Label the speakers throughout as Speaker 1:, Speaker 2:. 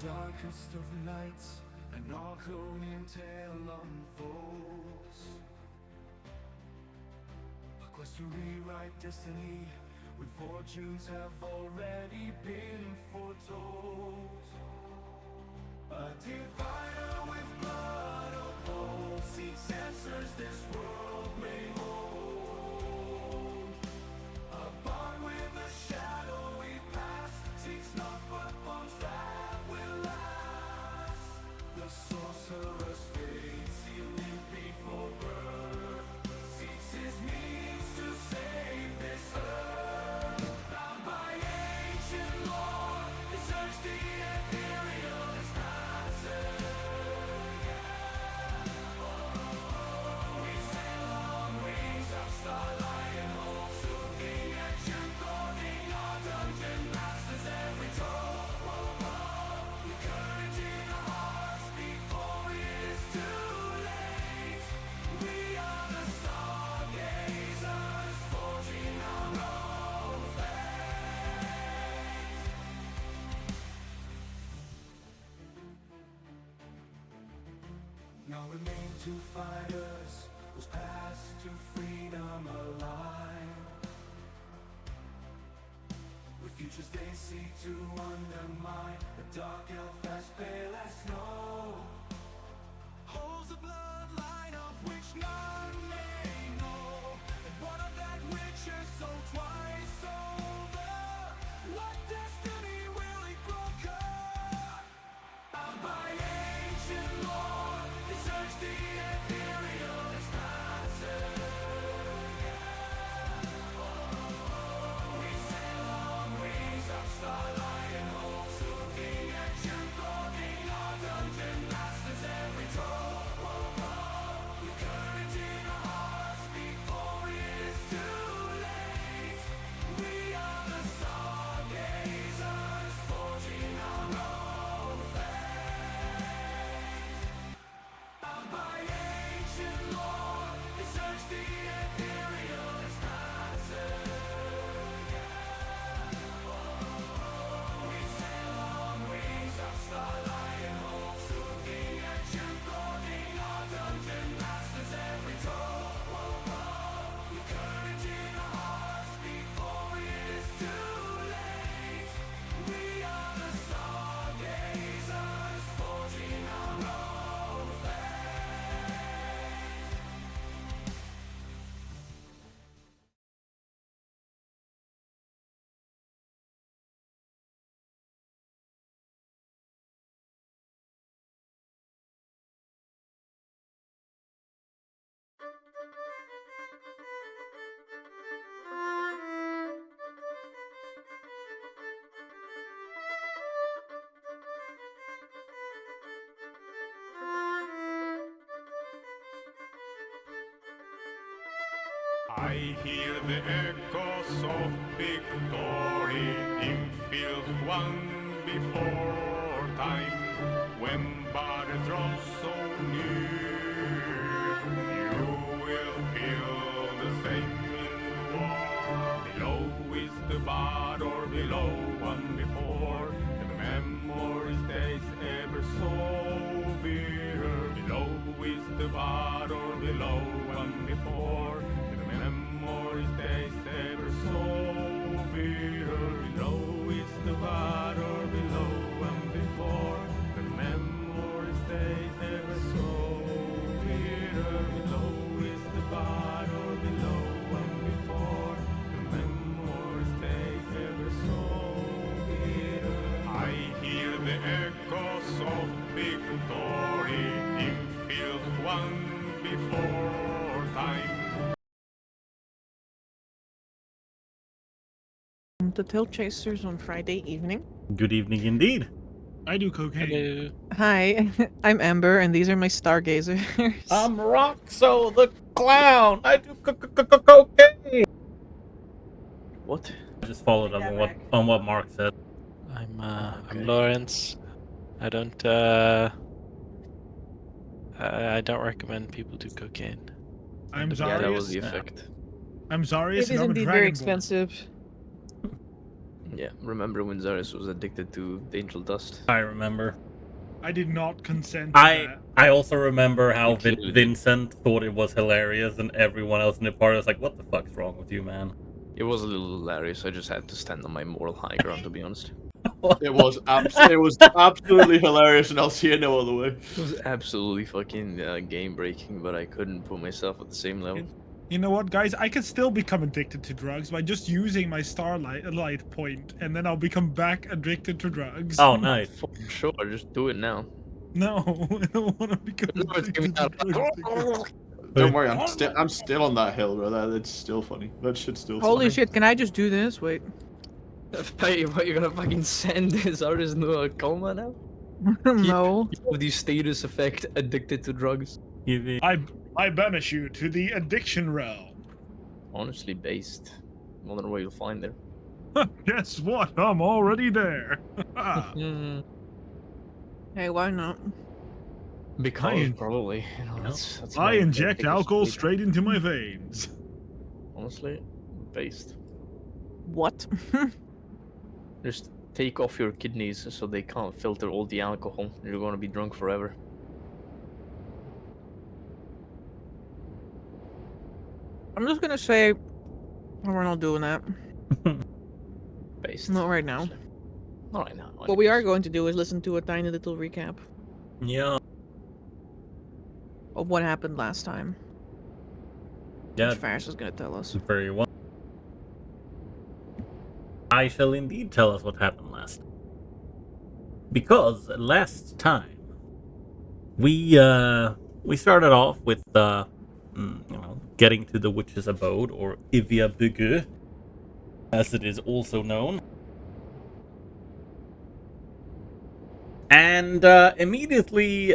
Speaker 1: darkest of nights, an Arkhonian tale unfolds. A quest to rewrite destiny, when fortunes have already been foretold. A divider with blood of old seeks answers this world may hold. A bond with a shadowy past seeks not but bonds that will last. The sorcerer's fate, sealed before birth, seeks his means to save this earth. Bound by ancient lore, they search the imperialist passage. We sail on wings of starlight and hope, soothing ancient clothing our dungeon masters every troll. With courage in our hearts before it is too late. We are the Stargazers, forging our own fate. Now remain two fighters, whose paths to freedom align. With futures they seek to undermine, the dark elf as pale as snow holds a bloodline of which none may know, and one of that which is so twice over. What destiny will he conquer? Bound by ancient lore, they search the imperialist passage. We sail on wings of starlight and hope, soothing ancient clothing our dungeon masters every troll. With courage in our hearts before it is too late. We are the Stargazers, forging our own fate. Bound by ancient lore, they search the imperialist passage. We sail on wings of starlight and hope, soothing ancient clothing our dungeon masters every troll. With courage in our hearts before it is too late. We are the Stargazers, forging our own fate.
Speaker 2: I hear the echoes of victory in field won before time, when battle draws so near. You will feel the same in war. Below is the battle, below one before. The memory stays ever so bitter. Below is the battle, below one before. Memory stays ever so bitter. Below is the battle, below and before. The memory stays ever so bitter. Below is the battle, below and before. The memory stays ever so bitter. I hear the echoes of victory in field won before time.
Speaker 3: The TaleChasers on Friday evening.
Speaker 4: Good evening indeed.
Speaker 5: I do cocaine.
Speaker 6: Hello.
Speaker 3: Hi, I'm Amber, and these are my Stargazers.
Speaker 4: I'm Roxo the Clown. I do cocaine.
Speaker 6: What?
Speaker 4: I just followed up on what Mark said.
Speaker 6: I'm
Speaker 4: Okay.
Speaker 6: I'm Lawrence. I don't recommend people do cocaine.
Speaker 5: I'm
Speaker 6: Yeah,
Speaker 5: Zarius.
Speaker 6: that was
Speaker 4: the
Speaker 6: effect.
Speaker 5: I'm Zarius.
Speaker 3: It is
Speaker 5: and I'm a
Speaker 3: indeed very
Speaker 5: dragonborn.
Speaker 3: expensive.
Speaker 7: Yeah, remember when Zaris was addicted to the angel dust?
Speaker 4: I remember.
Speaker 5: I did not consent to that.
Speaker 4: I also remember how
Speaker 7: You clearly did.
Speaker 4: Vincent thought it was hilarious, and everyone else in the party was like, "What the fuck's wrong with you, man?"
Speaker 7: It was a little hilarious. I just had to stand on my moral high ground, to be honest.
Speaker 8: It was absolutely hilarious, and I'll see it no other way.
Speaker 7: It was absolutely fucking game breaking, but I couldn't put myself at the same level.
Speaker 5: You know what, guys? I could still become addicted to drugs by just using my starlight light point, and then I'll become back addicted to drugs.
Speaker 4: Oh, nice.
Speaker 7: For sure, just do it now.
Speaker 5: No, I don't want to become
Speaker 7: No, it's gonna
Speaker 5: addicted
Speaker 7: be
Speaker 5: to
Speaker 7: out.
Speaker 5: drugs.
Speaker 8: Don't worry, I'm still on that hill, bro. It's still funny. That shit's still
Speaker 3: Holy
Speaker 8: funny.
Speaker 3: shit, can I just do this? Wait.
Speaker 7: Hey, what, you're gonna fucking send this artist into a coma now?
Speaker 3: No.
Speaker 7: You have the status effect addicted to drugs.
Speaker 5: I banish you to the addiction realm.
Speaker 7: Honestly based. I wonder where you'll find there.
Speaker 5: Guess what? I'm already there.
Speaker 3: Hey, why not?
Speaker 7: Because probably, you know, that's
Speaker 5: I
Speaker 7: my
Speaker 5: inject
Speaker 7: biggest
Speaker 5: alcohol
Speaker 7: sleep.
Speaker 5: straight into my veins.
Speaker 7: Honestly, based.
Speaker 3: What?
Speaker 7: Just take off your kidneys so they can't filter all the alcohol. You're gonna be drunk forever.
Speaker 3: I'm just gonna say we're not doing that.
Speaker 7: Based.
Speaker 3: Not right now.
Speaker 7: Not right now.
Speaker 3: What we are going to do is listen to a tiny little recap
Speaker 4: Yeah.
Speaker 3: of what happened last time.
Speaker 4: Yeah.
Speaker 3: Which Faris is gonna tell us.
Speaker 4: Very well. I shall indeed tell us what happened last. Because last time we started off with getting to the witch's abode, or Ivia Bugö, as it is also known. And immediately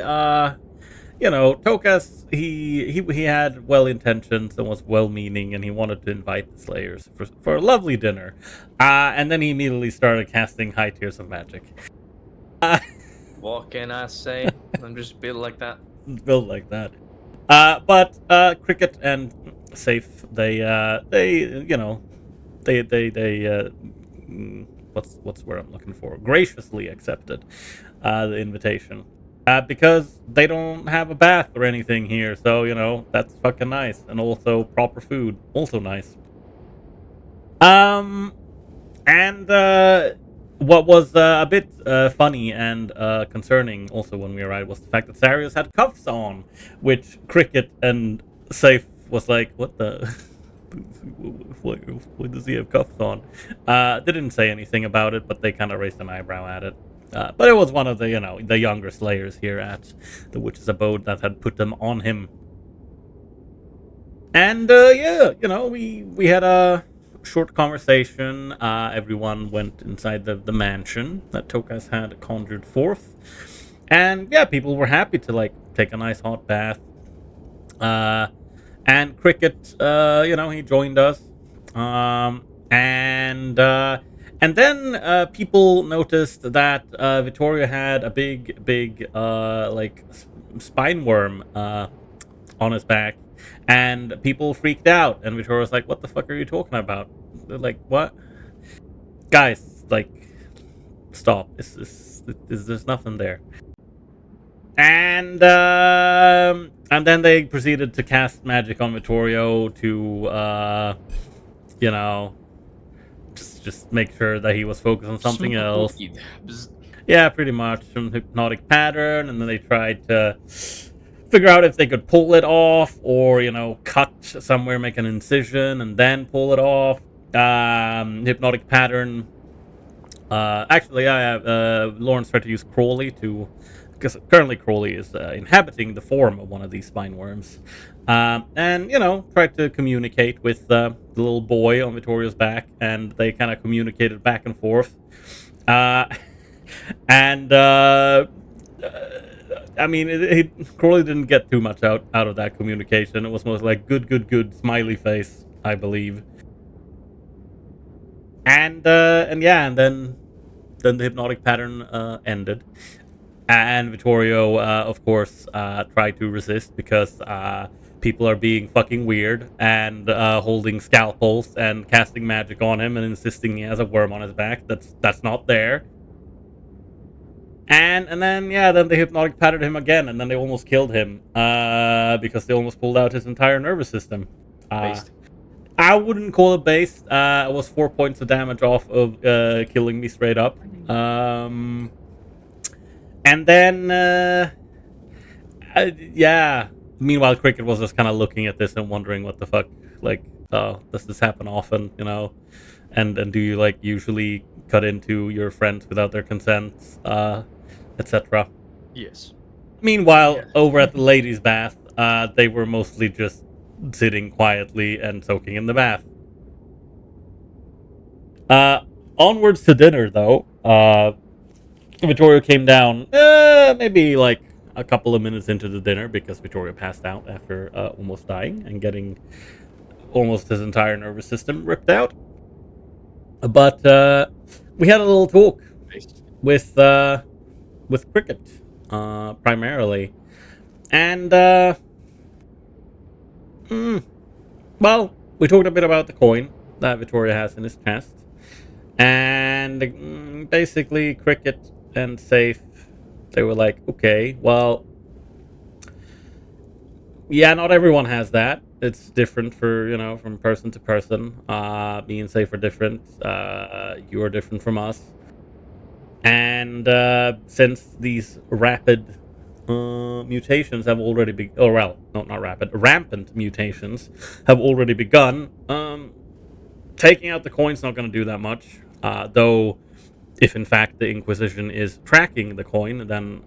Speaker 4: Tokas, he had well intentions and was well meaning, and he wanted to invite the Slayers for a lovely dinner. And then he immediately started casting high tiers of magic.
Speaker 7: What can I say? I'm just built like that.
Speaker 4: Built like that. But Cricket and Safe, they what's the word I'm looking for? Graciously accepted the invitation. Because they don't have a bath or anything here, so that's fucking nice, and also proper food, also nice. And what was a bit funny and concerning also when we arrived was the fact that Sarius had cuffs on, which Cricket and Safe was like, what the? Why does he have cuffs on? They didn't say anything about it, but they kind of raised an eyebrow at it. But it was one of the younger Slayers here at the Witch's Abode that had put them on him. And we had a short conversation. Everyone went inside the mansion that Tokas had conjured forth. And yeah, people were happy to take a nice hot bath. And Cricket, he joined us. And then people noticed that Vittoria had a big spine worm on his back, and people freaked out. And Vittoria was like, "What the fuck are you talking about?" They're like, "What, guys? Stop! There's nothing there." And then they proceeded to cast magic on Vittorio to just make sure that he was focused on something else. Yeah, pretty much. Some hypnotic pattern, and then they tried to figure out if they could pull it off, or cut somewhere, make an incision, and then pull it off. Hypnotic pattern. Lawrence tried to use Crawley because currently Crawley is inhabiting the form of one of these spine worms. And tried to communicate with the little boy on Vittoria's back, and they kind of communicated back and forth. Crawley didn't get too much out of that communication. It was most like good, smiley face, I believe. And then the hypnotic pattern ended. And Vittorio, of course, tried to resist because people are being fucking weird and holding scalpels and casting magic on him and insisting he has a worm on his back that's not there. And then then they hypnotic patted him again, and then they almost killed him because they almost pulled out his entire nervous system.
Speaker 7: Based.
Speaker 4: I wouldn't call it based. It was 4 points of damage off of killing me straight up. And then Meanwhile, Cricket was just kind of looking at this and wondering what the fuck, like, does this happen often, you know? And do you, like, usually cut into your friends without their consent, etc.?
Speaker 7: Yes.
Speaker 4: Meanwhile, over at the ladies' bath, they were mostly just sitting quietly and soaking in the bath. Onwards to dinner, though, Vittorio came down, maybe, like, a couple of minutes into the dinner because Vittorio passed out after almost dying and getting almost his entire nervous system ripped out. But we had a little talk with Cricket, primarily, and well, we talked a bit about the coin that Vittorio has in his chest, and basically Cricket and Safe. They were like, okay, well, yeah, not everyone has that. It's different for, from person to person. Me and Safe are different. You are different from us. And since these rapid mutations have already rampant mutations have already begun, taking out the coin's not going to do that much. Though, if in fact the Inquisition is tracking the coin, then,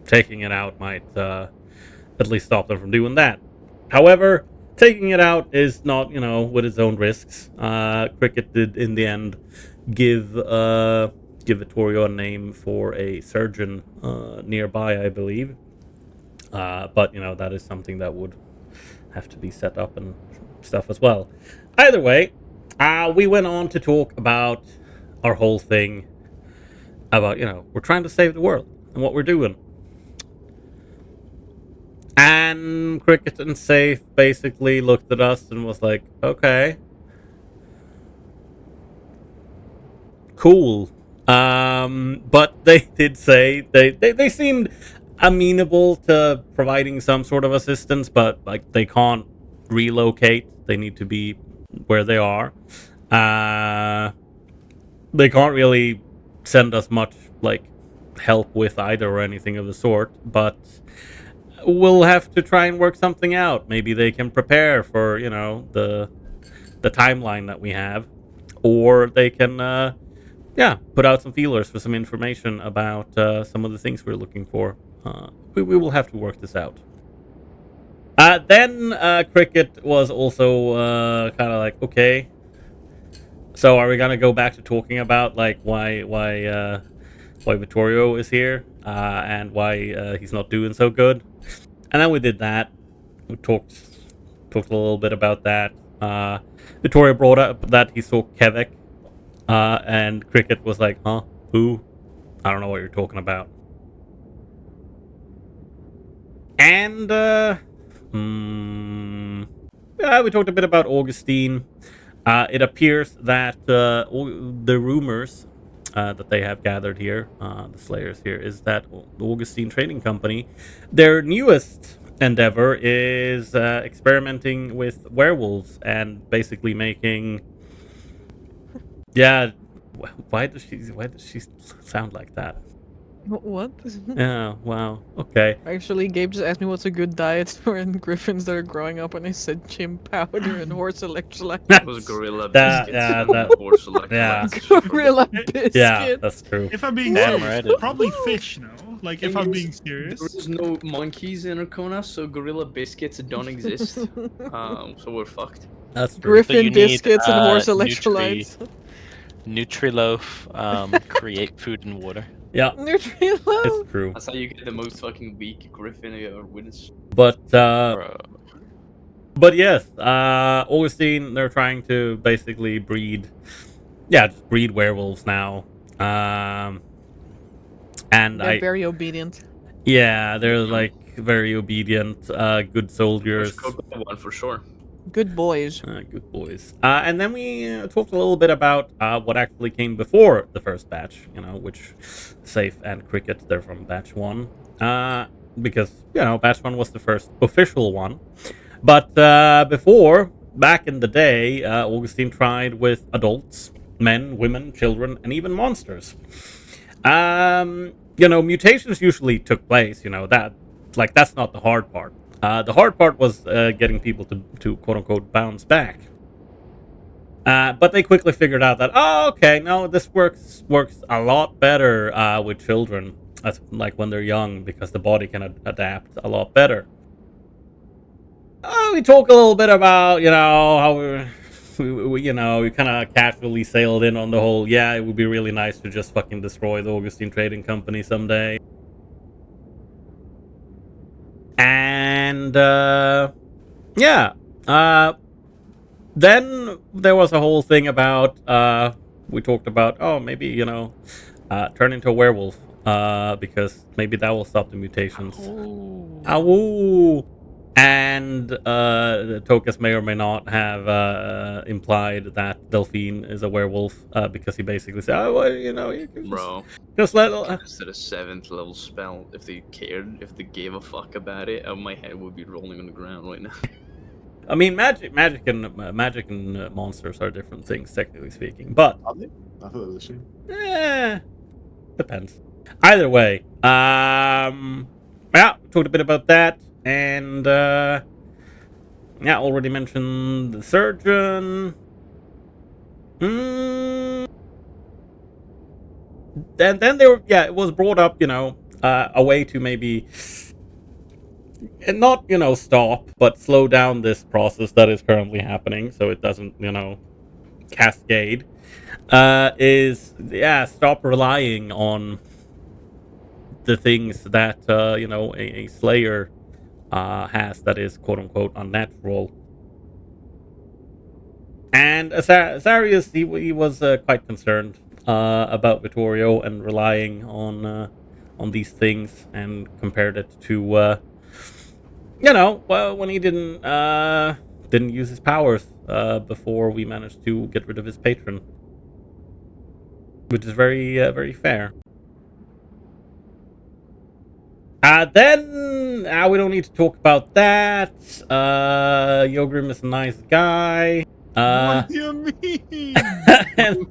Speaker 4: taking it out might at least stop them from doing that. However, taking it out is not, with its own risks. Cricket did, in the end, give Vittorio a name for a surgeon nearby, I believe. But, that is something that would have to be set up and stuff as well. Either way, we went on to talk about our whole thing about, we're trying to save the world and what we're doing. And Cricket and Safe basically looked at us and was like, okay, cool. But they did say they seemed amenable to providing some sort of assistance, but like they can't relocate. They need to be where they are. They can't really send us much like help with either or anything of the sort, but we'll have to try and work something out. Maybe they can prepare for, the timeline that we have, or they can put out some feelers for some information about some of the things we're looking for. We will have to work this out. Then Cricket was also kind of like, okay, so are we gonna go back to talking about like why Vittorio is here and why he's not doing so good? And then we did that. We talked a little bit about that. Vittorio brought up that he saw Kevik, and Cricket was like, huh? Who? I don't know what you're talking about. And we talked a bit about Augustine. It appears that the rumors that they have gathered here, the Slayers here, is that the Augustine Trading Company, their newest endeavor is experimenting with werewolves and basically making. Yeah, why does she sound like that?
Speaker 3: What?
Speaker 4: Yeah, wow, okay.
Speaker 3: Actually, Gabe just asked me what's a good diet for griffins that are growing up, and I said chimp powder and horse electrolytes.
Speaker 7: It was gorilla biscuits. Horse electrolytes.
Speaker 3: Gorilla biscuits.
Speaker 4: Yeah, that's true.
Speaker 5: If I'm being
Speaker 6: Damn
Speaker 5: serious,
Speaker 6: right.
Speaker 5: probably fish, no? Like, if I'm being serious.
Speaker 7: There's no monkeys in Arkhona, so gorilla biscuits don't exist. So we're fucked.
Speaker 4: That's true.
Speaker 3: Griffin
Speaker 6: So you need,
Speaker 3: biscuits and horse electrolytes.
Speaker 6: Nutriloaf, create food and water.
Speaker 4: Yeah,
Speaker 3: Nutrilo.
Speaker 4: it's true.
Speaker 7: That's how you get the most fucking weak griffin or wins.
Speaker 4: But
Speaker 6: Bro.
Speaker 4: But yes, Augustine, they're trying to basically breed werewolves now. And
Speaker 3: They're very obedient.
Speaker 4: they're like very obedient, good soldiers.
Speaker 7: One for sure.
Speaker 3: Good boys.
Speaker 4: Good boys. And then we talked a little bit about what actually came before the first batch, which Safe and Cricket, they're from batch 1. Because, batch 1 was the first official one. But before, back in the day, Augustine tried with adults, men, women, children, and even monsters. Mutations usually took place, that's not the hard part. The hard part was getting people to quote-unquote bounce back. But they quickly figured out that, this works a lot better with children, like when they're young, because the body can adapt a lot better. We talk a little bit about, how we kind of casually sailed in on the whole, it would be really nice to just fucking destroy the Augustine Trading Company someday. And, then there was a whole thing about, we talked about, maybe, turn into a werewolf, because maybe that will stop the mutations. Awoo! And Tokas may or may not have implied that Delphine is a werewolf, because he basically said, you can just let...
Speaker 7: Instead of 7th level spell, if they cared, if they gave a fuck about it, my head would be rolling on the ground right now.
Speaker 4: I mean, magic and monsters are different things, technically speaking. But
Speaker 8: Are they? I thought it was the same.
Speaker 4: Depends. Either way, talked a bit about that, and already mentioned the surgeon. And then it was brought up, a way to maybe. And not, stop, but slow down this process that is currently happening so it doesn't, cascade, stop relying on the things that, a slayer has that is quote-unquote unnatural. And Azarius, he was quite concerned about Vittorio and relying on these things, and compared it to... when he didn't use his powers before we managed to get rid of his patron, which is very, very fair. Then we don't need to talk about that. Yogrim is a nice guy.
Speaker 5: What do you mean?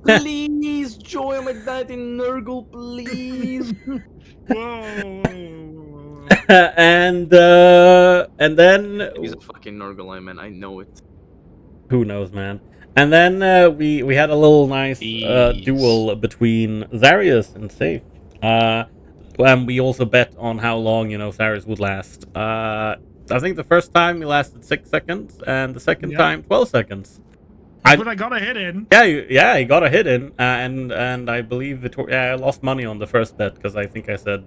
Speaker 7: Please, Joy, I'm at in Nurgle, please.
Speaker 5: Whoa.
Speaker 4: and then
Speaker 7: He's a fucking Nurgle, man. I know it.
Speaker 4: Who knows, man? And then we had a little nice duel between Zarius and Safe. And we also bet on how long, Zarius would last. I think the first time he lasted 6 seconds, and the second time 12 seconds.
Speaker 5: But I got a hit in.
Speaker 4: Yeah, he got a hit in, and I believe I lost money on the first bet because I think I said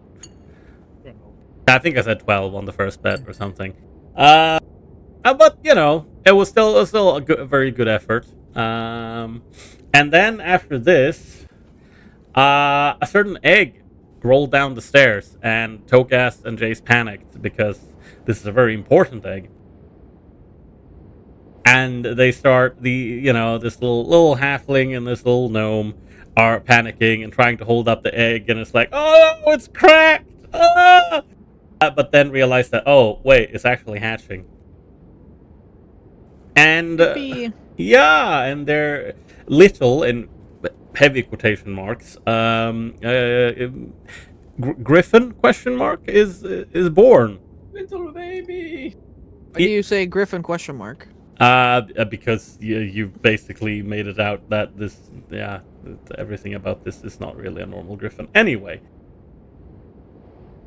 Speaker 4: 12 on the first bet or something. But it was still a very good effort. And then after this, a certain egg rolled down the stairs, and Tokas and Jace panicked because this is a very important egg. And they start this little halfling and this little gnome are panicking and trying to hold up the egg, and it's like, oh, it's cracked! Ah! But then realize that, oh, wait, it's actually hatching. And and they're little, in heavy quotation marks, Griffin question mark is born.
Speaker 7: Little baby.
Speaker 3: Why do you say Griffin question mark?
Speaker 4: Because you've basically made it out that everything about this is not really a normal griffin. Anyway,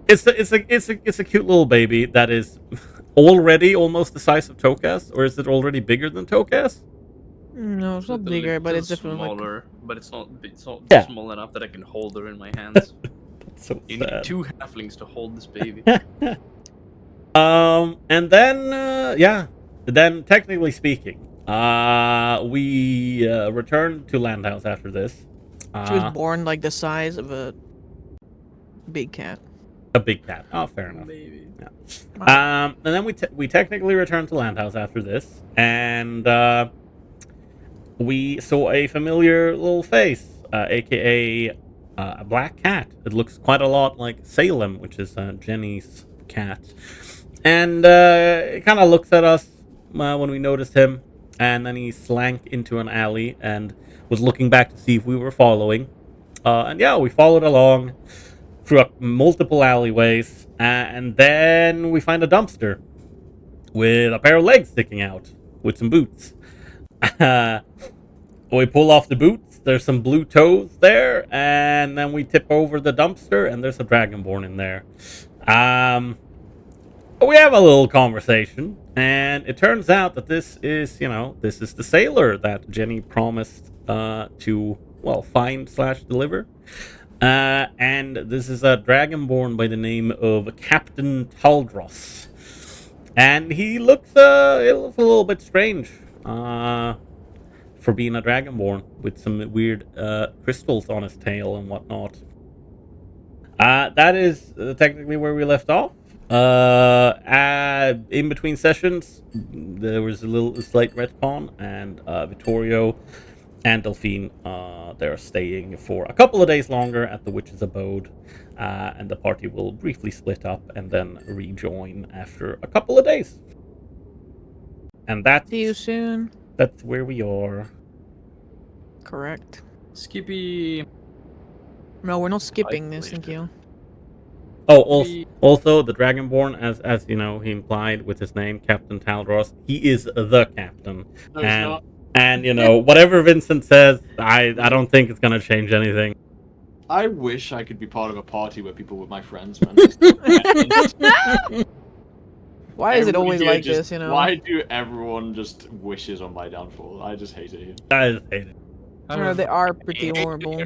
Speaker 4: it's a cute little baby that is already almost the size of Tokas, or is it already bigger than Tokas?
Speaker 3: No, it's not bigger, but it's definitely
Speaker 7: smaller. But it's not
Speaker 4: Yeah.
Speaker 7: small enough that I can hold her in my hands.
Speaker 4: That's so
Speaker 7: You
Speaker 4: sad.
Speaker 7: need 2 halflings to hold this baby.
Speaker 4: And then technically speaking, we returned to Landhouse after this.
Speaker 3: She was born like the size of a big cat.
Speaker 4: A big cat. Oh, fair enough.
Speaker 3: Maybe.
Speaker 4: And then we technically returned to Landhouse after this, and we saw a familiar little face, aka a black cat. It looks quite a lot like Salem, which is Jenny's cat, and it kind of looks at us when we noticed him, and then he slank into an alley and was looking back to see if we were following. And yeah, we followed along through multiple alleyways, and then we find a dumpster with a pair of legs sticking out with some boots. We pull off the boots, there's some blue toes there, and then we tip over the dumpster, and there's a dragonborn in there. We have a little conversation, and it turns out that this is the sailor that Jenny promised to, well, find/deliver. And this is a dragonborn by the name of Captain Taldros. And he looks a little bit strange for being a dragonborn with some weird crystals on his tail and whatnot. That is technically where we left off. In between sessions, there was a slight retcon, and Vittorio and Delphine, they're staying for a couple of days longer at the witch's abode, and the party will briefly split up and then rejoin after a couple of days. And
Speaker 3: See you soon.
Speaker 4: that's where we are.
Speaker 3: Correct.
Speaker 7: Skippy.
Speaker 3: No, we're not skipping this, thank you.
Speaker 4: Oh, also the Dragonborn, as you know, he implied with his name, Captain Taldros, he is the captain.
Speaker 8: No, he's not.
Speaker 4: And you know, whatever Vincent says, I don't think it's gonna change anything.
Speaker 8: I wish I could be part of a party where people were my friends, man.
Speaker 3: Why is it always
Speaker 8: Everybody
Speaker 3: like
Speaker 8: just-
Speaker 3: this, you know?
Speaker 8: Why do everyone just wishes on my downfall? I just hate it here.
Speaker 4: I just hate it.
Speaker 3: I don't know, they are pretty horrible.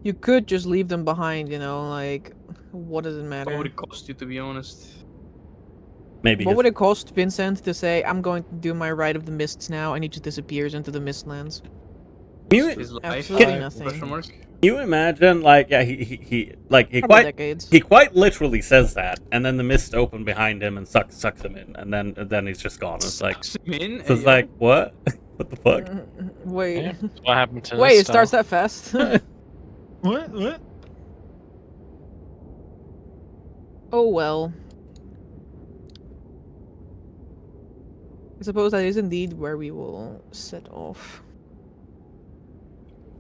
Speaker 3: You could just leave them behind, you know, like, what does it matter?
Speaker 7: What would it cost you, to be honest?
Speaker 4: Maybe.
Speaker 3: What would it cost Vincent to say, I'm going to do my Rite of the Mists now, and he just disappears into the Mistlands?
Speaker 7: His life?
Speaker 3: Absolutely
Speaker 7: Question
Speaker 3: nothing.
Speaker 7: mark?
Speaker 4: Can you imagine, like, yeah, he
Speaker 3: Couple
Speaker 4: quite
Speaker 3: decades.
Speaker 4: he quite literally says that, and then the mist open behind him and sucks him in, and then he's just gone. It's like,
Speaker 7: Sucks him in,
Speaker 4: so it's
Speaker 7: yeah.
Speaker 4: like, what? What the fuck?
Speaker 3: Wait.
Speaker 6: Yeah, that's what happened to
Speaker 3: Wait,
Speaker 6: this
Speaker 3: it starts
Speaker 6: style.
Speaker 3: that fast?
Speaker 5: What?
Speaker 3: Oh well. I suppose that is indeed where we will set off.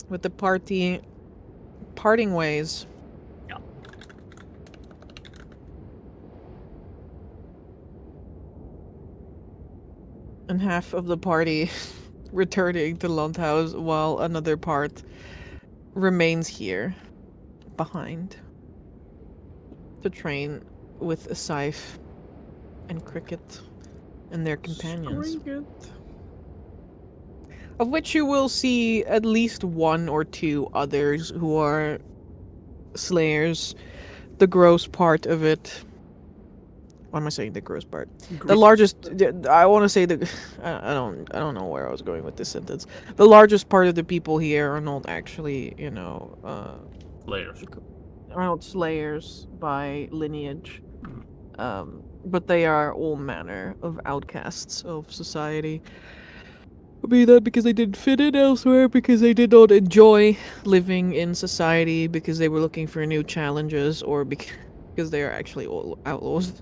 Speaker 3: With the party parting ways.
Speaker 4: Yeah.
Speaker 3: And half of the party returning to Landhaus while another part remains here behind to train with a scythe and Cricket and their companions. Of which you will see at least one or two others who are slayers. The gross part of it. Why am I saying the gross part? The largest. I want to say the. I don't know where I was going with this sentence. The largest part of the people here are not actually, you know,
Speaker 4: Layers.
Speaker 3: are not slayers by lineage, but they are all manner of outcasts of society. Be that because they didn't fit in elsewhere, because they did not enjoy living in society, because they were looking for new challenges, or because they are actually all outlaws.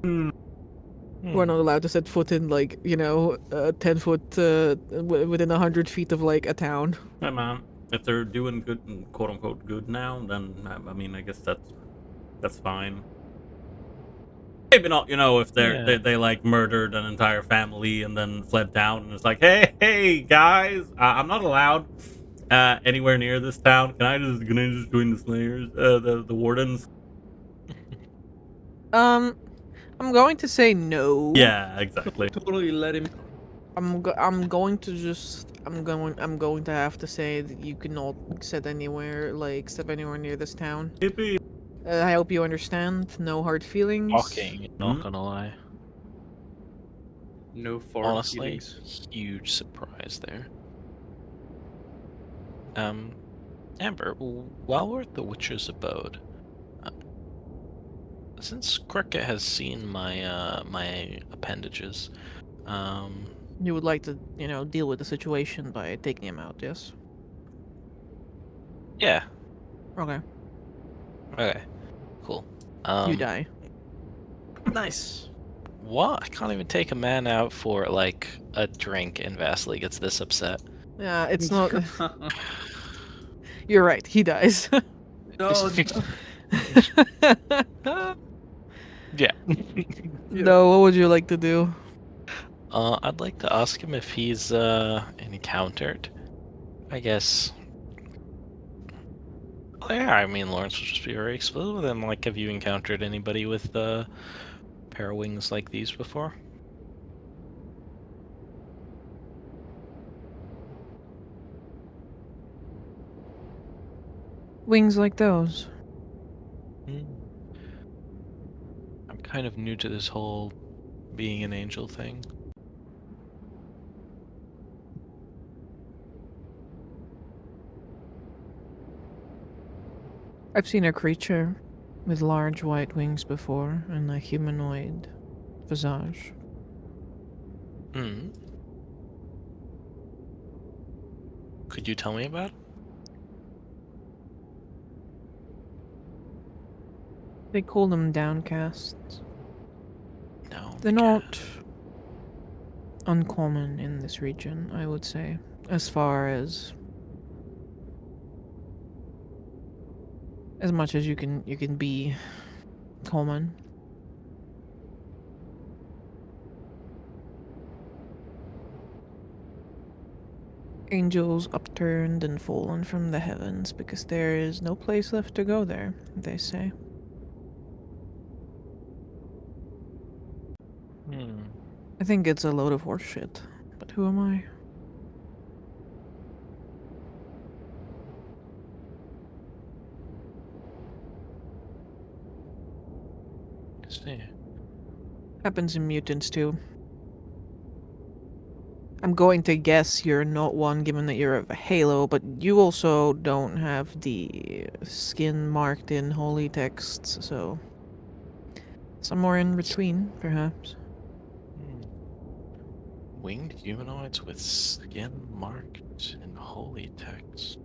Speaker 3: We're not allowed to set foot in, like, you know, 10 foot within 100 feet of, like, a town.
Speaker 4: Hey man, if they're doing good, quote unquote good now, then I mean, I guess that's fine. Maybe not, you know, if they like murdered an entire family and then fled town, and it's like, hey guys, I'm not allowed anywhere near this town. Can I just join the Slayers, the Wardens?
Speaker 3: I'm going to say no.
Speaker 4: Yeah, exactly.
Speaker 7: Totally let him.
Speaker 3: I'm going to have to say that you cannot step anywhere near this town.
Speaker 4: Yippee.
Speaker 3: I hope you understand. No hard feelings.
Speaker 6: Shocking, not gonna lie.
Speaker 7: No foreign
Speaker 6: Honestly,
Speaker 7: feelings.
Speaker 6: huge surprise there. Amber, while we're at the Witcher's abode, Since Cricket has seen my my appendages,
Speaker 3: You would like to, deal with the situation by taking him out, yes?
Speaker 6: yeah,
Speaker 3: Okay.
Speaker 6: okay, cool.
Speaker 3: You die.
Speaker 7: Nice.
Speaker 6: What? I can't even take a man out for like a drink, and Vasily gets this upset.
Speaker 3: Yeah, it's not. You're right. He dies.
Speaker 7: No.
Speaker 6: Yeah.
Speaker 3: No, what would you like to do?
Speaker 6: I'd like to ask him if he's encountered. I guess. Oh, yeah, I mean, Lawrence will just be very explicit with him. Like, have you encountered anybody with pair of wings like these before?
Speaker 3: Wings like those.
Speaker 6: Hmm. I'm kind of new to this whole being an angel thing.
Speaker 3: I've seen a creature with large white wings before and a humanoid visage.
Speaker 6: Hmm. Could you tell me about it?
Speaker 3: They call them downcasts.
Speaker 6: No.
Speaker 3: They're not uncommon in this region, I would say, as far as much as you can be common. Angels upturned and fallen from the heavens because there is no place left to go there, they say.
Speaker 6: Hmm.
Speaker 3: I think it's a load of horseshit, but who am I?
Speaker 6: I see.
Speaker 3: Happens in mutants too. I'm going to guess you're not one given that you're of a halo, but you also don't have the skin marked in holy texts, so somewhere in between, perhaps.
Speaker 6: Hmm. Winged humanoids with skin marked in holy text.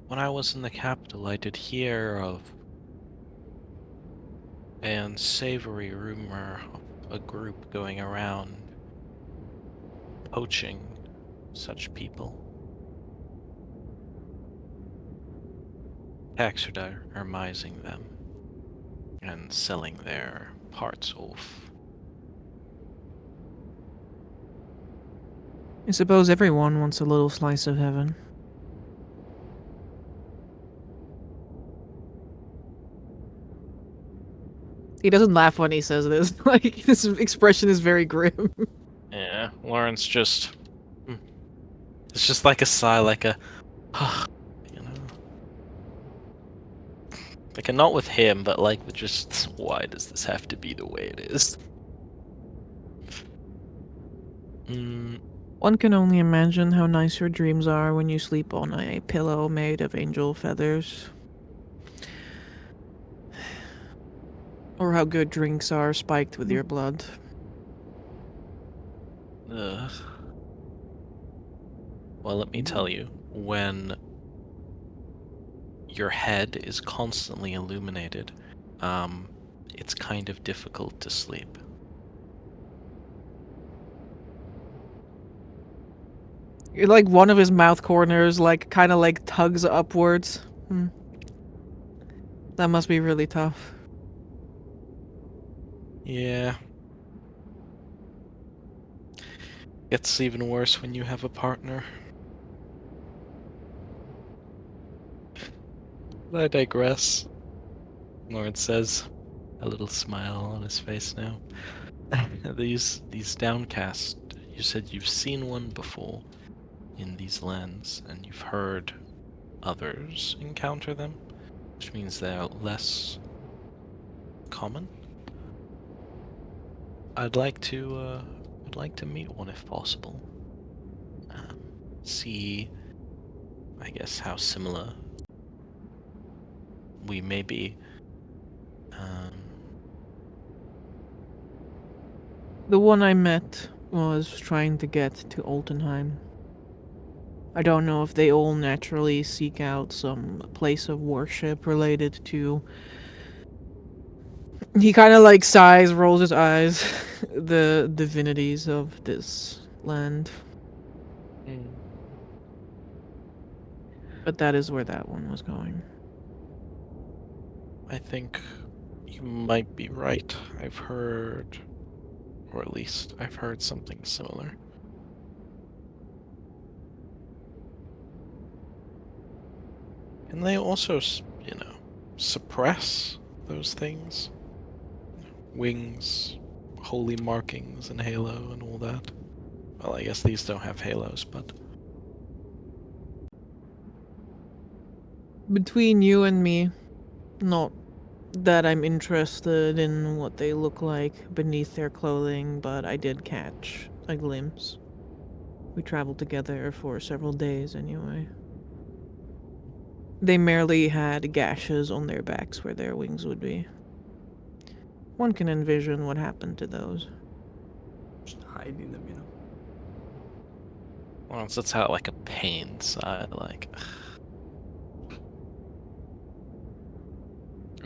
Speaker 6: When I was in the capital, I did hear of an unsavory rumor of a group going around poaching such people, taxidermizing them, and selling their parts off.
Speaker 3: I suppose everyone wants a little slice of heaven. He doesn't laugh when he says this. Like, his expression is very grim.
Speaker 6: Yeah, Lawrence just... It's just like a sigh, like a... you know? Like, not with him, but like with just, why does this have to be the way it is?
Speaker 3: One can only imagine how nice your dreams are when you sleep on a pillow made of angel feathers. Or how good drinks are spiked with your blood.
Speaker 6: Ugh. Well, let me tell you, when your head is constantly illuminated, it's kind of difficult to sleep.
Speaker 3: You're like one of his mouth corners, like, kind of like tugs upwards. That must be really tough.
Speaker 6: Yeah. Gets even worse when you have a partner. But I digress. Lawrence says, a little smile on his face now. These downcast, you said you've seen one before in these lands, and you've heard others encounter them, which means they're less common. I'd like to meet one if possible. See, I guess, how similar we may be. Um,
Speaker 3: The one I met was trying to get to Altenheim. I don't know if they all naturally seek out some place of worship related to. He kind of like sighs, rolls his eyes, the divinities of this land. But that is where that one was going.
Speaker 6: I think you might be right. I've heard, or at least I've heard something similar. Can they also, suppress those things? Wings, holy markings, and halo, and all that? Well, I guess these don't have halos, but...
Speaker 3: Between you and me, not that I'm interested in what they look like beneath their clothing, but I did catch a glimpse. We traveled together for several days anyway. They merely had gashes on their backs where their wings would be. One can envision what happened to those.
Speaker 7: Just hiding them, you know.
Speaker 6: Well, so it's how like a pain side, like...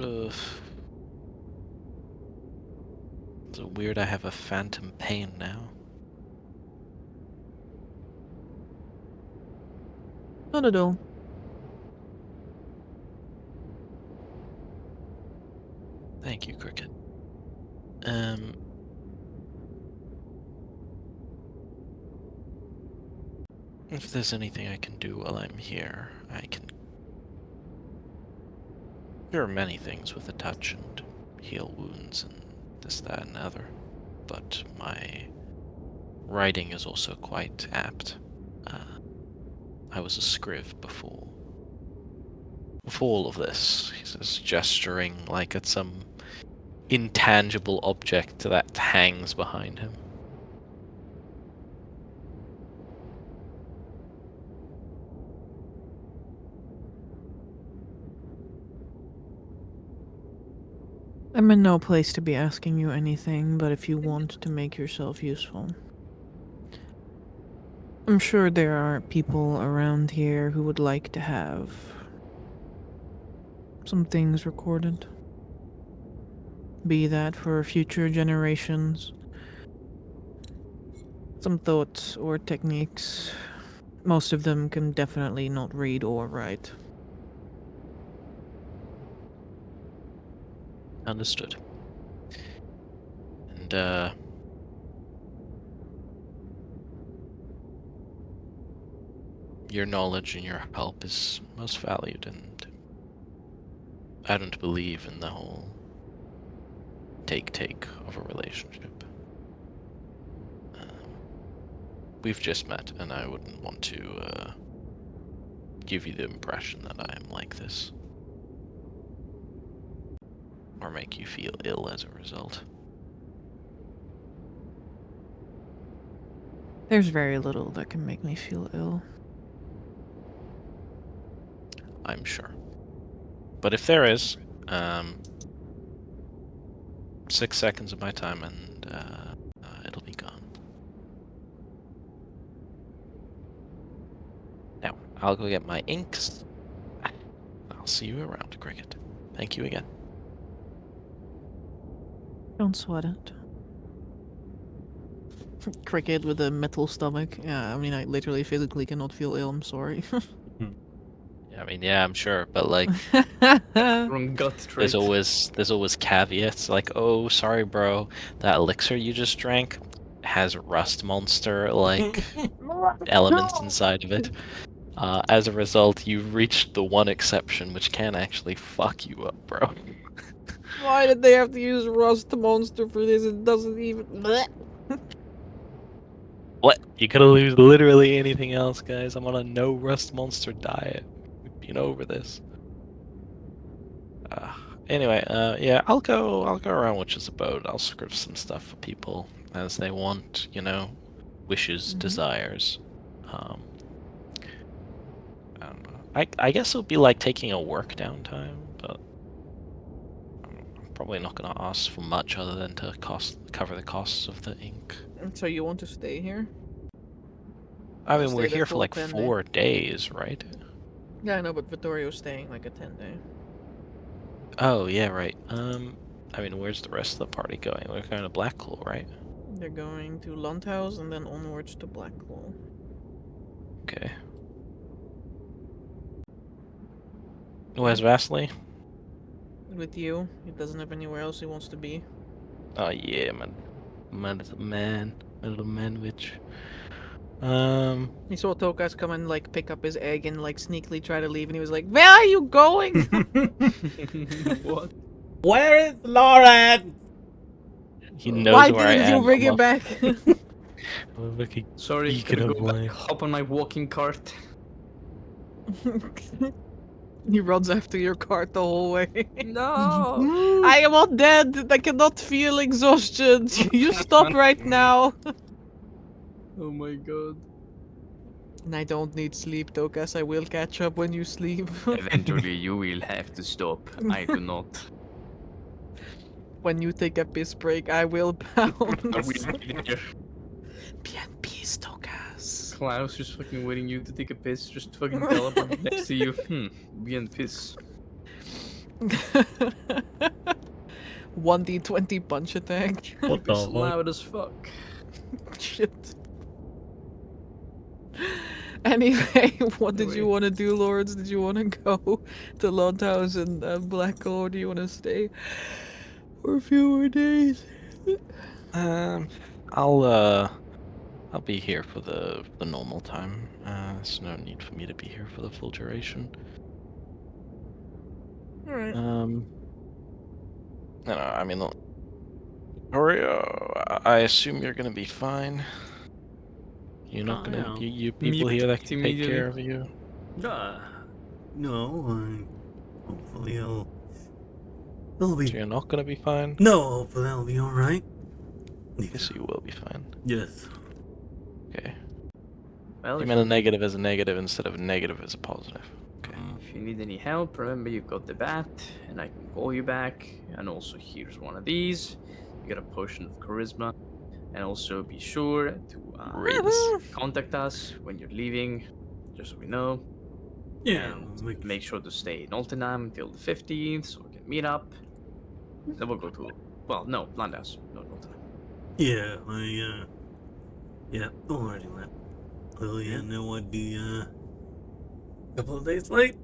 Speaker 6: Ugh. It's weird I have a phantom pain now.
Speaker 3: Not at all.
Speaker 6: Thank you, Cricket. If there's anything I can do while I'm here, I can... There are many things with a touch and heal wounds and this, that, and other, but my writing is also quite apt. I was a scriv before all of this. He's gesturing like at some intangible object that hangs behind him.
Speaker 3: I'm in no place to be asking you anything, but if you want to make yourself useful. I'm sure there are people around here who would like to have some things recorded. Be that for future generations. Some thoughts or techniques. Most of them can definitely not read or write.
Speaker 6: Understood. And, your knowledge and your help is most valued, and I don't believe in the whole take of a relationship. We've just met, and I wouldn't want to give you the impression that I am like this. Or make you feel ill as a result.
Speaker 3: There's very little that can make me feel ill.
Speaker 6: I'm sure. But if there is, 6 seconds of my time and it'll be gone. Now, I'll go get my inks. I'll see you around, Cricket. Thank you again.
Speaker 3: Don't sweat it. Cricket with a metal stomach. Yeah, I mean, I literally physically cannot feel ill, I'm sorry.
Speaker 6: I mean, yeah, I'm sure, but like,
Speaker 7: Wrong gut trait.
Speaker 6: there's always caveats. Like, oh, sorry, bro, that elixir you just drank has rust monster like elements inside of it. As a result, you've reached the one exception which can actually fuck you up, bro.
Speaker 3: Why did they have to use Rust Monster for this? It doesn't even... Blech.
Speaker 6: What? You could have used literally anything else, guys. I'm on a no rust monster diet. We've been over this. Anyway, yeah, I'll go around Witch's Abode. I'll script some stuff for people as they want, you know, wishes, desires. I don't know. I guess it'll be like taking a work downtime, but I'm probably not gonna ask for much other than to cover the costs of the ink.
Speaker 3: So you want to stay here?
Speaker 6: I mean,
Speaker 3: Stay
Speaker 6: we're
Speaker 3: the
Speaker 6: here for
Speaker 3: full
Speaker 6: like
Speaker 3: 10
Speaker 6: 4 days, right?
Speaker 3: Yeah, I know, but Vittorio's staying like a 10-day.
Speaker 6: Oh yeah, right. I mean, where's the rest of the party going? We're going to Blacklaw, right?
Speaker 3: They're going to Landhaus and then onwards to Blacklaw.
Speaker 6: Okay. Where's Vasily?
Speaker 3: With you, he doesn't have anywhere else he wants to be.
Speaker 6: Oh yeah, my little man, my little manwich.
Speaker 3: He saw Tokas come and like pick up his egg and like sneakily try to leave, and he was like, "Where are you going?"
Speaker 7: What?
Speaker 4: Where is Lauren?
Speaker 6: he knows
Speaker 3: Why
Speaker 6: where I
Speaker 3: didn't
Speaker 6: am.
Speaker 3: you bring
Speaker 6: I'm
Speaker 3: it back?
Speaker 6: looking
Speaker 7: Sorry,
Speaker 6: beacon
Speaker 7: gonna
Speaker 6: of
Speaker 7: go back,
Speaker 6: light.
Speaker 7: hop on my walking cart.
Speaker 3: He runs after your cart the whole way.
Speaker 7: No!
Speaker 3: I am all dead. I cannot feel exhaustion. You stop right now.
Speaker 7: Oh my god.
Speaker 3: And I don't need sleep, Tokas. I will catch up when you sleep.
Speaker 7: Eventually you will have to stop. I do not.
Speaker 3: When you take a piss break, I will
Speaker 7: I
Speaker 3: bounce.
Speaker 7: will be there.
Speaker 3: Bien peace, Tokas.
Speaker 7: Klaus just fucking waiting you to take a piss, just fucking teleport next to you. Bien piss.
Speaker 3: 1d20 punch attack.
Speaker 4: What the
Speaker 7: It's
Speaker 4: fuck?
Speaker 7: loud as fuck.
Speaker 3: Shit. Anyway, what did you
Speaker 7: Anyway.
Speaker 3: want to do, Lords? Did you want to go to Landhaus and Blacklaw, or do you want to stay for a few more days?
Speaker 6: I'll be here for the normal time. There's no need for me to be here for the full duration.
Speaker 3: Alright.
Speaker 6: No, I mean, Oreo, I assume you're gonna be fine. You're not
Speaker 2: Oh,
Speaker 6: gonna,
Speaker 2: yeah.
Speaker 6: you people here that can take
Speaker 7: Immediately.
Speaker 6: care of you.
Speaker 2: No, hopefully I'll
Speaker 6: So
Speaker 2: be.
Speaker 6: you're not gonna be fine?
Speaker 2: No, hopefully I'll be alright.
Speaker 6: Yes, you will be fine.
Speaker 2: Yes.
Speaker 6: Okay.
Speaker 7: Well,
Speaker 6: You
Speaker 7: if,
Speaker 6: meant a negative as a negative instead of a negative as a positive. Okay.
Speaker 7: if you need any help, remember you've got the bat, and I can call you back. And also, here's one of these. You get a potion of charisma. And also, be sure to contact us when you're leaving, just so we know.
Speaker 2: Yeah.
Speaker 7: And make sure to stay in Altenheim until the 15th, so we can meet up. Then we'll go to, well, no, Landhaus, not Altenheim.
Speaker 2: Yeah, yeah, already went. Well, yeah, now I'd be, a couple of days late.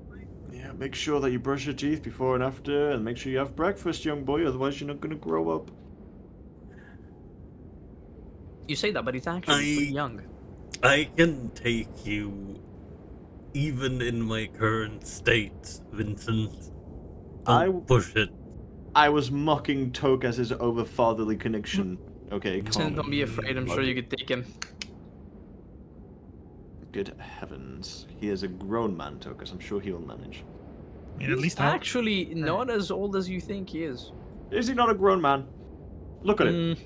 Speaker 8: Yeah, make sure that you brush your teeth before and after, and make sure you have breakfast, young boy, otherwise you're not gonna grow up.
Speaker 7: You say that, but he's actually pretty young.
Speaker 2: I can take you, even in my current state, Vincent. Don't push it.
Speaker 8: I was mocking Tokas' over-fatherly connection. Okay,
Speaker 7: Vincent, don't be afraid, I'm sure you could take him.
Speaker 8: Good heavens. He is a grown man, Tokas. I'm sure he'll manage.
Speaker 5: I mean, at least
Speaker 7: He's actually not as old as you think he is.
Speaker 8: Is he not a grown man? Look at him.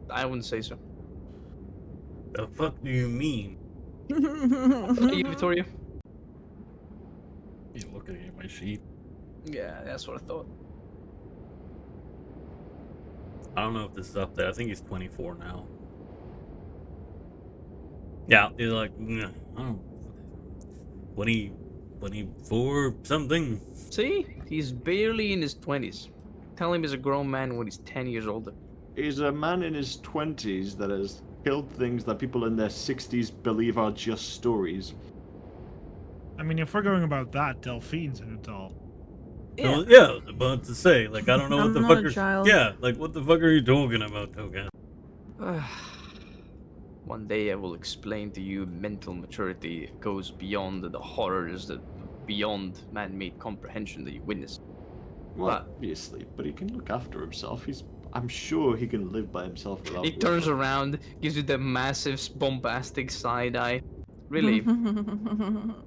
Speaker 7: I wouldn't say so.
Speaker 2: The fuck do you mean?
Speaker 7: Hey, Victoria?
Speaker 4: He's looking at my sheet.
Speaker 7: Yeah, that's what I thought.
Speaker 2: I don't know if this is up there. I think he's 24 now. Yeah, he's like, I don't know, 24 something.
Speaker 7: See? He's barely in his 20s. Tell him he's a grown man when he's 10 years older.
Speaker 8: He's a man in his 20s that has killed things that people in their 60s believe are just stories.
Speaker 5: I mean, if we're going about that, Delphine's an adult.
Speaker 2: Yeah. Yeah, I was about to say, like, I don't know what
Speaker 3: I'm
Speaker 2: the
Speaker 3: not
Speaker 2: fuck
Speaker 3: a
Speaker 2: are.
Speaker 3: child.
Speaker 2: Yeah, like, what the fuck are you talking about, Togan?
Speaker 7: One day I will explain to you mental maturity goes beyond the horrors that beyond man-made comprehension that you witness.
Speaker 8: Well,
Speaker 7: But-
Speaker 8: obviously, but he can look after himself. I'm sure he can live by himself without.
Speaker 7: He turns around, gives you the massive bombastic side eye. Really?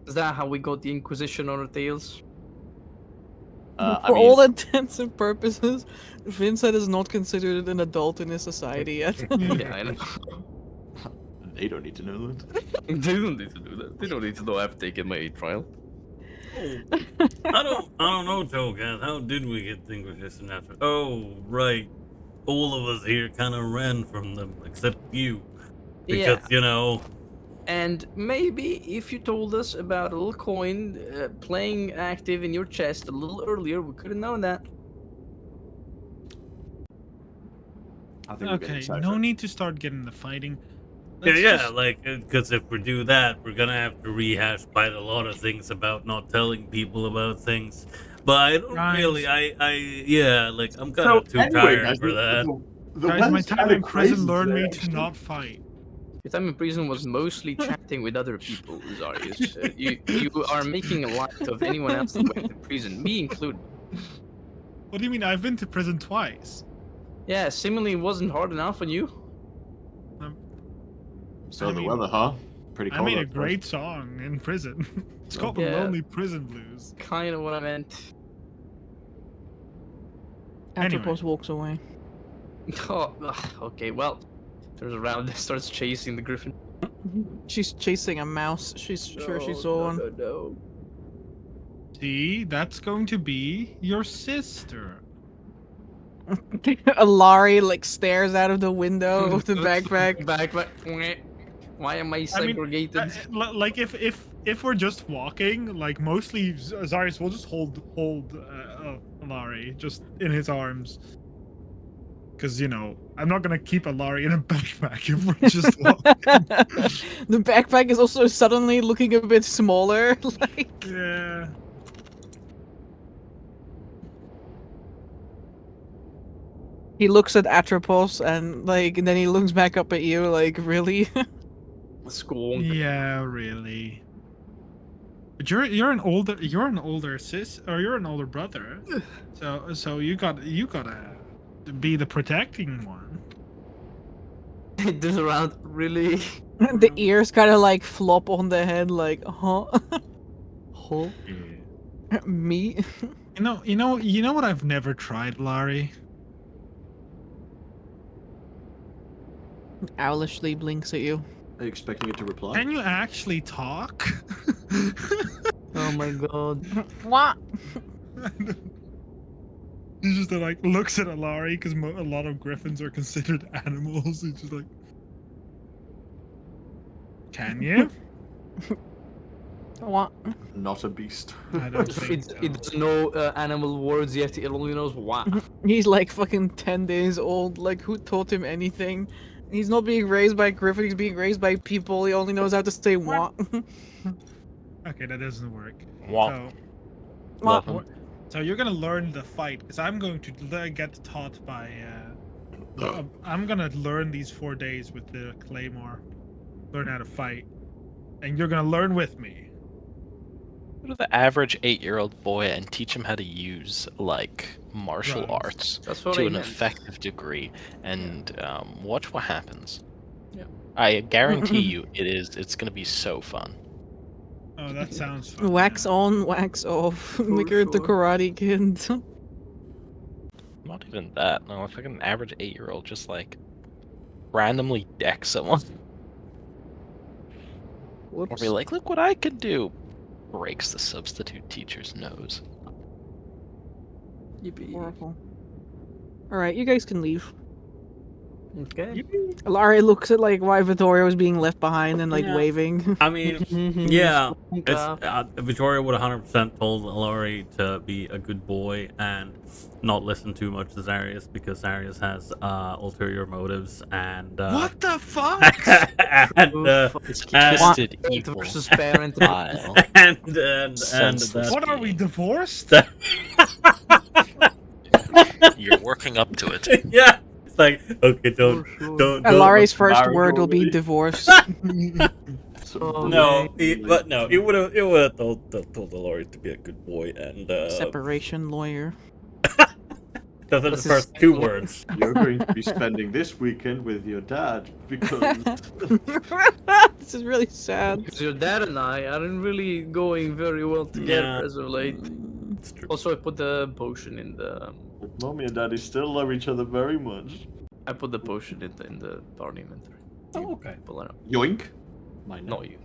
Speaker 7: Is that how we got the Inquisition on our tails?
Speaker 3: For all intents and purposes, Vincent is not considered an adult in his society yet.
Speaker 7: Yeah, I know.
Speaker 8: They don't need to know that.
Speaker 7: They don't need to do that. They don't need to know I've taken my trial.
Speaker 4: I don't know, Togas. How did we get things with this and that? Oh, right. All of us here kind of ran from them, except you. Because,
Speaker 7: Yeah. And maybe if you told us about a little coin playing active in your chest a little earlier, we could have known that.
Speaker 8: I think we're getting
Speaker 5: Okay,
Speaker 8: excited.
Speaker 5: no need to start getting the fighting.
Speaker 4: Yeah,
Speaker 5: Let's
Speaker 4: yeah,
Speaker 5: just-
Speaker 4: like, because if we do that, we're gonna have to rehash quite a lot of things about not telling people about things. But I don't
Speaker 5: Guys.
Speaker 4: really, yeah, like, I'm kind of too tired for that.
Speaker 8: The
Speaker 5: Guys, my
Speaker 8: weather's
Speaker 5: time
Speaker 8: kinda
Speaker 5: in prison
Speaker 8: crazy
Speaker 5: learned
Speaker 8: today,
Speaker 5: me to
Speaker 8: actually.
Speaker 5: not fight.
Speaker 7: Your time in prison was mostly chatting with other people, Zarius. You are making light of anyone else that went to prison, me included.
Speaker 5: What do you mean? I've been to prison twice.
Speaker 7: Yeah, seemingly wasn't hard enough on you.
Speaker 8: So
Speaker 5: I
Speaker 8: the
Speaker 5: mean,
Speaker 8: weather, huh? Pretty
Speaker 5: I
Speaker 8: cold.
Speaker 5: made a
Speaker 8: outside.
Speaker 5: great song in prison. It's called
Speaker 7: Yeah.
Speaker 5: The Lonely Prison Blues.
Speaker 7: Kind of what I meant.
Speaker 5: Anyway.
Speaker 3: Atropos walks away.
Speaker 7: Oh, okay, well, turns around and starts chasing the griffin.
Speaker 3: She's chasing a mouse. She's sure she saw one.
Speaker 7: No.
Speaker 5: See, that's going to be your sister.
Speaker 3: Alari like stares out of the window of the backpack.
Speaker 7: Backpack. Why am I segregated?
Speaker 5: Like if we're just walking, like mostly Zarius will just hold Alari just in his arms. Because I'm not gonna keep Alari in a backpack if we're just walking.
Speaker 3: The backpack is also suddenly looking a bit smaller. Like
Speaker 5: Yeah.
Speaker 3: he looks at Atropos and then he looks back up at you like, really?
Speaker 7: School.
Speaker 5: Yeah, really. But you're an older sis, or you're an older brother. So you gotta be the protecting one.
Speaker 7: It turns around, really?
Speaker 3: The ears kind of like flop on the head, like, huh?
Speaker 7: Huh?
Speaker 3: Me?
Speaker 5: You know what I've never tried, Larry?
Speaker 3: Owlishly blinks at you.
Speaker 8: Are you expecting it to reply?
Speaker 5: Can you actually talk?
Speaker 7: Oh my god.
Speaker 3: What?
Speaker 5: He just like looks at Alari because a lot of griffins are considered animals. He's just like, can you?
Speaker 3: What?
Speaker 8: Not a beast.
Speaker 5: I don't think
Speaker 7: It doesn't know animal words yet, it only knows what.
Speaker 3: He's like fucking 10 days old. Like, who taught him anything? He's not being raised by Griffin, he's being raised by people. He only knows how to say what.
Speaker 5: Okay, that doesn't work.
Speaker 6: Womp.
Speaker 3: What?
Speaker 6: Love him.
Speaker 5: So you're gonna learn the fight, because I'm going to get taught by. I'm gonna learn these 4 days with the claymore, learn how to fight, and you're gonna learn with me.
Speaker 6: Go to the average 8-year-old boy and teach him how to use like martial
Speaker 5: Right.
Speaker 6: arts
Speaker 7: That's what
Speaker 6: to
Speaker 7: I
Speaker 6: an
Speaker 7: meant.
Speaker 6: effective degree, and watch what happens.
Speaker 7: Yeah.
Speaker 6: I guarantee you, it's gonna be so fun.
Speaker 5: Oh, that sounds fun.
Speaker 3: Wax on, wax off. Make her the
Speaker 7: sure.
Speaker 3: Karate Kid.
Speaker 6: Not even that. No, it's like an average 8-year-old just like randomly deck someone. Or
Speaker 3: Whoops.
Speaker 6: be like, look what I can do. Breaks the substitute teacher's nose.
Speaker 7: Yippee.
Speaker 3: Horrible. Alright, you guys can leave.
Speaker 7: Okay.
Speaker 3: Alari looks at like why Vittoria was being left behind and like
Speaker 4: Yeah.
Speaker 3: waving.
Speaker 4: I mean, yeah, it's,
Speaker 7: Yeah.
Speaker 4: Victoria would 100% told Alari to be a good boy and not listen too much to Zarius because Zarius has ulterior motives and
Speaker 5: What the fuck?
Speaker 4: and,
Speaker 6: It's
Speaker 4: and,
Speaker 6: twisted evil.
Speaker 7: Versus parent.
Speaker 6: Vile.
Speaker 4: and
Speaker 6: Senseless.
Speaker 5: What are we divorced?
Speaker 6: You're working up to it.
Speaker 4: yeah, it's like okay, don't.
Speaker 3: Alari's first
Speaker 8: married
Speaker 3: word will be
Speaker 8: already.
Speaker 3: divorce.
Speaker 7: Oh,
Speaker 4: No,
Speaker 7: okay.
Speaker 4: but no, it would have told Alari to be a good boy and
Speaker 3: Separation lawyer.
Speaker 4: those are the
Speaker 7: This is
Speaker 4: first two
Speaker 7: so-
Speaker 4: words.
Speaker 8: You're going to be spending this weekend with your dad because
Speaker 3: This is really sad.
Speaker 7: Because your dad and I aren't really going very well together
Speaker 4: Yeah.
Speaker 7: as of late.
Speaker 4: It's true.
Speaker 7: Also, I put the potion in the.
Speaker 8: mommy and daddy still love each other very much.
Speaker 7: I put the potion in the party inventory.
Speaker 4: Oh, okay.
Speaker 7: Pull it up.
Speaker 8: Yoink. Mine
Speaker 7: Not
Speaker 8: now.
Speaker 7: you.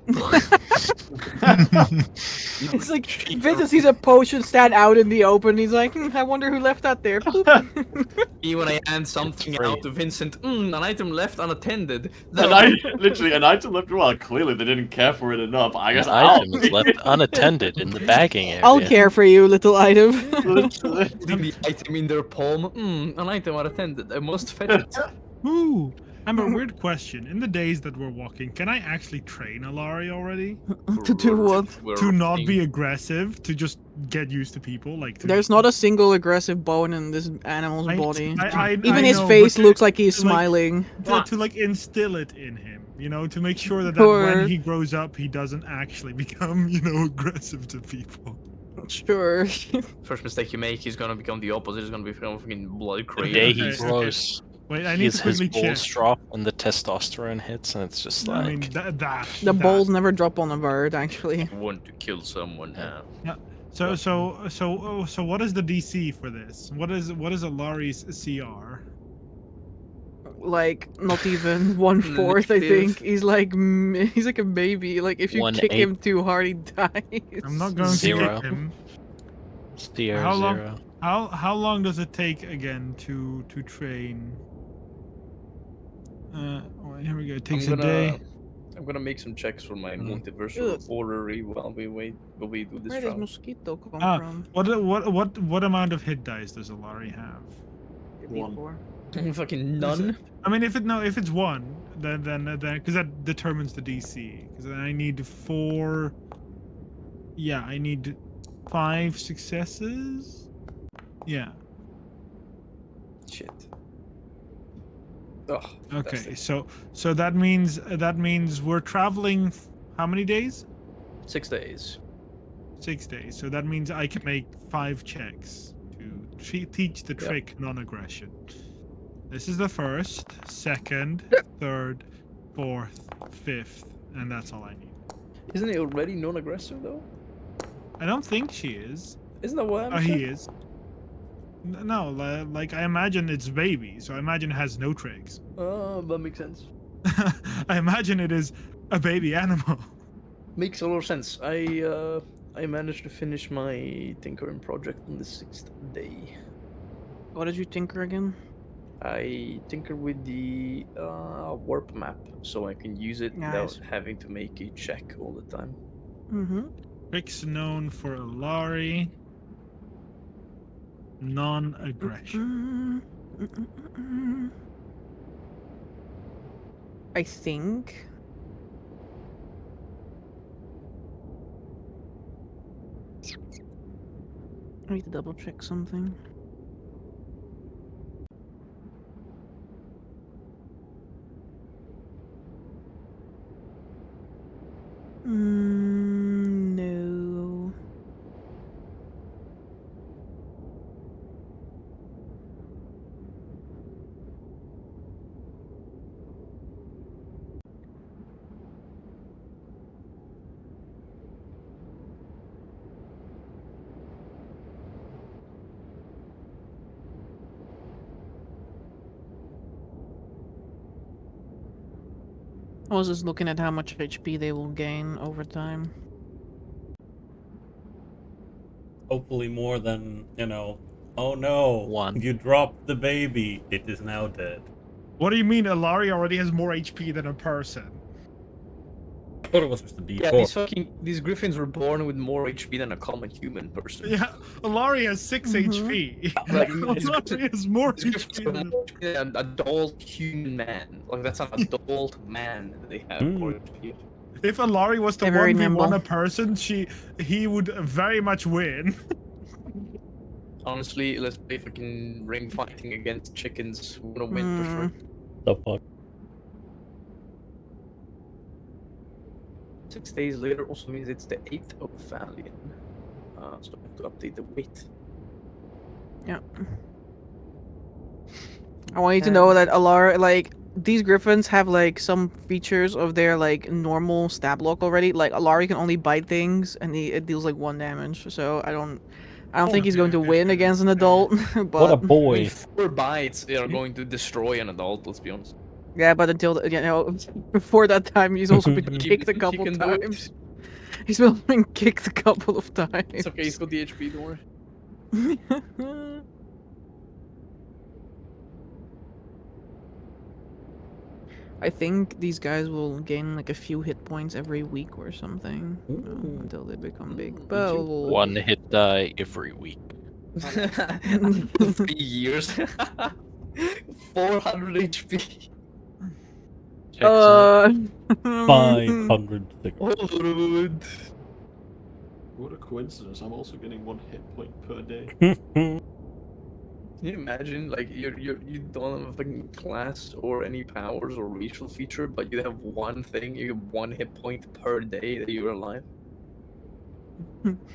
Speaker 3: It's like Vincent sees a potion stand out in the open. He's like, I wonder who left that there. Boop.
Speaker 7: Me when I hand something
Speaker 6: free.
Speaker 7: out to Vincent, an item left unattended.
Speaker 8: And I literally an item left. Well, clearly they didn't care for it enough. I guess
Speaker 6: An item is left unattended in the bagging area.
Speaker 3: I'll care for you, little item.
Speaker 8: Literally.
Speaker 7: Putting the item in their palm. An item unattended. I must fetch it.
Speaker 5: Ooh, Amber, weird question. In the days that we're walking, can I actually train Alari already?
Speaker 3: To do what?
Speaker 5: To not be aggressive, to just get used to people, like to...
Speaker 3: There's not a single aggressive bone in this animal's body. Even
Speaker 5: I
Speaker 3: his
Speaker 5: know,
Speaker 3: face
Speaker 5: but
Speaker 3: looks like he's
Speaker 5: like-
Speaker 3: smiling.
Speaker 5: to like instill it in him, you know, to make sure that,
Speaker 3: Sure.
Speaker 5: when he grows up, he doesn't actually become, you know, aggressive to people.
Speaker 3: Sure.
Speaker 7: First mistake you make, he's gonna become the opposite. He's gonna be fucking blood
Speaker 6: The
Speaker 7: crazy.
Speaker 6: day
Speaker 5: Okay,
Speaker 6: he
Speaker 5: okay.
Speaker 6: grows,
Speaker 5: Wait, I need to
Speaker 6: his
Speaker 5: quickly
Speaker 6: balls
Speaker 5: check.
Speaker 6: drop when the testosterone hits, and it's just like...
Speaker 5: I mean, that
Speaker 3: The balls never drop on a bird, actually.
Speaker 7: I want to kill someone now.
Speaker 5: So what is the DC for this? What is Alari's CR?
Speaker 3: Like, not even 1/4, I think. He's like a baby. Like, if you kick
Speaker 6: 1/8.
Speaker 3: him too hard, he dies.
Speaker 5: I'm not going
Speaker 6: Zero.
Speaker 5: to kick him.
Speaker 6: Steer
Speaker 5: How long-
Speaker 6: 0.
Speaker 5: How long does it take again to train? Well, here we go. It takes a day.
Speaker 7: I'm gonna make some checks for my
Speaker 6: Mm.
Speaker 7: multiversal
Speaker 3: Ugh.
Speaker 7: orrery while we do this
Speaker 3: Where does
Speaker 7: round.
Speaker 3: mosquito come
Speaker 5: Ah,
Speaker 3: from?
Speaker 5: What amount of hit dice does Alari have?
Speaker 8: One.
Speaker 3: Before.
Speaker 7: Fucking none.
Speaker 5: I mean, if it's one, then because that determines the DC. Because then I need 4. Yeah, I need 5 successes. Yeah.
Speaker 7: Shit. Ugh.
Speaker 5: Okay.
Speaker 7: fantastic.
Speaker 5: So that means we're traveling. How many days?
Speaker 7: 6 days.
Speaker 5: 6 days. So that means I can make 5 checks to teach the
Speaker 7: Yep.
Speaker 5: trick non-aggression. This is the first, second, third, fourth, fifth, and that's all I need.
Speaker 7: Isn't he already non-aggressive though?
Speaker 5: I don't think she is.
Speaker 7: Isn't that what I'm
Speaker 5: Oh, he
Speaker 7: saying?
Speaker 5: is. No, like I imagine it's baby, so I imagine it has no tricks.
Speaker 7: Oh, that makes sense.
Speaker 5: I imagine it is a baby animal.
Speaker 7: Makes a lot of sense. I managed to finish my tinkering project on the 6th day.
Speaker 3: What did you tinker again?
Speaker 7: I tinker with the warp map, so I can use it without
Speaker 3: Nice.
Speaker 7: having to make a check all the time.
Speaker 3: Mm-hmm.
Speaker 5: Tricks known for Alari. Non-aggression.
Speaker 3: I think. I need to double check something. No. I was just looking at how much HP they will gain over time.
Speaker 4: Hopefully more than, oh no,
Speaker 6: 1.
Speaker 4: you dropped the baby, it is now dead.
Speaker 5: What do you mean Alari already has more HP than a person?
Speaker 4: I thought it was just a D4.
Speaker 7: Yeah, these griffins were born with more HP than a common human person.
Speaker 5: Yeah, Alari has 6 HP.
Speaker 7: Like,
Speaker 5: Alari has more
Speaker 7: These griffins
Speaker 5: HP
Speaker 7: have
Speaker 5: than...
Speaker 7: more HP than an adult human man. Like that's an adult man that they have more HP.
Speaker 5: If Alari was to
Speaker 3: They're very
Speaker 5: 1v1
Speaker 3: nimble.
Speaker 5: a person, he would very much win.
Speaker 7: Honestly, let's play fucking ring fighting against chickens. We're gonna win for sure.
Speaker 4: The fuck?
Speaker 7: 6 days later also means it's the 8th of Valiant. So I have to update the weight.
Speaker 3: Yeah. I want you to know that Alara, like, these griffins have, like, some features of their, like, normal stab block already. Like, Alari can only bite things, and it deals, like, 1 damage. So I don't think he's going to win against an adult, but...
Speaker 4: What a
Speaker 7: I mean,
Speaker 4: boy.
Speaker 7: 4 bites are going to destroy an adult, let's be honest.
Speaker 3: Yeah, but before that time, he's also been
Speaker 7: He
Speaker 3: kicked a
Speaker 7: can- he
Speaker 3: couple
Speaker 7: can do it.
Speaker 3: times. He's been kicked a couple of times.
Speaker 7: It's okay, he's got the HP, don't worry.
Speaker 3: I think these guys will gain like a few hit points every week or something
Speaker 4: Ooh.
Speaker 3: until they become big.
Speaker 7: Ooh,
Speaker 3: But
Speaker 7: you-
Speaker 3: we'll-
Speaker 6: One hit die every week.
Speaker 7: 3 years. 400 HP.
Speaker 6: Checks out.
Speaker 4: 500
Speaker 7: Oh, Lord.
Speaker 8: What a coincidence! I'm also getting 1 hit point per day.
Speaker 7: Can you imagine, like, you don't have a fucking class or any powers or racial feature, but you have one thing, you have 1 hit point per day that you're alive?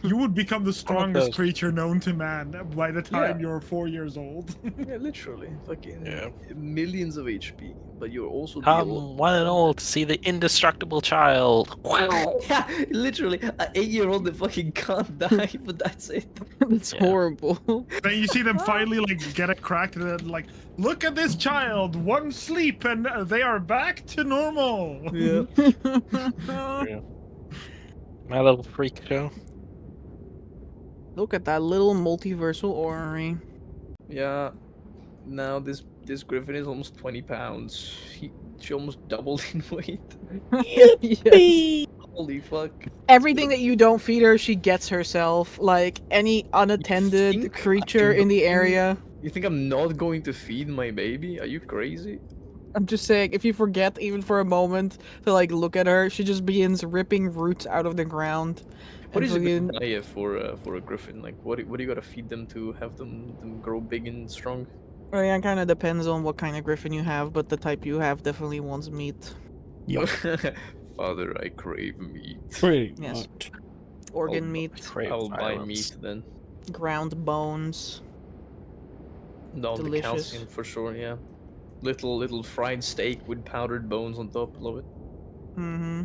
Speaker 5: You would become the strongest
Speaker 6: those.
Speaker 5: creature known to man by the time
Speaker 7: Yeah.
Speaker 5: you're 4 years old.
Speaker 7: Yeah, literally. Fucking
Speaker 6: Yeah.
Speaker 7: millions of HP, but you're also the
Speaker 6: Come, one and all, to see the indestructible child.
Speaker 7: Yeah, literally, an 8-year-old that fucking can't die, but that's it.
Speaker 3: That's
Speaker 6: Yeah.
Speaker 3: horrible.
Speaker 5: Then you see them finally like get it cracked and then like, look at this child, one sleep and they are back to normal.
Speaker 7: Yeah.
Speaker 6: Yeah. My little freak show.
Speaker 3: Look at that little multiversal orrery.
Speaker 7: Yeah. Now this griffin is almost 20 pounds. She almost doubled in weight.
Speaker 3: Yes.
Speaker 7: Holy fuck.
Speaker 3: Everything that you don't feed her, she gets herself. Like any unattended
Speaker 7: think
Speaker 3: creature
Speaker 7: I'm
Speaker 3: in the
Speaker 7: going-
Speaker 3: area.
Speaker 7: You think I'm not going to feed my baby? Are you crazy?
Speaker 3: I'm just saying, if you forget even for a moment to like look at her, she just begins ripping roots out of the ground.
Speaker 7: What
Speaker 3: and
Speaker 7: is a good
Speaker 3: fucking-
Speaker 7: diet for a griffin? Like what do you gotta feed them to have them grow big and strong?
Speaker 3: Well, yeah, it kind of depends on what kind of griffin you have, but the type you have definitely wants meat.
Speaker 4: Yup.
Speaker 7: Father, I crave meat.
Speaker 4: Pretty
Speaker 3: Yes.
Speaker 4: much.
Speaker 3: Organ
Speaker 7: Oh,
Speaker 3: meat,
Speaker 6: Crave
Speaker 7: I'll buy
Speaker 6: violence.
Speaker 7: meat then.
Speaker 3: ground bones.
Speaker 7: No, the
Speaker 3: Delicious.
Speaker 7: calcium for sure. Yeah, little fried steak with powdered bones on top. Love it.
Speaker 3: Mm-hmm.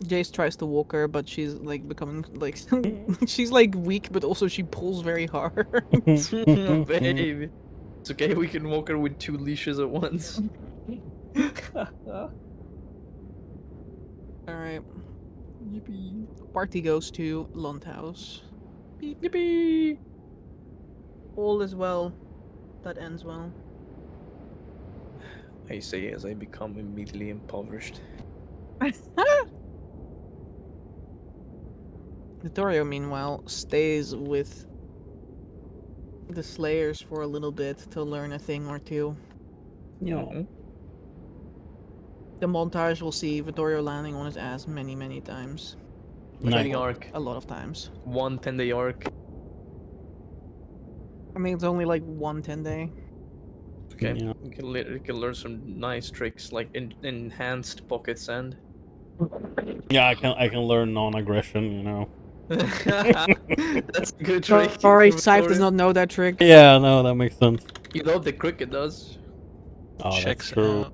Speaker 3: Jace tries to walk her, but she's like becoming like she's like weak, but also she pulls very hard.
Speaker 7: Baby, it's okay. We can walk her with 2 leashes at once.
Speaker 3: All right,
Speaker 7: Yippee!
Speaker 3: party goes to Lundhouse.
Speaker 7: Yippee!
Speaker 3: All is well. That ends well.
Speaker 7: I say as I become immediately impoverished.
Speaker 3: Vittorio, meanwhile, stays with the Slayers for a little bit to learn a thing or two.
Speaker 4: Yeah.
Speaker 3: The montage will see Vittorio landing on his ass many, many times.
Speaker 7: Training
Speaker 4: Nice.
Speaker 7: arc,
Speaker 3: A lot of times.
Speaker 7: 1 10-day arc.
Speaker 3: I mean, it's only like 1 10-day.
Speaker 7: Okay,
Speaker 4: Yeah.
Speaker 7: you can learn some nice tricks like enhanced pocket sand.
Speaker 4: Yeah, I can learn non-aggression, you know.
Speaker 7: That's a good trick.
Speaker 3: Sorry,
Speaker 7: for
Speaker 3: Scythe does
Speaker 7: Victoria.
Speaker 3: not know that trick.
Speaker 4: Yeah, no, that makes sense.
Speaker 7: You know the cricket does.
Speaker 4: Oh, that's
Speaker 6: Checks
Speaker 4: true.
Speaker 6: out.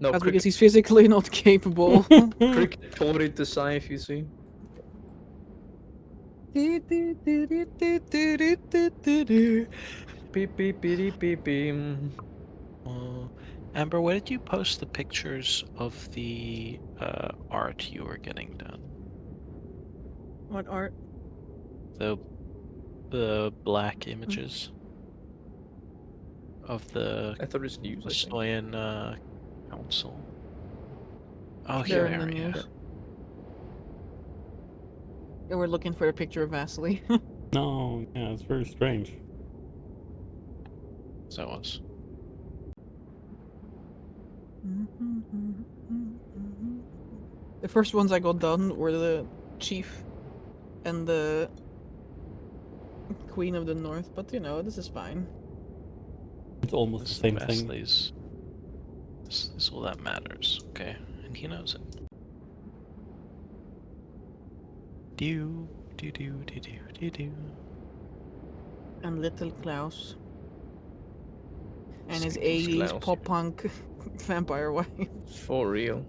Speaker 7: No,
Speaker 3: That's because
Speaker 7: cricket,
Speaker 3: he's physically not capable.
Speaker 7: cricket taught it to Scythe, you see. Beep beep beep beep beep.
Speaker 6: Amber, where did you post the pictures of the art you were getting done?
Speaker 3: What art?
Speaker 6: The black images of the
Speaker 7: I thought it was news. I think.
Speaker 6: Stoyan council. Oh,
Speaker 3: They're
Speaker 6: here
Speaker 3: in the
Speaker 6: we are.
Speaker 3: news. Yeah, we're looking for a picture of Vasily.
Speaker 4: No, yeah, it's very strange.
Speaker 6: So it was.
Speaker 3: The first ones I got done were the chief and the queen of the north, but you know, this is fine.
Speaker 4: It's almost
Speaker 6: This
Speaker 4: the
Speaker 6: is
Speaker 4: same thing.
Speaker 6: Vasley's. This is all that matters. Okay, and he knows it. Do do do do do do do.
Speaker 3: And little Klaus. And his
Speaker 7: Speaking of
Speaker 3: 80s
Speaker 7: Klaus.
Speaker 3: pop punk vampire wife.
Speaker 7: For real.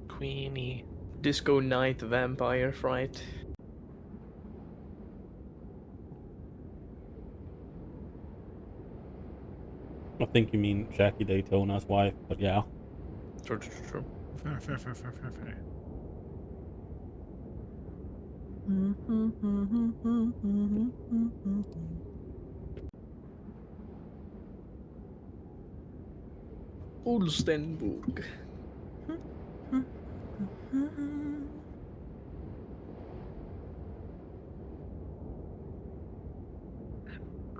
Speaker 6: Queenie.
Speaker 7: Disco night vampire fright.
Speaker 4: I think you mean Jackie Daytona's wife, but yeah.
Speaker 7: True.
Speaker 5: Fair.
Speaker 7: Olstenburg.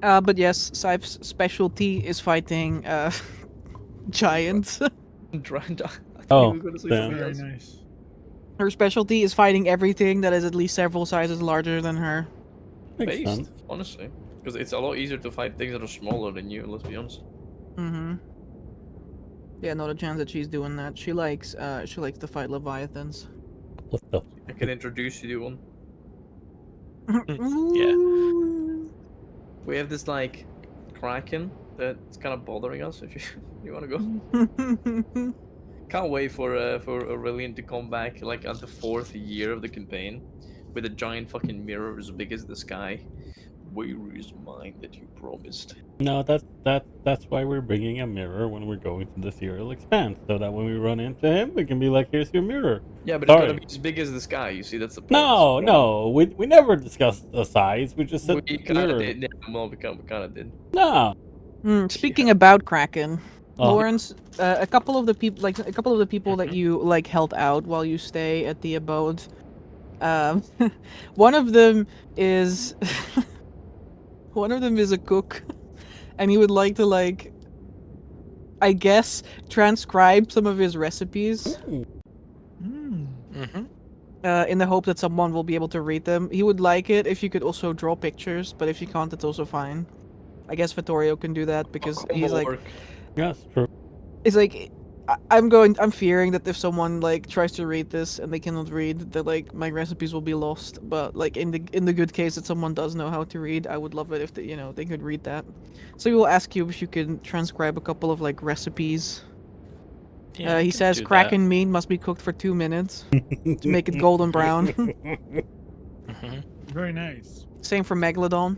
Speaker 3: But yes, Sife's specialty is fighting giants.
Speaker 7: I
Speaker 4: Oh,
Speaker 7: was gonna say
Speaker 4: damn.
Speaker 7: something
Speaker 5: Very
Speaker 7: else.
Speaker 5: nice.
Speaker 3: Her specialty is fighting everything that is at least several sizes larger than her.
Speaker 4: Makes
Speaker 7: Based,
Speaker 4: sense.
Speaker 7: honestly, because it's a lot easier to fight things that are smaller than you. Let's be honest.
Speaker 3: Mm-hmm. Yeah, not a chance that she's doing that. She likes to fight leviathans.
Speaker 4: What the?
Speaker 7: I can introduce you to one.
Speaker 6: Yeah.
Speaker 7: We have this like kraken that's kind of bothering us. If you want to go, can't wait for Aurelian to come back like at the 4th year of the campaign with a giant fucking mirror as big as the sky. Where is mine that you promised?
Speaker 4: No, that's why we're bringing a mirror when we're going to the Serial Expanse, so that when we run into him, we can be like, "Here's your mirror."
Speaker 7: Yeah, but it's
Speaker 4: Sorry.
Speaker 7: gotta be as big as the sky. You see, that's the point.
Speaker 4: No, we never discussed the size. We just said
Speaker 7: We kind
Speaker 4: mirror.
Speaker 7: of did. Yeah, well, we kind of did.
Speaker 4: No.
Speaker 3: Speaking about Kraken,
Speaker 4: Oh.
Speaker 3: Lawrence, a couple of the people that you like held out while you stay at the abode. One of them is a cook, and he would like to I guess, transcribe some of his recipes.
Speaker 6: Mm-hmm.
Speaker 3: In the hope that someone will be able to read them. He would like it if you could also draw pictures, but if you can't, it's also fine. I guess Vittorio can do that because he's like,
Speaker 4: Yes, true.
Speaker 3: it's like, I'm fearing that if someone like tries to read this and they cannot read, that like my recipes will be lost. But like in the good case that someone does know how to read, I would love it if they could read that. So we will ask you if you can transcribe a couple of like recipes.
Speaker 6: Yeah,
Speaker 3: He says Kraken meat must be cooked for 2 minutes to make it golden brown.
Speaker 6: Mm-hmm.
Speaker 5: Very nice.
Speaker 3: Same for Megalodon.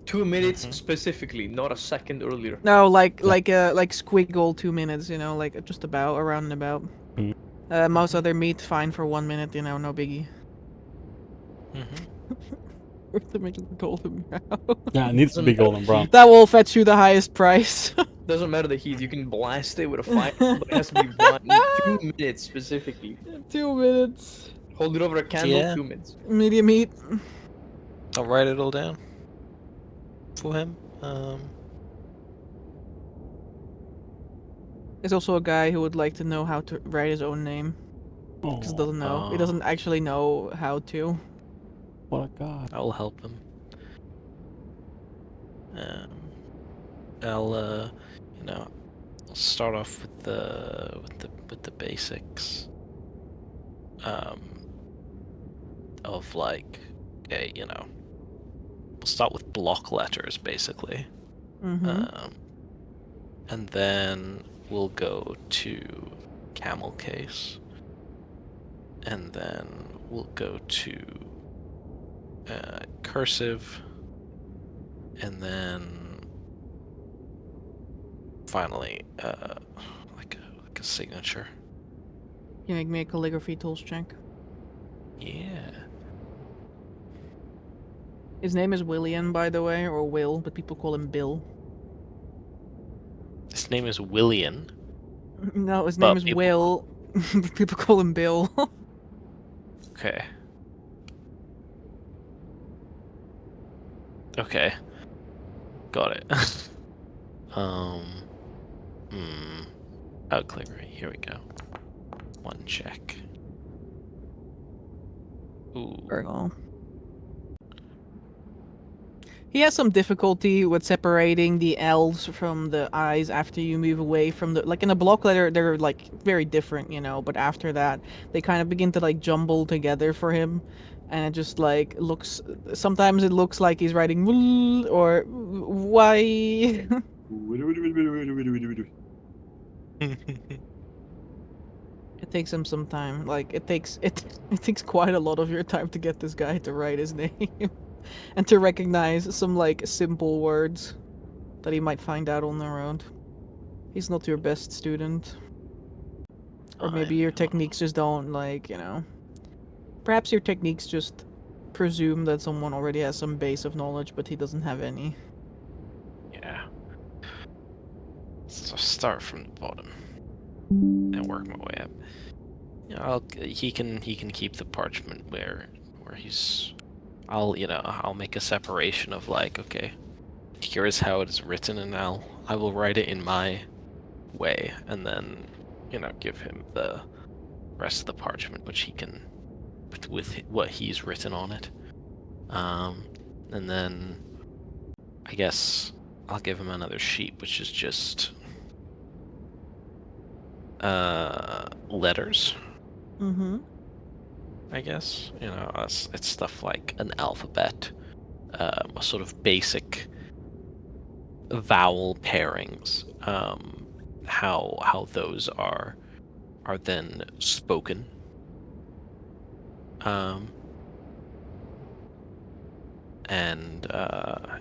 Speaker 7: 2 minutes specifically, not a second earlier.
Speaker 3: No, like squiggle 2 minutes, like just about around and about.
Speaker 4: Mm.
Speaker 3: Most other meat fine for 1 minute, no biggie.
Speaker 6: Mm-hmm.
Speaker 3: To make it golden brown.
Speaker 4: Yeah, it needs to be golden brown.
Speaker 3: That will fetch you the highest price.
Speaker 7: Doesn't matter the heat. You can blast it with a fire, but it has to be 2 minutes specifically.
Speaker 3: 2 minutes.
Speaker 7: Hold it over a candle.
Speaker 6: Yeah.
Speaker 7: 2 minutes.
Speaker 3: Medium heat.
Speaker 6: I'll write it all down for him.
Speaker 3: There's also a guy who would like to know how to write his own name. Because
Speaker 4: Oh,
Speaker 3: doesn't know. He doesn't actually know how to.
Speaker 4: what a god.
Speaker 6: I'll help him. I'll I'll start off with the basics. Of like, okay, we'll start with block letters basically.
Speaker 3: Mm-hmm.
Speaker 6: And then we'll go to camel case. And then we'll go to cursive. And then finally like a signature.
Speaker 3: You make me a calligraphy tools check.
Speaker 6: Yeah.
Speaker 3: His name is William, by the way, or Will, but people call him Bill.
Speaker 6: His name is William.
Speaker 3: No, his
Speaker 6: But
Speaker 3: name is
Speaker 6: people-
Speaker 3: Will. But people call him Bill.
Speaker 6: Okay. Okay. Got it. Calligraphy. Here we go. One check. Ooh.
Speaker 3: Virgo. He has some difficulty with separating the L's from the I's after you move away from the... Like, in a block letter, they're, like, very different, but after that, they kind of begin to, like, jumble together for him. And it just, like, looks... Sometimes it looks like he's writing "wul" or "why." It takes him some time. Like, it takes quite a lot of your time to get this guy to write his name. And to recognize some, like, simple words that he might find out on the road. He's not your best student. Or
Speaker 6: I
Speaker 3: maybe your
Speaker 6: know.
Speaker 3: techniques just don't, like, Perhaps your techniques just presume that someone already has some base of knowledge, but he doesn't have any.
Speaker 6: Yeah. So start from the bottom and work my way up. Yeah, he can keep the parchment where he's. I'll make a separation of like, okay, here is how it is written, and I will write it in my way, and then give him the rest of the parchment, which he can with what he's written on it. And then I guess I'll give him another sheet, which is just letters.
Speaker 3: Mm-hmm.
Speaker 6: I guess it's stuff like an alphabet, a sort of basic vowel pairings. How those are then spoken. And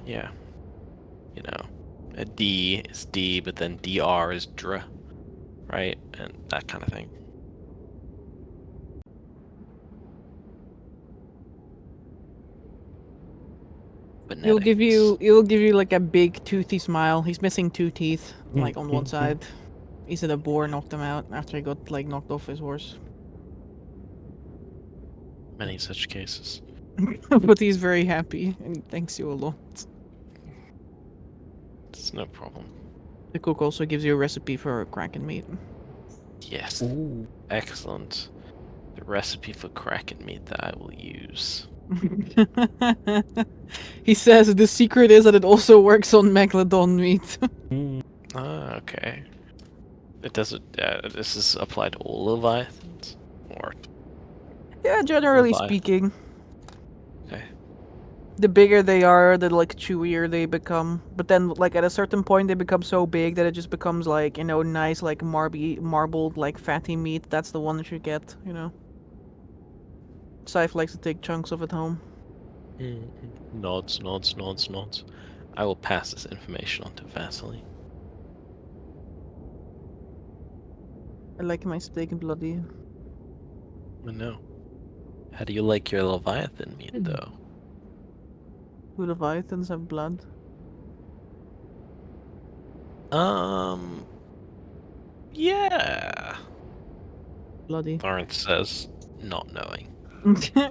Speaker 6: yeah, a D is D, but then DR is dr, right, and that kind of thing.
Speaker 3: He'll give
Speaker 6: Phonetics.
Speaker 3: you like a big toothy smile. He's missing 2 teeth, like on one side. He said a boar knocked him out after he got like knocked off his horse.
Speaker 6: Many such cases.
Speaker 3: But he's very happy and he thanks you a lot.
Speaker 6: It's no problem.
Speaker 3: The cook also gives you a recipe for kraken meat.
Speaker 6: Yes.
Speaker 4: Ooh.
Speaker 6: Excellent. The recipe for kraken meat that I will use.
Speaker 3: He says the secret is that it also works on megalodon meat.
Speaker 6: Ah, okay. It doesn't. This is applied to all leviathans, or
Speaker 3: Yeah, generally
Speaker 6: Leviathan.
Speaker 3: speaking.
Speaker 6: Okay.
Speaker 3: The bigger they are, the like chewier they become. But then like at a certain point they become so big that it just becomes like, nice like marbled like fatty meat. That's the one that you get, Scythe likes to take chunks of it home.
Speaker 6: Nods, nods, nods, nods. I will pass this information on to Vasily.
Speaker 3: I like my steak bloody.
Speaker 6: I know. How do you like your leviathan meat, though?
Speaker 3: Do leviathans have blood?
Speaker 6: Yeah.
Speaker 3: Bloody.
Speaker 6: Lawrence says, not knowing.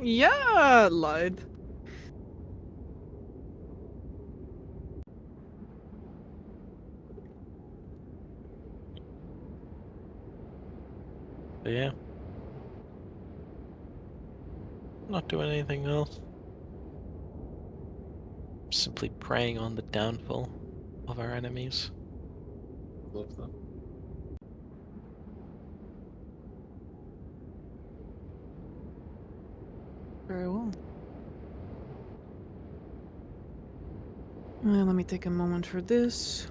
Speaker 3: Yeah, lied.
Speaker 6: But yeah. Not doing anything else. Simply preying on the downfall of our enemies.
Speaker 8: Love that.
Speaker 3: Very well. Let me take a moment for this.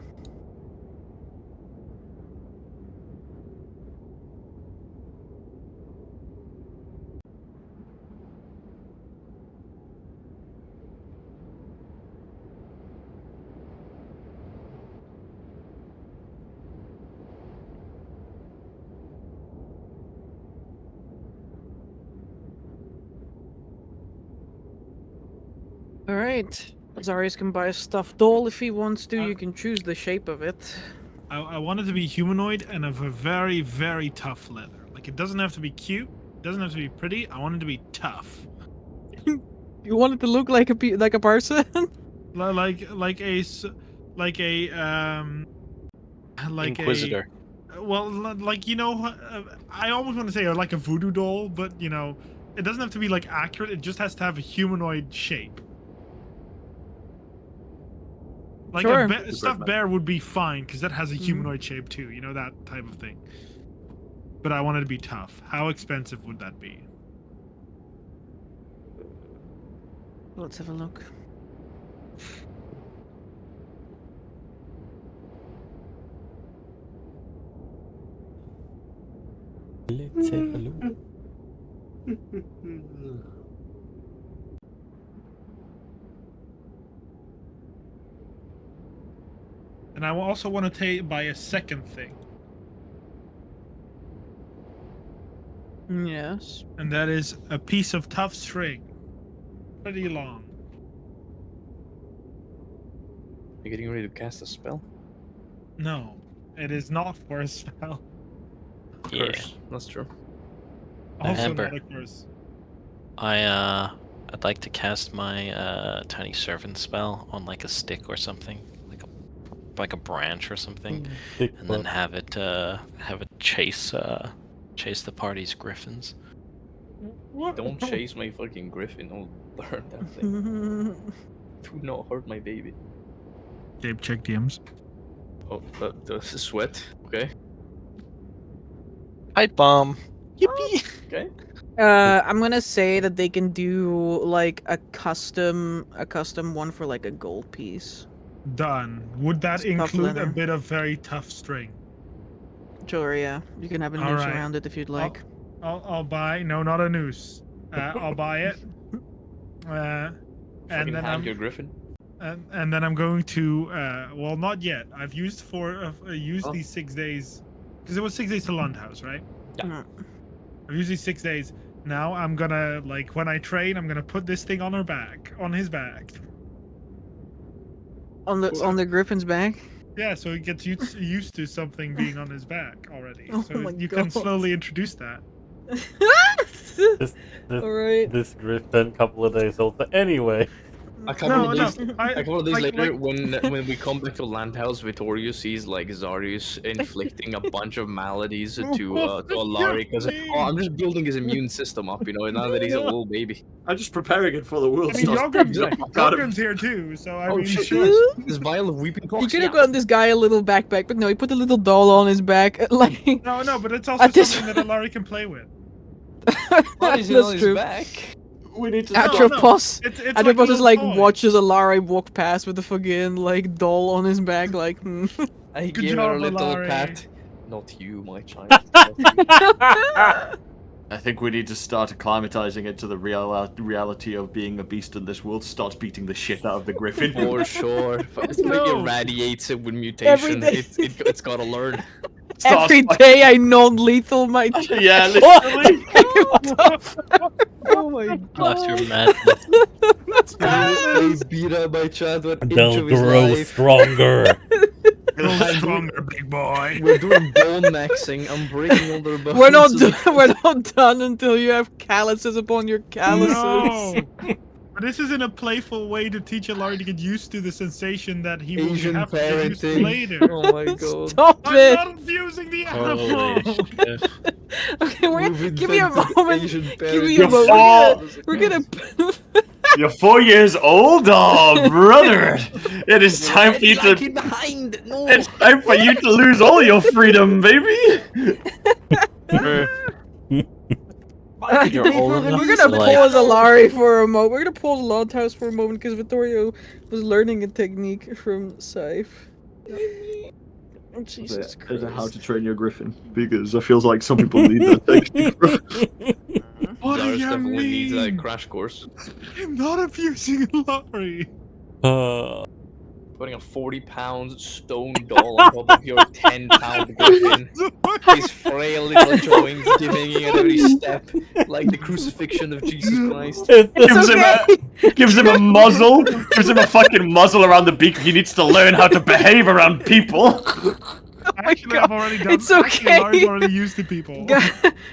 Speaker 3: Alright. Zarius can buy a stuffed doll if he wants to. You can choose the shape of it.
Speaker 5: I want it to be humanoid and of a very, very tough leather. Like, it doesn't have to be cute. It doesn't have to be pretty. I want it to be tough.
Speaker 3: You want it to look like like a person?
Speaker 5: Like
Speaker 6: Inquisitor.
Speaker 5: well, I almost want to say like a voodoo doll, but it doesn't have to be like accurate. It just has to have a humanoid shape. Like
Speaker 3: Sure.
Speaker 5: a stuffed bear would be fine because that has a
Speaker 3: Mhm.
Speaker 5: humanoid shape too. That type of thing. But I want it to be tough. How expensive would that be?
Speaker 3: Let's have a look.
Speaker 4: Let's have a look.
Speaker 5: And I also want to buy a second thing.
Speaker 3: Yes.
Speaker 5: And that is a piece of tough string. Pretty long.
Speaker 7: You're getting ready to cast a spell?
Speaker 5: No, it is not for a spell.
Speaker 6: Yeah.
Speaker 7: Curse. That's true.
Speaker 5: Also
Speaker 6: Amber.
Speaker 5: not a curse.
Speaker 6: I'd like to cast my tiny servant spell on like a stick or something, like a branch or something, and then have it chase the party's griffins.
Speaker 7: Don't chase my fucking griffin. I'll burn that thing. Do not hurt my baby.
Speaker 5: Gabe, check DMs.
Speaker 7: Oh, the sweat. Okay.
Speaker 6: Pipe bomb. Yippee!
Speaker 7: Okay.
Speaker 3: I'm gonna say that they can do like a custom one for like a gold piece.
Speaker 5: Done. Would that
Speaker 3: It's tough
Speaker 5: include a
Speaker 3: leather.
Speaker 5: bit of very tough string?
Speaker 3: Sure, yeah. You can have a noose
Speaker 5: Alright.
Speaker 3: around it if you'd like.
Speaker 5: I'll buy. No, not a noose. I'll buy it. And
Speaker 7: Fucking
Speaker 5: then
Speaker 7: hand your griffin.
Speaker 5: and then I'm going to. Well, not yet. I've used
Speaker 7: Oh.
Speaker 5: these 6 days because it was 6 days to Lundhouse, right?
Speaker 3: Mm.
Speaker 5: I've used these 6 days. Now I'm gonna when I train, I'm gonna put this thing on his back.
Speaker 3: On the griffin's back.
Speaker 5: Yeah, so he gets used to something being on his back already.
Speaker 3: Oh
Speaker 5: So
Speaker 3: my
Speaker 5: you can
Speaker 3: God.
Speaker 5: slowly introduce that.
Speaker 2: This,
Speaker 3: All right.
Speaker 2: this griffin, couple of days old. But anyway,
Speaker 7: A couple of days,
Speaker 5: I-
Speaker 7: a couple of days
Speaker 5: like-
Speaker 7: later,
Speaker 5: like-
Speaker 7: when we come back to Landhouse, Vittorio sees like Zarius inflicting a bunch of maladies to Alari because I'm just building his immune system up, now that he's a little baby.
Speaker 8: I'm just preparing it for the world.
Speaker 5: I mean,
Speaker 8: starts
Speaker 5: Yogurt's,
Speaker 8: beating the fuck out of
Speaker 5: Yogurt's here too, so I
Speaker 7: Oh,
Speaker 5: mean,
Speaker 7: shit.
Speaker 5: sure.
Speaker 7: This vial of weeping
Speaker 3: You
Speaker 7: cocks.
Speaker 3: could have gotten this guy a little backpack, but no, he put a little doll on his back. Like,
Speaker 5: No, but it's also
Speaker 3: At this-
Speaker 5: something that Alari can play with.
Speaker 7: Why is he
Speaker 3: that's
Speaker 7: on his
Speaker 3: true.
Speaker 7: back?
Speaker 8: We need to
Speaker 5: No,
Speaker 8: stop.
Speaker 5: no.
Speaker 3: Atropos.
Speaker 5: It's
Speaker 3: Atropos
Speaker 5: a
Speaker 3: just like
Speaker 5: little toy.
Speaker 3: watches Alari walk past with the fucking like doll on his back, like.
Speaker 7: I
Speaker 5: Good
Speaker 7: gave her a
Speaker 5: job,
Speaker 7: little
Speaker 5: Alari.
Speaker 7: pat. Not you, my child. Not you.
Speaker 8: I think we need to start acclimatizing it to the reality of being a beast in this world. Start beating the shit out of the griffin.
Speaker 7: For sure. It's like
Speaker 5: No.
Speaker 7: irradiates it with
Speaker 3: Every
Speaker 7: mutation.
Speaker 3: day.
Speaker 7: It's gotta learn.
Speaker 8: Starts
Speaker 3: Every
Speaker 8: like-
Speaker 3: day I non-lethal my.
Speaker 8: Yeah, literally.
Speaker 3: Oh my
Speaker 6: Bless your
Speaker 3: god.
Speaker 6: madness.
Speaker 7: I beat up my child with inch
Speaker 2: they'll
Speaker 7: of his
Speaker 2: grow
Speaker 7: life.
Speaker 2: stronger.
Speaker 5: Grow stronger, big boy.
Speaker 7: We're doing bone maxing. I'm breaking all their bones.
Speaker 3: We're not done. We're not done until you have calluses upon your calluses.
Speaker 5: No. But this is in a playful way to teach Alari to get used to the sensation that he will
Speaker 7: Asian
Speaker 5: have to get used to
Speaker 7: parenting.
Speaker 5: later.
Speaker 7: Oh my god.
Speaker 3: Stop
Speaker 5: I'm
Speaker 3: it.
Speaker 5: not abusing the
Speaker 6: Holy
Speaker 5: animal.
Speaker 6: shit.
Speaker 3: Okay,
Speaker 7: We've
Speaker 3: give me a
Speaker 7: invented
Speaker 3: moment.
Speaker 7: Asian
Speaker 3: Give me a
Speaker 8: You're
Speaker 3: moment.
Speaker 8: fall-
Speaker 3: We're gonna.
Speaker 8: You're 4 years old, oh brother! It is time for you to.
Speaker 7: Lagging behind. No.
Speaker 8: It's time for you to lose all your freedom, baby.
Speaker 6: You're old enough
Speaker 3: We're
Speaker 6: to,
Speaker 3: gonna
Speaker 6: like-
Speaker 3: pause Alari for a moment. We're gonna pause Lodhouse for a moment because Vittorio was learning a technique from Scythe. Oh, Jesus
Speaker 8: There's a how
Speaker 3: Christ.
Speaker 8: to train your griffin because it feels like some people need that technique.
Speaker 5: What do
Speaker 7: Zarius
Speaker 5: you
Speaker 7: definitely needs a
Speaker 5: mean?
Speaker 7: crash course.
Speaker 5: I'm not abusing Alari.
Speaker 7: Putting a 40-pound stone doll on top of your 10-pound griffin. His frail little joints giving at every step, like the crucifixion of Jesus Christ.
Speaker 8: gives him a muzzle. Gives him a fucking muzzle around the beak. He needs to learn how to behave around people.
Speaker 5: Actually, I've already done.
Speaker 3: It's
Speaker 5: Actually,
Speaker 3: okay.
Speaker 5: Alari's already used to people.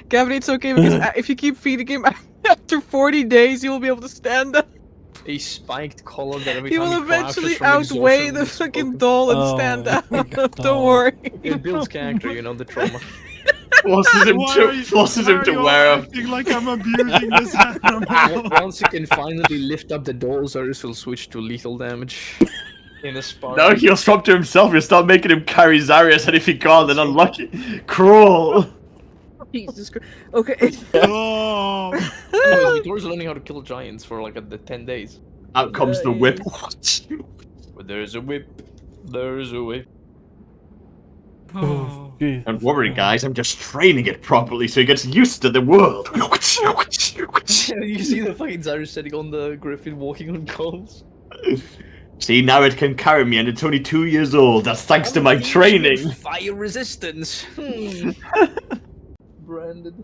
Speaker 3: Gavin, it's okay because if you keep feeding him after 40 days, he will be able to stand up.
Speaker 7: A spiked collar that every
Speaker 3: He
Speaker 7: time
Speaker 3: will
Speaker 7: he crouches
Speaker 3: eventually
Speaker 7: from
Speaker 3: outweigh
Speaker 7: exhaustion
Speaker 3: the
Speaker 7: is
Speaker 3: fucking
Speaker 7: broken.
Speaker 3: doll and
Speaker 2: Oh
Speaker 3: stand
Speaker 2: my
Speaker 3: up.
Speaker 2: God.
Speaker 3: Don't worry.
Speaker 7: It builds character, the trauma.
Speaker 8: Forces him
Speaker 5: Why
Speaker 8: to
Speaker 5: are you-
Speaker 8: forces
Speaker 5: why
Speaker 8: him
Speaker 5: are
Speaker 8: to
Speaker 5: you all
Speaker 8: wear a.
Speaker 5: acting like I'm abusing this animal.
Speaker 7: Once you can finally lift up the doll, Zarius will switch to lethal damage. In a spark.
Speaker 8: No, he'll swap to himself. He'll start making him carry Zarius, and if he can't, then unlucky. Cruel.
Speaker 3: Jesus Christ. Okay.
Speaker 5: Oh.
Speaker 7: Vittorio's learning how to kill giants for like the 10 days.
Speaker 8: Out comes the whip.
Speaker 7: But there's a whip. There's a whip.
Speaker 5: Oh.
Speaker 2: Jeez.
Speaker 8: Don't worry, guys. I'm just training it properly so he gets used to the world.
Speaker 7: You see the fucking Zarius sitting on the griffin walking on coals?
Speaker 8: See, now it can carry me, and it's only 2 years old. That's thanks to my
Speaker 7: Teach you
Speaker 8: training.
Speaker 7: Fire resistance. Branded.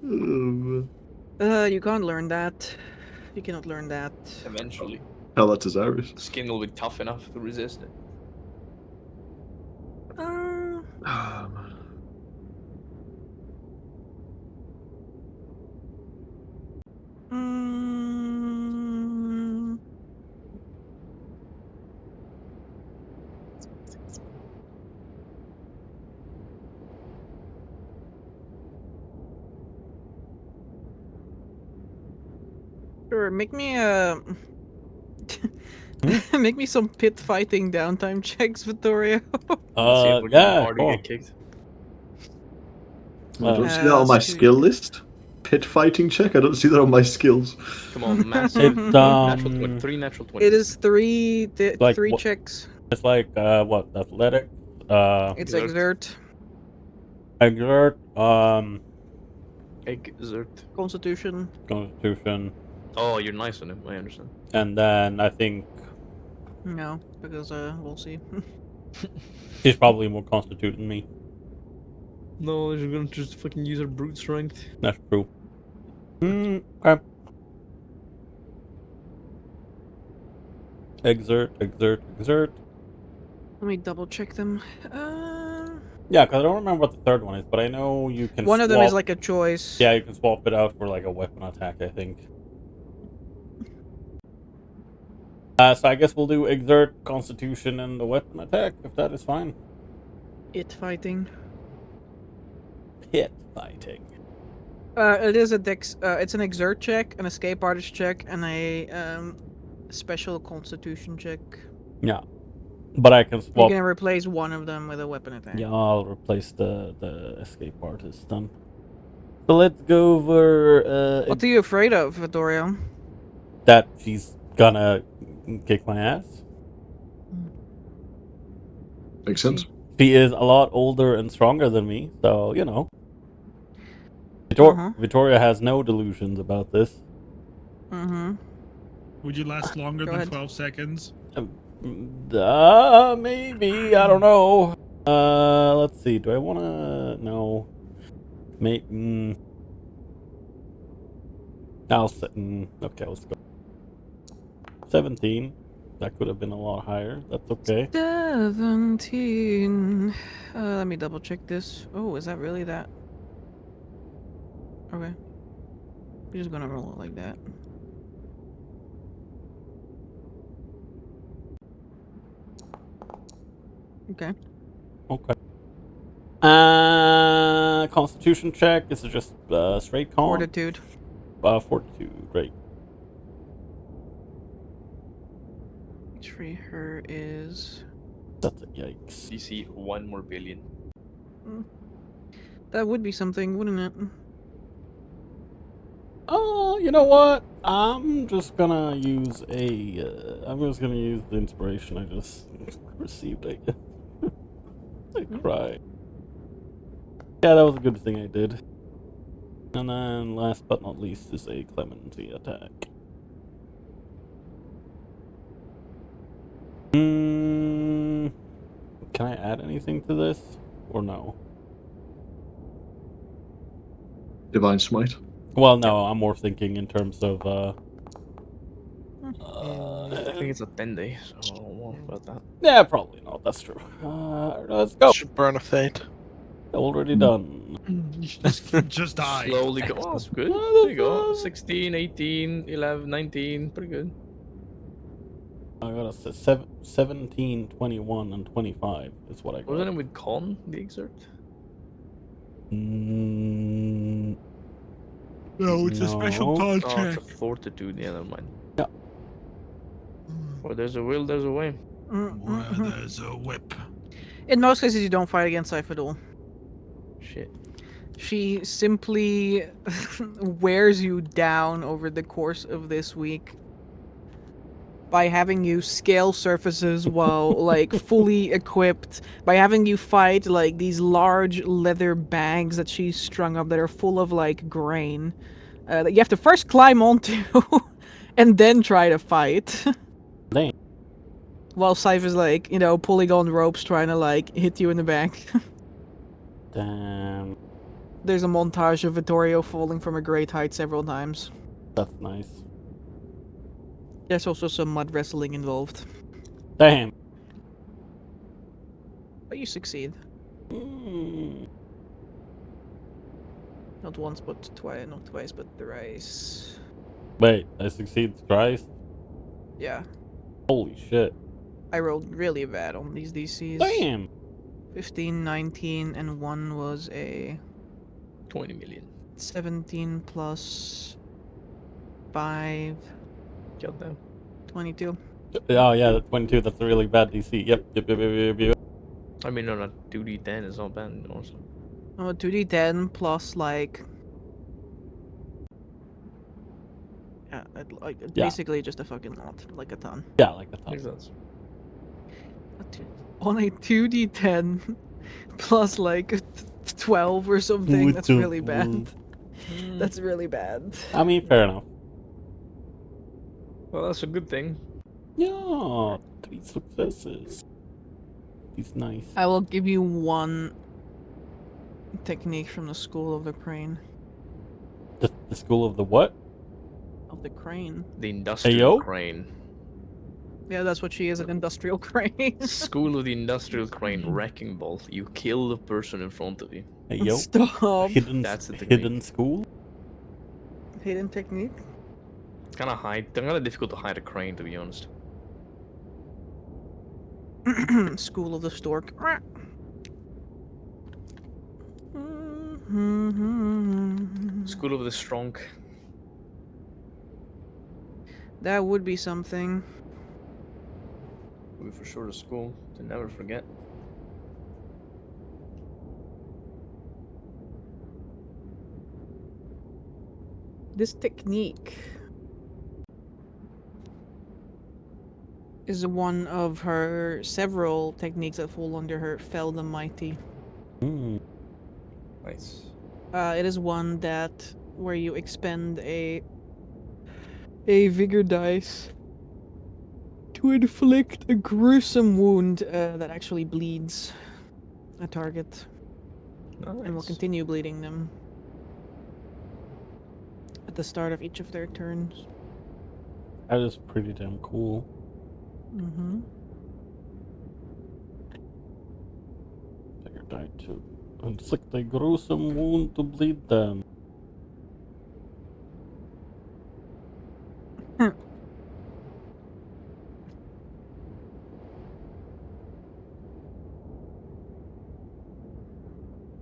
Speaker 3: You can't learn that. You cannot learn that.
Speaker 7: Eventually,
Speaker 9: Hell, that's Etharis.
Speaker 7: the skin will be tough enough to resist it.
Speaker 3: Mm, sure, make me make me some pit fighting downtime checks, Vittorio.
Speaker 7: Let's see if we can
Speaker 4: Yeah,
Speaker 7: hardly
Speaker 4: cool.
Speaker 7: get kicked.
Speaker 9: I don't
Speaker 4: Uh,
Speaker 9: see that on my
Speaker 3: let's do-
Speaker 9: skill list. Pit fighting check? I don't see that on my skills.
Speaker 7: Come on, massive.
Speaker 4: It,
Speaker 7: natural 20, 3 natural 20.
Speaker 3: It is three
Speaker 4: Like
Speaker 3: three
Speaker 4: what-
Speaker 3: checks.
Speaker 4: It's like what? Athletic,
Speaker 3: It's
Speaker 7: Exert.
Speaker 3: exert,
Speaker 4: exert,
Speaker 7: Exert.
Speaker 3: constitution.
Speaker 4: constitution,
Speaker 7: Oh, you're nice on him. I understand.
Speaker 4: and then I think
Speaker 3: No, because we'll see.
Speaker 4: he's probably more constitute than me.
Speaker 7: No, you're gonna just fucking use her brute strength.
Speaker 4: That's true. Okay. Exert.
Speaker 3: Let me double check them.
Speaker 4: Yeah, because I don't remember what the third one is, but I know you can.
Speaker 3: One of them is
Speaker 4: swap-
Speaker 3: like a choice.
Speaker 4: Yeah, you can swap it out for like a weapon attack, I think. So I guess we'll do exert, constitution, and the weapon attack, if that is fine.
Speaker 3: It fighting.
Speaker 4: Pit fighting.
Speaker 3: It is a dex. It's an exert check, an escape artist check, and a special constitution check.
Speaker 4: Yeah. But I can
Speaker 3: You
Speaker 4: swap.
Speaker 3: can replace one of them with a weapon attack.
Speaker 4: Yeah, I'll replace the escape artist then. So let's go over
Speaker 3: What are you afraid of, Vittorio?
Speaker 4: that she's gonna kick my ass.
Speaker 9: Makes sense.
Speaker 4: She is a lot older and stronger than me, so you know.
Speaker 3: Uh-huh.
Speaker 4: Victoria has no delusions about this.
Speaker 3: Mm-hmm.
Speaker 5: Would you last longer
Speaker 3: Go
Speaker 5: than
Speaker 3: ahead.
Speaker 5: 12 seconds?
Speaker 4: Maybe, I don't know. Let's see. Do I wanna? No. Maybe. Okay, let's go. 17. That could have been a lot higher. That's okay.
Speaker 3: 17. Let me double check this. Oh, is that really that? Okay. We're just gonna roll it like that. Okay.
Speaker 4: Okay. Constitution check. Is it just straight con?
Speaker 3: Fortitude.
Speaker 4: Fortitude. Great.
Speaker 3: For her is.
Speaker 4: That's a yikes.
Speaker 7: DC 1 more billion.
Speaker 3: That would be something, wouldn't it?
Speaker 4: Oh, you know what? I'm just gonna use I'm just gonna use the inspiration I just received. I guess. I cried. Yeah, that was a good thing I did. And then, last but not least, is a clemency attack. Can I add anything to this, or no?
Speaker 9: Divine Smite.
Speaker 4: Well, no. I'm more thinking in terms of
Speaker 7: I think it's a 10 day, so I don't know about that.
Speaker 4: yeah, probably not. That's true. Let's go.
Speaker 6: Should burn a fate.
Speaker 4: Already done.
Speaker 5: Just die.
Speaker 7: Slowly go. Oh, that's good.
Speaker 4: Oh,
Speaker 7: There you go.
Speaker 4: that's-
Speaker 7: 16, 18, 11, 19. Pretty good.
Speaker 4: I got a 17, 21, and 25 is what I got.
Speaker 7: Wasn't it with con, the exert?
Speaker 4: Mm,
Speaker 5: No, it's a special
Speaker 4: No.
Speaker 5: con
Speaker 7: Oh, it's
Speaker 5: check.
Speaker 7: a fortitude. Yeah, never mind.
Speaker 4: Yeah.
Speaker 7: Where there's a will, there's a way.
Speaker 5: Where there's a whip.
Speaker 3: In most cases, you don't fight against Cypher
Speaker 7: Shit.
Speaker 3: She simply wears you down over the course of this week by having you scale surfaces while like fully equipped, by having you fight like these large leather bags that she's strung up that are full of like grain that you have to first climb onto and then try to fight. While Scythe is like, pulling on ropes trying to like hit you in the back.
Speaker 4: Damn,
Speaker 3: There's a montage of Vittorio falling from a great height several times.
Speaker 4: that's nice.
Speaker 3: There's also some mud wrestling involved.
Speaker 4: Damn.
Speaker 3: But you succeed.
Speaker 4: Mm.
Speaker 3: Not once, but twice. Not twice, but thrice.
Speaker 4: Wait, I succeed twice?
Speaker 3: Yeah.
Speaker 4: Holy shit.
Speaker 3: I rolled really bad on these DCs.
Speaker 4: Damn!
Speaker 3: 15, 19, and one was a
Speaker 7: 20 million.
Speaker 3: 17 plus 5,
Speaker 7: Got them.
Speaker 3: 22.
Speaker 4: Oh yeah, that's 22, that's a really bad DC. Yep.
Speaker 7: I mean, on a 2d10 is not bad also.
Speaker 3: Oh, 2d10 plus like. Yeah, basically just a fucking lot, like a ton.
Speaker 4: Yeah, like a ton.
Speaker 7: Makes sense.
Speaker 3: On a 2d10 plus like 12 or something, that's really bad. That's really bad.
Speaker 4: I mean, fair enough.
Speaker 7: Well, that's a good thing.
Speaker 4: Yeah, 3 successes. He's nice.
Speaker 3: I will give you one technique from the School of the Crane.
Speaker 4: The school of the what?
Speaker 3: Of the crane.
Speaker 7: The industrial
Speaker 4: Ayo?
Speaker 7: crane.
Speaker 3: Yeah, that's what she is, an industrial crane.
Speaker 7: School of the industrial crane wrecking ball. You kill the person in front of you.
Speaker 4: Hey yo.
Speaker 3: Stop.
Speaker 7: That's the technique.
Speaker 4: Hidden school?
Speaker 3: Hidden technique.
Speaker 7: It's kind of difficult to hide a crane, to be honest.
Speaker 3: School of the Stork.
Speaker 7: School of the strong.
Speaker 3: That would be something.
Speaker 7: Will be for sure the school to never forget.
Speaker 3: This technique is one of her several techniques that fall under her Fell the Mighty.
Speaker 7: Nice.
Speaker 3: It is one that where you expend a vigor dice to inflict a gruesome wound that actually bleeds a target and will continue bleeding them at the start of each of their turns.
Speaker 4: That is pretty damn cool.
Speaker 3: Mm-hmm.
Speaker 4: Figure die to inflict a gruesome wound to bleed them.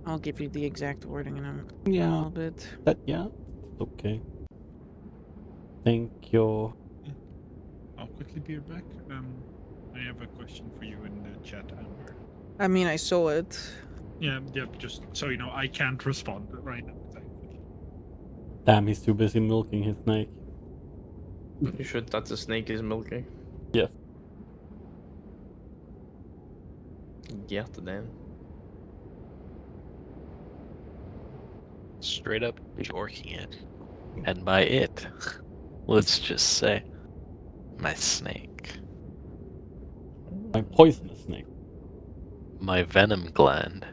Speaker 3: I'll give you the exact wording in a
Speaker 4: Yeah.
Speaker 3: little bit.
Speaker 4: Yeah, okay. Thank you.
Speaker 5: I'll quickly be back. I have a question for you in the chat, Amber.
Speaker 3: I mean, I saw it.
Speaker 5: Yeah, just so you know, I can't respond right now.
Speaker 4: Damn, he's too busy milking his snake.
Speaker 7: You should. That's a snake is milking.
Speaker 4: Yes.
Speaker 7: Yeah, damn.
Speaker 6: Straight up jorking it. And by it, let's just say, my snake.
Speaker 4: My poisonous snake.
Speaker 6: My venom gland.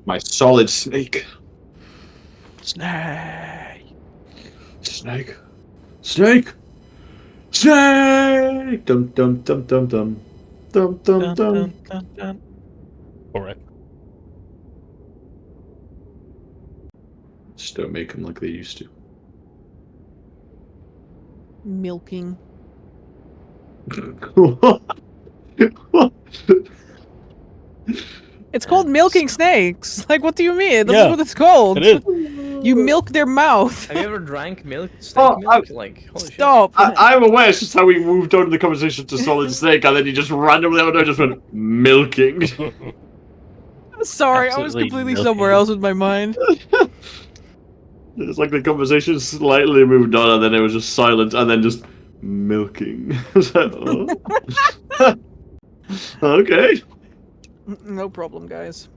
Speaker 9: My solid snake.
Speaker 6: Snake!
Speaker 9: Snake. Snake. Snake. Dum dum dum dum dum. Dum dum dum.
Speaker 4: Correct.
Speaker 9: Just don't make them like they used to.
Speaker 3: Milking. It's called milking snakes. Like, what do you mean? That's
Speaker 4: Yeah,
Speaker 3: what it's called.
Speaker 4: It is.
Speaker 3: You milk their mouth.
Speaker 7: Have you ever drank milk? Snake milk? Like, holy
Speaker 3: Stop.
Speaker 9: I'm aware it's just how we moved on the conversation to solid snake, and then he just randomly out of nowhere just went milking.
Speaker 3: Sorry, I was
Speaker 6: Absolutely
Speaker 3: completely
Speaker 6: milking.
Speaker 3: somewhere else with my mind.
Speaker 9: It's like the conversation slightly moved on, and then it was just silent, and then just milking. It's like, oh. Okay.
Speaker 3: No problem, guys.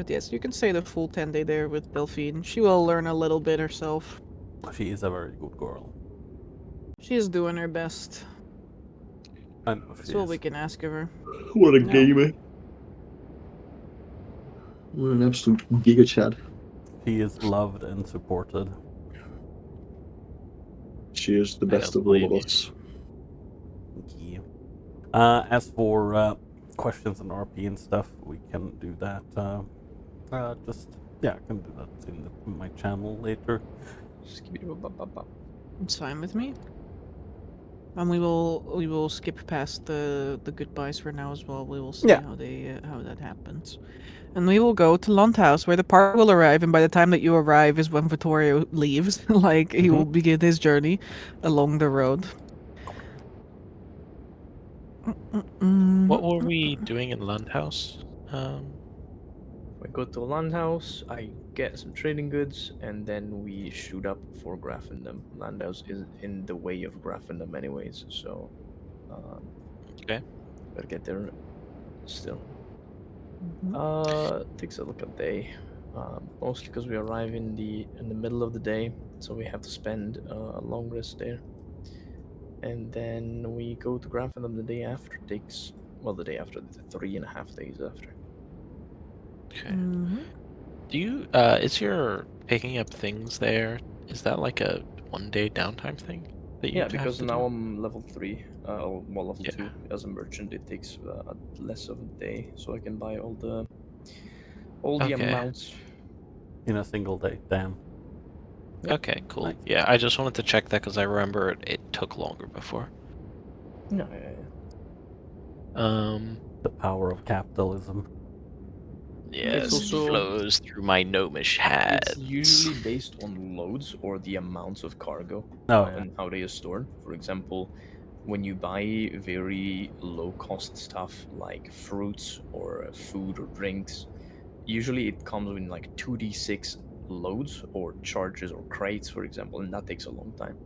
Speaker 3: But yes, you can stay the full 10-day there with Delphine. She will learn a little bit herself.
Speaker 2: She is a very good girl.
Speaker 3: She is doing her best.
Speaker 2: I know
Speaker 3: That's
Speaker 2: she
Speaker 3: all
Speaker 2: is.
Speaker 3: we can ask of her.
Speaker 9: What a
Speaker 3: No.
Speaker 9: gamer. What an absolute giga chad.
Speaker 2: She is loved and supported.
Speaker 9: She is the
Speaker 6: I
Speaker 9: best
Speaker 6: don't
Speaker 9: of all
Speaker 6: believe
Speaker 9: of
Speaker 6: you.
Speaker 9: us.
Speaker 2: Thank you. As for questions and RP and stuff, we can do that. I can do that in my channel later.
Speaker 3: It's fine with me. And we will skip past the goodbyes for now as well. We will see
Speaker 2: Yeah.
Speaker 3: how that happens. And we will go to Lundhouse, where the party will arrive, and by the time that you arrive is when Vittorio leaves. Like, he will begin his journey along the road.
Speaker 6: What were we doing in Lundhouse?
Speaker 7: We go to a land house, I get some trading goods, and then we shoot up for Graffendom. Landhouse is in the way of Graffendom anyways, so
Speaker 6: Okay.
Speaker 7: gotta get there still.
Speaker 3: Mhm.
Speaker 7: Takes a look at day. Mostly because we arrive in the middle of the day, so we have to spend a long rest there. And then we go to Graffendom the day after. Takes the day after, the 3.5 days after.
Speaker 6: Okay.
Speaker 3: Mhm.
Speaker 6: Do you is your picking up things there? Is that like a 1 day downtime thing that you
Speaker 7: Yeah,
Speaker 6: have
Speaker 7: because
Speaker 6: to
Speaker 7: now
Speaker 6: do?
Speaker 7: I'm level 3, or level
Speaker 6: Yeah.
Speaker 7: 2 as a merchant. It takes less of a day, so I can buy all the
Speaker 6: Okay.
Speaker 7: amounts.
Speaker 2: In a single day. Damn.
Speaker 7: Yep.
Speaker 6: Okay, cool.
Speaker 2: Nice.
Speaker 6: Yeah, I just wanted to check that because I remember it took longer before.
Speaker 7: No, yeah.
Speaker 2: The power of capitalism.
Speaker 6: Yes, it
Speaker 7: also-
Speaker 6: flows through my gnomish hands.
Speaker 7: It's usually based on loads or the amounts of cargo
Speaker 2: Oh,
Speaker 7: and how they are stored. For example, when you buy very low cost stuff like fruits or food or drinks, usually it comes in like 2d6 loads or charges or crates, for example, and that takes a long time.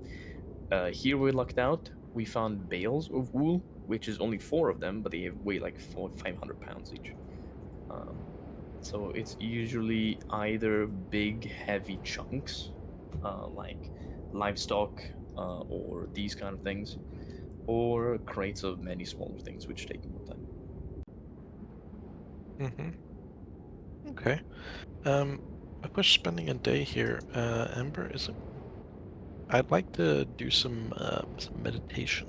Speaker 7: Here we lucked out. We found bales of wool, which is only 4 of them, but they weigh like 500 pounds each. So it's usually either big, heavy chunks, like livestock or these kind of things, or crates of many smaller things, which take more time.
Speaker 6: Okay. If we're spending a day here, Ember, is it? I'd like to do some meditation.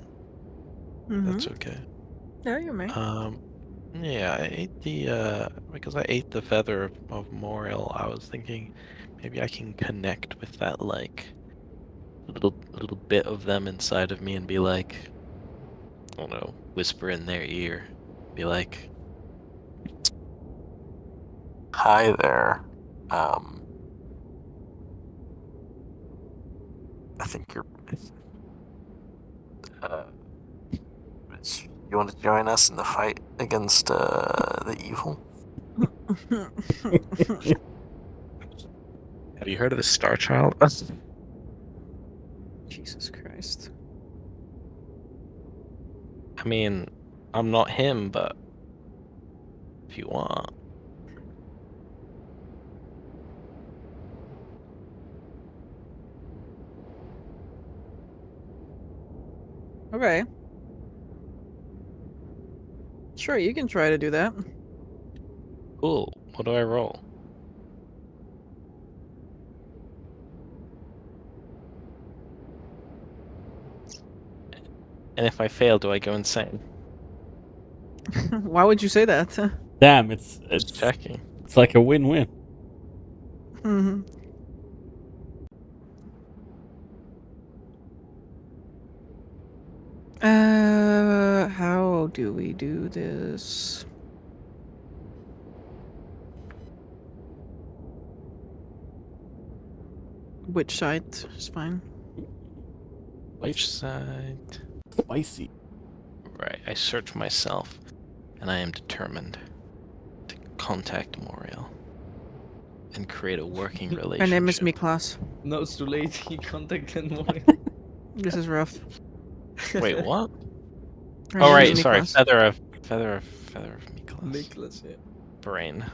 Speaker 6: That's
Speaker 3: Mhm.
Speaker 6: okay.
Speaker 3: Yeah, you may.
Speaker 6: Yeah, I ate the because I ate the feather of Moriel. I was thinking maybe I can connect with that like little bit of them inside of me and be like, I don't know, whisper in their ear, be like, "Hi there. I think you're. Uh, you want to join us in the fight against the evil? Have you heard of the Star Child?
Speaker 3: Jesus Christ.
Speaker 6: I mean, I'm not him, but if you want.
Speaker 3: Okay. Sure, you can try to do that.
Speaker 6: Cool. What do I roll? And if I fail, do I go insane?
Speaker 3: Why would you say that?
Speaker 2: Damn,
Speaker 6: Just
Speaker 2: it's
Speaker 6: checking.
Speaker 2: it's like a win-win.
Speaker 3: Mhm. How do we do this? Which side is fine?
Speaker 6: Which side?
Speaker 2: Spicy.
Speaker 6: Right, I search myself, and I am determined to contact Moriel and create a working
Speaker 3: My
Speaker 6: relationship.
Speaker 3: name is Miklas.
Speaker 7: No, it's too late. He contacted more.
Speaker 3: This is rough.
Speaker 6: Wait, what?
Speaker 3: Her
Speaker 6: Oh,
Speaker 3: name
Speaker 6: right,
Speaker 3: is
Speaker 6: sorry.
Speaker 3: Miklas.
Speaker 6: Feather of Miklas.
Speaker 7: Nicholas, yeah.
Speaker 6: Brain.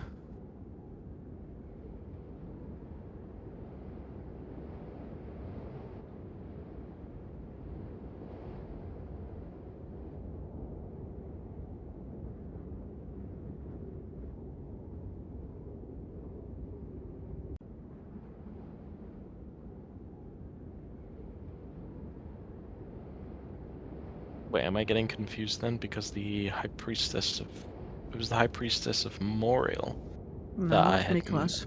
Speaker 6: Wait, am I getting confused then? Because the High Priestess of... It was the High Priestess of Moriel
Speaker 3: No,
Speaker 6: that I
Speaker 3: it's
Speaker 6: had...
Speaker 3: Miklas.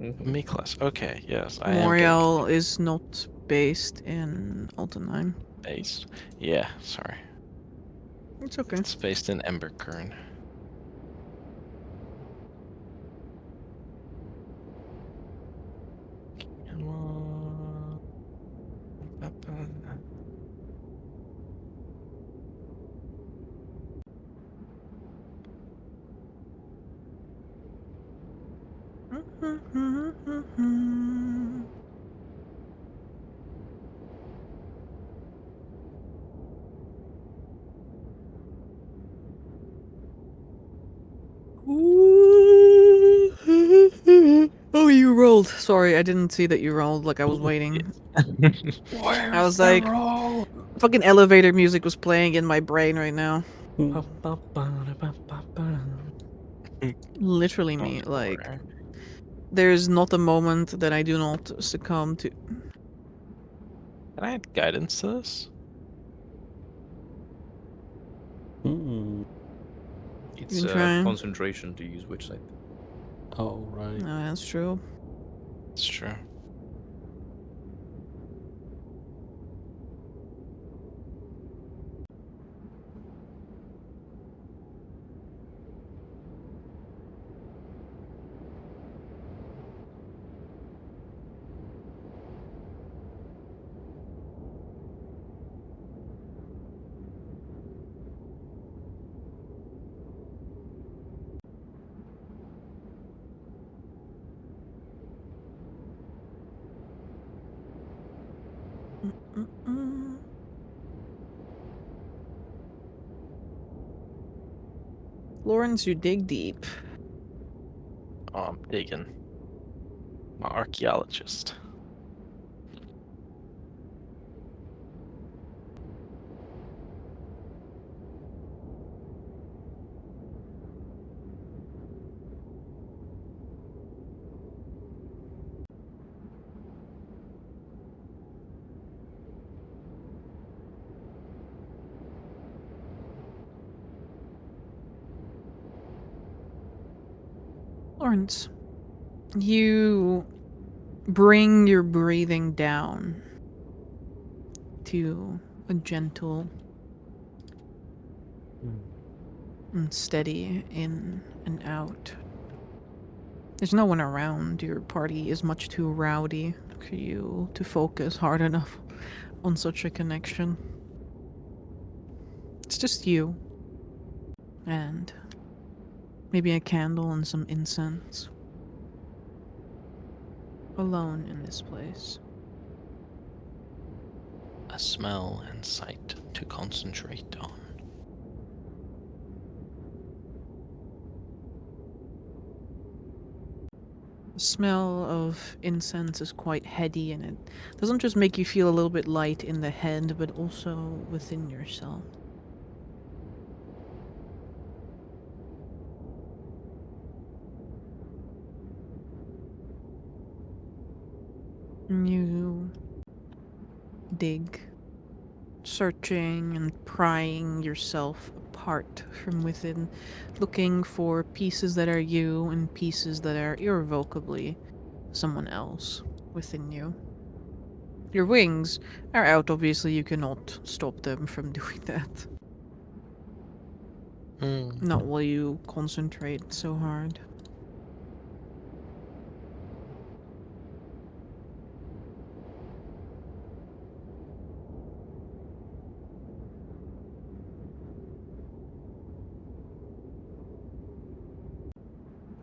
Speaker 6: Miklas. Okay, yes, I am getting
Speaker 3: Moriel is not based in Altenheim.
Speaker 6: based. Yeah, sorry.
Speaker 3: It's okay.
Speaker 6: It's based in Emberkern. Come on.
Speaker 3: Oh, you rolled. Sorry, I didn't see that you rolled. Like I was waiting. I was like, fucking elevator music was playing in my brain right now. Literally
Speaker 6: Oh,
Speaker 3: me.
Speaker 6: don't
Speaker 3: Like,
Speaker 6: worry.
Speaker 3: there's not a moment that I do not succumb to.
Speaker 6: Can I add guidance to this?
Speaker 4: Hmm.
Speaker 7: It's
Speaker 3: You try.
Speaker 7: concentration to use which side.
Speaker 4: Oh, right.
Speaker 3: No, that's true.
Speaker 6: It's true.
Speaker 3: Mm-mm. Lawrence, you dig deep.
Speaker 6: Oh, I'm digging. I'm an archaeologist.
Speaker 3: Lawrence, you bring your breathing down to a gentle and steady in and out. There's no one around. Your party is much too rowdy for you to focus hard enough on such a connection. It's just you and maybe a candle and some incense. Alone in this place.
Speaker 6: A smell and sight to concentrate on.
Speaker 3: The smell of incense is quite heady and it doesn't just make you feel a little bit light in the head, but also within yourself. You dig, searching and prying yourself apart from within, looking for pieces that are you and pieces that are irrevocably someone else within you. Your wings are out, obviously, you cannot stop them from doing that. Not while you concentrate so hard.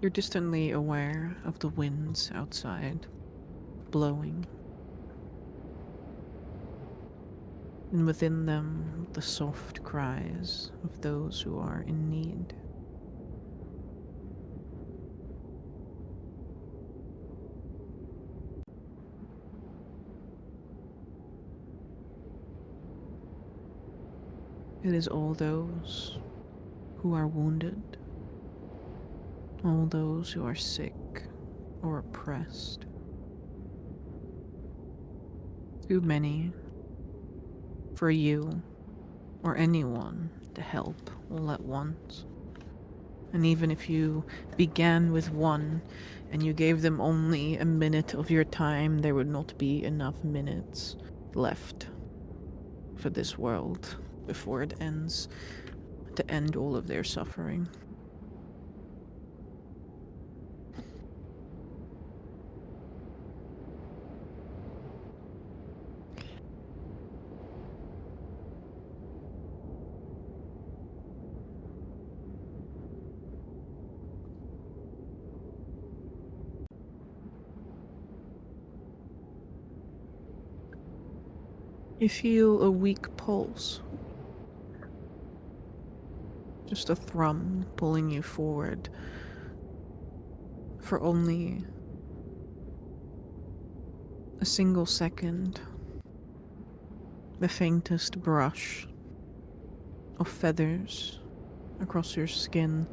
Speaker 3: You're distantly aware of the winds outside, blowing. And within them, the soft cries of those who are in need. It is all those who are wounded, all those who are sick or oppressed. Too many for you or anyone to help all at once. And even if you began with one and you gave them only a minute of your time, there would not be enough minutes left for this world before it ends to end all of their suffering. You feel a weak pulse. Just a thrum pulling you forward for only a single second. The faintest brush of feathers across your skin.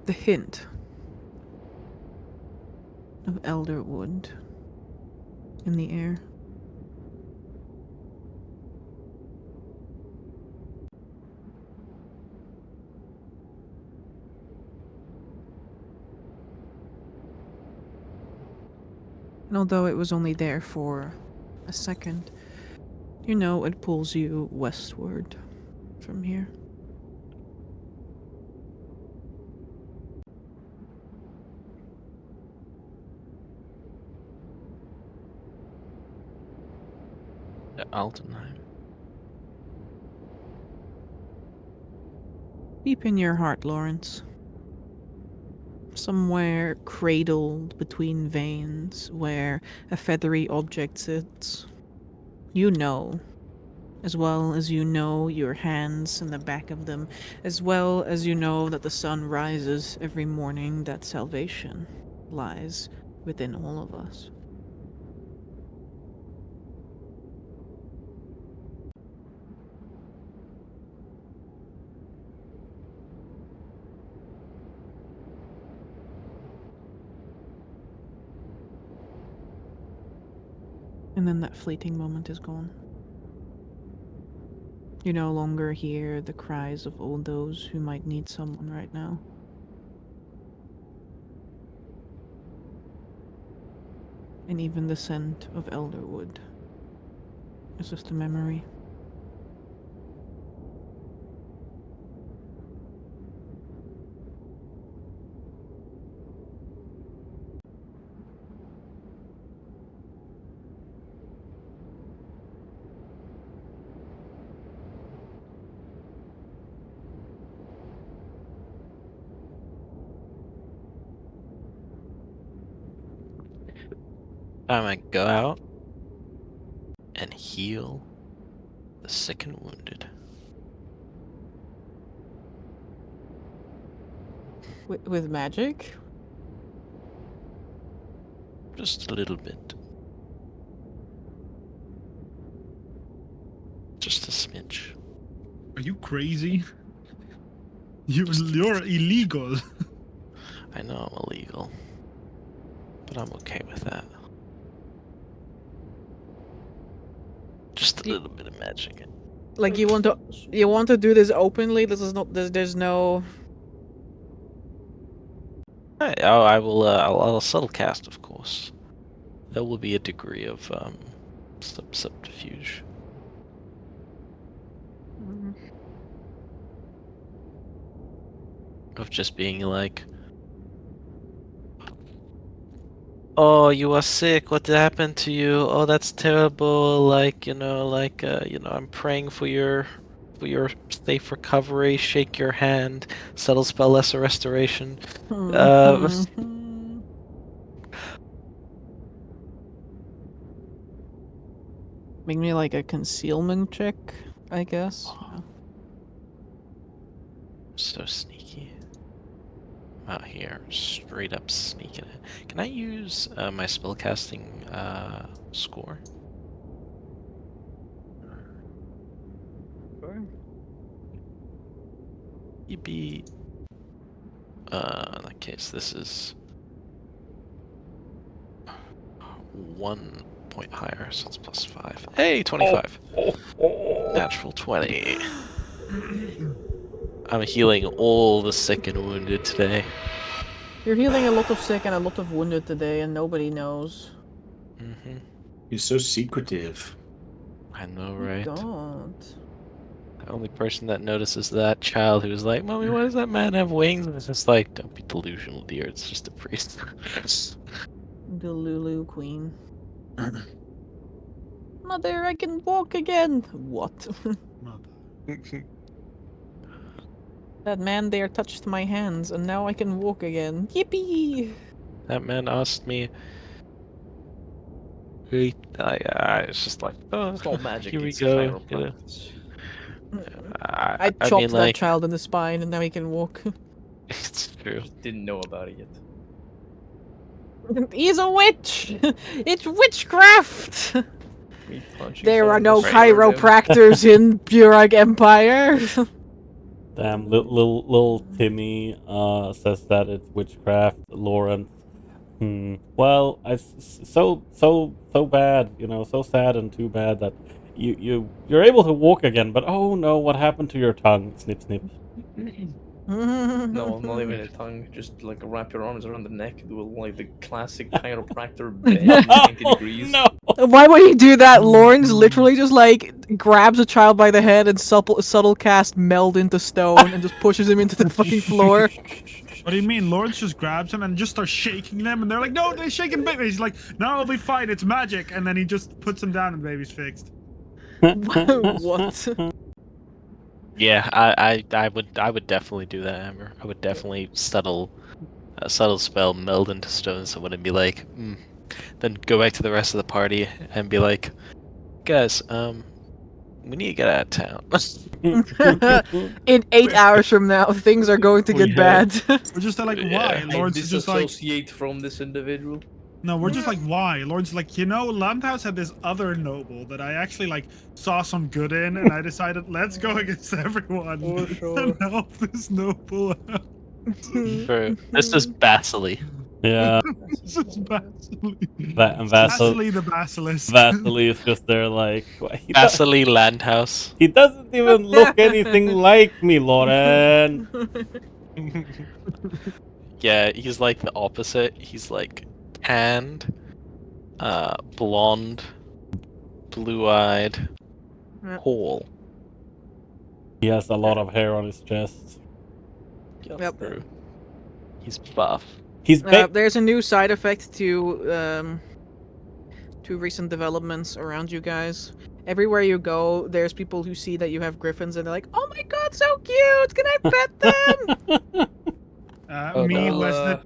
Speaker 3: The hint of elderwood in the air. And although it was only there for a second, you know it pulls you westward from here.
Speaker 6: To Altenheim.
Speaker 3: Deep in your heart, Lawrence. Somewhere cradled between veins where a feathery object sits. You know, as well as you know your hands and the back of them, as well as you know that the sun rises every morning, that salvation lies within all of us. And then that fleeting moment is gone. You no longer hear the cries of all those who might need someone right now. And even the scent of elderwood is just a memory.
Speaker 6: Time I go out and heal the sick and wounded.
Speaker 3: With magic?
Speaker 6: Just a little bit. Just a smidge.
Speaker 5: Are you crazy? You're
Speaker 6: Just-
Speaker 5: illegal.
Speaker 6: I know I'm illegal, but I'm okay with that. Just a little bit of magic.
Speaker 3: Like you want to do this openly? This is not there's no
Speaker 6: I will. I'll subtle cast, of course. There will be a degree of subterfuge. Of just being like, oh, you are sick. What happened to you? Oh, that's terrible. Like, I'm praying for your safe recovery. Shake your hand. Subtle spell, lesser restoration.
Speaker 3: Make me like a concealment check, I guess.
Speaker 6: So sneaky. I'm out here, straight up sneaking it. Can I use my spellcasting score?
Speaker 3: Sure.
Speaker 6: You'd be. In that case, this is 1 point higher, so it's +5. Hey, 25. Natural 20. I'm healing all the sick and wounded today.
Speaker 3: You're healing a lot of sick and a lot of wounded today, and nobody knows.
Speaker 6: Mm-hmm.
Speaker 9: You're so secretive.
Speaker 6: I know,
Speaker 3: Oh
Speaker 6: right?
Speaker 3: God.
Speaker 6: The only person that notices that child who's like, "Mommy, why does that man have wings?" And it's just like, don't be delusional, dear. It's just a priest.
Speaker 3: The Lulu Queen. Mother, I can walk again. What? That man there touched my hands, and now I can walk again. Yippee!
Speaker 6: That man asked me. It's just like, oh,
Speaker 7: It's not magic.
Speaker 6: here we
Speaker 7: It's
Speaker 6: go. You know?
Speaker 7: chiropractic.
Speaker 3: I chopped
Speaker 6: mean,
Speaker 3: that
Speaker 6: like,
Speaker 3: child in the spine, and now he can walk.
Speaker 6: it's true.
Speaker 7: Didn't know about it yet.
Speaker 3: He's a witch! It's witchcraft!
Speaker 7: Me punching
Speaker 3: There are
Speaker 7: someone
Speaker 3: no
Speaker 7: in the shoulder.
Speaker 3: chiropractors in Burag Empire.
Speaker 4: Damn, little Timmy says that it's witchcraft. Lawrence. Well, so bad, you know, so sad and too bad that you're able to walk again, but oh no, what happened to your tongue? Snip, snip.
Speaker 7: No, not even a tongue. Just like wrap your arms around the neck, do like the classic chiropractor bend 90 degrees.
Speaker 4: No.
Speaker 3: Why would he do that? Lawrence literally just like grabs a child by the head and subtle cast meld into stone and just pushes him into the fucking floor.
Speaker 5: What do you mean? Lawrence just grabs him and just starts shaking them, and they're like, "No, they're shaking baby." He's like, "No, I'll be fine. It's magic." And then he just puts him down, and the baby's fixed.
Speaker 3: What?
Speaker 6: Yeah, I would definitely do that, Amber. I would definitely subtle spell meld into stone someone and be like, then go back to the rest of the party and be like, guys, we need to get out of town.
Speaker 3: In 8 hours from now, things are going to get bad.
Speaker 5: We're just like,
Speaker 6: Yeah.
Speaker 5: "Why?"
Speaker 7: I
Speaker 5: Lawrence is just like,
Speaker 7: disassociate from this individual.
Speaker 5: "No, we're just like, why?" Lawrence is like, Landhouse had this other noble that I actually like saw some good in, and I decided let's go against everyone and help this noble out."
Speaker 6: Bro, this is Basily.
Speaker 4: Yeah,
Speaker 5: This is Vasily.
Speaker 4: Vasily
Speaker 5: Vasily the Basilisk.
Speaker 4: Vasily is just there like
Speaker 6: Basily Landhouse.
Speaker 4: he doesn't even look anything like me, Lauren.
Speaker 6: Yeah, he's like the opposite. He's like tanned, blonde, blue-eyed,
Speaker 3: Yep.
Speaker 6: tall.
Speaker 4: He has a lot of hair on his chest.
Speaker 3: Yep.
Speaker 6: Bro. He's buff.
Speaker 4: He's big.
Speaker 3: There's a new side effect to recent developments around you guys. Everywhere you go, there's people who see that you have griffins and they're like, "Oh my god, so cute! Can I pet them?"
Speaker 6: Oh,
Speaker 5: Me
Speaker 6: no.
Speaker 5: was the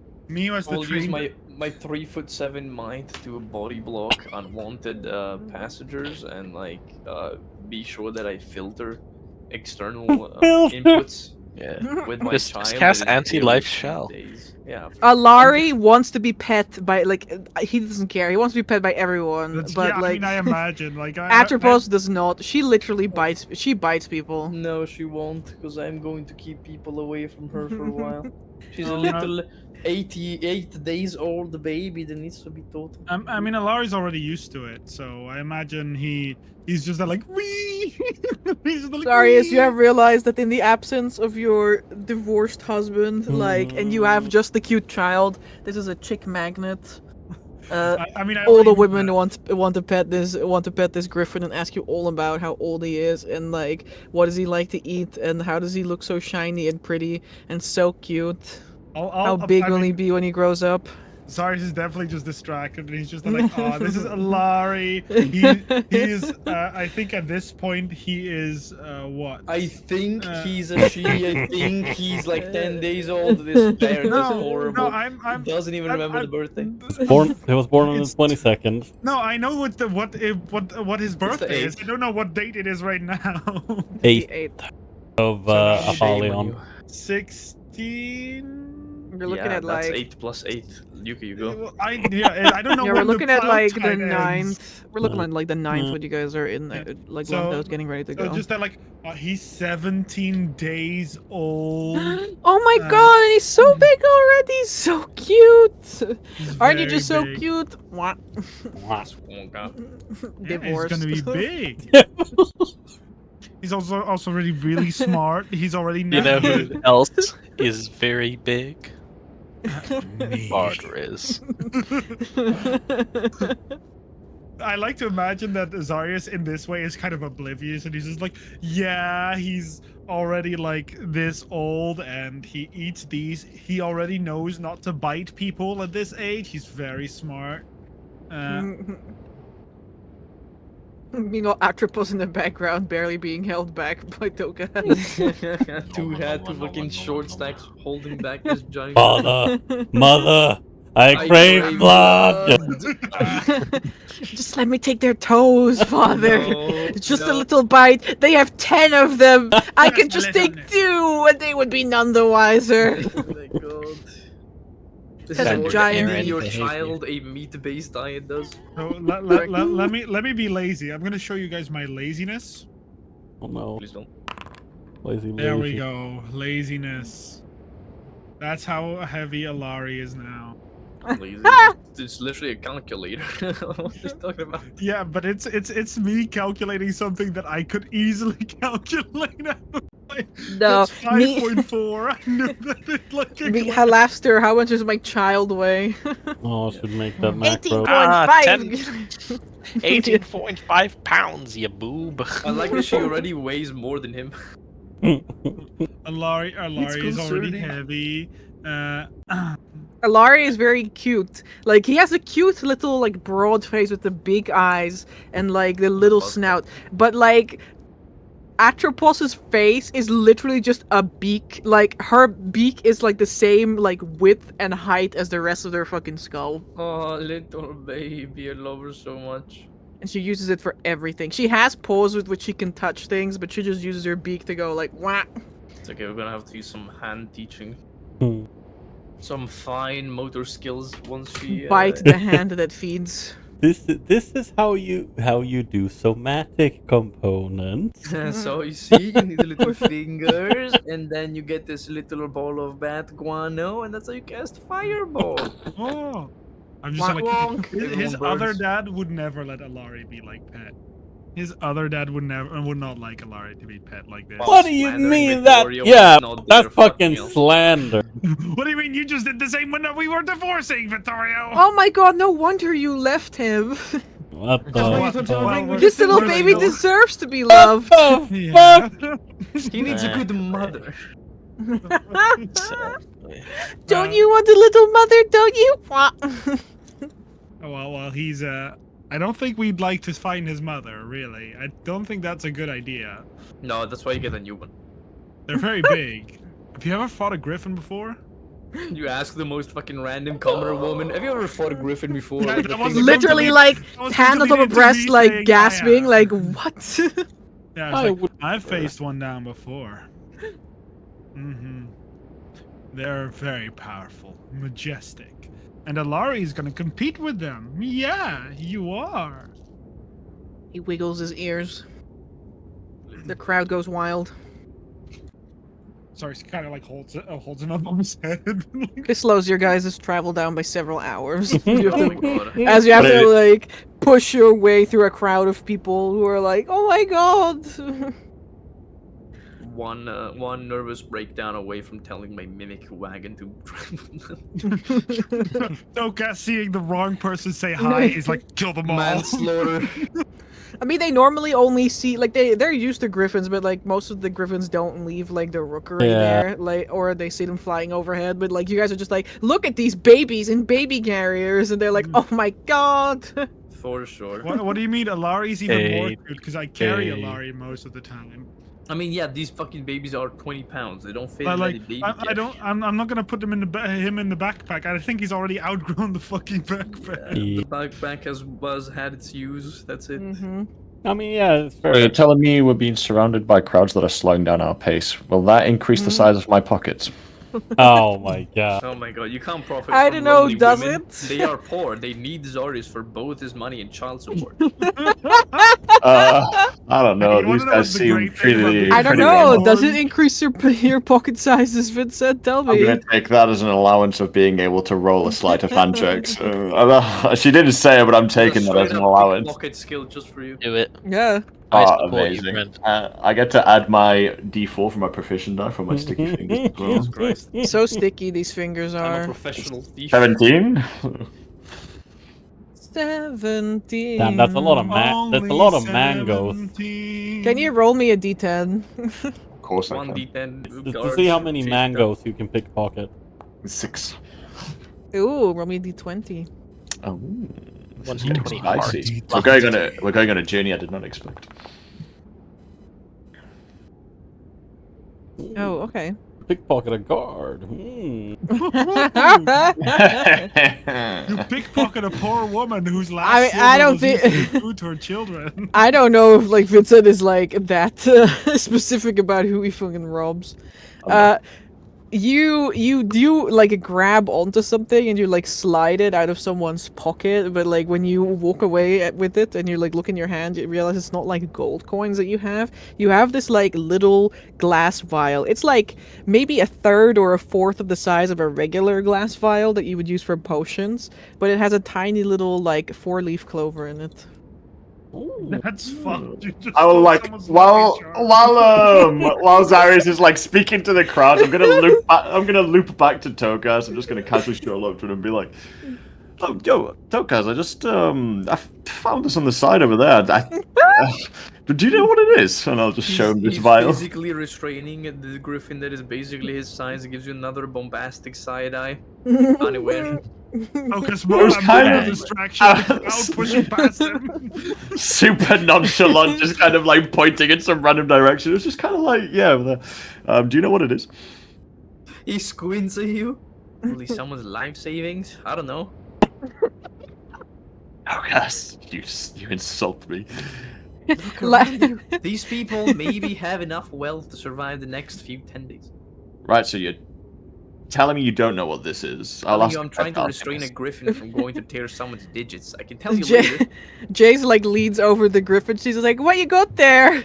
Speaker 7: I'll use
Speaker 5: trained.
Speaker 7: my 3'7" might to body block unwanted passengers and like be sure that I filter external
Speaker 4: Filter.
Speaker 7: inputs
Speaker 6: Yeah.
Speaker 7: with my
Speaker 6: Just
Speaker 7: child.
Speaker 6: cast
Speaker 7: that is
Speaker 6: anti-life
Speaker 7: here
Speaker 6: shell.
Speaker 7: days. Yeah.
Speaker 3: Alari wants to be pet by he doesn't care. He wants to be pet by everyone,
Speaker 5: That's,
Speaker 3: but
Speaker 5: yeah,
Speaker 3: like
Speaker 5: I mean, I imagine like
Speaker 3: Atropos does not. She literally bites. She bites people.
Speaker 7: No, she won't, because I'm going to keep people away from her for a while. She's a
Speaker 5: Oh,
Speaker 7: little 88 days old baby that needs to be taught.
Speaker 5: I mean, Alari's already used to it, so I imagine he's just like, wee. He's just like,
Speaker 3: Darius, you
Speaker 5: "Wee."
Speaker 3: have realized that in the absence of your divorced husband, and you have just the cute child, this is a chick magnet.
Speaker 5: I mean, I
Speaker 3: All
Speaker 5: already
Speaker 3: the
Speaker 5: knew
Speaker 3: women
Speaker 5: that.
Speaker 3: want to pet this griffin and ask you all about how old he is and like what does he like to eat and how does he look so shiny and pretty and so cute. How big will he be when he grows up?
Speaker 5: Cyrus is definitely just distracted, and he's just like, "Oh, this is Alari." He is. I think at this point he is what?
Speaker 7: I think
Speaker 5: Uh,
Speaker 7: he's a she. I think he's like 10 days old. This parent is
Speaker 5: No,
Speaker 7: horrible.
Speaker 5: I'm.
Speaker 7: Doesn't even remember the birthday.
Speaker 4: He was born on the
Speaker 5: It's-
Speaker 4: 22nd
Speaker 5: No, I know what his birthday is.
Speaker 7: 8th.
Speaker 5: I don't know what date it is right now.
Speaker 4: 8th of
Speaker 5: So
Speaker 4: Apollyon.
Speaker 5: 16.
Speaker 3: You're looking
Speaker 7: Yeah,
Speaker 3: at
Speaker 7: that's
Speaker 3: like
Speaker 7: 8 plus 8. Yuki, you go.
Speaker 5: I don't know.
Speaker 3: yeah, we're
Speaker 5: when the
Speaker 3: looking at like the
Speaker 5: prototype ends.
Speaker 3: 9th. We're looking at like the 9th when you guys are in like
Speaker 5: So-
Speaker 3: Landos getting ready to
Speaker 5: So
Speaker 3: go.
Speaker 5: just that, like, he's 17 days old.
Speaker 3: Oh my
Speaker 5: uh,
Speaker 3: god, and he's so big already, so cute.
Speaker 5: He's
Speaker 3: Aren't you
Speaker 5: very
Speaker 3: just so
Speaker 5: big.
Speaker 3: cute? What?
Speaker 7: Wonka.
Speaker 5: Yeah, he's
Speaker 3: Divorced.
Speaker 5: gonna be big. He's also already really smart. He's already
Speaker 6: You know
Speaker 5: navigated.
Speaker 6: who else is very big?
Speaker 5: Me.
Speaker 6: Bartriz.
Speaker 5: I like to imagine that Azarius in this way is kind of oblivious and he's just like, yeah, he's already like this old and he eats these. He already knows not to bite people at this age. He's very smart.
Speaker 3: Meanwhile, Atropos in the background, barely being held back by Toga.
Speaker 7: Two fucking short stacks holding back this giant.
Speaker 4: Mother, I crave blood.
Speaker 3: Just let me take their toes, father.
Speaker 7: No,
Speaker 3: Just a
Speaker 7: no.
Speaker 3: little bite. They have 10 of them. I could just
Speaker 5: Just a
Speaker 3: take
Speaker 5: little
Speaker 3: 2, and they would be none the wiser.
Speaker 7: Oh my god. This
Speaker 3: Has
Speaker 7: is
Speaker 3: a
Speaker 7: more
Speaker 3: giant
Speaker 7: than your
Speaker 6: behavior.
Speaker 7: child a meat-based diet does.
Speaker 5: So let me be lazy. I'm gonna show you guys my laziness.
Speaker 4: Oh no,
Speaker 7: Please don't.
Speaker 4: lazy.
Speaker 5: There we go. Laziness. That's how heavy Alari is now.
Speaker 7: Lazy. It's literally a calculator. What are you talking about?
Speaker 5: Yeah, but it's me calculating something that I could easily calculate.
Speaker 3: No,
Speaker 5: That's
Speaker 3: me,
Speaker 5: 5.4. I knew that it like a
Speaker 3: me, Halaster, how much does my child weigh?
Speaker 4: Oh, I should make that macro.
Speaker 3: 18.5.
Speaker 6: 18.5 pounds, you boob.
Speaker 7: I like that she already weighs more than him.
Speaker 5: Alari is already
Speaker 7: concerning.
Speaker 5: heavy.
Speaker 3: Alari is very cute. Like, he has a cute little, like, broad face with the big eyes and, like, the little
Speaker 7: Buzz cut.
Speaker 3: snout. But, like, Atropos's face is literally just a beak. Like, her beak is, like, the same, like, width and height as the rest of their fucking skull.
Speaker 7: Oh, little baby, I love her so much.
Speaker 3: And she uses it for everything. She has paws with which she can touch things, but she just uses her beak to go, like, wah.
Speaker 7: It's okay, we're gonna have to use some hand teaching.
Speaker 4: Hmm.
Speaker 7: Some fine motor skills once she
Speaker 3: Bite the hand that feeds.
Speaker 4: This is how you do somatic components.
Speaker 7: So you see, you need the little fingers, and then you get this little ball of bat guano, and that's how you cast fireball.
Speaker 5: Oh, I'm just
Speaker 3: Wonk,
Speaker 5: like
Speaker 3: wonk.
Speaker 5: his
Speaker 7: Everyone
Speaker 5: other
Speaker 7: burns.
Speaker 5: dad would never let Alari be like pet. His other dad would not like Alari to be pet like this.
Speaker 4: What do you
Speaker 7: Slandering
Speaker 4: mean that?
Speaker 7: Vittorio
Speaker 4: Yeah,
Speaker 7: is not
Speaker 4: that's
Speaker 7: their fucking
Speaker 4: fucking
Speaker 7: else.
Speaker 4: slander.
Speaker 5: What do you mean you just did the same when we were divorcing, Vittorio?
Speaker 3: Oh my god, no wonder you left him.
Speaker 4: What
Speaker 7: That's why you
Speaker 4: the
Speaker 7: don't tell
Speaker 4: fuck?
Speaker 7: me.
Speaker 3: This little baby
Speaker 5: Literally,
Speaker 3: deserves to be loved.
Speaker 4: What the
Speaker 5: Yeah.
Speaker 4: fuck?
Speaker 7: He needs a good mother.
Speaker 3: Don't you want a little mother, don't you?
Speaker 5: Well, he's I don't think we'd like to find his mother, really. I don't think that's a good idea.
Speaker 7: No, that's why you get a new one.
Speaker 5: They're very big. Have you ever fought a griffin before?
Speaker 7: You ask the most fucking random commoner woman, have you ever fought a griffin before?
Speaker 5: Yeah,
Speaker 7: Like,
Speaker 5: that
Speaker 7: the
Speaker 5: was
Speaker 7: thing-
Speaker 3: Literally, like, hand on top of breast, like, gasping, like, what?
Speaker 5: Yeah,
Speaker 4: I
Speaker 5: it's
Speaker 4: would-
Speaker 5: like, I've faced one down before. Mm-hmm. They're very powerful, majestic. And Alari's gonna compete with them. Yeah, you are.
Speaker 3: He wiggles his ears. The crowd goes wild.
Speaker 5: Sorry, he kind of like holds him up on his head.
Speaker 3: This slows your guys' travel down by several hours. You have
Speaker 7: Oh my
Speaker 3: to,
Speaker 7: god.
Speaker 3: as you have to,
Speaker 8: But
Speaker 3: like, push your way through a crowd of people who are like, oh my god.
Speaker 7: One nervous breakdown away from telling my mimic wagon to
Speaker 5: Doka seeing the wrong person say hi is like, kill them all.
Speaker 7: manslaughter.
Speaker 3: I mean, they normally only see, like, they're used to griffins, but, like, most of the griffins don't leave, like, the rookery
Speaker 4: Yeah.
Speaker 3: there, like, or they see them flying overhead, but, like, you guys are just like, look at these babies in baby carriers, and they're like, oh my god.
Speaker 7: For sure.
Speaker 5: What do you mean? Alari's even more
Speaker 6: Hey,
Speaker 5: cute because I carry
Speaker 6: hey.
Speaker 5: Alari most of the time.
Speaker 7: I mean, yeah, these fucking babies are 20 pounds. They don't fit
Speaker 5: But
Speaker 7: in
Speaker 5: like,
Speaker 7: any baby
Speaker 5: I
Speaker 7: carriage.
Speaker 5: don't. I'm not gonna put him in him in the backpack. I think he's already outgrown the fucking backpack.
Speaker 7: The backpack has had its use. That's it.
Speaker 3: Mm-hmm.
Speaker 4: I mean, yeah, it's
Speaker 8: So
Speaker 4: fair.
Speaker 8: you're telling me we're being surrounded by crowds that are slowing down our pace. Will that increase the size of my pockets?
Speaker 4: Oh my god.
Speaker 7: Oh my god, you can't profit
Speaker 3: I
Speaker 7: from
Speaker 3: don't know,
Speaker 7: lonely
Speaker 3: does
Speaker 7: women.
Speaker 3: it?
Speaker 7: They are poor. They need Zarius for both his money and child support.
Speaker 8: I don't know.
Speaker 5: You wanna
Speaker 8: These
Speaker 5: know
Speaker 8: guys
Speaker 5: what's the
Speaker 8: seem
Speaker 5: great thing about
Speaker 8: pretty.
Speaker 5: being
Speaker 3: I don't
Speaker 8: pretty
Speaker 3: know,
Speaker 8: well.
Speaker 3: does it increase your pocket sizes, Vincent? Tell
Speaker 8: I'm
Speaker 3: me.
Speaker 8: gonna take that as an allowance of being able to roll a sleight of hand check. So, she didn't say it, but I'm taking that as an allowance.
Speaker 7: Pocket skill just for you.
Speaker 6: Do it.
Speaker 3: Yeah.
Speaker 6: I
Speaker 9: Ah,
Speaker 6: support you,
Speaker 9: amazing.
Speaker 6: Brent.
Speaker 9: I get to add my D4 for my proficient die for my sticky fingers as well.
Speaker 7: Jesus Christ.
Speaker 3: So sticky these fingers
Speaker 7: I'm a
Speaker 3: are.
Speaker 7: professional thief.
Speaker 9: 17?
Speaker 3: 17.
Speaker 4: Damn, that's a lot of that's a lot of mangoes.
Speaker 5: 17.
Speaker 3: Can you roll me a d10?
Speaker 9: Of course I can.
Speaker 7: 1d10
Speaker 4: To see how many mangoes you can pickpocket.
Speaker 9: 6.
Speaker 3: Ooh, roll me a d20.
Speaker 9: Oh.
Speaker 6: 1d20
Speaker 9: Spicy.
Speaker 6: hearts.
Speaker 9: We're going on a journey I did not expect.
Speaker 3: Oh, okay.
Speaker 4: Pickpocket a guard. Hmm.
Speaker 5: You pickpocket a poor woman whose last
Speaker 3: I
Speaker 5: silver
Speaker 3: don't
Speaker 5: was
Speaker 3: think-
Speaker 5: used to give food to her children.
Speaker 3: I don't know if like Vincent is like that specific about who he fucking robs. You do like grab onto something and you like slide it out of someone's pocket, but like when you walk away with it and you like look in your hand, you realize it's not like gold coins that you have. You have this like little glass vial. It's like maybe a third or a fourth of the size of a regular glass vial that you would use for potions, but it has a tiny little like 4-leaf clover in it.
Speaker 5: That's fucked. You just
Speaker 9: I will
Speaker 5: stole
Speaker 9: like
Speaker 5: someone's
Speaker 9: while
Speaker 5: lucky charm.
Speaker 9: while Zarius is like speaking to the crowd, I'm gonna loop back to Tokaz. I'm just gonna casually stroll up to him and be like, "Oh, yo, Tokaz, I just I found this on the side over there. Do you know what it is?" And I'll just show him this
Speaker 7: He's
Speaker 9: vial.
Speaker 7: physically restraining the griffin that is basically his size. It gives you another bombastic side eye. Anyway,
Speaker 5: Oh, because
Speaker 9: It was
Speaker 5: I'm
Speaker 9: kind
Speaker 5: a
Speaker 9: of-
Speaker 5: distraction. The crowd pushing past him.
Speaker 9: Super nonchalant, just kind of like pointing in some random direction. It was just kind of like, yeah. Do you know what it is?
Speaker 7: he squints at you. Probably someone's life savings. I don't know.
Speaker 9: Tokaz, you insult me.
Speaker 7: Look
Speaker 3: La-
Speaker 7: around you. These people maybe have enough wealth to survive the next few 10 days.
Speaker 9: Right, so you're telling me you don't know what this is.
Speaker 7: Telling
Speaker 9: ask
Speaker 7: you,
Speaker 9: the
Speaker 7: I'm trying to
Speaker 9: I'll
Speaker 7: restrain a
Speaker 9: guess.
Speaker 7: griffin from going to tear someone's digits. I can tell you
Speaker 3: Jay-
Speaker 7: later.
Speaker 3: Jace like leans over the griffin. She's like, "What you got there?"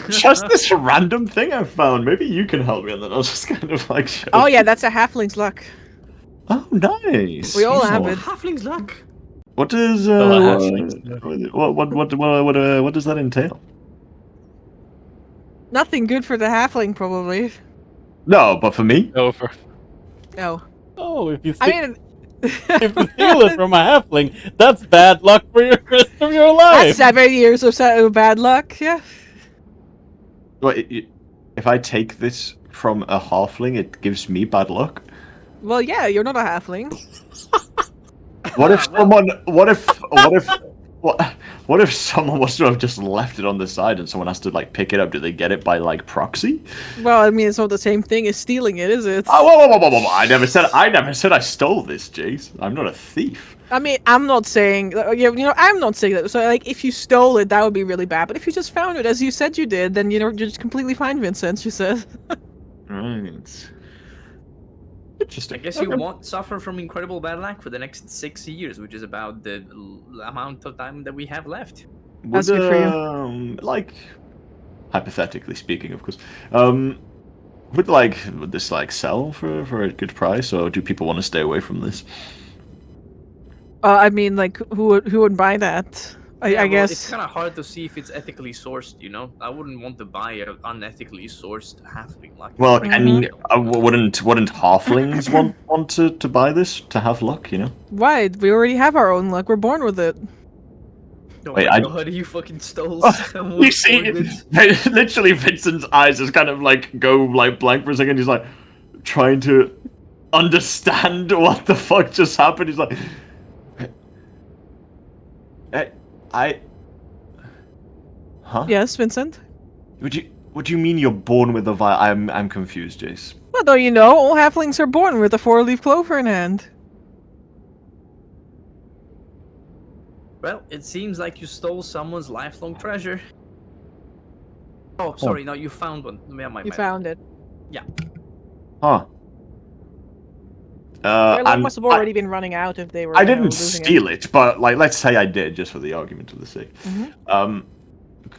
Speaker 9: Just this random thing I found. Maybe you can help me, and then I'll just kind of like show.
Speaker 3: Oh yeah, that's a halfling's luck.
Speaker 9: Oh, nice.
Speaker 3: We all
Speaker 9: Use
Speaker 3: have
Speaker 9: one.
Speaker 3: it.
Speaker 7: Halfling's luck.
Speaker 9: What is what does that entail?
Speaker 3: Nothing good for the halfling, probably.
Speaker 9: No, but for me,
Speaker 6: Over.
Speaker 3: No.
Speaker 4: Oh, if you
Speaker 3: I
Speaker 4: steal,
Speaker 3: mean,
Speaker 4: if you steal it from a halfling, that's bad luck for your rest of your life.
Speaker 3: that's 7 years of bad luck. Yeah.
Speaker 9: if I take this from a halfling, it gives me bad luck.
Speaker 3: Well, yeah, you're not a halfling.
Speaker 9: What if someone? What if someone was to have just left it on the side and someone has to like pick it up? Do they get it by like proxy?
Speaker 3: Well, I mean, it's not the same thing as stealing it, is it?
Speaker 9: Oh, whoa. I never said I stole this, Jace. I'm not a thief.
Speaker 3: I mean, I'm not saying, I'm not saying that. So, like, if you stole it, that would be really bad. But if you just found it, as you said you did, then, you're just completely fine, Vincent, she said.
Speaker 9: Right.
Speaker 7: I
Speaker 9: Interesting.
Speaker 7: guess you won't suffer from incredible bad luck for the next 6 years, which is about the amount of time that we have left.
Speaker 3: That's good for you.
Speaker 9: Like, hypothetically speaking, of course. Would this sell for a good price, or do people want to stay away from this?
Speaker 3: I mean, like, who would buy that?
Speaker 7: Yeah,
Speaker 3: I
Speaker 7: well,
Speaker 3: guess.
Speaker 7: it's kind of hard to see if it's ethically sourced, you know? I wouldn't want to buy an unethically sourced halfling luck.
Speaker 9: Well,
Speaker 3: Mhm.
Speaker 9: and wouldn't halflings want to buy this to have luck? You know.
Speaker 3: Why? We already have our own luck. We're born with it.
Speaker 7: Oh
Speaker 9: Wait,
Speaker 7: my
Speaker 9: I-
Speaker 7: god, you fucking stole
Speaker 9: You
Speaker 7: someone's
Speaker 9: see,
Speaker 7: organs.
Speaker 9: literally, Vincent's eyes just kind of like go like blank for a second. He's like trying to understand what the fuck just happened. He's like, huh?
Speaker 3: Yes, Vincent?
Speaker 9: What do you mean you're born with a vial? I'm confused, Jace.
Speaker 3: Well, don't you know? All halflings are born with a 4-leaf clover in hand.
Speaker 7: Well, it seems like you stole someone's lifelong treasure. Oh, sorry, no, you found one. Yeah, my
Speaker 3: You
Speaker 7: bad.
Speaker 3: found it.
Speaker 9: Huh?
Speaker 3: Their luck
Speaker 9: and
Speaker 3: must have already been running out if they were.
Speaker 9: I didn't
Speaker 3: losing
Speaker 9: steal it, but like, let's say I did, just for the argument of the sake.
Speaker 3: Mhm.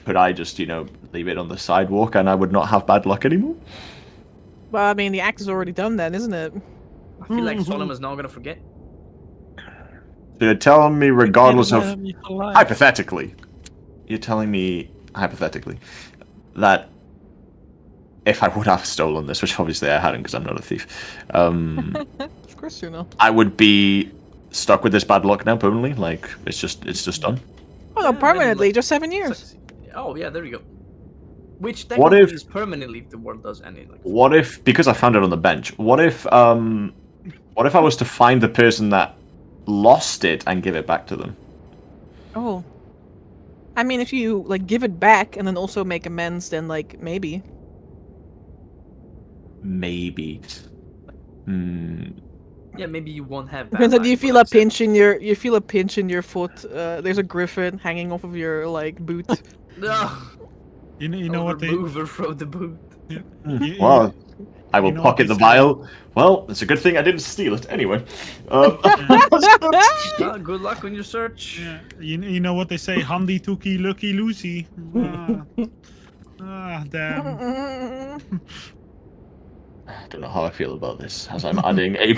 Speaker 9: Could I just, leave it on the sidewalk and I would not have bad luck anymore?
Speaker 3: Well, I mean, the act is already done then, isn't it?
Speaker 7: I feel like Solomon's not gonna forget.
Speaker 9: So you're telling me, regardless of
Speaker 6: Hypothetically.
Speaker 9: hypothetically, you're telling me hypothetically, that if I would have stolen this, which obviously I hadn't because I'm not a thief,
Speaker 3: Of course you know.
Speaker 9: I would be stuck with this bad luck now permanently. Like it's just done.
Speaker 3: Oh no,
Speaker 7: Yeah,
Speaker 3: permanently,
Speaker 7: maybe,
Speaker 3: just 7 years.
Speaker 7: Oh yeah, there you go. Which
Speaker 9: What
Speaker 7: technically
Speaker 9: if-
Speaker 7: is permanently if the world does any. Like,
Speaker 9: What if, because I found it on the bench, what if I was to find the person that lost it and give it back to them?
Speaker 3: Oh. I mean, if you like give it back and then also make amends, then like maybe.
Speaker 9: Maybe.
Speaker 7: yeah, maybe you won't have.
Speaker 3: Depends
Speaker 7: bad
Speaker 3: on you
Speaker 7: luck,
Speaker 3: feel
Speaker 7: but
Speaker 3: a
Speaker 7: like I said-
Speaker 3: pinch in your foot. There's a griffin hanging off of your like boot.
Speaker 7: No.
Speaker 5: You know what they.
Speaker 7: Mover from the boot.
Speaker 5: you-
Speaker 9: Well, I will
Speaker 5: you know what
Speaker 9: pocket
Speaker 5: they
Speaker 9: the
Speaker 5: say.
Speaker 9: vial. Well, it's a good thing I didn't steal it. Anyway.
Speaker 7: Good luck on your search.
Speaker 5: Yeah, you know what they say, Handy Tuki Lucky Lucy. Damn.
Speaker 9: I don't know how I feel about this, as I'm adding a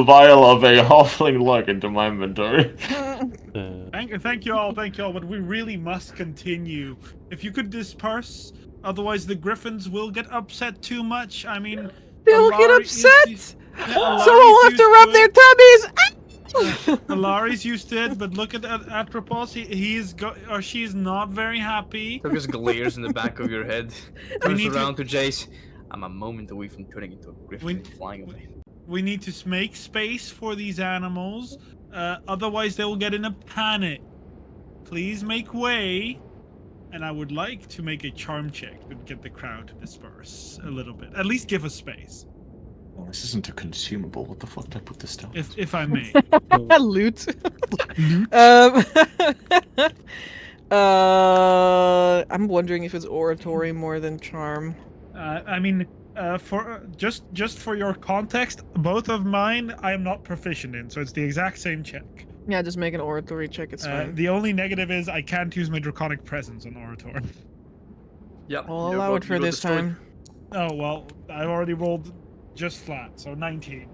Speaker 9: vial of a halfling luck into my inventory.
Speaker 5: Thank you all, but we really must continue. If you could disperse, otherwise the griffins will get upset too much. I mean,
Speaker 3: They'll get
Speaker 5: Alari
Speaker 3: upset.
Speaker 5: is-
Speaker 3: Someone will have to rub their tummies.
Speaker 5: Alari's used to it, but look at Atropos. He is or she is not very happy.
Speaker 7: There just glares in the back of your head. Turns
Speaker 5: need to-
Speaker 7: around to Jace. I'm a moment away from turning into a griffin and flying away.
Speaker 5: We need to make space for these animals, otherwise they will get in a panic. Please make way. And I would like to make a charm check to get the crowd to disperse a little bit. At least give us space,
Speaker 9: Well, this isn't a consumable. What the fuck did I put this down?
Speaker 5: if I may.
Speaker 3: Loot. I'm wondering if it's oratory more than charm.
Speaker 5: I mean, for just for your context, both of mine I am not proficient in, so it's the exact same check.
Speaker 3: Yeah, just make an oratory check. It's fine.
Speaker 5: The only negative is I can't use my draconic presence on oratory.
Speaker 7: Yep.
Speaker 3: I'll allow it for this time.
Speaker 5: Oh well, I've already rolled just flat, so 19.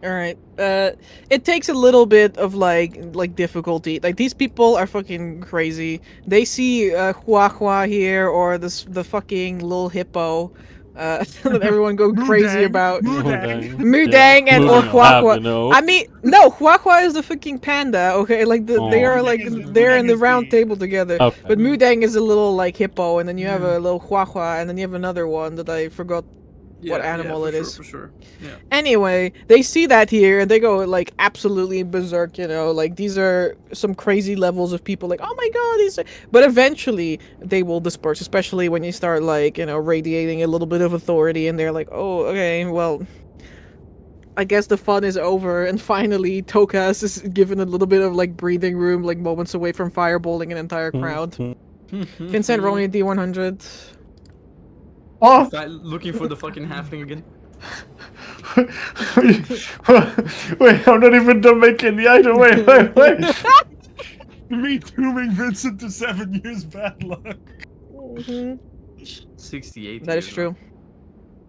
Speaker 3: All right. It takes a little bit of like difficulty. Like these people are fucking crazy. They see Hua Hua here or the fucking little hippo that everyone go crazy about. Mudang and or Hua Hua.
Speaker 4: You know.
Speaker 3: I mean, no, Hua Hua is the fucking panda. Okay, like they are like they're in the round table together.
Speaker 4: Okay.
Speaker 3: But Mudang is a little like hippo, and then you have a little Hua Hua, and then you have another one that I forgot what animal it is.
Speaker 7: For sure. Yeah.
Speaker 3: Anyway, they see that here and they go like absolutely berserk, you know, like these are some crazy levels of people like, oh my god, these are... But eventually they will disperse, especially when you start like, you know, radiating a little bit of authority and they're like, oh, okay, well, I guess the fun is over and finally Tokas is given a little bit of like breathing room, like moments away from fireballing an entire crowd. Vincent, roll me a D100.
Speaker 9: Oh!
Speaker 7: Looking for the fucking halfling again.
Speaker 9: Wait, I'm not even done making the item. Wait.
Speaker 5: Me dooming Vincent to 7 years bad luck.
Speaker 7: 68.
Speaker 3: That is true.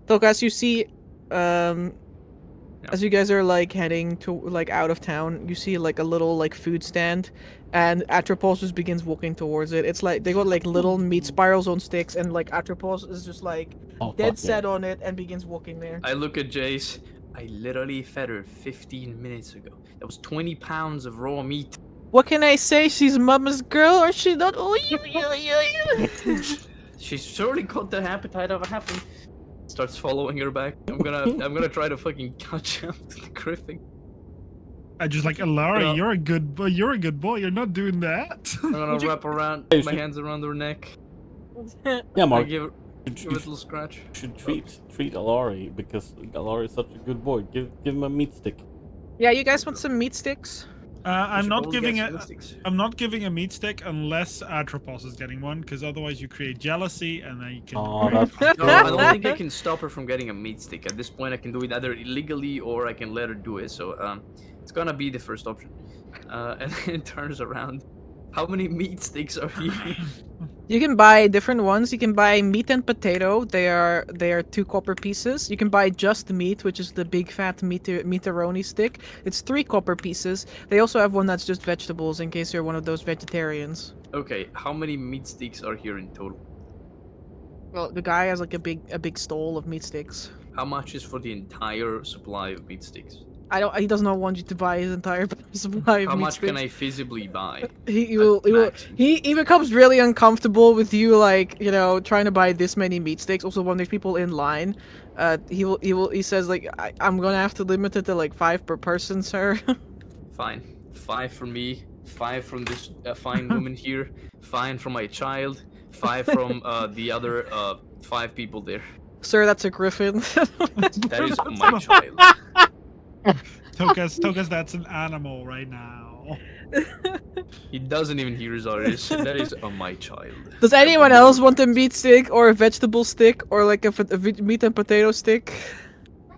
Speaker 3: Tokas, you see, as you guys are like heading to like out of town, you see like a little like food stand, and Atropos just begins walking towards it. It's like they got like little meat spirals on sticks, and like Atropos is just like dead set on it and begins walking there.
Speaker 7: I look at Jace. I literally fed her 15 minutes ago. That was 20 pounds of raw meat.
Speaker 3: What can I say? She's mama's girl, or she not? Oh,
Speaker 7: She's surely got the appetite of a halfling. Starts following her back. I'm gonna try to fucking catch up to the griffin.
Speaker 5: I just like, Alari,
Speaker 7: Yeah.
Speaker 5: you're a good boy. You're a good boy. You're not doing that.
Speaker 7: I'm gonna wrap around
Speaker 4: Hey,
Speaker 7: my
Speaker 4: should-
Speaker 7: hands around her neck.
Speaker 4: Yeah,
Speaker 7: I
Speaker 4: Mark.
Speaker 7: give it
Speaker 4: You
Speaker 7: a
Speaker 4: should,
Speaker 7: little scratch.
Speaker 4: should treat Alari because Alari is such a good boy. Give him a meat stick.
Speaker 3: Yeah, you guys want some meat sticks?
Speaker 5: I'm
Speaker 7: should
Speaker 5: not
Speaker 7: probably
Speaker 5: giving
Speaker 7: get
Speaker 5: it.
Speaker 7: statistics.
Speaker 5: I'm not giving a meat stick unless Atropos is getting one, because otherwise you create jealousy and then you can.
Speaker 4: Oh, that's
Speaker 7: No, I don't think I can stop her from getting a meat stick. At this point, I can do it either illegally or I can let her do it. So it's gonna be the first option. And then it turns around. How many meat sticks are you?
Speaker 3: You can buy different ones. You can buy meat and potato. They are 2 copper pieces. You can buy just meat, which is the big fat meateroni stick. It's 3 copper pieces. They also have one that's just vegetables in case you're one of those vegetarians.
Speaker 7: Okay, how many meat sticks are here in total?
Speaker 3: Well, the guy has like a big stole of meat sticks.
Speaker 7: How much is for the entire supply of meat sticks?
Speaker 3: He does not want you to buy his entire supply of
Speaker 7: How
Speaker 3: meat
Speaker 7: much
Speaker 3: sticks.
Speaker 7: can I feasibly buy?
Speaker 3: He becomes really uncomfortable with you, like, you know, trying to buy this many meat sticks. Also, when there's people in line, he says like, I'm gonna have to limit it to like 5 per person, sir.
Speaker 7: Fine. 5 from me, 5 from this fine woman here, 5 from my child, 5 from the other 5 people there.
Speaker 3: Sir, that's a griffin.
Speaker 7: That is my child.
Speaker 5: Tokas, that's an animal right now.
Speaker 7: He doesn't even hear Zarius. That is my child.
Speaker 3: Does anyone else want a meat stick or a vegetable stick or like a meat and potato stick?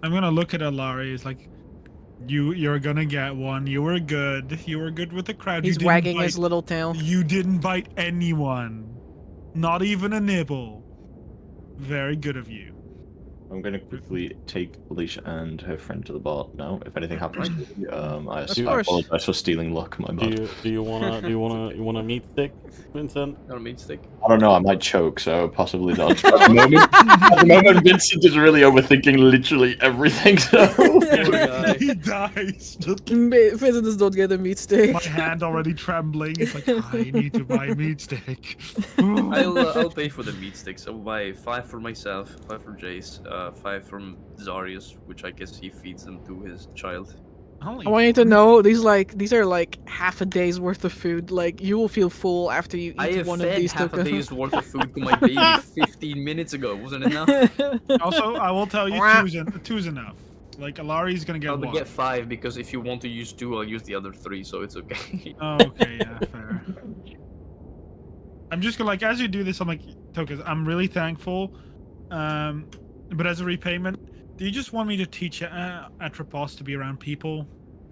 Speaker 5: I'm gonna look at Alari. It's like, you're gonna get one. You were good. You were good with the crowd.
Speaker 3: He's
Speaker 5: you didn't
Speaker 3: wagging
Speaker 5: bite,
Speaker 3: his little tail.
Speaker 5: You didn't bite anyone. Not even a nibble. Very good of you.
Speaker 9: I'm going to quickly take Alicia and her friend to the bar now. If anything happens, I
Speaker 3: course.
Speaker 9: apologize for stealing luck. My bad.
Speaker 4: Do you wanna meat stick, Vincent?
Speaker 7: Not a meat stick.
Speaker 9: I don't know. I might choke, so possibly not. At the moment, Vincent is really overthinking literally everything. So.
Speaker 5: He dies.
Speaker 3: Vincent does not get a meat stick.
Speaker 5: My hand already trembling. It's like, I need to buy a meat stick.
Speaker 7: I'll pay for the meat sticks. I'll buy 5 for myself, 5 for Jace, 5 from Zarius, which I guess he feeds them to his child.
Speaker 3: I want you to know these are like half a day's worth of food. Like, you will feel full after you
Speaker 7: I
Speaker 3: eat
Speaker 7: have
Speaker 3: one of
Speaker 7: fed
Speaker 3: these
Speaker 7: half a
Speaker 3: tokens.
Speaker 7: day's worth of food to my baby 15 minutes ago. Wasn't enough?
Speaker 5: Also, I will tell you, two's enough. Like, Alari's gonna get
Speaker 7: I'll
Speaker 5: one.
Speaker 7: get 5 because if you want to use 2, I'll use the other 3, so it's okay.
Speaker 5: Oh, okay, yeah, fair. I'm just gonna, like, as you do this, I'm like, Tokas, I'm really thankful. But as a repayment, do you just want me to teach Atropos to be around people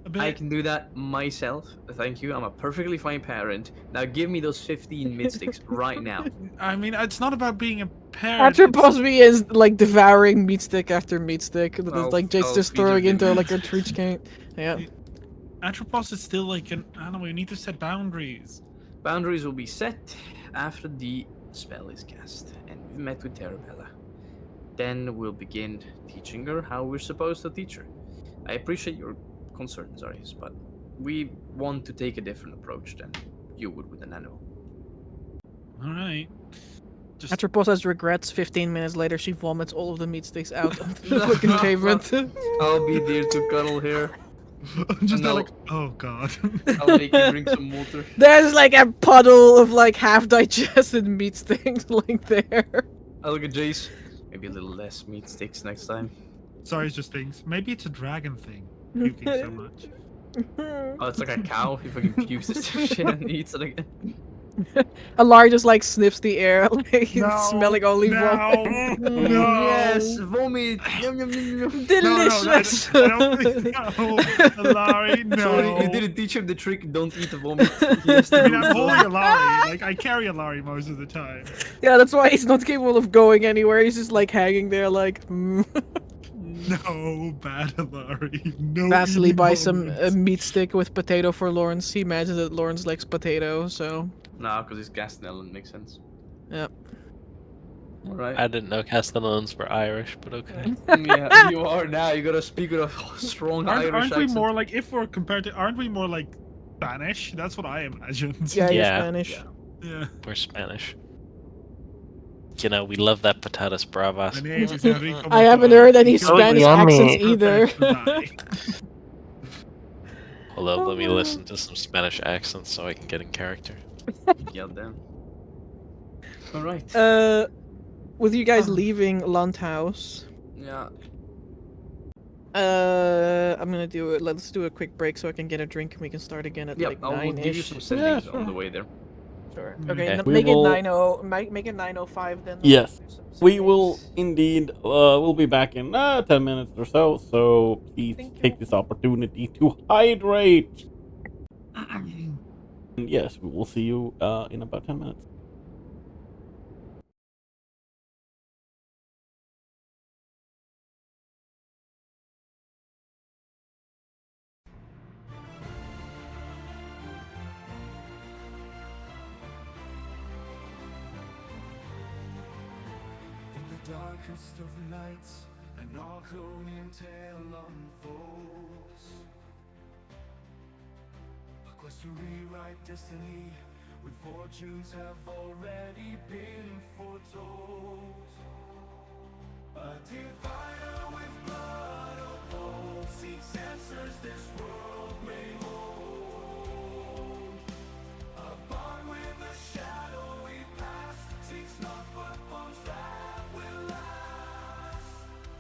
Speaker 5: a bit?
Speaker 7: I can do that myself. Thank you. I'm a perfectly fine parent. Now give me those 15 mid sticks right now.
Speaker 5: I mean, it's not about being a parent.
Speaker 3: Atropos is like devouring meat stick after meat stick. That is
Speaker 7: I'll-
Speaker 3: like
Speaker 7: I'll
Speaker 3: just
Speaker 7: feed her
Speaker 3: throwing into
Speaker 7: dinner.
Speaker 3: like a treat can. Yeah.
Speaker 5: Atropos is still like an animal. You need to set boundaries.
Speaker 7: Boundaries will be set after the spell is cast, and we've met with Terrabella. Then we'll begin teaching her how we're supposed to teach her. I appreciate your concerns, Arius, but we want to take a different approach than you would with an animal.
Speaker 5: All right. Just
Speaker 3: Atropos has regrets. 15 minutes later, she vomits all of the meat sticks out onto the fucking pavement.
Speaker 7: I'll be there to cuddle here.
Speaker 5: I'm just
Speaker 7: No.
Speaker 5: like, oh god.
Speaker 7: I'll make you drink some water.
Speaker 3: There's like a puddle of like half-digested meat sticks like there.
Speaker 7: I look at Jace. Maybe a little less meat sticks next time.
Speaker 5: Sorry, it's just things. Maybe it's a dragon thing. Puking so much.
Speaker 7: Oh, it's like a cow. He fucking pukes this shit and eats it again.
Speaker 3: Alar just like sniffs the air, like
Speaker 5: No,
Speaker 3: smelling only
Speaker 5: no,
Speaker 3: vomit.
Speaker 5: no.
Speaker 7: Yes, vomit. Yum, yum, yum, yum.
Speaker 3: Delicious.
Speaker 5: I don't no, Alari, no.
Speaker 7: Sorry, you didn't teach him the trick. Don't eat the vomit. He has to
Speaker 5: I mean,
Speaker 7: do
Speaker 5: I'm
Speaker 7: it.
Speaker 5: holding Alari. Like, I carry Alari most of the time.
Speaker 3: Yeah, that's why he's not capable of going anywhere. He's just like hanging there, like.
Speaker 5: No, bad Alari. No.
Speaker 3: Vastly
Speaker 5: eating
Speaker 3: buy some
Speaker 5: moments.
Speaker 3: meat stick with potato for Lawrence. He imagines that Lawrence likes potato, so.
Speaker 7: Nah, because it's Castanellan. Makes sense.
Speaker 3: Yep.
Speaker 7: Alright.
Speaker 6: I didn't know Castellans were Irish, but okay.
Speaker 7: Yeah, you are now. You gotta speak with a strong Irish
Speaker 5: Aren't we
Speaker 7: accent.
Speaker 5: more like, if we're compared to, aren't we more like Spanish? That's what I imagined.
Speaker 3: Yeah, you're
Speaker 6: Yeah.
Speaker 3: Spanish.
Speaker 7: Yeah.
Speaker 5: Yeah.
Speaker 6: We're Spanish. You know, we love that patatas bravas.
Speaker 5: My name is Enrico
Speaker 3: I haven't
Speaker 5: Montoya.
Speaker 3: heard any
Speaker 5: You killed
Speaker 3: Spanish
Speaker 5: me.
Speaker 3: accents
Speaker 5: Perfect
Speaker 3: either.
Speaker 5: to die.
Speaker 6: Hold up, let me listen to some Spanish accents so I can get in character.
Speaker 7: Yeah, damn. Alright.
Speaker 3: With you guys leaving Landhaus,
Speaker 7: Yeah.
Speaker 3: I'm gonna do it. Let's do a quick break so I can get a drink and we can start again at
Speaker 7: Yep,
Speaker 3: like
Speaker 7: I'll
Speaker 3: 9
Speaker 7: give you
Speaker 3: ish.
Speaker 7: some sendings on the way there.
Speaker 3: Sure.
Speaker 5: Mm.
Speaker 3: Okay,
Speaker 4: Okay. We
Speaker 3: make
Speaker 4: will-
Speaker 3: it 90. Make it 9:05 then.
Speaker 4: Yes.
Speaker 3: Do some
Speaker 4: We will
Speaker 3: sendings.
Speaker 4: indeed. We'll be back in 10 minutes or so. So please
Speaker 3: Thank you.
Speaker 4: take this opportunity to hydrate. And yes, we will see you in about 10 minutes.
Speaker 1: darkest of nights, an Arkhonian tale unfolds. A quest to rewrite destiny, when fortunes have already been foretold. A divider with blood of old seeks answers this world may hold. A bond with a shadowy past seeks naught but bonds that will last.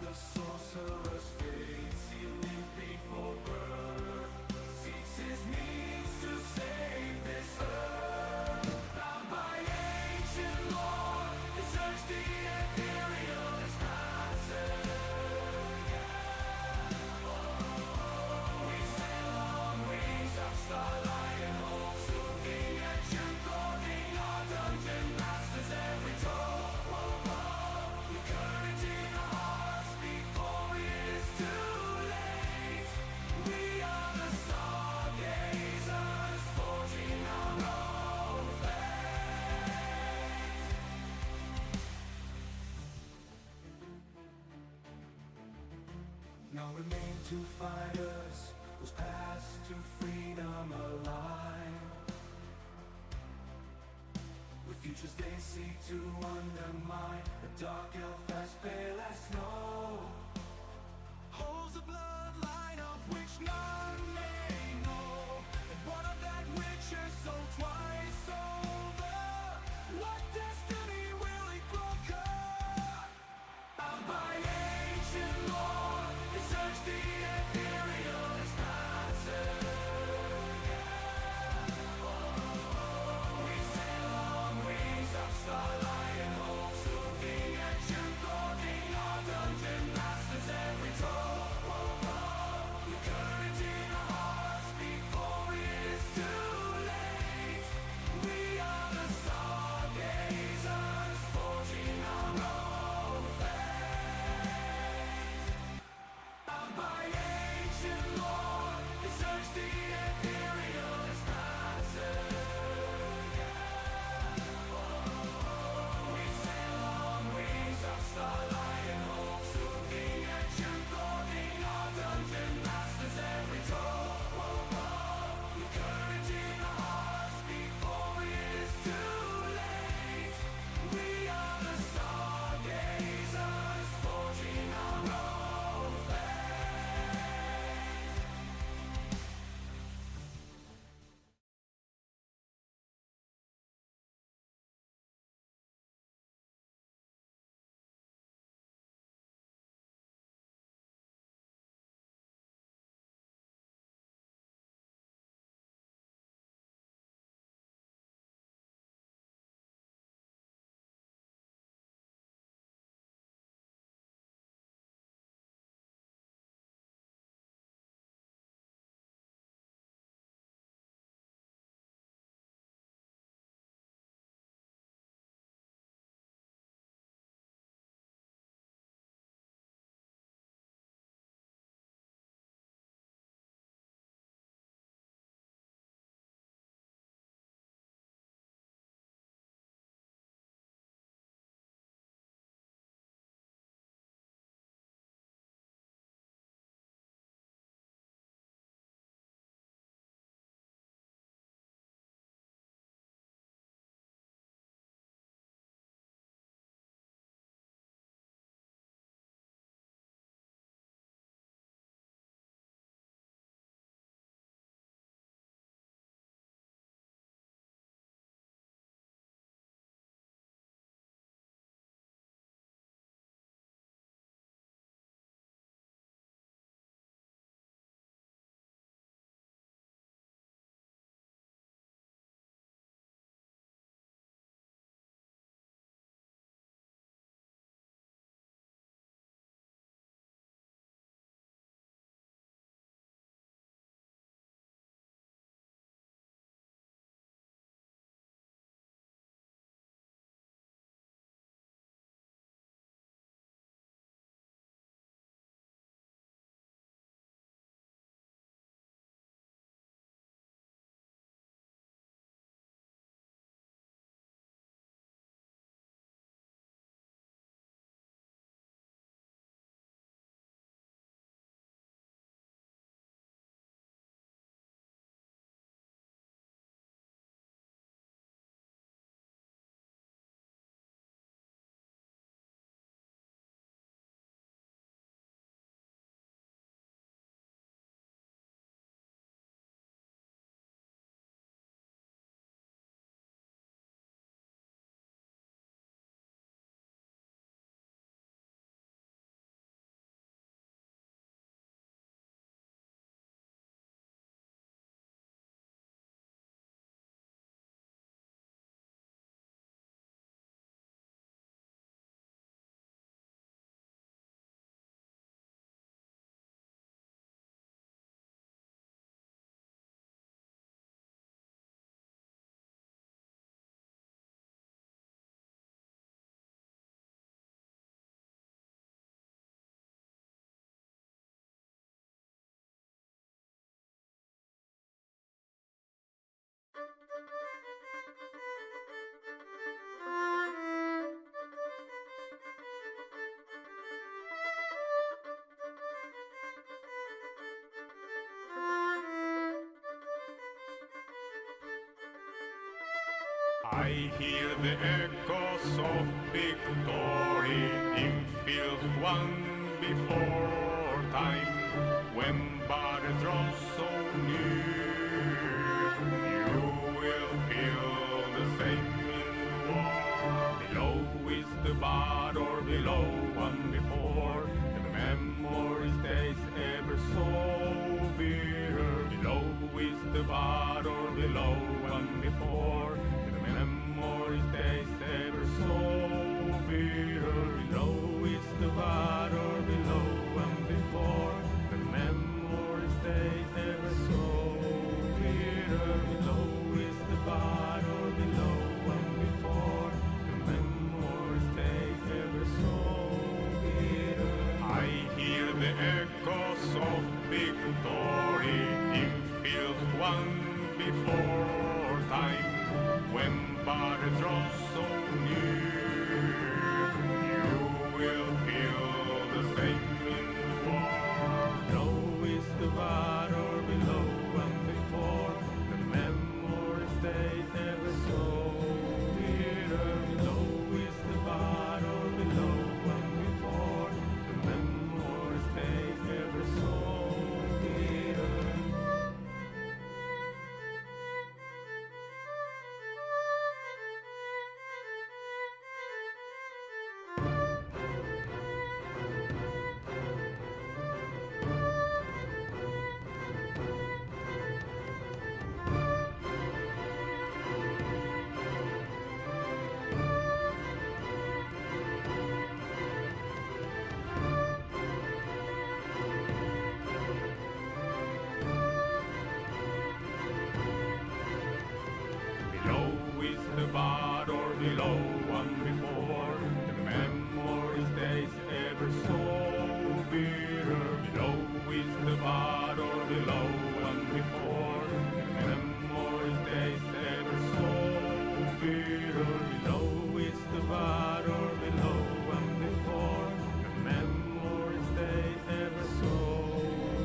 Speaker 1: The sorcerer's fate sealed before birth seeks his means to save this earth. Bound by ancient lore, it search the ethereal's passage. We sail on wings of starlight and hopes, looking at you, guarding our dungeon masters every toe. With courage in our hearts before it is too late. We are the Stargazers, forging our own fate. Now remain two fighters, whose paths to freedom align. With futures they seek to undermine, the dark elf as pale as snow holds a bloodline of which none may know, and one of that which is sold twice over. What destiny will he conquer? Bound by ancient lore, they search the ethereal's passage. We sail on wings of starlight and hopes, looking at you.
Speaker 2: I hear the echoes of victory in fields won before time, when battles draw so near. You will feel the same in war. Below is the battle, below one before, and the memory stays ever so bitter. Below is the battle, below one before, and the memory stays ever so bitter. Below is the battle, below one before, the memory stays ever so bitter. Below is the battle, below one before, the memory stays ever so bitter. I hear the echoes of victory in fields won before time, when battles draw so near. You will feel the same in war. Below is the battle, below one before, the memory stays ever so bitter. Below is the battle, below one before, the memory stays ever so bitter. Below is the battle, below one before, and the memory stays ever so bitter. Below is the battle, below one before, and the memory stays ever so bitter. Below is the battle, below one before, the memory stays ever so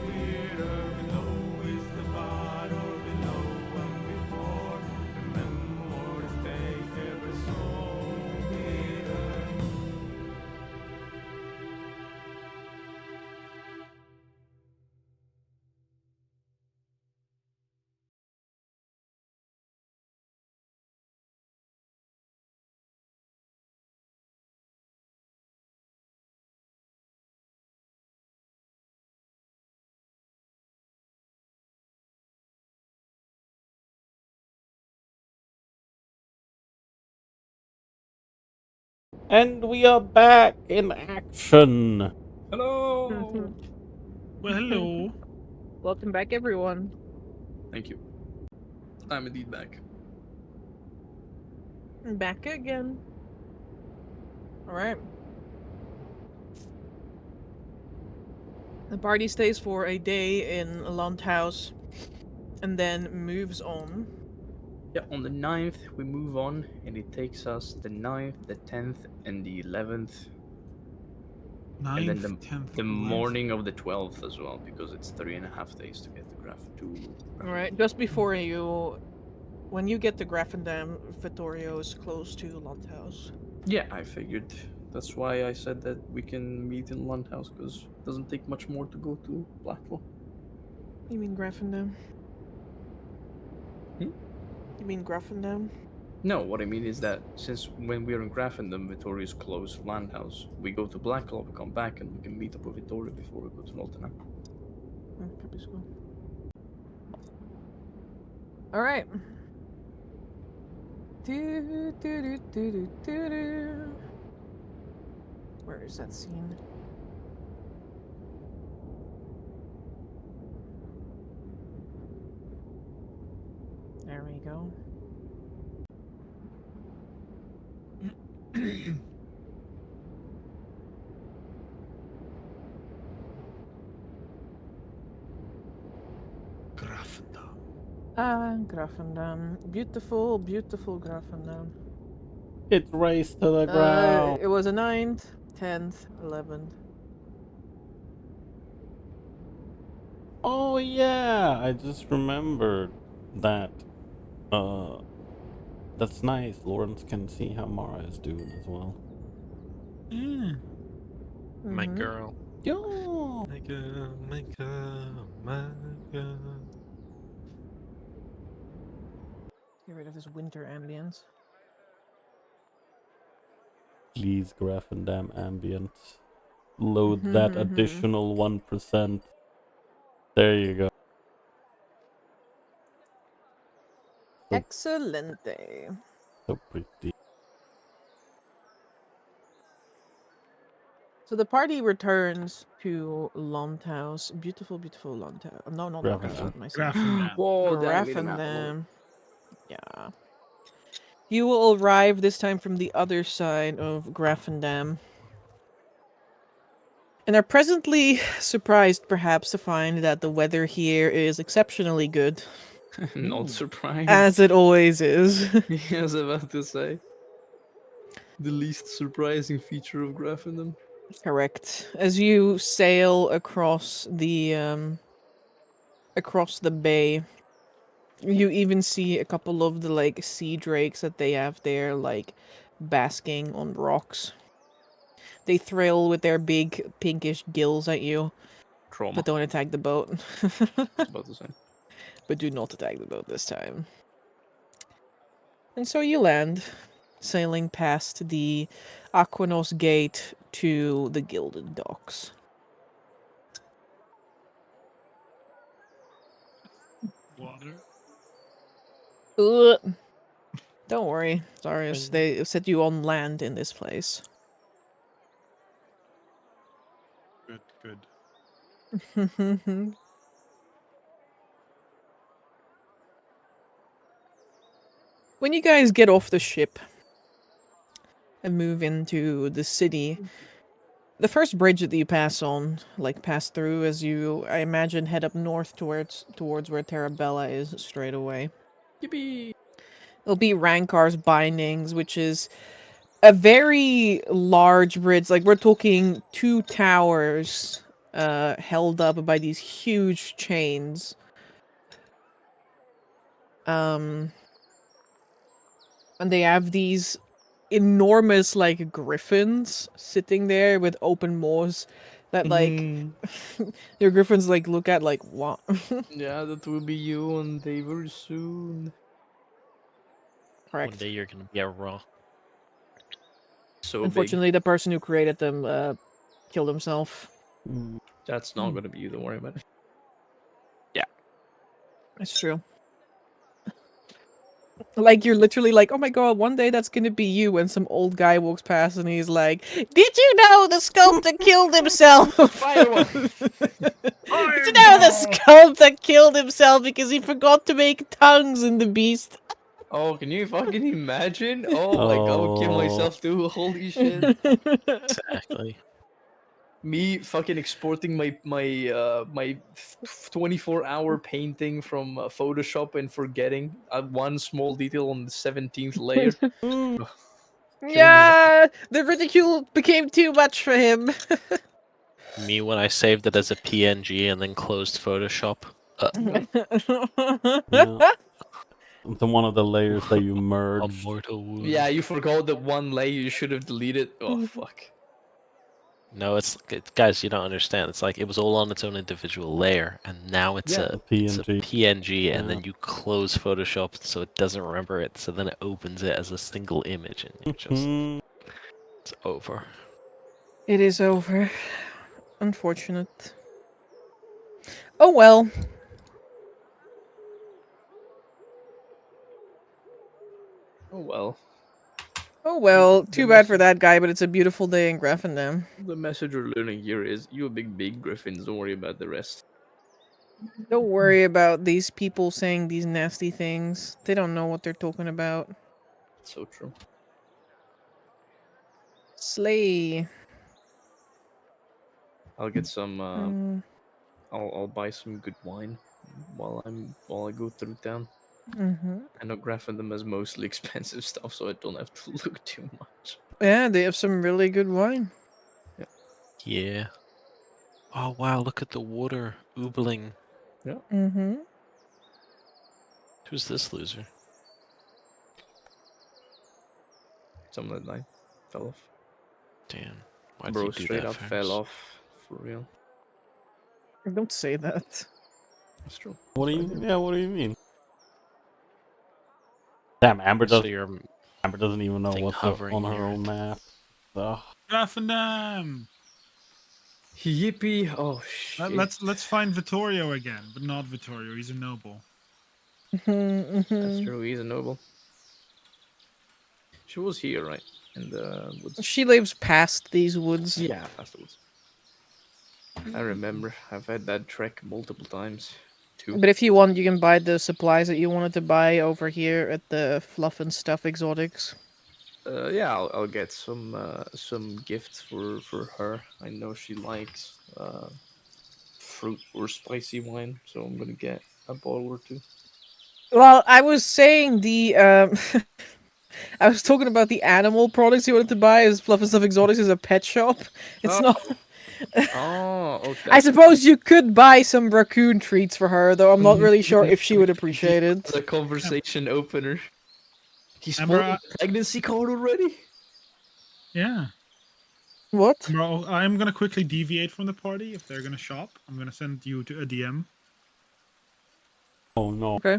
Speaker 2: bitter. Below is the battle, below one before, the memory stays ever so bitter.
Speaker 4: And we are back in action.
Speaker 7: Hello.
Speaker 5: Well, hello.
Speaker 3: Welcome back, everyone.
Speaker 7: Thank you. I'm indeed back.
Speaker 3: Back again. Alright. The party stays for a day in a Land house and then moves on.
Speaker 7: Yeah, on the 9th we move on, and it takes us the 9th, the 10th, and the 11th, and then
Speaker 5: 9th, 10th,
Speaker 7: the
Speaker 5: 11th.
Speaker 7: morning of the 12th as well, because it's 3.5 days to get the graph to.
Speaker 3: Alright, just before you. When you get to Graffendam, Vittorio is close to Land house.
Speaker 7: Yeah, I figured. That's why I said that we can meet in Lundhouse, because it doesn't take much more to go to Blackwell.
Speaker 3: You mean Graffendam?
Speaker 7: Hmm?
Speaker 3: You mean Graffendam?
Speaker 7: No, what I mean is that since when we're in Graffendam, Vittoria is close to Landhouse. We go to Blackwell, we come back, and we can meet up with Vittoria before we go to Noltenham.
Speaker 3: Could be school. Alright. Where is that scene? There we go.
Speaker 5: Graffendam.
Speaker 3: Graffendam. Beautiful, beautiful Graffendam.
Speaker 4: It raced to the ground.
Speaker 3: It was a 9th, 10th, 11th.
Speaker 4: Oh yeah, I just remembered that That's nice. Lawrence can see how Mara is doing as well.
Speaker 6: My
Speaker 3: Mhm.
Speaker 6: girl.
Speaker 4: Yo!
Speaker 6: My girl, my girl, my girl.
Speaker 3: Get rid of this winter ambience.
Speaker 4: Please, Graffendam ambient. Load that additional 1%. There you go. So,
Speaker 3: Excelente.
Speaker 4: so pretty.
Speaker 3: So the party returns to Londhouse. Beautiful, beautiful Londhouse. No, not Londhouse.
Speaker 4: Graffendam.
Speaker 3: What am I saying?
Speaker 5: Graffendam.
Speaker 7: Whoa, the animated map. I love it.
Speaker 3: Graffendam. Yeah. You will arrive this time from the other side of Graffendam. And are presently surprised, perhaps, to find that the weather here is exceptionally good,
Speaker 7: Not surprised.
Speaker 3: as it always is.
Speaker 7: I was about to say. The least surprising feature of Graffendam.
Speaker 3: Correct. As you sail across the bay, you even see a couple of the like sea drakes that they have there, like basking on rocks. They thrill with their big pinkish gills at you,
Speaker 7: Trauma.
Speaker 3: but don't attack the boat.
Speaker 7: I was about to say.
Speaker 3: But do not attack the boat this time. And so you land, sailing past the Aquanos gate to the Gilded Docks.
Speaker 5: Water.
Speaker 3: Ugh. Don't worry, Darius. They set you on land in this place.
Speaker 5: Good, good.
Speaker 3: When you guys get off the ship and move into the city, the first bridge that you pass on, like pass through as you, I imagine, head up north towards where Terabella is straight away.
Speaker 7: Yippee!
Speaker 3: It'll be Rankar's Bindings, which is a very large bridge. Like, we're talking 2 towers held up by these huge chains. And they have these enormous, like, griffins sitting there with open maws that, like, your griffins, like, look at, like, what?
Speaker 7: Yeah, that will be you one day very soon.
Speaker 3: Correct.
Speaker 6: One day you're gonna be a raw.
Speaker 7: So
Speaker 3: Unfortunately, the person who created them killed himself.
Speaker 7: big. That's not gonna be you, don't worry about it.
Speaker 3: It's true. Like, you're literally like, oh my god, one day that's gonna be you, when some old guy walks past and he's like, did you know the sculptor killed himself?
Speaker 7: Fireball!
Speaker 3: Did you know the sculptor killed himself because he forgot to make tongues in the beast?
Speaker 7: Oh, can you fucking imagine? Oh, like I would kill myself too. Holy shit.
Speaker 6: Exactly.
Speaker 7: Me fucking exporting my 24-hour painting from Photoshop and forgetting one small detail on the 17th layer.
Speaker 3: Yeah, the ridicule became too much for him.
Speaker 6: Me when I saved it as a PNG and then closed Photoshop.
Speaker 4: Yeah. It's one of the layers that you
Speaker 6: A
Speaker 4: merged.
Speaker 6: mortal wound.
Speaker 7: Yeah, you forgot that one layer you should have deleted. Oh fuck.
Speaker 6: No, guys, you don't understand. It's like it was all on its own individual layer, and now it's
Speaker 7: Yeah.
Speaker 6: a
Speaker 4: PNG.
Speaker 6: PNG, and
Speaker 4: Yeah.
Speaker 6: then you close Photoshop so it doesn't remember it. So then it opens it as a single image, and you're just it's over.
Speaker 3: It is over. Unfortunate. Oh well.
Speaker 7: Oh well.
Speaker 3: Oh well.
Speaker 7: The
Speaker 3: Too bad for
Speaker 7: message-
Speaker 3: that guy, but it's a beautiful day in Graffendam.
Speaker 7: The message we're learning here is you a big griffins, don't worry about the rest.
Speaker 3: Don't worry about these people saying these nasty things. They don't know what they're talking about.
Speaker 7: So true.
Speaker 3: Slay.
Speaker 7: I'll get some
Speaker 3: Mm,
Speaker 7: I'll buy some good wine while I go through town.
Speaker 3: mm-hmm.
Speaker 7: I know Graffendam has mostly expensive stuff, so I don't have to look too much.
Speaker 3: Yeah, they have some really good wine.
Speaker 6: Yeah. Oh wow! Look at the water oobling.
Speaker 3: Mm-hmm.
Speaker 6: Who's this loser?
Speaker 7: Some of the night fell off.
Speaker 6: Damn. Why did
Speaker 7: Bro,
Speaker 6: you do
Speaker 7: straight
Speaker 6: that,
Speaker 7: up
Speaker 6: Ferris?
Speaker 7: fell off for real.
Speaker 3: Don't say that.
Speaker 7: That's true.
Speaker 2: What do
Speaker 7: So I
Speaker 2: you?
Speaker 7: did.
Speaker 2: Yeah, what do you mean? Damn, Amber
Speaker 6: So
Speaker 2: doesn't.
Speaker 6: you're
Speaker 2: Amber doesn't even know
Speaker 6: thing
Speaker 2: what's
Speaker 6: hovering
Speaker 2: on
Speaker 6: in
Speaker 2: her
Speaker 6: your
Speaker 2: own map. So.
Speaker 5: Grafendam!
Speaker 7: Yippee! Oh shit!
Speaker 5: Let's find Vittorio again, but not Vittorio. He's a noble.
Speaker 7: That's true. He's a noble. She was here, right? In the woods.
Speaker 3: She lives past these woods.
Speaker 7: Yeah, past the woods. I remember. I've had that trek multiple times. Too.
Speaker 3: But if you want, you can buy the supplies that you wanted to buy over here at the Fluff and Stuff Exotics.
Speaker 7: Yeah, I'll get some gifts for her. I know she likes fruit or spicy wine, so I'm gonna get a bottle or two.
Speaker 3: Well, I was saying I was talking about the animal products you wanted to buy. As Fluff and Stuff Exotics is a pet shop. It's
Speaker 7: Oh.
Speaker 3: not.
Speaker 7: Oh, okay.
Speaker 3: I suppose you could buy some raccoon treats for her, though I'm not really sure if she would appreciate it.
Speaker 7: The conversation opener. He's
Speaker 5: Amber,
Speaker 7: full of pregnancy card already.
Speaker 5: Yeah.
Speaker 3: What?
Speaker 5: Bro, I'm gonna quickly deviate from the party if they're gonna shop. I'm gonna send you to a DM.
Speaker 2: Oh no.
Speaker 3: Okay.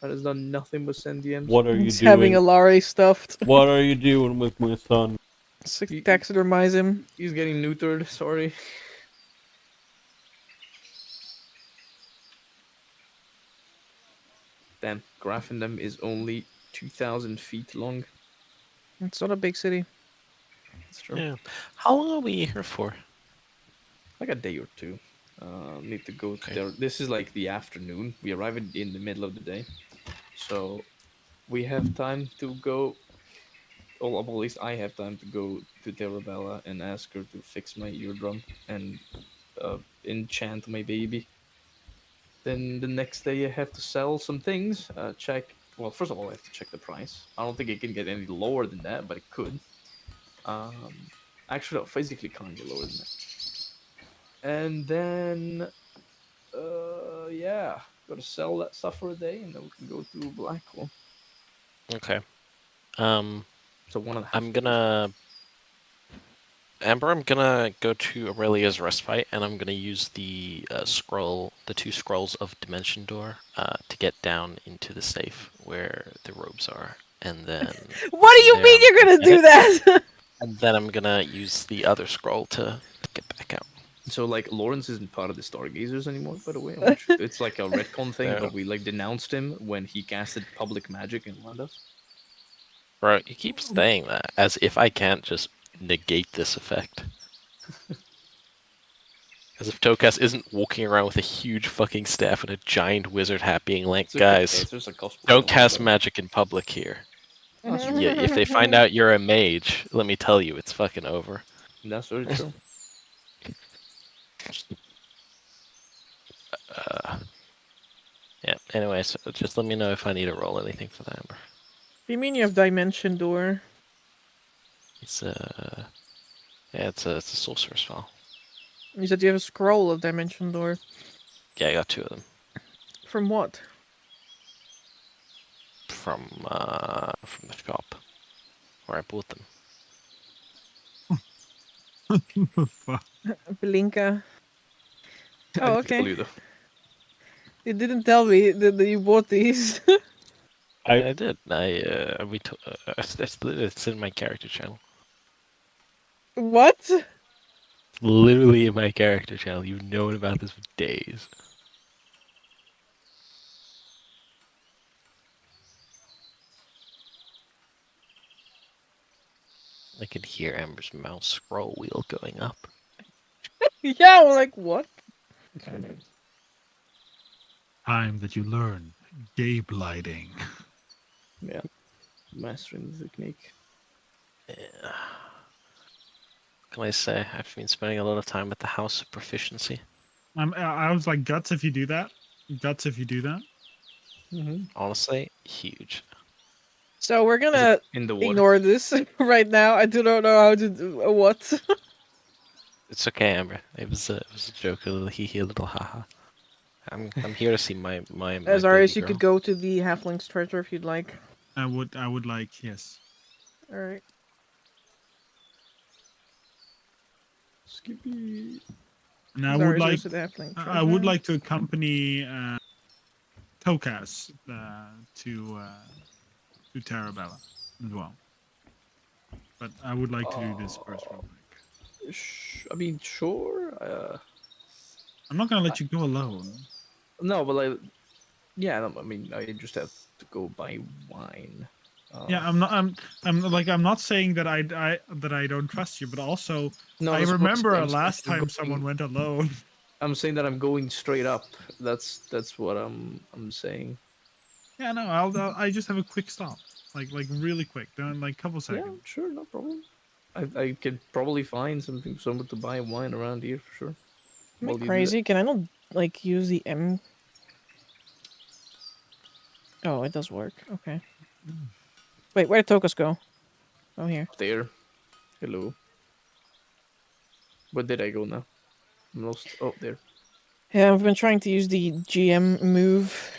Speaker 7: That has done nothing but send DMs.
Speaker 2: What are you
Speaker 3: He's having a
Speaker 2: doing?
Speaker 3: Lari stuffed.
Speaker 2: What are you doing with my son?
Speaker 3: Taxidermize him.
Speaker 7: He's getting neutered. Sorry. Damn, Grafendam is only 2,000 feet long.
Speaker 3: It's not a big city.
Speaker 7: That's true.
Speaker 6: Yeah. How long are we here for?
Speaker 7: Like a day or two. Need to go
Speaker 6: Okay.
Speaker 7: there. This is like the afternoon. We arrive in the middle of the day, so we have time to go. Or at least I have time to go to Terabella and ask her to fix my eardrum and enchant my baby. Then the next day I have to sell some things. Check. Well, first of all, I have to check the price. I don't think it can get any lower than that, but it could. Actually, no, physically can't get lower than that. And then, yeah, gotta sell that stuff for a day, and then we can go to Blackwell.
Speaker 6: Okay.
Speaker 7: So one and a half.
Speaker 6: I'm gonna Amber, I'm gonna go to Aurelia's respite, and I'm gonna use the the 2 scrolls of Dimension Door, to get down into the safe where the robes are, and then.
Speaker 3: What do you mean you're gonna do that?
Speaker 6: And then I'm gonna use the other scroll to get back out.
Speaker 7: So like Lawrence isn't part of the Stargazers anymore, by the way. I'm sure it's like a retcon thing,
Speaker 6: Yeah.
Speaker 7: but we like denounced him when he casted public magic in Landos.
Speaker 6: Bro, you keep saying that as if I can't just negate this effect. As if Tokas isn't walking around with a huge fucking staff and a giant wizard hat being like,
Speaker 7: It's okay,
Speaker 6: guys,
Speaker 7: it's just a cosplay
Speaker 6: don't
Speaker 7: one,
Speaker 6: cast
Speaker 7: but-
Speaker 6: magic in public here.
Speaker 7: That's true.
Speaker 6: Yeah, if they find out you're a mage, let me tell you, it's fucking over.
Speaker 7: That's very true.
Speaker 6: Yeah, anyway, so just let me know if I need to roll anything for that, Amber.
Speaker 3: You mean you have Dimension Door?
Speaker 6: It's yeah, it's a sorcerer's spell.
Speaker 3: You said you have a scroll of Dimension Door.
Speaker 6: Yeah, I got 2 of them
Speaker 3: From what?
Speaker 6: from the shop where I bought them.
Speaker 5: Fuck.
Speaker 3: Blinka.
Speaker 7: I
Speaker 3: Oh,
Speaker 7: didn't tell
Speaker 3: okay.
Speaker 7: you, though.
Speaker 3: You didn't tell me that you bought these.
Speaker 6: I did. It's in my character channel.
Speaker 3: What?
Speaker 6: Literally in my character channel. You've known about this for days. I can hear Amber's mouse scroll wheel going up.
Speaker 3: Yeah, we're like, what?
Speaker 5: Time that you learn gay blighting.
Speaker 7: Yeah. Mastering the technique.
Speaker 6: Yeah. What can I say? I've been spending a lot of time at the House of Proficiency.
Speaker 5: I was like, guts if you do that. Guts if you do that.
Speaker 7: Mm-hmm.
Speaker 6: Honestly, huge.
Speaker 3: So we're gonna
Speaker 7: In the water.
Speaker 3: ignore this right now. I do not know how to do what.
Speaker 6: It's okay, Amber. It was a joke, a little hee hee, a little haha. I'm here to see my
Speaker 3: As Arius,
Speaker 6: baby
Speaker 3: you could
Speaker 6: girl.
Speaker 3: go to the Halfling's treasure if you'd like.
Speaker 5: I would like, yes.
Speaker 3: All right.
Speaker 7: Skippy.
Speaker 5: And I would
Speaker 3: Zara's
Speaker 5: like
Speaker 3: also the halfling
Speaker 5: I would
Speaker 3: treasure.
Speaker 5: like to accompany Tokas to Terabella as well. But I would like to do this first real quick.
Speaker 7: I mean, sure.
Speaker 5: I'm not gonna let you go alone.
Speaker 7: No, but like, yeah. No, I mean, I just have to go buy wine.
Speaker 5: Yeah, I'm not saying that I don't trust you, but also
Speaker 7: No,
Speaker 5: I
Speaker 7: that's what I'm
Speaker 5: remember
Speaker 7: saying.
Speaker 5: last
Speaker 7: I'm
Speaker 5: time someone went alone.
Speaker 7: I'm saying that I'm going straight up. That's what I'm saying.
Speaker 5: Yeah, no, I just have a quick stop, like really quick, done like couple
Speaker 7: Yeah,
Speaker 5: seconds.
Speaker 7: sure, no problem. I could probably find someone to buy wine around here for sure.
Speaker 3: Am I
Speaker 7: While you do that.
Speaker 3: crazy? Can I not like use the M? Oh, it does work. Okay. Wait, where did Tokas go? Oh, here.
Speaker 7: There. Hello. Where did I go now? I'm lost. Oh, there.
Speaker 3: Yeah, I've been trying to use the GM move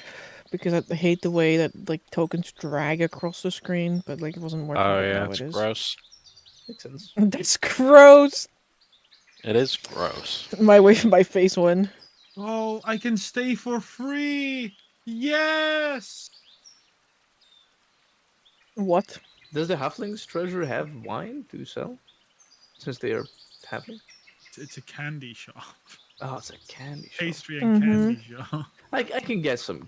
Speaker 3: because I hate the way that like tokens drag across the screen, but like it wasn't working.
Speaker 6: Oh
Speaker 3: But
Speaker 6: yeah,
Speaker 3: now
Speaker 6: it's
Speaker 3: it is.
Speaker 6: gross.
Speaker 7: Makes sense.
Speaker 3: That's gross.
Speaker 6: It is gross.
Speaker 3: My face one.
Speaker 5: Oh, I can stay for free. Yes.
Speaker 3: What?
Speaker 7: Does the halfling's treasure have wine to sell? Since they are halfling?
Speaker 5: It's a candy shop,
Speaker 7: Oh, it's a candy shop.
Speaker 5: pastry and candy shop.
Speaker 7: I can get some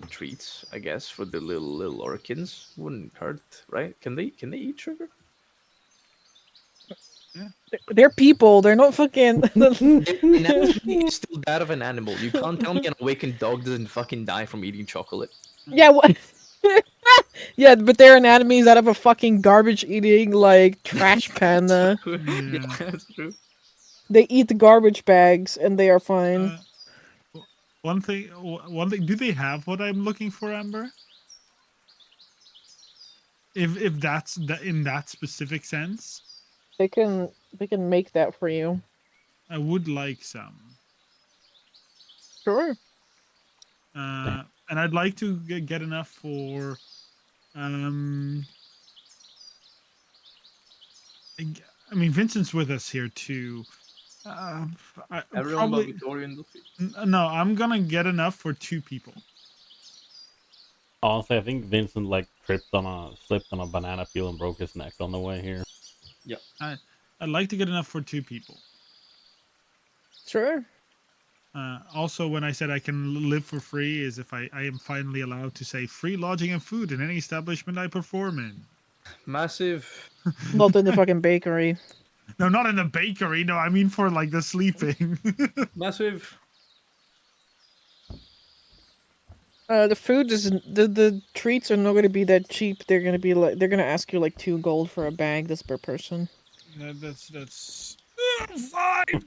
Speaker 7: treats, I guess, for the little orkins. Wouldn't hurt, right? Can they eat sugar?
Speaker 3: They're people. They're not fucking.
Speaker 7: An anatomy is still that of an animal. You can't tell me an awakened dog doesn't fucking die from eating chocolate.
Speaker 3: Yeah. What? Yeah, but their anatomy is out of a fucking garbage eating like trash pan.
Speaker 7: Yeah,
Speaker 5: Yeah.
Speaker 7: that's true.
Speaker 3: They eat the garbage bags and they are fine.
Speaker 5: One thing. Do they have what I'm looking for, Amber? If that's in that specific sense,
Speaker 3: They can make that for you.
Speaker 5: I would like some.
Speaker 3: Sure.
Speaker 5: And I'd like to get enough for I mean, Vincent's with us here too.
Speaker 7: Everyone but
Speaker 5: Probably
Speaker 7: Victoria and Luffy.
Speaker 5: no. I'm gonna get enough for 2 people.
Speaker 4: Honestly, I think Vincent like slipped on a banana peel and broke his neck on the way here.
Speaker 5: I'd like to get enough for 2 people.
Speaker 3: Sure.
Speaker 5: Also, when I said I can live for free, is if I am finally allowed to say free lodging and food in any establishment I perform in.
Speaker 7: Massive.
Speaker 3: Not in the fucking bakery.
Speaker 5: No, not in the bakery. No, I mean for like the sleeping.
Speaker 7: Massive.
Speaker 3: The food is the treats are not going to be that cheap. They're going to be like they're going to ask you like 2 gold for a bag. That's per person.
Speaker 5: That's fine.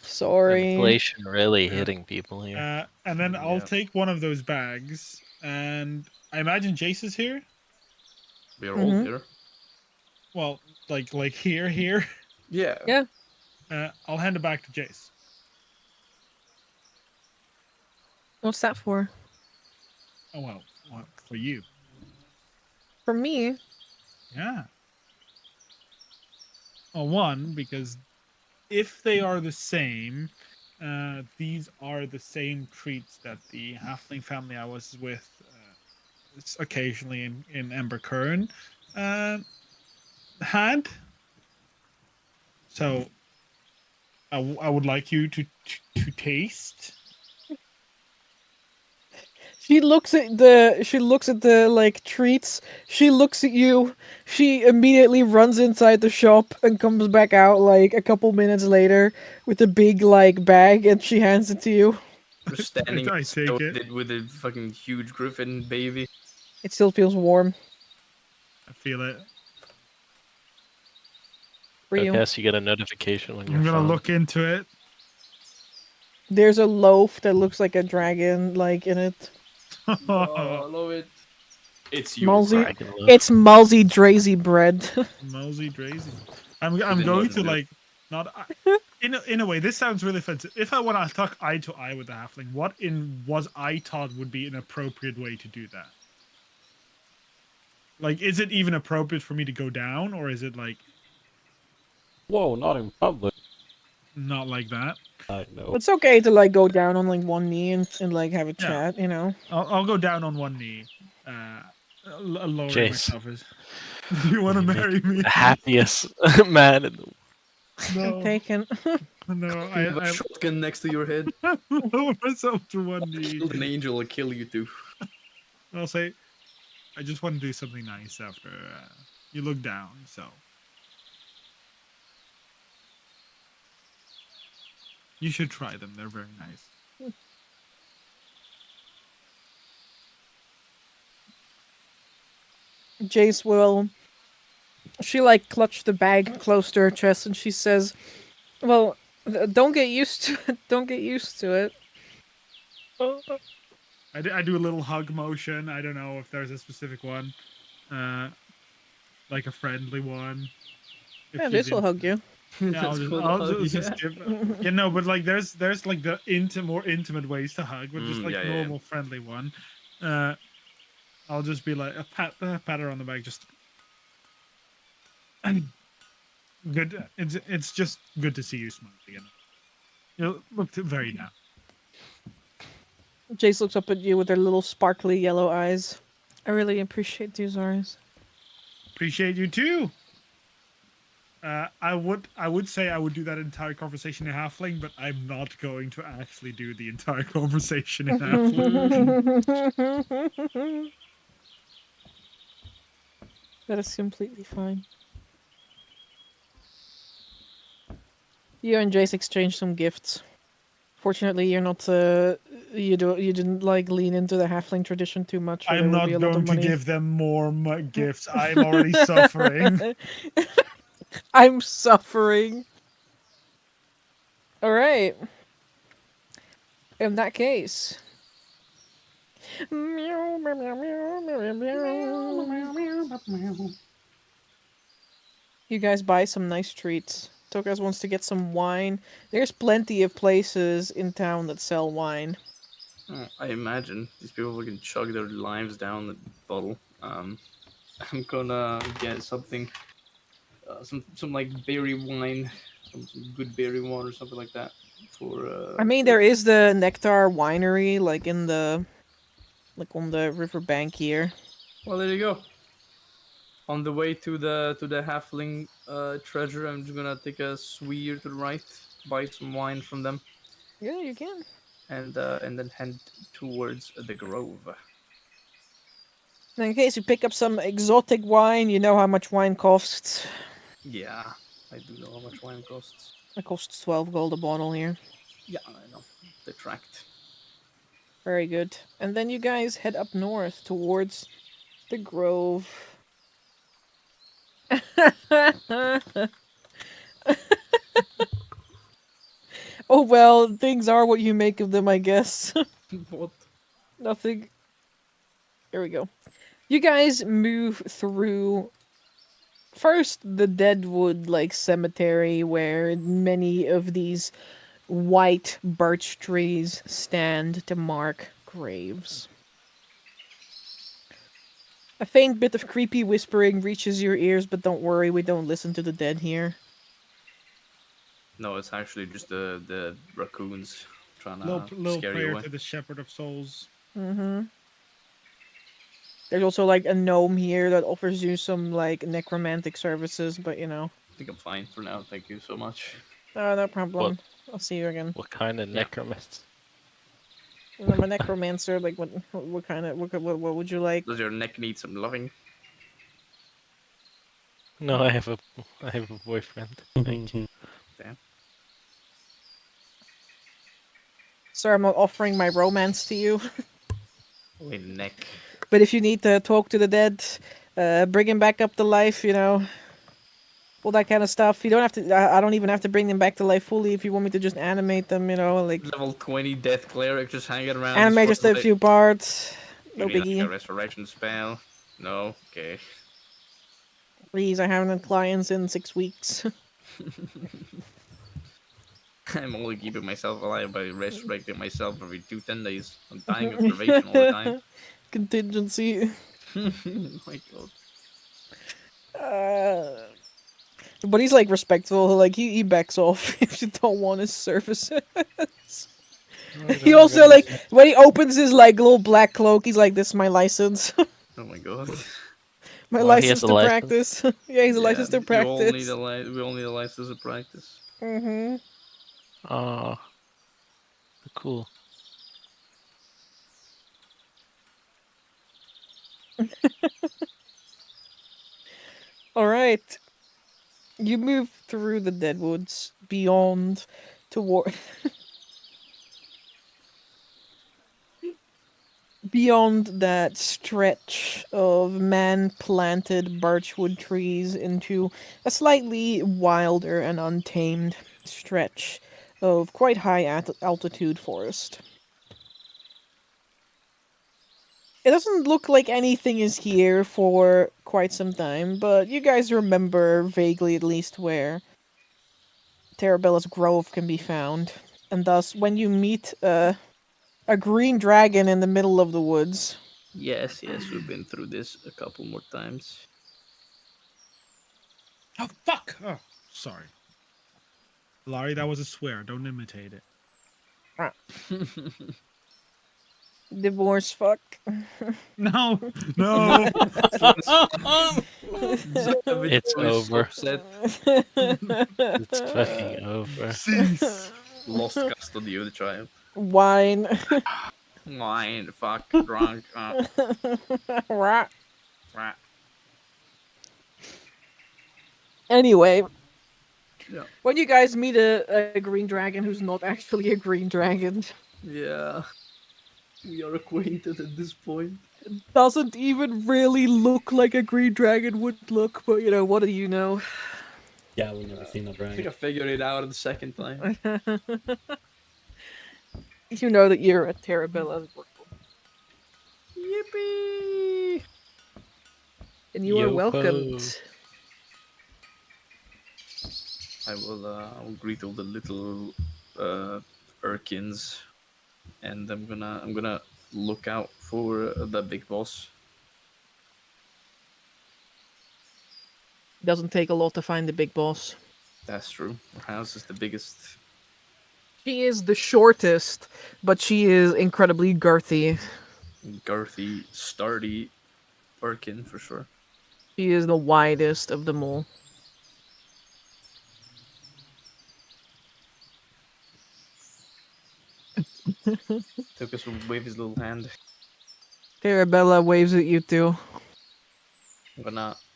Speaker 3: Sorry.
Speaker 6: Inflation really hitting people here.
Speaker 5: And then I'll
Speaker 7: Yeah.
Speaker 5: take one of those bags, and I imagine Jace is here.
Speaker 7: We are all there.
Speaker 5: Well, like here.
Speaker 7: Yeah.
Speaker 3: Yeah.
Speaker 5: I'll hand it back to Jace.
Speaker 3: What's that for?
Speaker 5: Oh well, for you.
Speaker 3: For me?
Speaker 5: Yeah. Well, one, because if they are the same, these are the same treats that the halfling family I was with occasionally in Emberkern had. So I would like you to taste.
Speaker 3: She looks at the like treats. She looks at you. She immediately runs inside the shop and comes back out like a couple minutes later with a big like bag, and she hands it to you.
Speaker 7: Just standing
Speaker 5: I take it.
Speaker 7: with a fucking huge griffin baby.
Speaker 3: It still feels warm
Speaker 5: I feel it.
Speaker 3: for you.
Speaker 6: Yes, you get a notification when you're
Speaker 5: I'm gonna look into it.
Speaker 3: There's a loaf that looks like a dragon like in it.
Speaker 7: Oh, I love it. It's your
Speaker 3: Malsy.
Speaker 7: dragon.
Speaker 3: It's Malsy Drazy bread.
Speaker 5: Mosey Drazy. I'm
Speaker 7: didn't
Speaker 5: going
Speaker 7: learn
Speaker 5: to
Speaker 7: to do it.
Speaker 5: like not in a way, this sounds really offensive. If I want to talk eye to eye with the halfling, what I thought would be an appropriate way to do that? Like, is it even appropriate for me to go down, or is it like
Speaker 2: Whoa, not in public.
Speaker 5: not like that?
Speaker 2: I know.
Speaker 3: It's okay to like go down on like one knee and like have a
Speaker 5: Yeah.
Speaker 3: chat, you know.
Speaker 5: I'll go down on one knee, lowering
Speaker 6: Jace.
Speaker 5: myself. Do you want to marry me?
Speaker 6: The happiest man in the
Speaker 3: I'm
Speaker 5: No,
Speaker 3: taken.
Speaker 5: no.
Speaker 7: You have a shotgun next to your head.
Speaker 5: Lower myself to one knee.
Speaker 7: Killed an angel will kill you too.
Speaker 5: I'll say, I just want to do something nice after you look down. So you should try them. They're very nice.
Speaker 3: Jace will. She like clutched the bag close to her chest and she says, "Well, don't get used to it. Don't get used to it."
Speaker 5: I do a little hug motion. I don't know if there's a specific one, like a friendly one. If
Speaker 3: Yeah,
Speaker 5: you
Speaker 3: Jace will
Speaker 5: did-
Speaker 3: hug you.
Speaker 5: Yeah,
Speaker 7: That's cool,
Speaker 5: I'll
Speaker 7: hug,
Speaker 5: just
Speaker 7: yeah.
Speaker 5: give. Yeah, no, but like there's like the more intimate ways to hug, but just like
Speaker 7: yeah, yeah, yeah.
Speaker 5: normal friendly one. I'll just be like a pat her on the back, just good. It's just good to see you smile again. You look very now.
Speaker 3: Jace looks up at you with her little sparkly yellow eyes. I really appreciate these eyes.
Speaker 5: Appreciate you too. I would say I would do that entire conversation in halfling, but I'm not going to actually do the entire conversation in halfling.
Speaker 3: That is completely fine. You and Jace exchanged some gifts. Fortunately, you're not. You didn't like lean into the halfling tradition too much. Or there
Speaker 5: I'm
Speaker 3: would
Speaker 5: not
Speaker 3: be a lot
Speaker 5: going
Speaker 3: of
Speaker 5: to
Speaker 3: money.
Speaker 5: give them more gifts. I'm already suffering.
Speaker 3: I'm suffering. All right. In that case. You guys buy some nice treats. Tokas wants to get some wine. There's plenty of places in town that sell wine.
Speaker 7: I imagine these people can chug their lives down the bottle. I'm gonna get something, some like berry wine, some good berry wine or something like that. For
Speaker 3: I mean, there is the Nectar Winery, like in the, like on the riverbank here.
Speaker 7: Well, there you go. On the way to the halfling treasure, I'm just gonna take a sweer to the right, buy some wine from them,
Speaker 3: Yeah, you can.
Speaker 7: and then head towards the grove.
Speaker 3: In case you pick up some exotic wine, you know how much wine costs.
Speaker 7: Yeah, I do know how much wine costs.
Speaker 3: It costs 12 gold a bottle here.
Speaker 7: Yeah, I know. The tract.
Speaker 3: Very good. And then you guys head up north towards the grove. Oh well, things are what you make of them, I guess.
Speaker 7: What?
Speaker 3: Nothing. Here we go. You guys move through first the Deadwood like cemetery where many of these white birch trees stand to mark graves. A faint bit of creepy whispering reaches your ears, but don't worry, we don't listen to the dead here.
Speaker 7: No, it's actually just the raccoons trying to
Speaker 5: Little
Speaker 7: scare you
Speaker 5: prayer
Speaker 7: away.
Speaker 5: to the Shepherd of Souls.
Speaker 3: Mm-hmm. There's also like a gnome here that offers you some like necromantic services, but you know.
Speaker 7: I think I'm fine for now. Thank you so much.
Speaker 3: No problem. I'll see you again.
Speaker 6: What kind of
Speaker 7: Yeah.
Speaker 6: necromancer?
Speaker 3: I'm a necromancer. Like what kind of what would you like?
Speaker 7: Does your neck need some loving?
Speaker 6: No, I have a boyfriend. Thank you.
Speaker 7: Damn.
Speaker 3: Sir, I'm not offering my romance to you.
Speaker 7: Wait, neck.
Speaker 3: But if you need to talk to the dead, bring him back up to life, you know, all that kind of stuff. You don't have to. I don't even have to bring them back to life fully. If you want me to just animate them, you know, like
Speaker 7: Level 20 death cleric just hanging around.
Speaker 3: animate just a few parts. No
Speaker 7: You need, like, a
Speaker 3: biggie.
Speaker 7: resurrection spell. No, okay.
Speaker 3: Please, I haven't had clients in 6 weeks.
Speaker 7: I'm only keeping myself alive by resurrecting myself every 2-10 days. I'm dying of starvation all the time.
Speaker 3: Contingency.
Speaker 7: Oh my god.
Speaker 3: Uh, but he's like respectful. Like he backs off if you don't want his services. He also like when he opens his like little black cloak, he's like, "This is my license,
Speaker 7: Oh my god.
Speaker 3: my
Speaker 6: Well, he
Speaker 3: license
Speaker 6: has a
Speaker 3: to
Speaker 6: license.
Speaker 3: practice." Yeah, he's a
Speaker 7: Yeah,
Speaker 3: license to
Speaker 7: you all need
Speaker 3: practice.
Speaker 7: we all need a license to practice.
Speaker 3: Mm-hmm.
Speaker 6: Oh, cool.
Speaker 3: All right, you move through the deadwoods beyond toward beyond that stretch of man-planted birchwood trees into a slightly wilder and untamed stretch of quite high altitude forest. It doesn't look like anything is here for quite some time, but you guys remember vaguely at least where Tarabella's Grove can be found. And thus, when you meet a green dragon in the middle of the woods,
Speaker 7: Yes, we've been through this a couple more times.
Speaker 5: Oh fuck! Oh, sorry. Larry, that was a swear. Don't imitate it.
Speaker 3: divorce fuck.
Speaker 5: No, no.
Speaker 6: It's over.
Speaker 7: Upset.
Speaker 6: It's fucking over.
Speaker 5: Cease.
Speaker 7: Lost custody of the child.
Speaker 3: Wine.
Speaker 7: Wine, fuck, drunk.
Speaker 3: Rah.
Speaker 7: Rat.
Speaker 3: Anyway,
Speaker 7: Yeah.
Speaker 3: when you guys meet a green dragon who's not actually a green dragon,
Speaker 7: Yeah. We are acquainted at this point.
Speaker 3: doesn't even really look like a green dragon would look, but you know, what do you know?
Speaker 4: Yeah, we've never seen a
Speaker 7: I think I
Speaker 4: dragon.
Speaker 7: figured it out the second time.
Speaker 3: You know that you're a Terrabella's workbook.
Speaker 7: Yippee!
Speaker 3: And you are
Speaker 6: Yo-po.
Speaker 3: welcomed.
Speaker 7: I will greet all the little Urkins, and I'm gonna look out for the big boss.
Speaker 3: Doesn't take a lot to find the big boss.
Speaker 7: That's true. Our house is the biggest.
Speaker 3: She is the shortest, but she is incredibly girthy.
Speaker 7: Girthy, sturdy Urkin for sure.
Speaker 3: She is the widest of them all.
Speaker 7: Took us wave his little hand.
Speaker 3: Terabella waves at you too.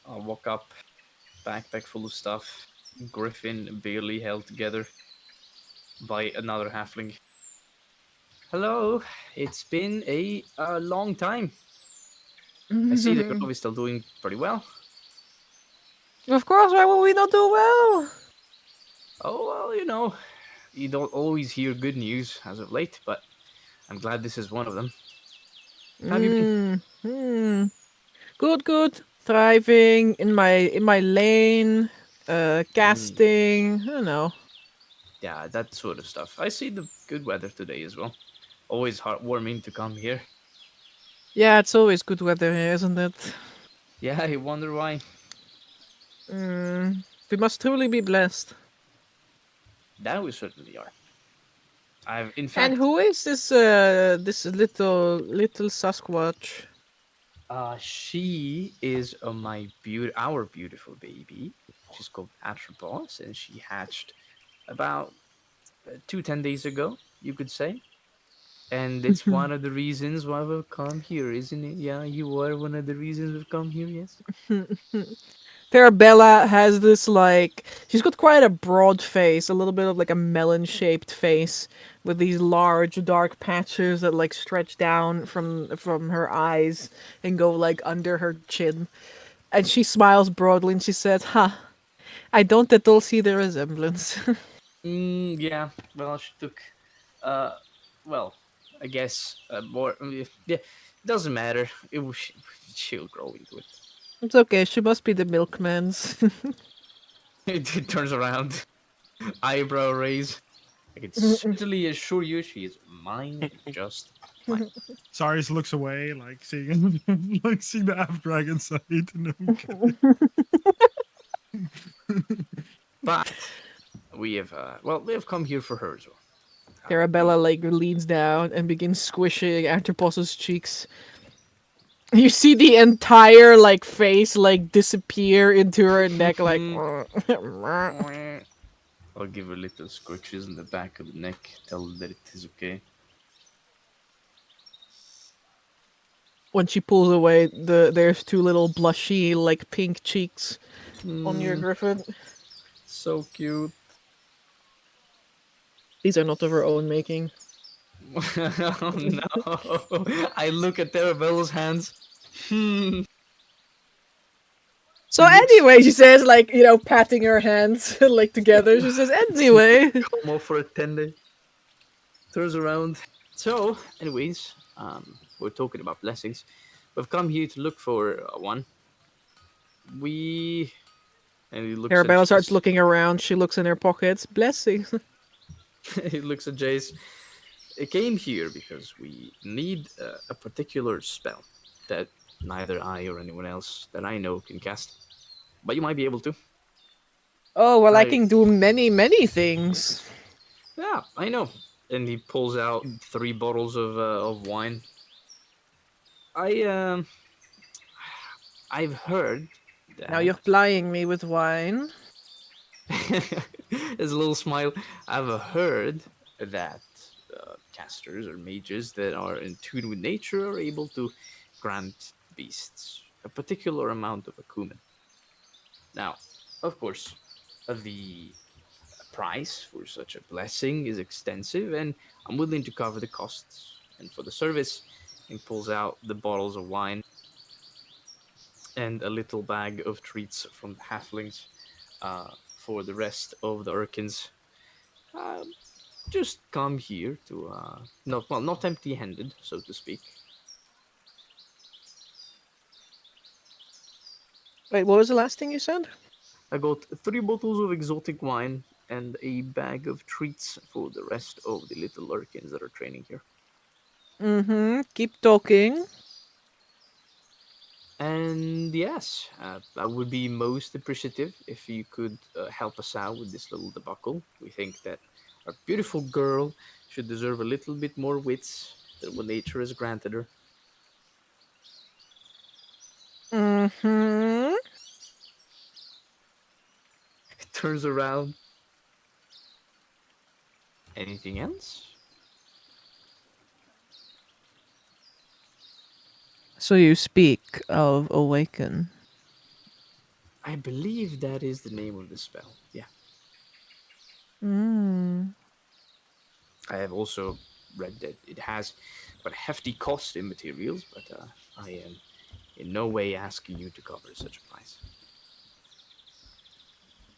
Speaker 7: I'll walk up, backpack full of stuff. Griffin barely held together by another halfling. Hello, it's been a long time. I see the Grove is still doing pretty well.
Speaker 3: Of course, why would we not do well?
Speaker 7: Oh, well, you don't always hear good news as of late, but I'm glad this is one of them. How have you been?
Speaker 3: Good. Thriving in my lane, casting, I don't know.
Speaker 7: Yeah, that sort of stuff. I see the good weather today as well. Always heartwarming to come here.
Speaker 3: Yeah, it's always good weather here, isn't it?
Speaker 7: Yeah, I wonder why.
Speaker 3: We must truly be blessed.
Speaker 7: That we certainly are. In
Speaker 3: And
Speaker 7: fact,
Speaker 3: who is this little Sasquatch?
Speaker 7: She is our beautiful baby. She's called Atropos, and she hatched about 10 days ago, you could say. And it's one of the reasons why we've come here, isn't it? Yeah, you are one of the reasons we've come here, yes?
Speaker 3: Terabella has this like she's got quite a broad face, a little bit of like a melon-shaped face with these large dark patches that like stretch down from her eyes and go like under her chin. And she smiles broadly and she says, "Ha, I don't at all see the resemblance."
Speaker 7: Yeah. Well, she took, uh, well, I guess more. Yeah, doesn't matter. She'll grow into it.
Speaker 3: It's okay, she must be the milkman's.
Speaker 7: It turns around, eyebrow raise. I can certainly assure you she is mine and just mine.
Speaker 5: Cyrus looks away, like seeing like seeing the half dragon side. No,
Speaker 7: But we have we have come here for her as well.
Speaker 3: Arabella like leans down and begins squishing Anthropos's cheeks. You see the entire like face like disappear into her neck like
Speaker 7: I'll give her little scratches in the back of the neck, tell her that it is okay.
Speaker 3: when she pulls away there's two little blushy like pink cheeks on your griffin.
Speaker 7: So cute.
Speaker 3: These are not of her own making.
Speaker 7: Oh no! I look at Arabella's hands.
Speaker 3: So anyway, she says, like, you know, patting her hands like together. She says, anyway.
Speaker 7: Come off for a tender. Turns around. So, anyways, we're talking about blessings. We've come here to look for one. We and he looks
Speaker 3: Arabella
Speaker 7: at
Speaker 3: starts
Speaker 7: Jace.
Speaker 3: looking around. She looks in her pockets. Blessings.
Speaker 7: He looks at Jace. I came here because we need a particular spell that neither I or anyone else that I know can cast. But you might be able to.
Speaker 3: Oh, well, I
Speaker 7: I-
Speaker 3: can do many, many things.
Speaker 7: Yeah, I know. And he pulls out 3 bottles of wine. I've heard that.
Speaker 3: Now you're plying me with wine.
Speaker 7: There's a little smile. I've heard that casters or mages that are in tune with nature are able to grant beasts a particular amount of acumen. Now, of course, the price for such a blessing is extensive, and I'm willing to cover the costs. And for the service, he pulls out the bottles of wine and a little bag of treats from the halflings for the rest of the Urkins. Just come here to not empty-handed, so to speak.
Speaker 3: Wait, what was the last thing you said?
Speaker 7: I got 3 bottles of exotic wine and a bag of treats for the rest of the little Urkins that are training here.
Speaker 3: Mm-hmm. Keep talking.
Speaker 7: And yes, I would be most appreciative if you could help us out with this little debacle. We think that our beautiful girl should deserve a little bit more wits than what nature has granted her.
Speaker 3: Mm-hmm.
Speaker 7: Turns around. Anything else?
Speaker 3: So you speak of awaken.
Speaker 7: I believe that is the name of the spell. Yeah.
Speaker 3: Mm.
Speaker 7: I have also read that it has quite a hefty cost in materials, but I am in no way asking you to cover such a price.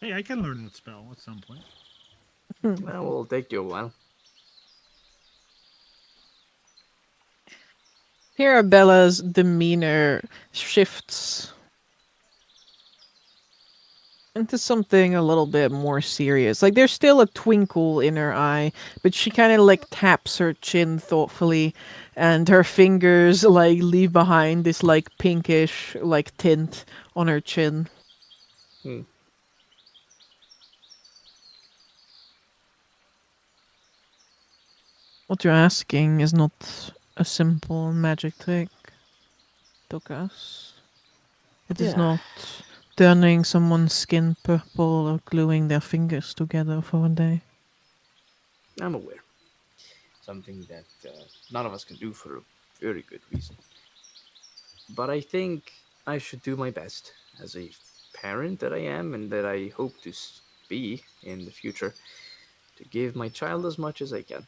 Speaker 5: hey, I can learn that spell at some point.
Speaker 7: Well, it'll take you a while.
Speaker 3: Arabella's demeanor shifts into something a little bit more serious. Like there's still a twinkle in her eye, but she kind of like taps her chin thoughtfully, and her fingers like leave behind this like pinkish like tint on her chin.
Speaker 7: Hmm.
Speaker 3: What you're asking is not a simple magic trick, Tokas. It is
Speaker 7: Yeah.
Speaker 3: not turning someone's skin purple or gluing their fingers together for a day.
Speaker 7: I'm aware. Something that none of us can do for a very good reason. But I think I should do my best as a parent that I am and that I hope to be in the future to give my child as much as I can,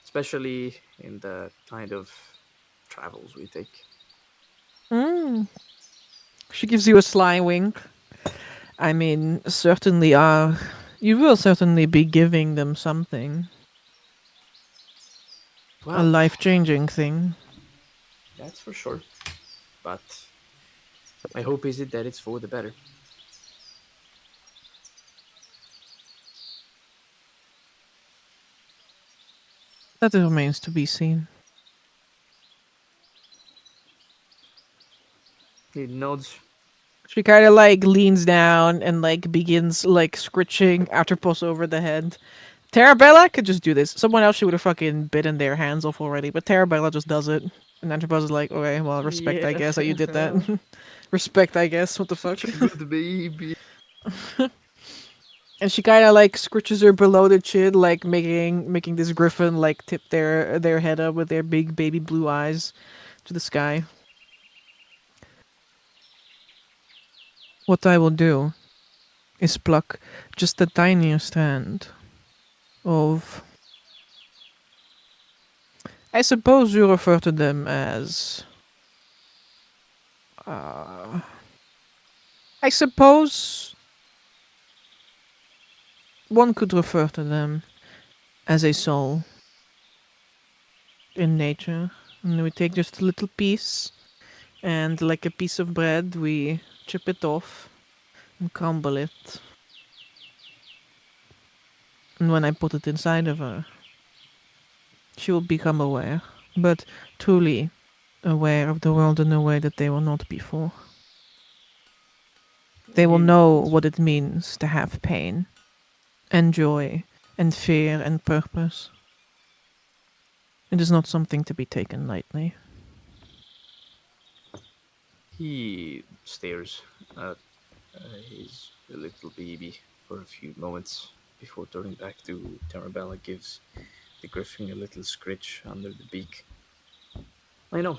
Speaker 7: especially in the kind of travels we take.
Speaker 3: Mm. She gives you a sly wink. I mean, certainly you will certainly be giving them something. A
Speaker 7: Well,
Speaker 3: life-changing thing.
Speaker 7: that's for sure. But my hope is that it's for the better.
Speaker 3: That remains to be seen.
Speaker 7: He nods.
Speaker 3: She kind of like leans down and like begins like scritching Atropos over the head. Terabella could just do this. Someone else she would have fucking bitten their hands off already, but Terabella just does it. And Atropos is like, okay, well, respect, I
Speaker 7: Yeah.
Speaker 3: guess, that you did that. Respect, I guess. What the fuck?
Speaker 7: Such a good baby.
Speaker 3: And she kind of like scritches her below the chin, like making this griffin like tip their head up with their big baby blue eyes to the sky. What I will do is pluck just the tiniest strand of. I suppose you refer to them as. I suppose one could refer to them as a soul in nature. And we take just a little piece, and like a piece of bread, we chip it off and crumble it. And when I put it inside of her, she will become aware, but truly aware of the world in a way that they were not before. They will
Speaker 7: He
Speaker 3: know
Speaker 7: nods.
Speaker 3: what it means to have pain, and joy, and fear, and purpose. It is not something to be taken lightly.
Speaker 7: He stares at his little baby for a few moments before turning back to Tarabella, gives the griffin a little scritch under the beak. I know.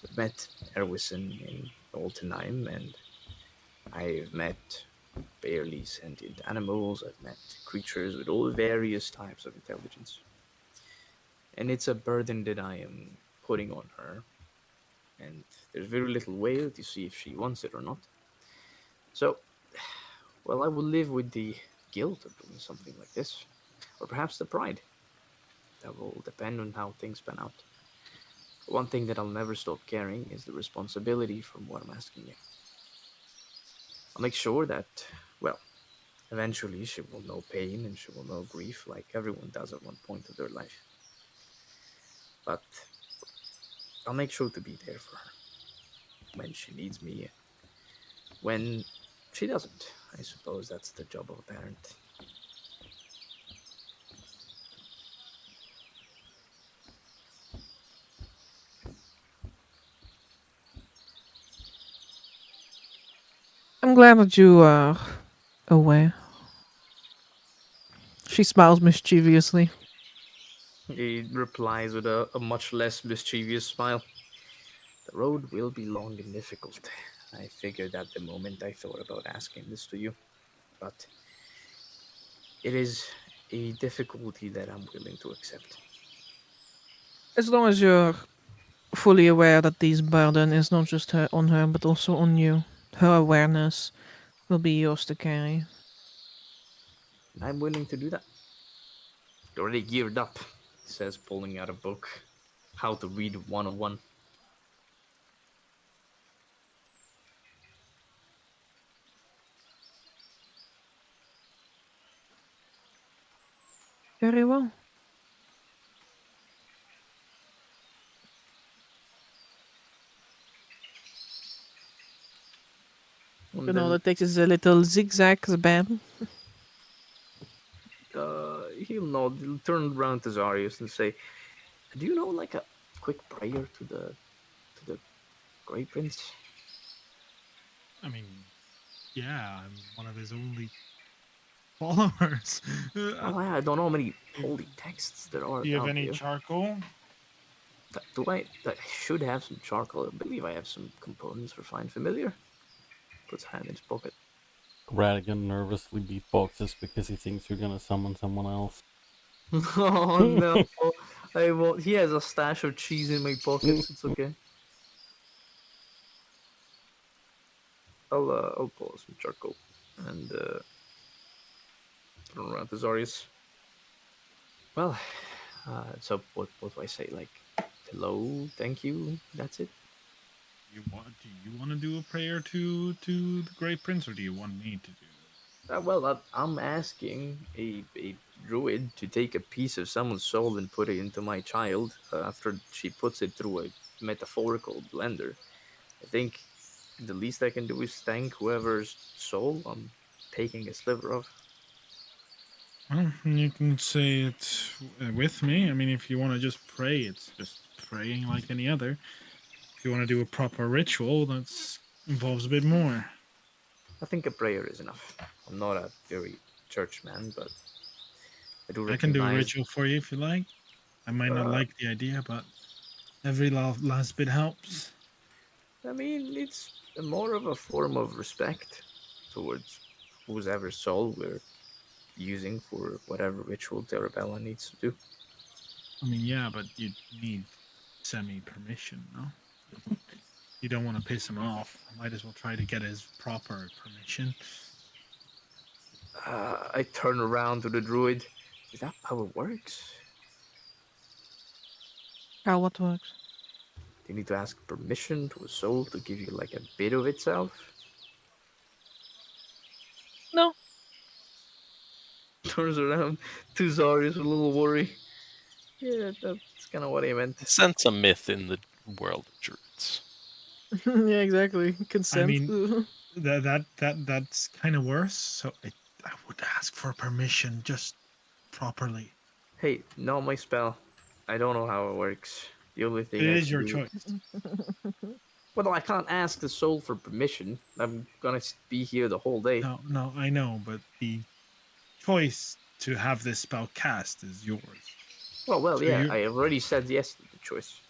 Speaker 7: I've met Erwison in Altenheim, and I've met barely sentient animals. I've met creatures with all various types of intelligence. And it's a burden that I am putting on her. And there's very little way to see if she wants it or not. So, well, I will live with the guilt of doing something like this, or perhaps the pride. That will depend on how things pan out. One thing that I'll never stop carrying is the responsibility from what I'm asking you. I'll make sure that, well, eventually she will know pain and she will know grief like everyone does at one point of their life. But I'll make sure to be there for her when she needs me, when she doesn't. I suppose that's the job of a parent.
Speaker 3: I'm glad that you are aware. She smiles mischievously.
Speaker 7: He replies with a much less mischievous smile. The road will be long and difficult. I figured at the moment I thought about asking this to you, but it is a difficulty that I'm willing to accept.
Speaker 3: As long as you're fully aware that this burden is not just on her, but also on you. Her awareness will be yours to carry.
Speaker 7: I'm willing to do that. You're already geared up, he says, pulling out a book. How to Read 101.
Speaker 3: Very well.
Speaker 7: And
Speaker 3: And all
Speaker 7: then
Speaker 3: it takes is a little zigzag, bam.
Speaker 7: he'll nod, he'll turn around to Zarius and say, do you know like a quick prayer to the Great Prince?
Speaker 5: I mean, yeah, I'm one of his only followers.
Speaker 7: Oh, I don't know how many holy texts there are
Speaker 5: Do you have
Speaker 7: out
Speaker 5: any
Speaker 7: there.
Speaker 5: charcoal?
Speaker 7: Do I? I should have some charcoal. I believe I have some components for Find Familiar. Puts a hand in his pocket.
Speaker 4: Radigan nervously beatboxes because he thinks you're gonna summon someone else.
Speaker 7: Oh no! I won't. He has a stash of cheese in my pockets. It's okay. I'll pull some charcoal and turn around to Zarius. Well, so what do I say? Like, hello, thank you. That's it.
Speaker 5: Do you want to do a prayer to the Great Prince, or do you want me to do?
Speaker 7: Well, I'm asking a druid to take a piece of someone's soul and put it into my child after she puts it through a metaphorical blender. I think the least I can do is thank whoever's soul I'm taking a sliver of.
Speaker 5: Well, you can say it with me. I mean, if you want to just pray, it's just praying like any other. If you want to do a proper ritual, that involves a bit more.
Speaker 7: I think a prayer is enough. I'm not a very church man, but I do
Speaker 5: I can do a
Speaker 7: recognize.
Speaker 5: ritual for you if you like. I might not
Speaker 7: Uh,
Speaker 5: like the idea, but every last bit helps.
Speaker 7: I mean, it's more of a form of respect towards whoever soul we're using for whatever ritual Terabella needs to do.
Speaker 5: I mean, yeah, but you need semi permission, no? You don't want to piss him off. Might as well try to get his proper permission.
Speaker 7: I turn around to the druid. Is that how it works?
Speaker 3: How what works?
Speaker 7: Do you need to ask permission to a soul to give you like a bit of itself?
Speaker 3: No.
Speaker 7: Turns around to Zarius with a little worry. Yeah, that's kind of what I meant.
Speaker 6: Sense a myth in the world of druids.
Speaker 3: Yeah, exactly.
Speaker 5: I
Speaker 3: Consent.
Speaker 5: mean, that's kind of worse. So I would ask for permission just properly.
Speaker 7: Hey, not my spell. I don't know how it works. The only
Speaker 5: It
Speaker 7: thing I
Speaker 5: is
Speaker 7: can
Speaker 5: your
Speaker 7: do.
Speaker 5: choice.
Speaker 7: Well, I can't ask the soul for permission. I'm gonna be here the whole day.
Speaker 5: No, I know, but the choice to have this spell cast is yours.
Speaker 7: Well,
Speaker 5: So
Speaker 7: yeah,
Speaker 5: you,
Speaker 7: I have already said yes to the choice.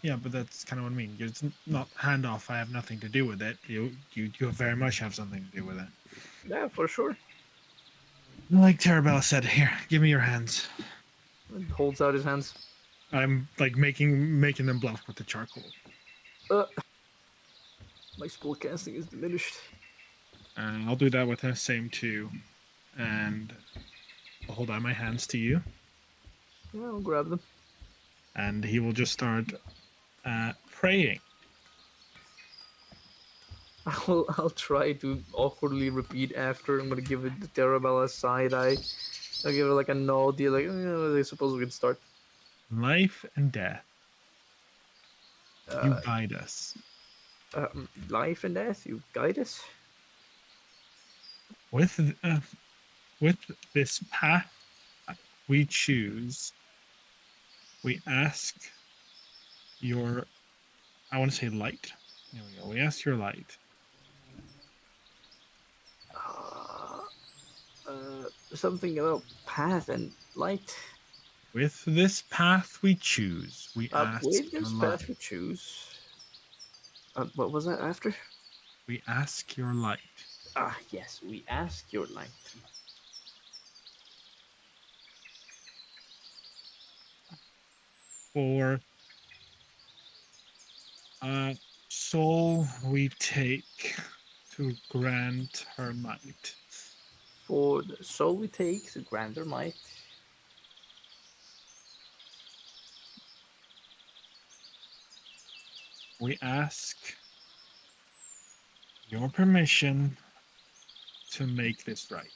Speaker 5: yeah, but that's kind of what I mean. It's not hand off. I have nothing to do with it. You very much have something to do with it.
Speaker 7: Yeah, for sure.
Speaker 5: Like Terabella said, here, give me your hands.
Speaker 7: And holds out his hands.
Speaker 5: I'm like making them bluff with the charcoal.
Speaker 7: Uh, my spell casting is diminished.
Speaker 5: And I'll do that with the same two. And I'll hold out my hands to you.
Speaker 7: I'll grab them.
Speaker 5: And he will just start praying.
Speaker 7: I'll try to awkwardly repeat after. I'm gonna give it the Terabella side eye. I'll give it like a nod. Like, I suppose we can start.
Speaker 5: Life and death, you
Speaker 7: Uh,
Speaker 5: guide us.
Speaker 7: Life and death, you guide us.
Speaker 5: With this path we choose, we ask your, I want to say light. There we go. We ask your light.
Speaker 7: Something about path and light.
Speaker 5: With this path we choose, we ask
Speaker 7: With
Speaker 5: your
Speaker 7: this
Speaker 5: light.
Speaker 7: path we choose. What was that after?
Speaker 5: We ask your light.
Speaker 7: Ah, yes, we ask your light.
Speaker 5: For soul we take to grant her might.
Speaker 7: For the soul we take, the grander might.
Speaker 5: We ask your permission to make this right.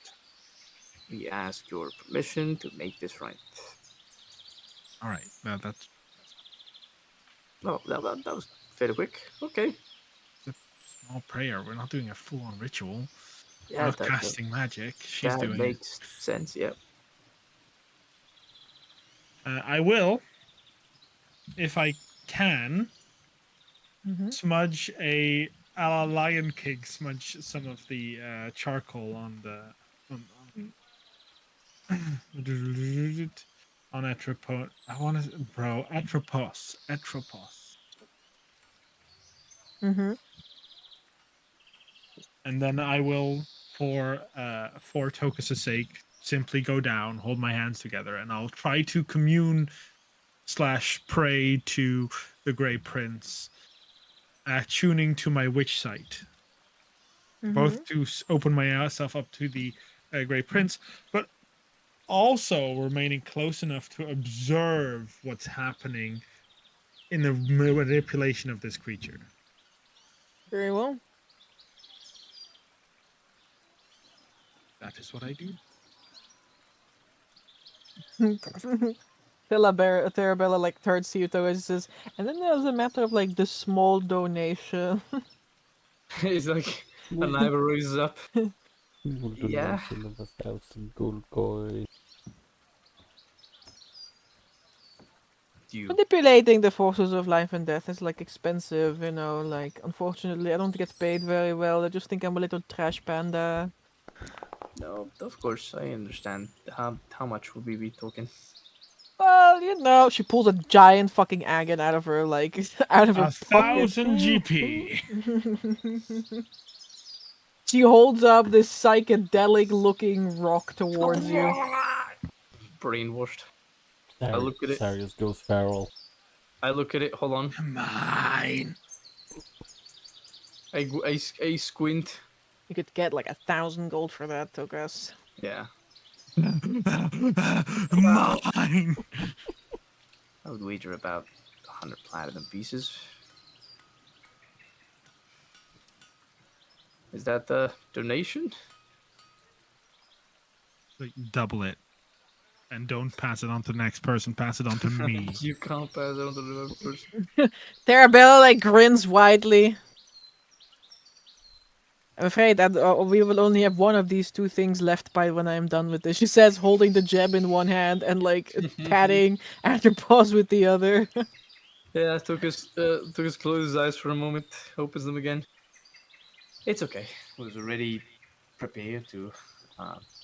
Speaker 7: We ask your permission to make this right.
Speaker 5: All right. Now that's
Speaker 7: Oh, that was fairly quick. Okay.
Speaker 5: a small prayer. We're not doing a full-on ritual. We're
Speaker 7: Yeah,
Speaker 5: not
Speaker 7: that,
Speaker 5: casting magic. She's
Speaker 7: that
Speaker 5: doing
Speaker 7: makes sense. Yeah.
Speaker 5: it. I will, if I can, smudge a la Lion King, smudge some of the charcoal on the on Atropos. I want to, bro, Atropos.
Speaker 3: Mm-hmm.
Speaker 5: And then I will, for Tokus' sake, simply go down, hold my hands together, and I'll try to commune / pray to the Grey Prince, tuning to my witch sight, both to open myself up to the Grey Prince, but also remaining close enough to observe what's happening in the manipulation of this creature.
Speaker 3: Very well.
Speaker 5: That is what I do.
Speaker 3: Terabella like turns to you though and says, and then there's a matter of like the small donation.
Speaker 7: It's like an eyebrow raises up.
Speaker 2: Small
Speaker 7: Yeah.
Speaker 2: donation of 1,000 gold coins.
Speaker 7: You
Speaker 3: Manipulating the forces of life and death is like expensive, you know, like unfortunately I don't get paid very well. I just think I'm a little trash panda.
Speaker 7: no, of course I understand. How much will we be talking?
Speaker 3: Well, you know, she pulls a giant fucking agate out of her like out of her pocket.
Speaker 5: 1,000 GP.
Speaker 3: She holds up this psychedelic looking rock towards you.
Speaker 7: Brainwashed. I look at it.
Speaker 2: Sarius goes feral.
Speaker 7: I look at it. Hold on.
Speaker 5: Mine.
Speaker 7: I squint.
Speaker 3: You could get like 1,000 gold for that, Tokas.
Speaker 7: Yeah.
Speaker 5: Mine.
Speaker 7: I would wager about 100 platinum pieces. Is that the donation?
Speaker 5: Like, double it. And don't pass it on to the next person, pass it on to me.
Speaker 7: You can't pass it on to the next person.
Speaker 3: Terabella like grins widely. I'm afraid that we will only have one of these two things left by when I'm done with this. She says, holding the gem in one hand and like patting Atropos with the other.
Speaker 7: Yeah, took his close his eyes for a moment, opens them again. It's okay. I was already prepared to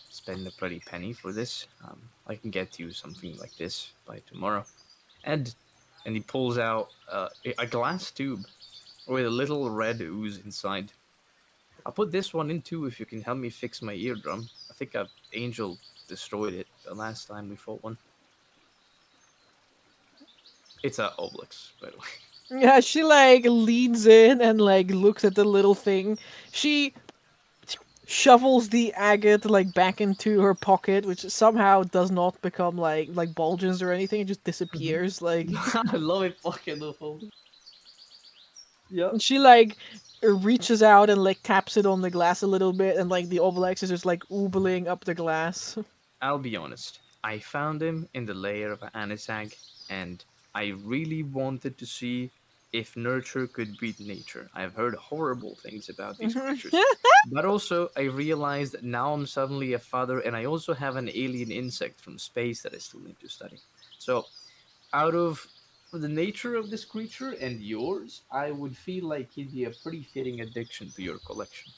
Speaker 7: spend a pretty penny for this. I can get you something like this by tomorrow. And he pulls out a glass tube with a little red ooze inside. I'll put this one in too if you can help me fix my eardrum. I think Angel destroyed it the last time we fought one. It's a Obelix, by the way.
Speaker 3: Yeah, she like leans in and like looks at the little thing. She shovels the agate like back into her pocket, which somehow does not become like bulges or anything. It just disappears. Like
Speaker 7: I love it fucking awful. Yeah.
Speaker 3: and she like reaches out and like taps it on the glass a little bit, and like the Obelix is just like oobling up the glass.
Speaker 7: I'll be honest. I found him in the lair of an Anisag, and I really wanted to see if nurture could beat nature. I've heard horrible things about these creatures. But also, I realized that now I'm suddenly a father, and I also have an alien insect from space that I still need to study. So, out of the nature of this creature and yours, I would feel like he'd be a pretty fitting addition to your collection.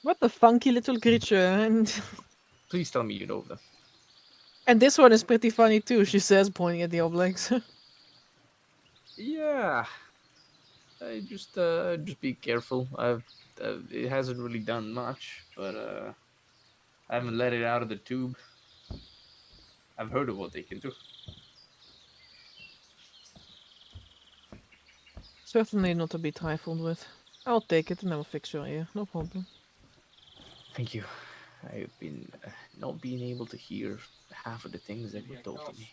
Speaker 3: What the funky little creature, and
Speaker 7: Please tell me you know them.
Speaker 3: and this one is pretty funny too. She says, pointing at the Obelix.
Speaker 7: Yeah, I just be careful. It hasn't really done much, but I haven't let it out of the tube. I've heard of what they can do.
Speaker 3: Certainly not to be trifled with. I'll take it and I will fix your ear. No problem.
Speaker 7: Thank you. I've been not being able to hear half of the things that were told to me.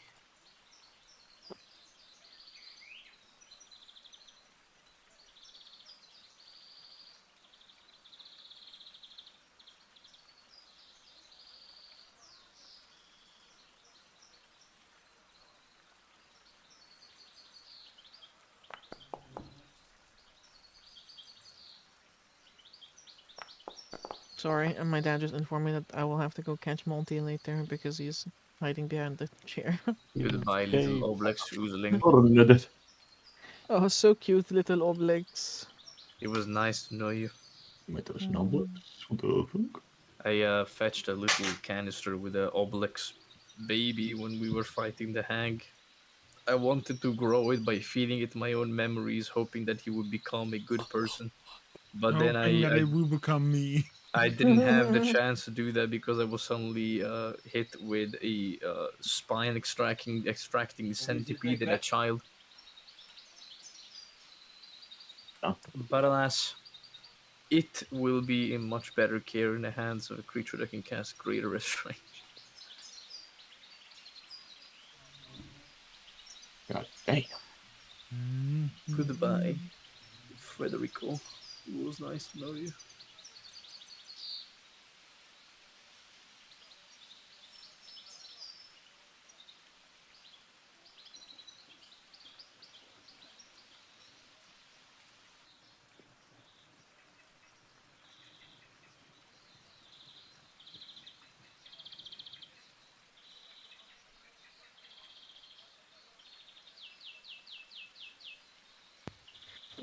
Speaker 3: Sorry, and my dad just informed me that I will have to go catch Monty later because he's hiding behind the chair.
Speaker 7: Goodbye, little Oblex oozling.
Speaker 3: Oh, so cute, little Obelix.
Speaker 7: It was nice to know you.
Speaker 9: What the fuck?
Speaker 7: I fetched a little canister with a Obelix baby when we were fighting the hag. I wanted to grow it by feeding it my own memories, hoping that he would become a good person. But then
Speaker 5: Hoping that it will become me.
Speaker 7: I didn't have the chance to do that because I was suddenly hit with a spine extracting centipede and a child.
Speaker 9: Oh.
Speaker 7: But alas, it will be in much better care in the hands of a creature that can cast greater restraint.
Speaker 9: God damn.
Speaker 7: Goodbye, Federico. It was nice to know you.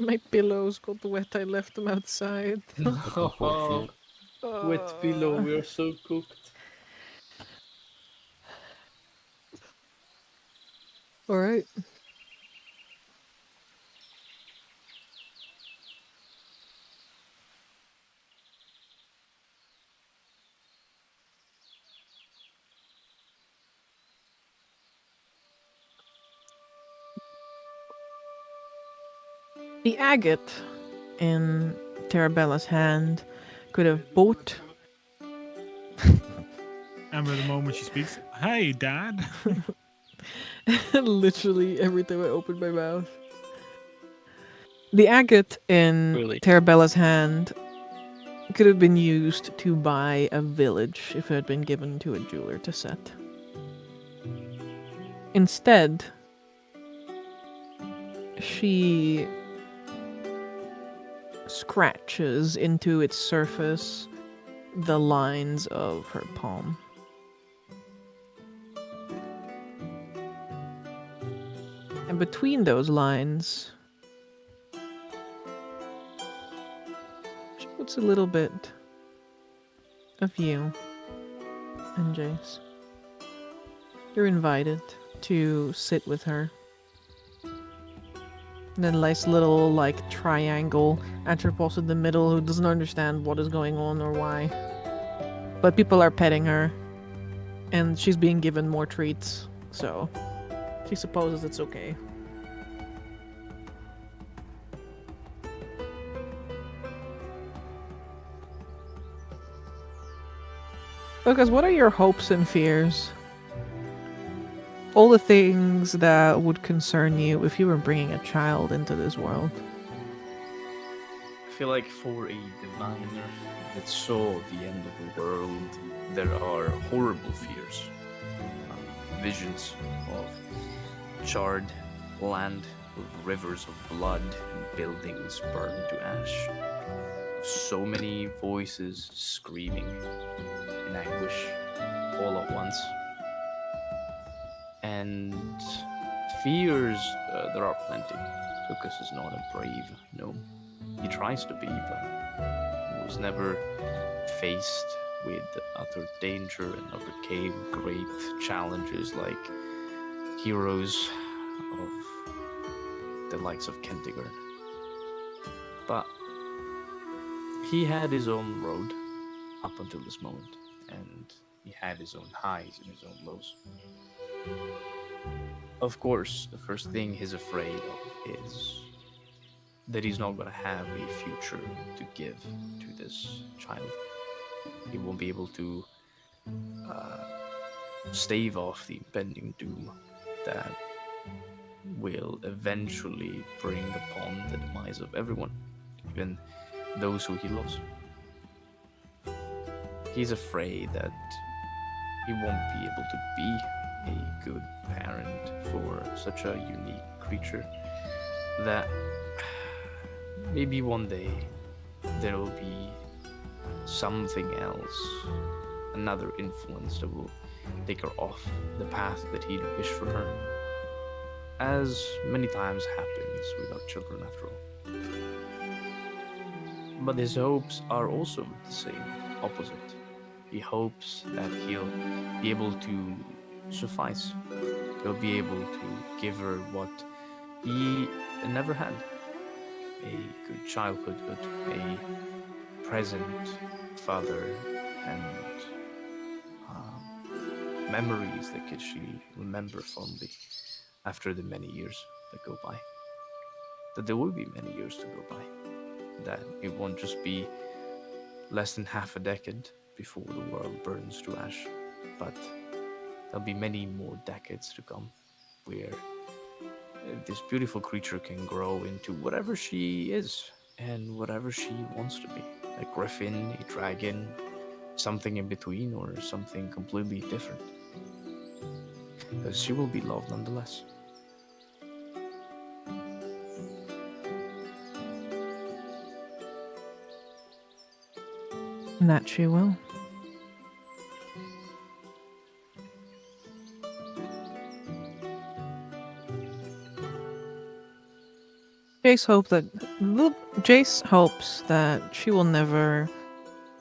Speaker 3: My pillows got wet. I left them outside.
Speaker 7: Oh, wet pillow, we are so cooked.
Speaker 3: All right. The agate in Tarabella's hand could have both
Speaker 5: And by the moment she speaks, "Hey, Dad."
Speaker 3: literally every time I open my mouth. The agate in
Speaker 6: Really?
Speaker 3: Tarabella's hand could have been used to buy a village if it had been given to a jeweler to set. Instead, she scratches into its surface the lines of her palm. And between those lines, she puts a little bit of you and Jace. You're invited to sit with her. And then nice little like triangle, Atropos in the middle who doesn't understand what is going on or why. But people are petting her, and she's being given more treats, so she supposes it's okay. Lucas, what are your hopes and fears? All the things that would concern you if you were bringing a child into this world.
Speaker 7: I feel like for a diviner that saw the end of the world, there are horrible fears. Visions of charred land, of rivers of blood, and buildings burned to ash. So many voices screaming in anguish all at once. And fears, there are plenty. Lucas is not a brave gnome. He tries to be, but he was never faced with utter danger and overcame great challenges like heroes of the likes of Kentigern. But he had his own road up until this moment, and he had his own highs and his own lows. Of course, the first thing he's afraid of is that he's not going to have a future to give to this child. He won't be able to stave off the impending doom that will eventually bring upon the demise of everyone, even those who he loves. He's afraid that he won't be able to be a good parent for such a unique creature, that maybe one day there will be something else, another influence that will take her off the path that he'd wish for her, as many times happens without children after all. But his hopes are also the same, opposite. He hopes that he'll be able to suffice. He'll be able to give her what he never had. A good childhood, a present father, and memories that could she remember fondly after the many years that go by. That there will be many years to go by. That it won't just be less than half a decade before the world burns to ash, but there'll be many more decades to come where this beautiful creature can grow into whatever she is and whatever she wants to be. A griffin, a dragon, something in between, or something completely different. Because she will be loved nonetheless.
Speaker 3: That she will. Jace hoped that Jace hopes that she will never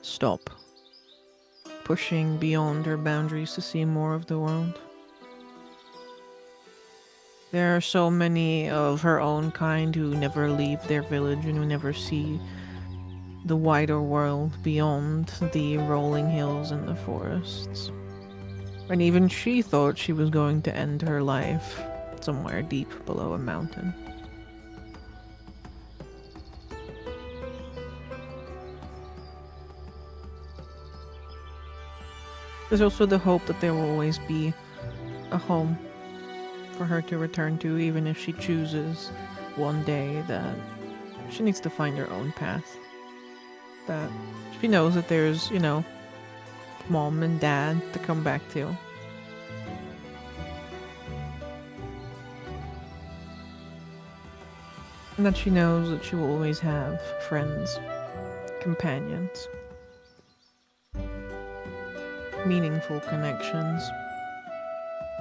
Speaker 3: stop pushing beyond her boundaries to see more of the world. There are so many of her own kind who never leave their village and who never see the wider world beyond the rolling hills and the forests. And even she thought she was going to end her life somewhere deep below a mountain. There's also the hope that there will always be a home for her to return to, even if she chooses one day that she needs to find her own path. That she knows that there's, mom and dad to come back to. And that she knows that she will always have friends, companions, meaningful connections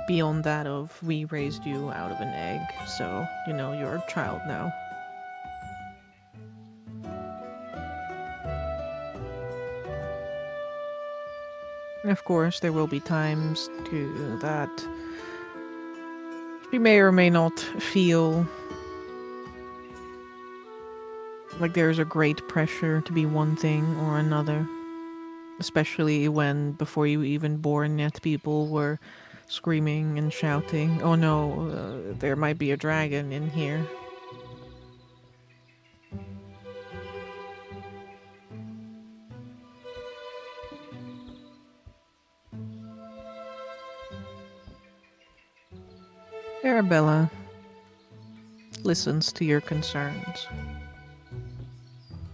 Speaker 3: beyond that of we raised you out of an egg, so, you're a child now. And of course, there will be times too that she may or may not feel like there's a great pressure to be one thing or another. Especially when, before you even born yet, people were screaming and shouting, "Oh no, there might be a dragon in here." Arabella listens to your concerns,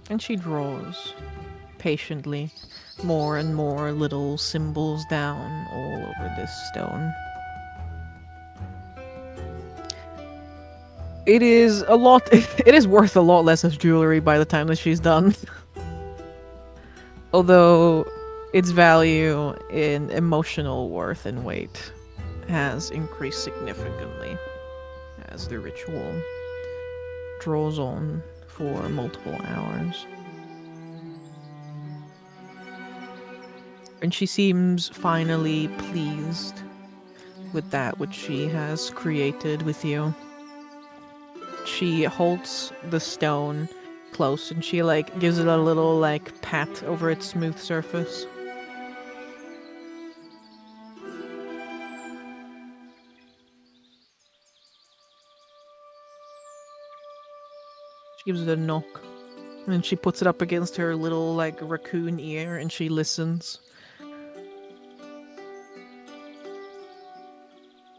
Speaker 3: and she draws patiently more and more little symbols down all over this stone. It is a lot. It is worth a lot less as jewelry by the time that she's done. Although its value in emotional worth and weight has increased significantly as the ritual draws on for multiple hours. And she seems finally pleased with that which she has created with you. She holds the stone close and she gives it a little pat over its smooth surface. She gives it a knock. And then she puts it up against her little raccoon ear and she listens.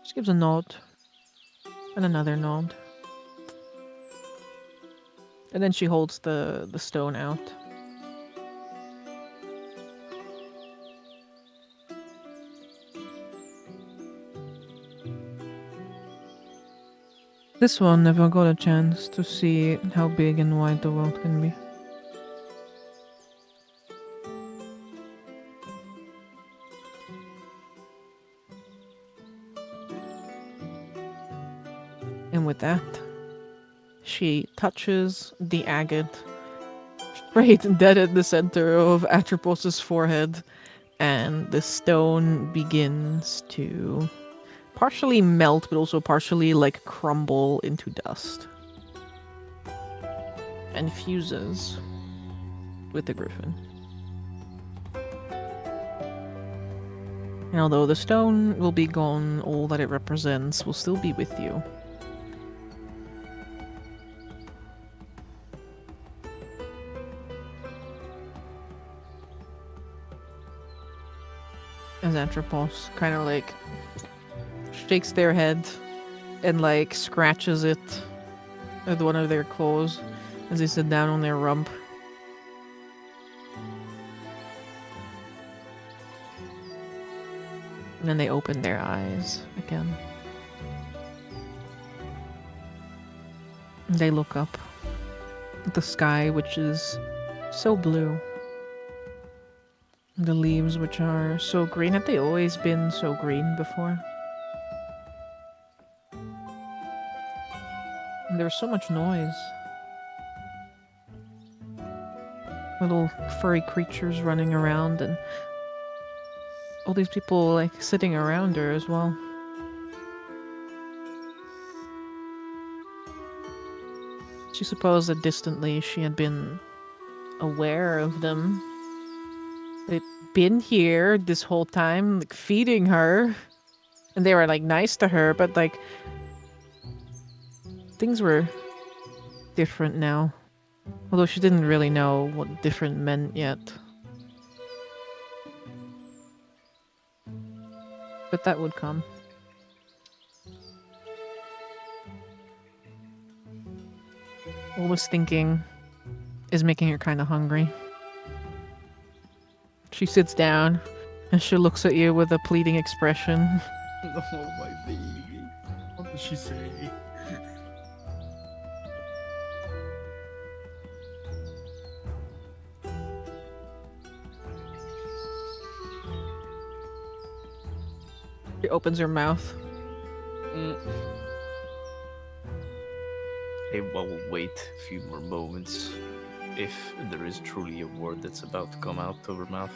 Speaker 3: She gives a nod. And another nod. And then she holds the stone out. This one never got a chance to see how big and wide the world can be. And with that, she touches the agate straight dead at the center of Atropos' forehead, and the stone begins to partially melt, but also partially crumble into dust. And fuses with the griffin. And although the stone will be gone, all that it represents will still be with you. As Atropos kind of shakes their head and scratches it with one of their claws as they sit down on their rump. And then they open their eyes again. They look up at the sky, which is so blue. The leaves, which are so green. Have they always been so green before? And there's so much noise. little furry creatures running around, and all these people like sitting around her as well. She supposed that distantly she had been aware of them. They'd been here this whole time, like feeding her, and they were like nice to her, but like things were different now. Although she didn't really know what different meant yet. But that would come. Always thinking is making her kind of hungry. She sits down and she looks at you with a pleading expression.
Speaker 7: Oh, my baby.
Speaker 5: What does she say?
Speaker 3: She opens her mouth.
Speaker 7: I will wait a few more moments if there is truly a word that's about to come out of her mouth.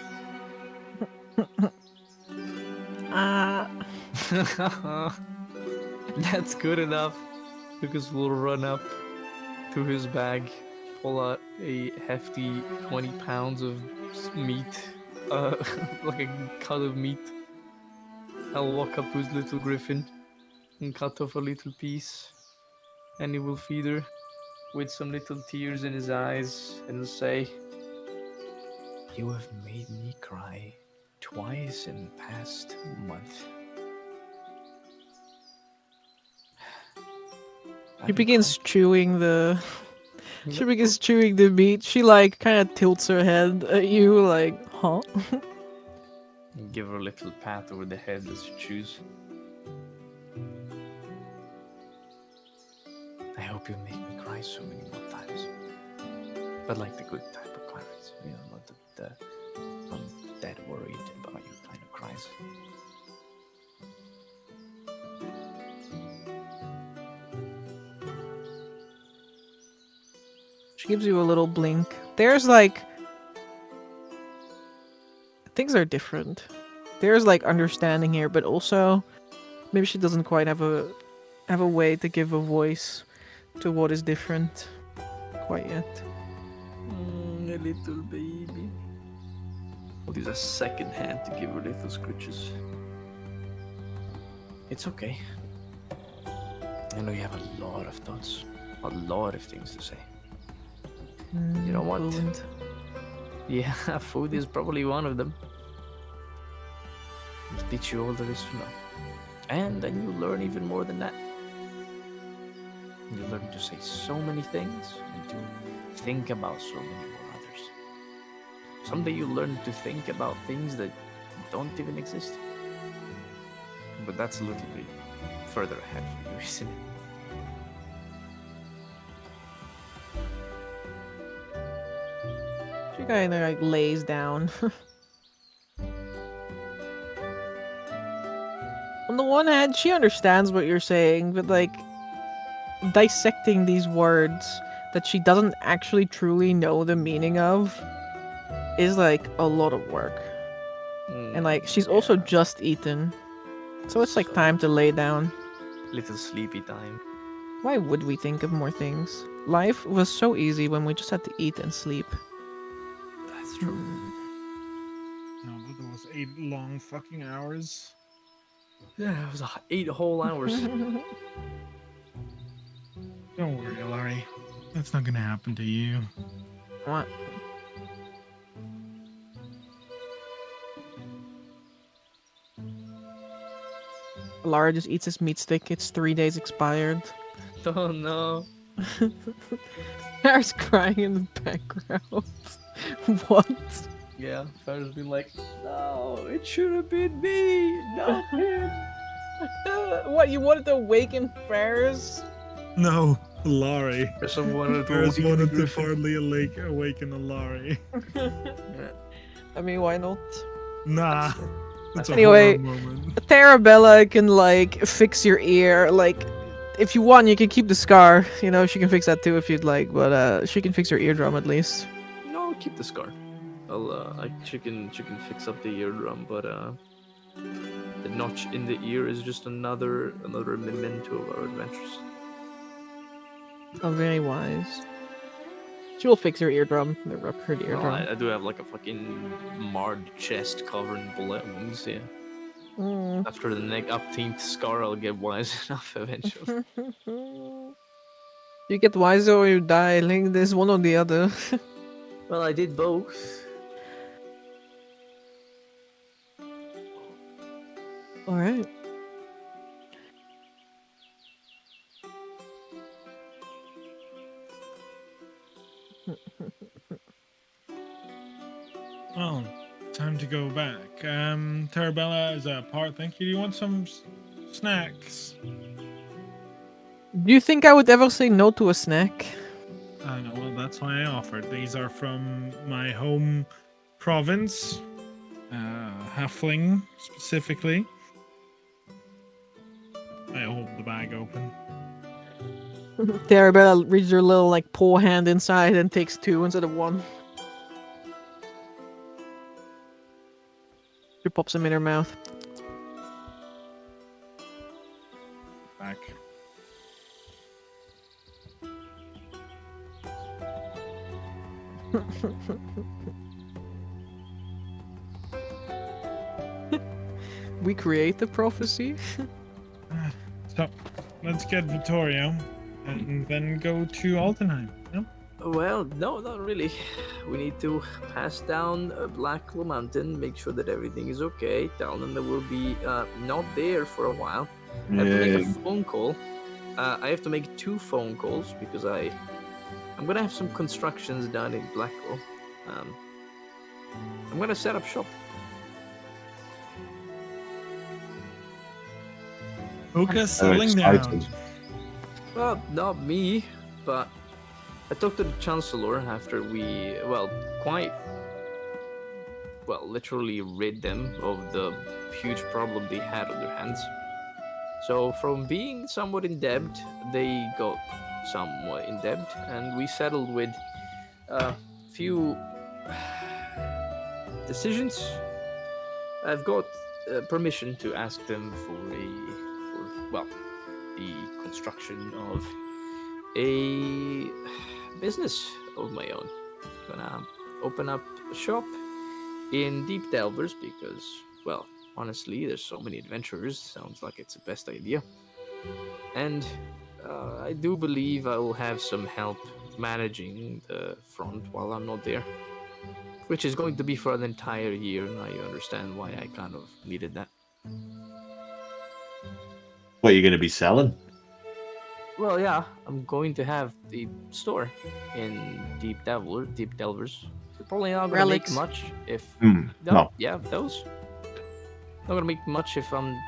Speaker 7: That's good enough, because we'll run up to his bag, pull out a hefty 20 pounds of meat, like a cut of meat. I'll walk up to his little griffin and cut off a little piece, and he will feed her with some little tears in his eyes and will say, "You have made me cry twice in the past month."
Speaker 3: She begins chewing the. She begins chewing the meat. She like kind of tilts her head at you, like, huh?
Speaker 7: Give her a little pat over the head as she chews. I hope you make me cry so many more times. But like the good type of cries, you know, not the I'm dead worried about you kind of cries.
Speaker 3: She gives you a little blink. There's like things are different. There's like understanding here, but also maybe she doesn't quite have a way to give a voice to what is different quite yet.
Speaker 7: A little baby. I'll use a second hand to give her little scritches. It's okay. I know you have a lot of thoughts, a lot of things to say. You know what?
Speaker 3: Fluent.
Speaker 7: Yeah, food is probably one of them. It'll teach you all there is to know. And then you learn even more than that. You learn to say so many things and to think about so many more others. Someday you learn to think about things that don't even exist. But that's a little bit further ahead for you, isn't it?
Speaker 3: She kind of like lays down. On the one hand, she understands what you're saying, but like dissecting these words that she doesn't actually truly know the meaning of is like a lot of work. And like she's also just eaten. So it's like time to lay down.
Speaker 7: Little sleepy time.
Speaker 3: Why would we think of more things? Life was so easy when we just had to eat and sleep.
Speaker 7: That's true.
Speaker 5: No, but there was 8 long fucking hours.
Speaker 7: Yeah, it was 8 whole hours.
Speaker 5: Don't worry, Larry. That's not gonna happen to you.
Speaker 3: What? Lara just eats his meat stick. It's 3 days expired.
Speaker 7: Oh no.
Speaker 3: Sarah's crying in the background. What?
Speaker 7: Yeah, Farrah's been like, no, it should have been me, not him.
Speaker 3: What, you wanted to awaken Ferris?
Speaker 5: No, Larry.
Speaker 7: There's someone
Speaker 5: Ferris wanted to hardly awaken a Larry.
Speaker 3: I mean, why not?
Speaker 5: Nah. It's a
Speaker 3: Anyway,
Speaker 5: horror moment.
Speaker 3: Tarabella can, like, fix your ear. Like, if you want, you can keep the scar. You know, she can fix that too if you'd like. But she can fix your eardrum at least.
Speaker 7: No, keep the scar. She can fix up the eardrum, but the notch in the ear is just another memento of our adventures.
Speaker 3: Oh, very wise. She will fix her eardrum. The ruptured
Speaker 7: Well,
Speaker 3: eardrum.
Speaker 7: I do have like a fucking marred chest covered in bullet wounds. Yeah.
Speaker 3: Mm.
Speaker 7: After the neck upteenth scar, I'll get wise enough eventually.
Speaker 3: You get wiser or you die. Like, there's one or the other.
Speaker 7: Well, I did both.
Speaker 3: All right.
Speaker 5: Well, time to go back. Tarabella is a part. Thank you. Do you want some snacks?
Speaker 3: Do you think I would ever say no to a snack?
Speaker 5: I know. Well, that's why I offered. These are from my home province, Halfling specifically. I hold the bag open.
Speaker 3: Tarabella reaches her little like paw hand inside and takes 2 instead of 1. She pops them in her mouth.
Speaker 5: Back.
Speaker 3: We create the prophecy.
Speaker 5: So, let's get Vittorio and then go to Altenheim. No?
Speaker 7: Well, no, not really. We need to pass down Black Mountain, make sure that everything is okay. Tell them that we'll be not there for a while. I have to make a phone call. I have to make 2 phone calls because I'm gonna have some constructions done in Blackwell. I'm gonna set up shop.
Speaker 5: Oka
Speaker 9: So
Speaker 5: settling
Speaker 9: excited.
Speaker 5: down.
Speaker 7: Well, not me, but I talked to the Chancellor after we, literally rid them of the huge problem they had on their hands. So from being somewhat in debt, they got somewhat in debt, and we settled with a few decisions. I've got permission to ask them for the construction of a business of my own. Gonna open up a shop in Deep Delvers because, well, honestly, there's so many adventurers. Sounds like it's the best idea. And I do believe I will have some help managing the front while I'm not there, which is going to be for an entire year. Now you understand why I kind of needed that.
Speaker 9: What are you going to be selling?
Speaker 7: Well, yeah, I'm going to have the store in Deep Delvers. It's probably not gonna
Speaker 3: Relics.
Speaker 7: make much if
Speaker 9: No.
Speaker 7: yeah, those. Not gonna make much if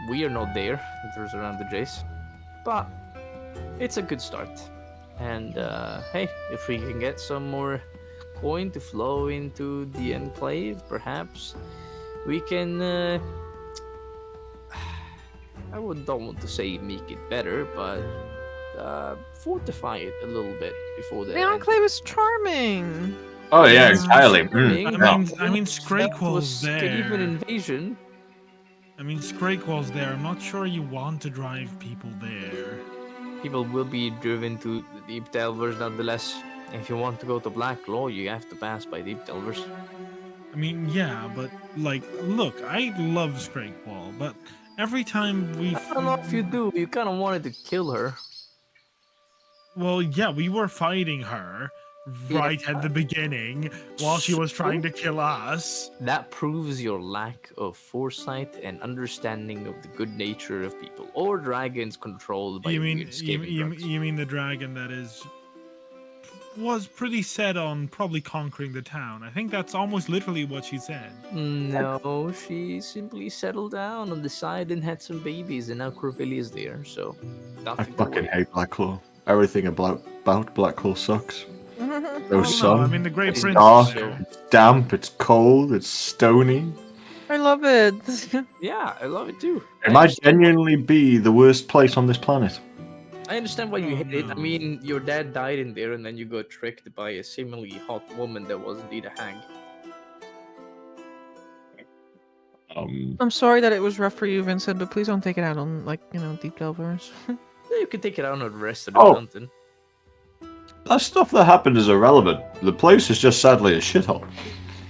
Speaker 7: we are not there. If there's around the Jace, but it's a good start. And hey, if we can get some more coin to flow into the enclave, perhaps we can. Don't want to say make it better, but fortify it a little bit before the
Speaker 3: The Enclave is charming.
Speaker 9: Oh yeah,
Speaker 5: Yes.
Speaker 9: entirely.
Speaker 5: I mean, Scrakequel's
Speaker 7: Skaven
Speaker 5: there.
Speaker 7: invasion.
Speaker 5: I mean, Scrakequel's there. I'm not sure you want to drive people there.
Speaker 7: People will be driven to the Deep Delvers nonetheless. If you want to go to Blacklaw, you have to pass by Deep Delvers.
Speaker 5: I mean, yeah, but like, look, I love Scrakequel, but every time we,
Speaker 7: I don't know if you do. You kind of wanted to kill her.
Speaker 5: well, yeah, we were fighting her right at the beginning while she was trying to kill us.
Speaker 7: That proves your lack of foresight and understanding of the good nature of people or dragons controlled by
Speaker 5: You mean
Speaker 7: weird escaping drugs.
Speaker 5: you mean the dragon that was pretty set on probably conquering the town. I think that's almost literally what she said.
Speaker 7: No, she simply settled down on the side and had some babies, and now Corvilli is there, so
Speaker 9: I
Speaker 7: nothing to
Speaker 9: fucking
Speaker 7: worry.
Speaker 9: hate Blacklaw. Everything about Blacklaw sucks. No
Speaker 5: Oh,
Speaker 9: sun.
Speaker 5: no, I mean the Great
Speaker 7: It's
Speaker 5: Prince
Speaker 9: dark.
Speaker 5: is there.
Speaker 9: It's damp. It's cold. It's stony.
Speaker 3: I love it.
Speaker 7: Yeah, I love it too.
Speaker 9: It might genuinely be the worst place on this planet.
Speaker 7: I understand why you hate it. I mean, your dad died in there, and then you got tricked by a seemingly hot woman that was indeed a hag.
Speaker 3: I'm sorry that it was rough for you, Vincent, but please don't take it out on, like, deep delvers.
Speaker 7: Yeah, you can take it out on the rest of the
Speaker 9: Oh.
Speaker 7: mountain.
Speaker 9: That stuff that happened is irrelevant. The place is just sadly a shithole.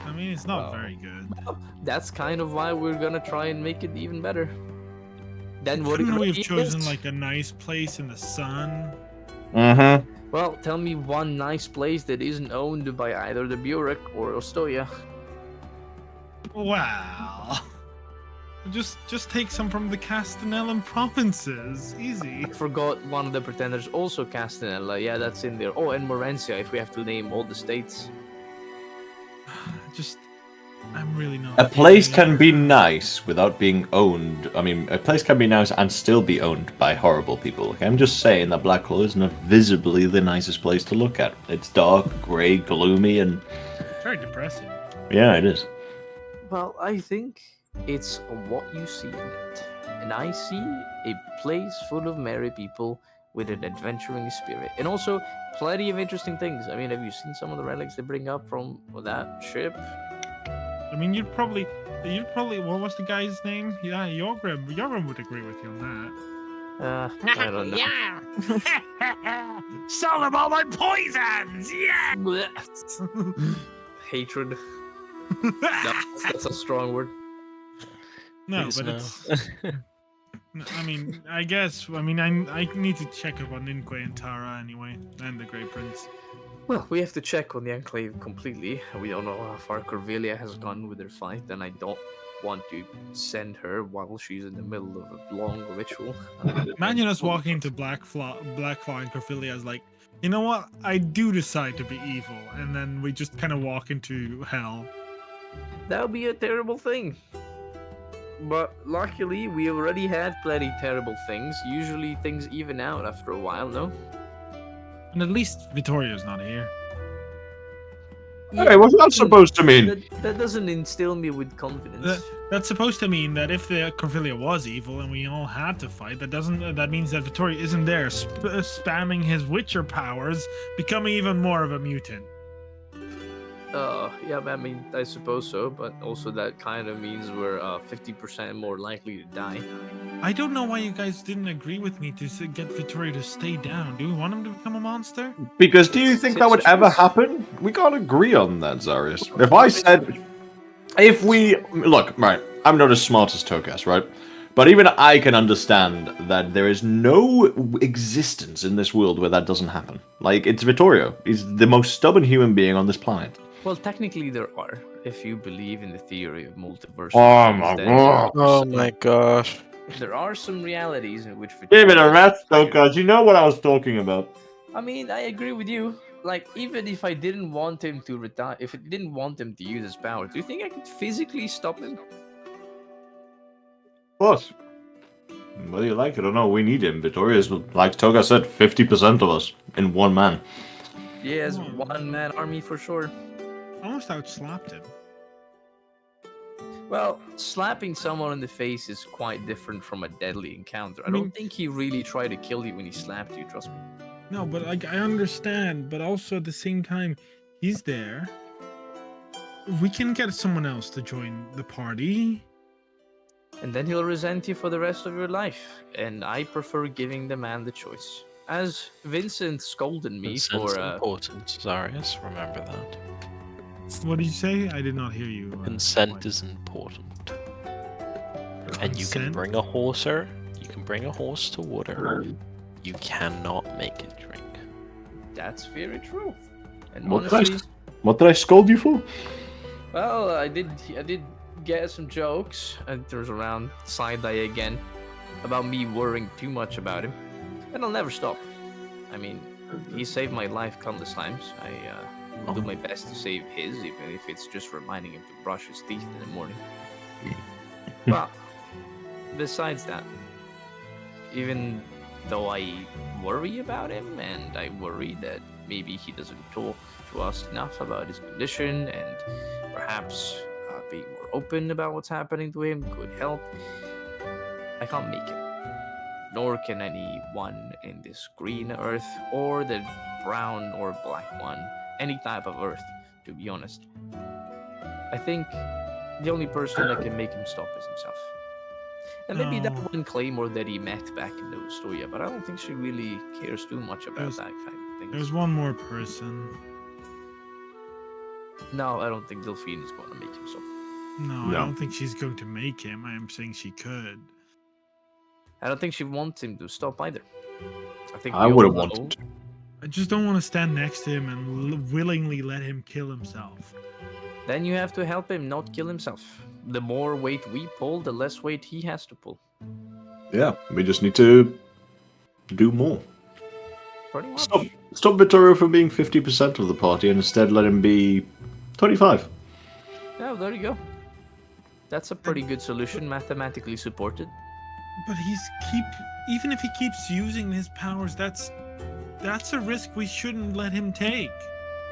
Speaker 5: I mean, it's not
Speaker 7: Wow.
Speaker 5: very good.
Speaker 7: That's kind of why we're gonna try and make it even better. Then what?
Speaker 5: Couldn't we have
Speaker 7: is-
Speaker 5: chosen like a nice place in the sun?
Speaker 9: Mm-hmm.
Speaker 7: Well, tell me one nice place that isn't owned by either the Burek or Ostoya.
Speaker 5: Wow. Just take some from the Castanellan provinces. Easy.
Speaker 7: I forgot one of the pretenders also Castanella. Yeah, that's in there. Oh, and Morencia, if we have to name all the states.
Speaker 5: I'm really not.
Speaker 9: A place
Speaker 5: feeling
Speaker 9: can
Speaker 5: it.
Speaker 9: be nice without being owned. I mean, a place can be nice and still be owned by horrible people. Okay, I'm just saying that Blackhole is not visibly the nicest place to look at. It's dark, grey, gloomy, and
Speaker 5: Very depressing.
Speaker 9: yeah, it is.
Speaker 7: Well, I think it's what you see in it. And I see a place full of merry people with an adventuring spirit. And also, plenty of interesting things. I mean, have you seen some of the relics they bring up from that ship?
Speaker 5: I mean, you'd probably. What was the guy's name? Yeah, Yorgrim. Yorgrim would agree with you on that.
Speaker 7: I don't know.
Speaker 5: Sell them all my poisons. Yeah.
Speaker 7: Hatred. That's a strong word.
Speaker 5: No,
Speaker 6: Please
Speaker 5: but
Speaker 6: no.
Speaker 5: it's. I mean, I guess. I mean, I need to check up on Ninque and Tara anyway, and the Grey Prince.
Speaker 7: Well, we have to check on the Enclave completely. We don't know how far Corvelia has gone with her fight, and I don't want to send her while she's in the middle of a long ritual.
Speaker 5: Imagine us walking into Blackclaw and Corfilia is like, you know what? I do decide to be evil, and then we just kind of walk into hell.
Speaker 7: That would be a terrible thing. But luckily, we already had plenty terrible things. Usually things even out after a while, no?
Speaker 5: And at least Vittoria's not here.
Speaker 9: Hey, what's that supposed to mean?
Speaker 7: That doesn't instill me with confidence.
Speaker 5: That's supposed to mean that if the Corfilia was evil and we all had to fight, that means that Vittoria isn't there spamming his Witcher powers, becoming even more of a mutant.
Speaker 7: Yeah, I mean, I suppose so, but also that kind of means we're 50% more likely to die.
Speaker 5: I don't know why you guys didn't agree with me to get Vittoria to stay down. Do you want him to become a monster?
Speaker 9: Because do you think that would ever happen? We can't agree on that, Zarius. If I said, look, right, I'm not as smart as Tokas, right? But even I can understand that there is no existence in this world where that doesn't happen. Like, it's Vittorio. He's the most stubborn human being on this planet.
Speaker 7: Well, technically there are, if you believe in the theory of multiverse.
Speaker 9: Oh my god.
Speaker 6: Oh my gosh.
Speaker 7: There are some realities in which
Speaker 9: Give it a rest, Tokas. You know what I was talking about.
Speaker 7: I mean, I agree with you. Like, even if I didn't want him to retire, if I didn't want him to use his power, do you think I could physically stop him?
Speaker 9: Of course. Whether you like it or not, we need him. Vittoria's, like Toga said, 50% of us in one man.
Speaker 7: He has one-man army for sure.
Speaker 5: Almost outslapped him.
Speaker 7: Well, slapping someone in the face is quite different from a deadly encounter. I
Speaker 5: mean-
Speaker 7: don't think he really tried to kill you when he slapped you, trust me.
Speaker 5: No, but like I understand, but also at the same time, he's there. We can get someone else to join the party.
Speaker 7: And then he'll resent you for the rest of your life. And I prefer giving the man the choice. As Vincent scolded me
Speaker 6: Consent's
Speaker 7: for
Speaker 6: important, Zarius. Remember that.
Speaker 5: What did you say? I did not hear you.
Speaker 6: Consent is important. And you can
Speaker 5: Consent?
Speaker 6: bring a horser. You can bring a horse to water. You cannot make it drink.
Speaker 7: That's very true. And
Speaker 9: What
Speaker 7: honestly,
Speaker 9: What did I scold you for?
Speaker 7: well, I did get some jokes, and turns around, side eye again, about me worrying too much about him. And I'll never stop. I mean, he saved my life countless times. I will do my best to save his, even if it's just reminding him to brush his teeth in the morning. But besides that, even though I worry about him, and I worry that maybe he doesn't talk to us enough about his condition, and perhaps being more open about what's happening to him could help, I can't make it. nor can anyone in this green earth or the brown or black one, any type of earth, to be honest. I think the only person that can make him stop is himself. And maybe that
Speaker 5: No.
Speaker 7: one Claymore that he met back in the Stoya, but I don't think she really cares too much about that kind of thing.
Speaker 5: There's one more person.
Speaker 7: No, I don't think Delphine is going to make him stop.
Speaker 5: No,
Speaker 9: No.
Speaker 5: I don't think she's going to make him. I am saying she could.
Speaker 7: I don't think she wants him to stop either. I think
Speaker 9: I
Speaker 7: we
Speaker 9: would
Speaker 7: all
Speaker 9: have wanted
Speaker 7: know-
Speaker 9: to.
Speaker 5: I just don't want to stand next to him and willingly let him kill himself.
Speaker 7: Then you have to help him not kill himself. The more weight we pull, the less weight he has to pull.
Speaker 9: Yeah, we just need to do more.
Speaker 7: Pretty much.
Speaker 9: Stop Vittorio from being 50% of the party and instead let him be 25.
Speaker 7: Yeah, there you go. That's a pretty good solution, mathematically supported.
Speaker 5: But even if he keeps using his powers, that's a risk we shouldn't let him take.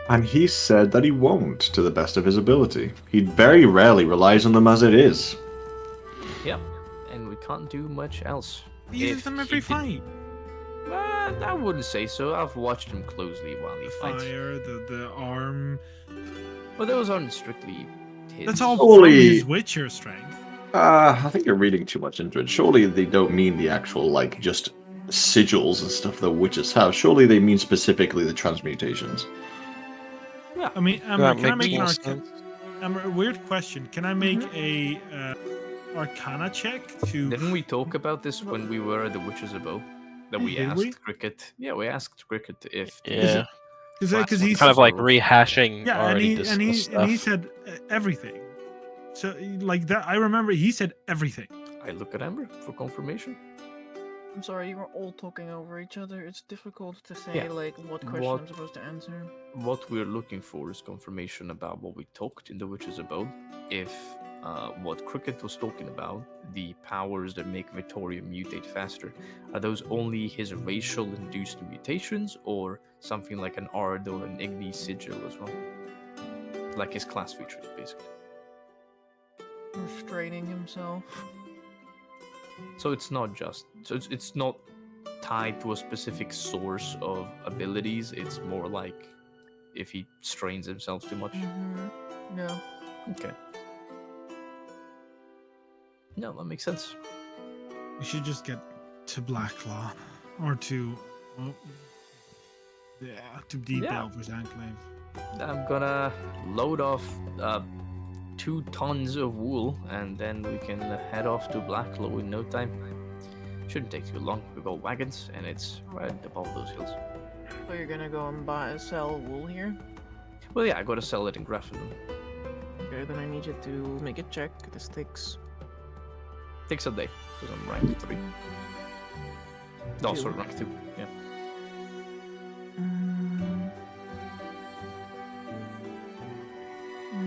Speaker 9: And he said that he won't, to the best of his ability. He very rarely relies on them as it is.
Speaker 7: Yep. And we can't do much else.
Speaker 5: He uses
Speaker 7: If
Speaker 5: them
Speaker 7: he
Speaker 5: every
Speaker 7: did-
Speaker 5: fight.
Speaker 7: I wouldn't say so. I've watched him closely while he fights.
Speaker 5: Fire, the arm.
Speaker 7: But those aren't strictly his.
Speaker 5: That's all
Speaker 9: Holy-
Speaker 5: from his Witcher strength.
Speaker 9: I think you're reading too much into it. Surely they don't mean the actual, just sigils and stuff that witches have. Surely they mean specifically the transmutations.
Speaker 5: I mean,
Speaker 6: That
Speaker 5: can I
Speaker 6: makes
Speaker 5: make an
Speaker 6: more
Speaker 5: arcana?
Speaker 6: sense.
Speaker 5: A weird question. Can I make a Arcana check to?
Speaker 7: Didn't we talk about this when we were at the Witch's Abode? That we
Speaker 5: Did
Speaker 7: asked
Speaker 5: we?
Speaker 7: Cricket. Yeah, we asked Cricket if.
Speaker 6: Yeah,
Speaker 5: Because he's
Speaker 6: kind of like
Speaker 7: Sorry.
Speaker 6: rehashing
Speaker 5: yeah, and
Speaker 6: already
Speaker 5: he
Speaker 6: discussed
Speaker 5: and he
Speaker 6: stuff.
Speaker 5: said everything. So like that, I remember he said everything.
Speaker 7: I look at Amber for confirmation.
Speaker 3: I'm sorry, you were all talking over each other. It's difficult to say
Speaker 7: Yeah.
Speaker 3: what question
Speaker 7: What-
Speaker 3: I'm supposed to answer.
Speaker 7: What we're looking for is confirmation about what we talked in the Witch's Abode. If what Cricket was talking about, the powers that make Vittorio mutate faster, are those only his racial-induced mutations, or something like an Ard or an Igni sigil as well? Like his class features, basically.
Speaker 3: Restraining himself.
Speaker 7: So it's not just. So it's not tied to a specific source of abilities. It's more like if he strains himself too much.
Speaker 3: Mm-hmm. Yeah.
Speaker 7: Okay. No, that makes sense.
Speaker 5: We should just get to Blacklaw or to to Deep
Speaker 7: Yeah.
Speaker 5: Elver's Enclave.
Speaker 7: I'm gonna load off 2 tons of wool, and then we can head off to Blacklow in no time. Shouldn't take too long. We got wagons, and it's right above those hills.
Speaker 3: So you're gonna go and sell wool here?
Speaker 7: Well, yeah, I gotta sell it in Grafton.
Speaker 3: Okay, then I need you to make a check. This takes.
Speaker 7: Takes a day, because I'm rank 3. No,
Speaker 3: Two.
Speaker 7: sorry, rank 2. Yeah.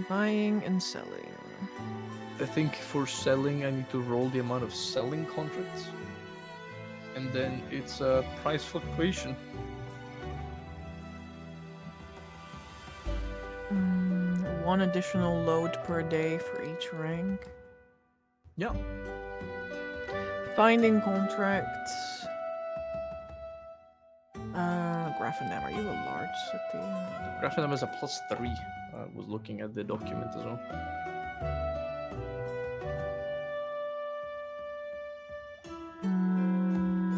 Speaker 3: Buying and selling.
Speaker 7: I think for selling, I need to roll the amount of selling contracts. And then it's a price fluctuation.
Speaker 3: One additional load per day for each rank.
Speaker 7: Yeah.
Speaker 3: Finding contracts. Grafendam, are you a large city?
Speaker 7: Grafton is a +3. I was looking at the document as well.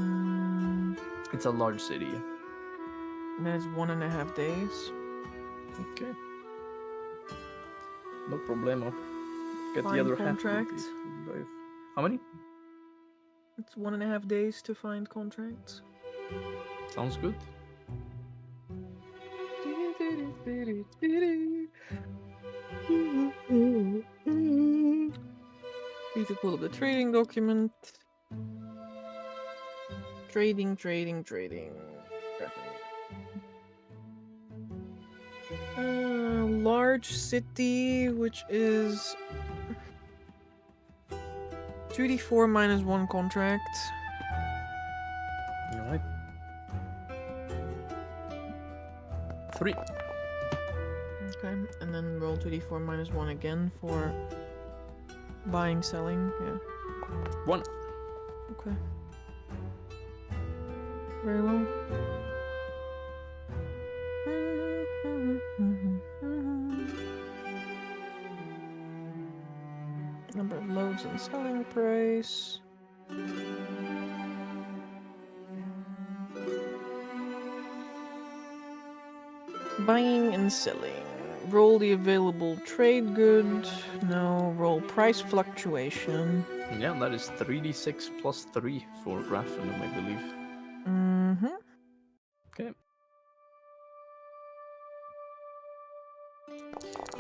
Speaker 3: Mm,
Speaker 7: It's a large city.
Speaker 3: There's 1.5 days.
Speaker 7: Okay. No problemo. Get
Speaker 3: Find
Speaker 7: the other
Speaker 3: contract.
Speaker 7: half. Maybe. How many?
Speaker 3: It's 1.5 days to find contracts.
Speaker 7: Sounds good.
Speaker 3: Need to pull up the trading document. Trading. Large city, which is 2d4 minus 1 contract.
Speaker 7: Alright. 3.
Speaker 3: Okay, and then roll 2d4 minus 1 again for buying, selling. Yeah.
Speaker 7: 1.
Speaker 3: Okay. Very well. Number of loads and selling price. Buying and selling. Roll the available trade good. No. Roll price fluctuation.
Speaker 7: Yeah, that is 3d6 plus 3 for Graffinum, I believe.
Speaker 3: Mm-hmm.
Speaker 7: Okay.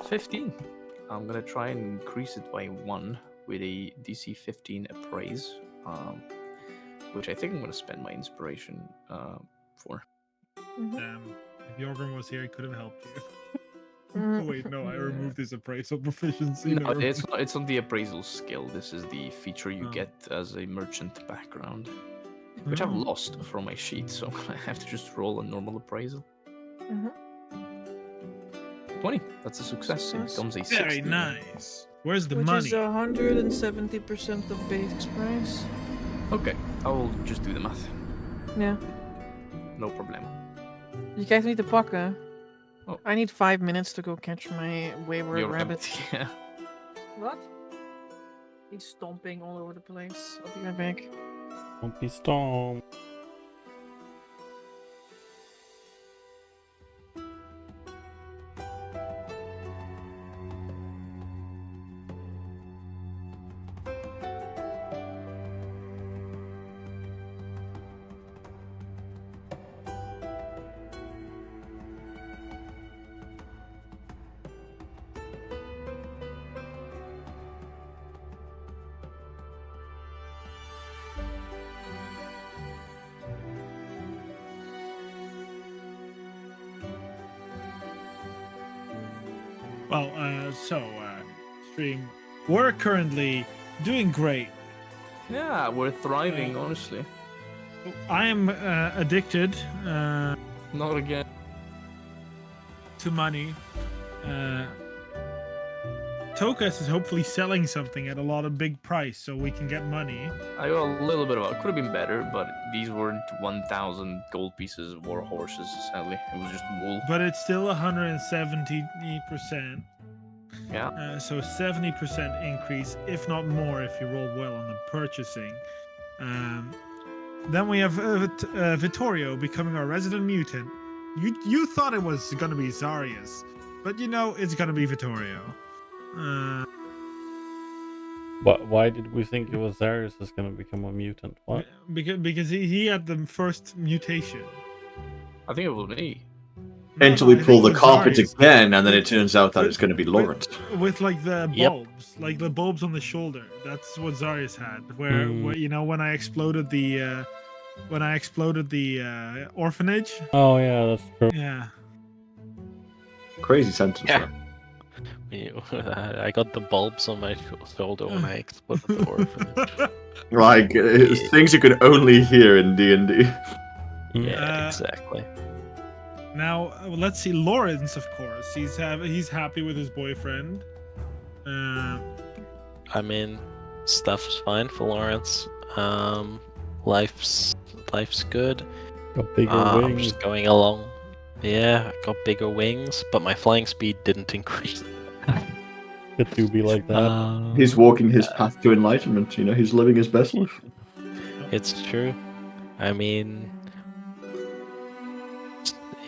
Speaker 7: 15. I'm gonna try and increase it by 1 with a DC 15 appraise, which I think I'm gonna spend my inspiration for.
Speaker 5: Damn. If Jorgen was here, he could have helped you.
Speaker 3: Mhm.
Speaker 5: Oh, wait, no, I removed his appraisal proficiency.
Speaker 7: No,
Speaker 5: never
Speaker 7: it's not. It's on the appraisal skill. This is the feature you
Speaker 5: Oh.
Speaker 7: get as a merchant background, which I've
Speaker 5: Oh.
Speaker 7: lost from my sheet, so I have to just roll a normal appraisal.
Speaker 3: Mhm.
Speaker 7: 20. That's a success. It
Speaker 3: Success.
Speaker 7: becomes a
Speaker 5: Very
Speaker 7: 60.
Speaker 5: nice. Where's the
Speaker 3: Which
Speaker 5: money?
Speaker 3: is 170% of base price.
Speaker 7: Okay, I will just do the math.
Speaker 3: Yeah.
Speaker 7: No problem.
Speaker 3: You guys need to pakken.
Speaker 7: Oh.
Speaker 3: I need 5 minutes to go catch my wayward
Speaker 7: Your
Speaker 3: rabbit.
Speaker 7: Yeah.
Speaker 3: What? He's stomping all over the place. I'll be right back.
Speaker 4: Don't be storm.
Speaker 5: Well, stream, we're currently doing great.
Speaker 7: Yeah, we're thriving, honestly.
Speaker 5: I am addicted
Speaker 7: Not again.
Speaker 5: to money. Tokas is hopefully selling something at a lot of big price so we can get money.
Speaker 7: I got a little bit of it. Could have been better, but these weren't 1,000 gold pieces of war horses, sadly. It was just wool.
Speaker 5: But it's still 170%.
Speaker 7: Yeah.
Speaker 5: So 70% increase, if not more, if you roll well on the purchasing. Then we have Vittorio becoming our resident mutant. You thought it was gonna be Zarius, but you know it's gonna be Vittorio.
Speaker 4: Why did we think it was Darius is gonna become a mutant? What?
Speaker 5: Because he had the first mutation.
Speaker 7: I think it was me.
Speaker 9: Until
Speaker 5: No,
Speaker 9: we
Speaker 5: I
Speaker 9: pull
Speaker 5: think
Speaker 9: the
Speaker 5: it was
Speaker 9: carpet
Speaker 5: Zarius.
Speaker 9: again, and then it turns out that it's going to be
Speaker 5: With-
Speaker 9: Lawrence.
Speaker 5: With like the
Speaker 6: Yep.
Speaker 5: bulbs, like the bulbs on the shoulder. That's what Zarius had. Where you know when I exploded the orphanage.
Speaker 4: Oh yeah, that's true.
Speaker 5: Yeah.
Speaker 9: Crazy sentence.
Speaker 6: Yeah.
Speaker 9: that.
Speaker 6: I got the bulbs on my shoulder when I exploded the orphanage.
Speaker 9: Like things you can only hear in D&D.
Speaker 6: Yeah, exactly.
Speaker 5: Now let's see, Lawrence. Of course, he's happy with his boyfriend.
Speaker 6: I mean, stuff's fine for Lawrence. Life's good.
Speaker 4: Got bigger
Speaker 6: I'm
Speaker 4: wings.
Speaker 6: just going along. Yeah, I got bigger wings, but my flying speed didn't increase.
Speaker 4: It do be like that.
Speaker 9: He's walking his path to enlightenment. You know, he's living his best life.
Speaker 6: It's true. I mean,